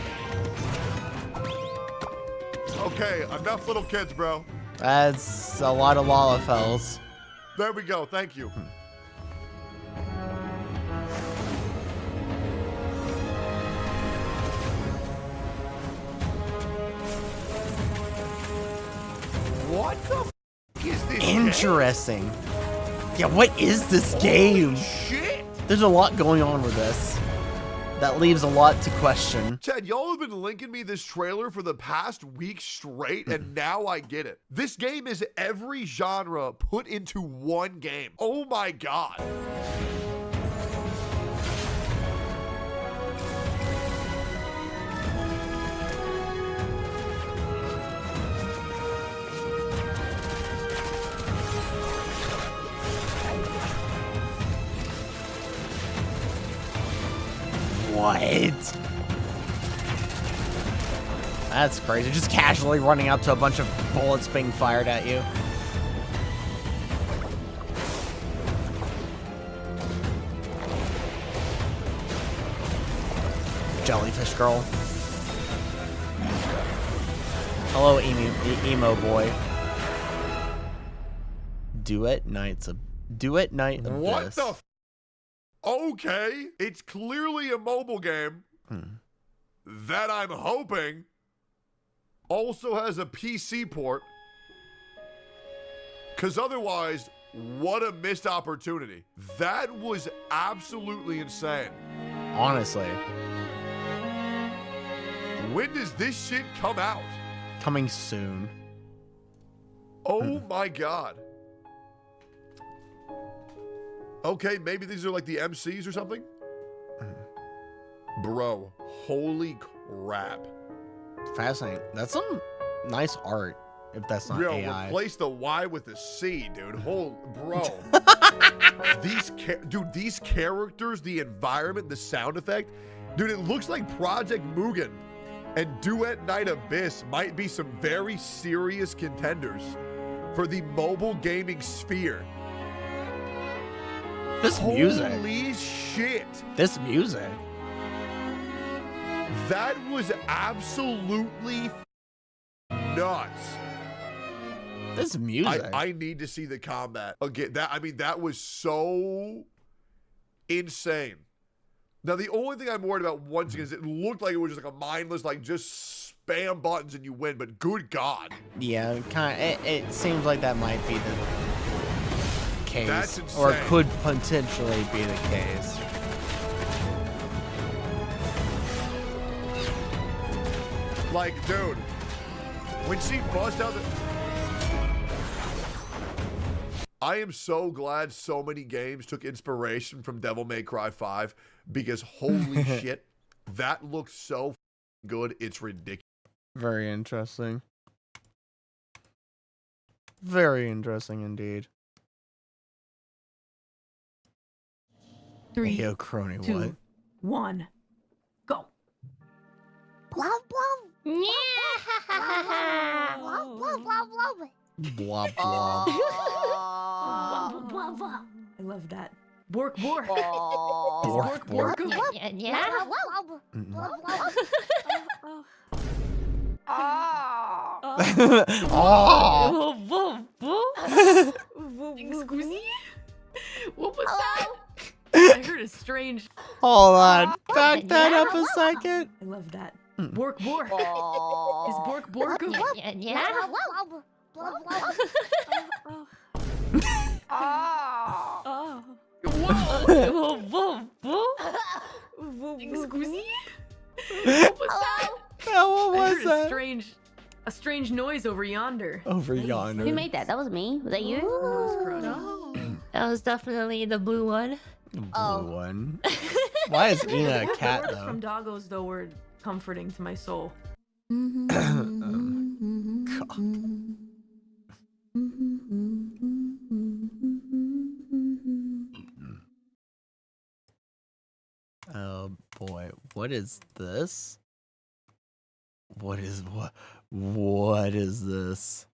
Okay, enough little kids, bro. That's a lot of Lalafells. There we go. Thank you. What the f is this Interesting. Yeah, what is this game? Shit. There's a lot going on with this. That leaves a lot to question. Chad, y'all have been linking me this trailer for the past week straight, and now I get it. This game is every genre put into one game. Oh my God. What? That's crazy. Just casually running up to a bunch of bullets being fired at you. Jellyfish girl. Hello, emo boy. Duet night of What this. the f Okay, it's clearly a mobile game that I'm hoping also has a PC port. Because otherwise, what a missed opportunity. That was absolutely insane. Honestly. When does this shit come out? Coming soon. Oh my God. Okay, maybe these are like the MCs or something? Bro, holy crap. Fascinating. That's some nice art, if that's not Yo, AI. replace the Y with the C, dude. Bro. These characters, the environment, the sound effect. Dude, it looks like Project Mugen and Duet Night Abyss might be some very serious contenders for the mobile gaming sphere. This music. Holy shit. This music. That was absolutely nuts. This music. I need to see the combat again. That was so insane. Now, the only thing I'm worried about once again is it looked like it was just like a mindless, like just spam buttons and you win, but good God. Yeah, it seems like that might be the case. That's insane. Or could potentially be the case. Like, dude, when she busts out the... I am so glad so many games took inspiration from Devil May Cry 5 because holy shit, that looks so good, it's ridiculous. Very interesting. Very interesting indeed. 3, Yo, Crony, 2, what? 1, go. Blah, blah. Blah, blah. I love that. Bork, bork. Bork, bork. Yeah. Excuse me? What was that? Back. heard a strange. Hold on. Back that up a second. I love that. Bork bork. Is bork bork? Yeah. Oh. Excuse me? What was that? What I was heard that? a strange noise over yonder. Over yonder. Who made that? That was me. Was that you? That was definitely the blue one. The blue one. Why is Ina a cat Words though? from doggos though were comforting to my soul. Oh boy, what is this? What is this?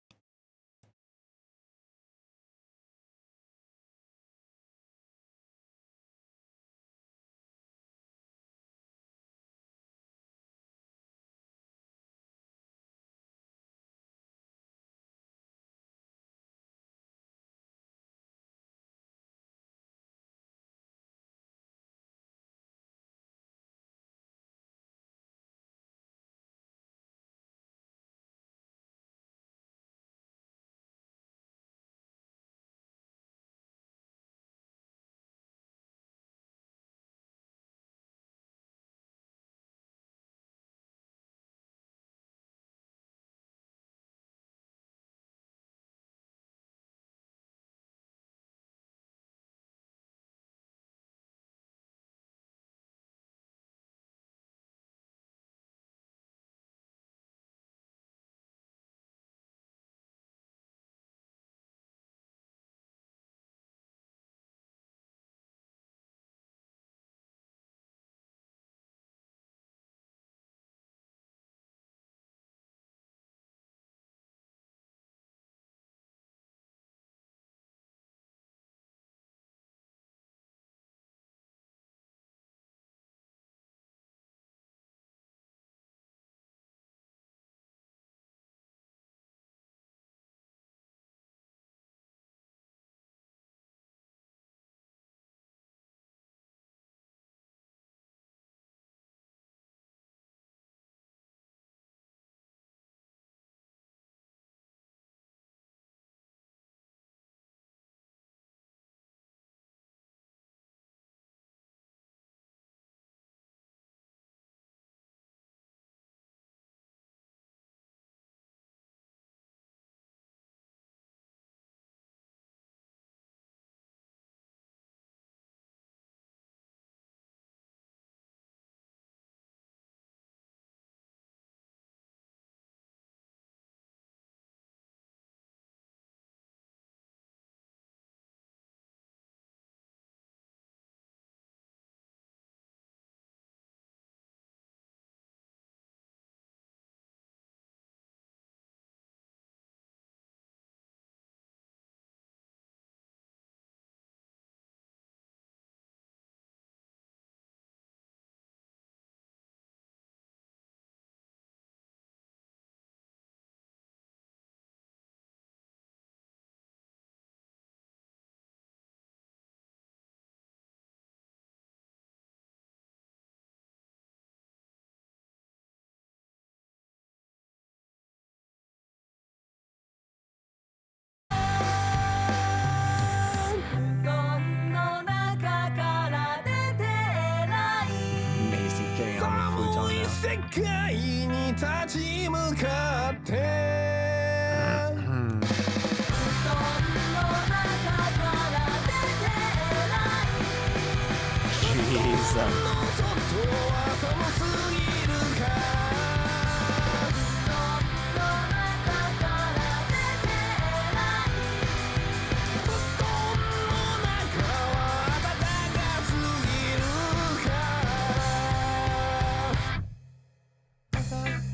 Amazing getting on the futon now. 世界に立ち向かって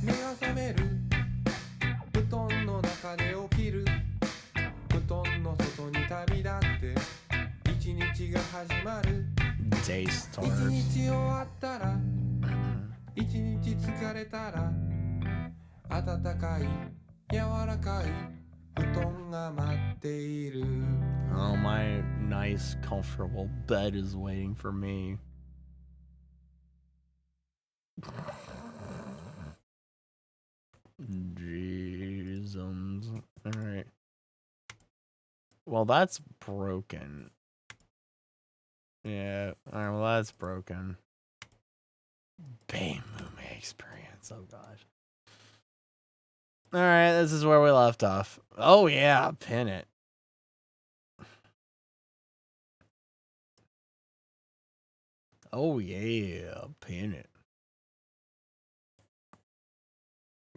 目が覚める布団の中で起きる布団の外に旅立って一日が始まる Day 一 starts. 日終わったら一日疲れたら暖かい柔らかい布団が待っている Oh my nice, comfortable bed is waiting for me. Jeezums. Alright. Well, that's broken. Yeah, alright, well, that's broken. Bane Mume experience, oh gosh. Alright, this is where we left off. Oh yeah, pin it. Oh yeah, pin it.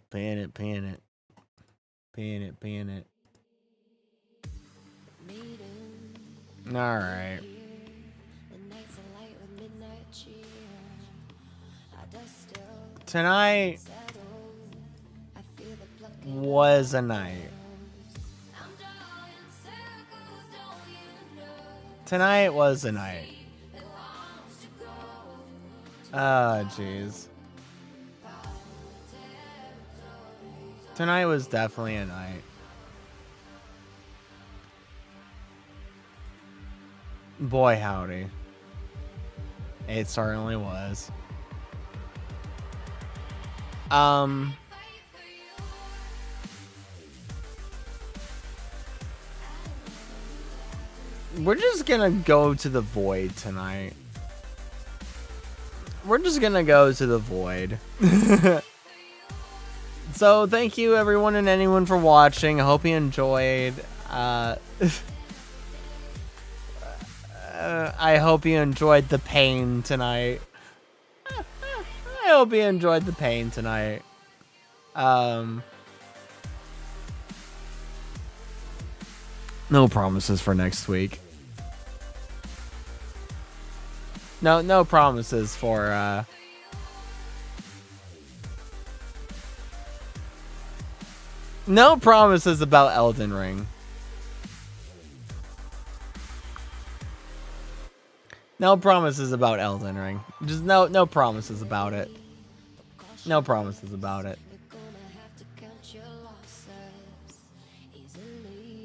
Pin it, pin it. Pin it, pin it. Alright. Tonight was a night. Tonight was a night. Oh, jeez. Tonight was definitely a night. Boy, howdy. It certainly was. We're just gonna go to the void tonight. We're just gonna go to the void. So, thank you everyone and anyone for watching. I hope you enjoyed. I hope you enjoyed the pain tonight. I hope you enjoyed the pain tonight. No promises for next week. No promises for, no promises about Elden Ring. No promises about Elden Ring. Just no promises about it. No promises about it.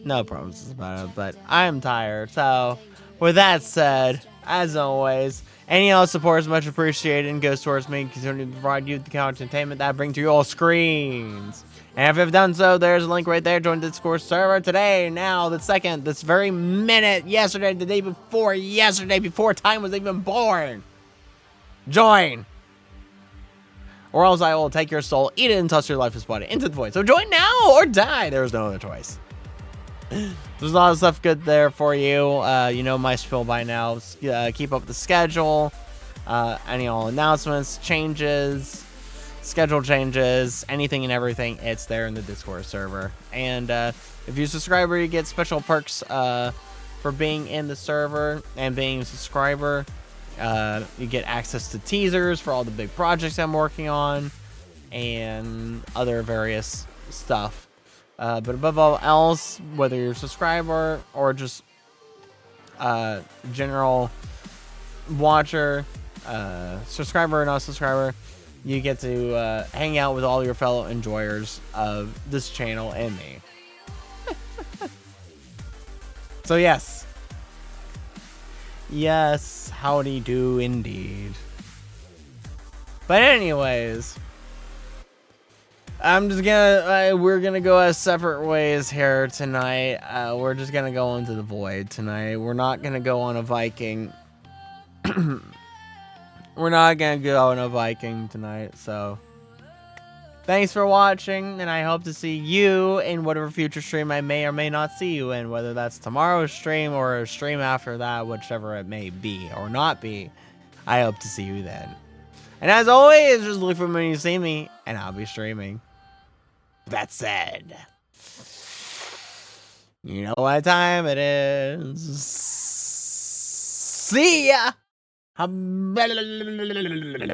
No promises about it, but I am tired. So, with that said, as always, any and all support is much appreciated and goes towards me continuing to provide you with the kind of entertainment that I bring to your screens. And if you've done so, there's a link right there. Join the Discord server today, now, the second, this very minute, yesterday, the day before, yesterday, before time was even born. Join. Or else I will take your soul, eat it, and toss your lifeless body into the void. So join now or die. There's no other choice. There's a lot of stuff good there for you. You know my spiel by now. Keep up with the schedule. Any all announcements, changes, schedule changes, anything and everything. It's there in the Discord server. And if you're a subscriber, you get special perks for being in the server and being a subscriber. You get access to teasers for all the big projects I'm working on and other various stuff. But above all else, whether you're a subscriber or just general watcher, subscriber or not subscriber, you get to hang out with all your fellow enjoyers of this channel and me. So yes. Yes, howdy do indeed. But anyways, I'm just gonna, we're gonna go our separate ways here tonight. We're just gonna go into the void tonight. We're not gonna go on a Viking. We're not gonna go on a Viking tonight, so. Thanks for watching, and I hope to see you in whatever future stream I may or may not see you in, whether that's tomorrow's stream or a stream after that, whichever it may be or not be. I hope to see you then. And as always, just look for me when you see me, and I'll be streaming. That said, you know what time it is. See ya!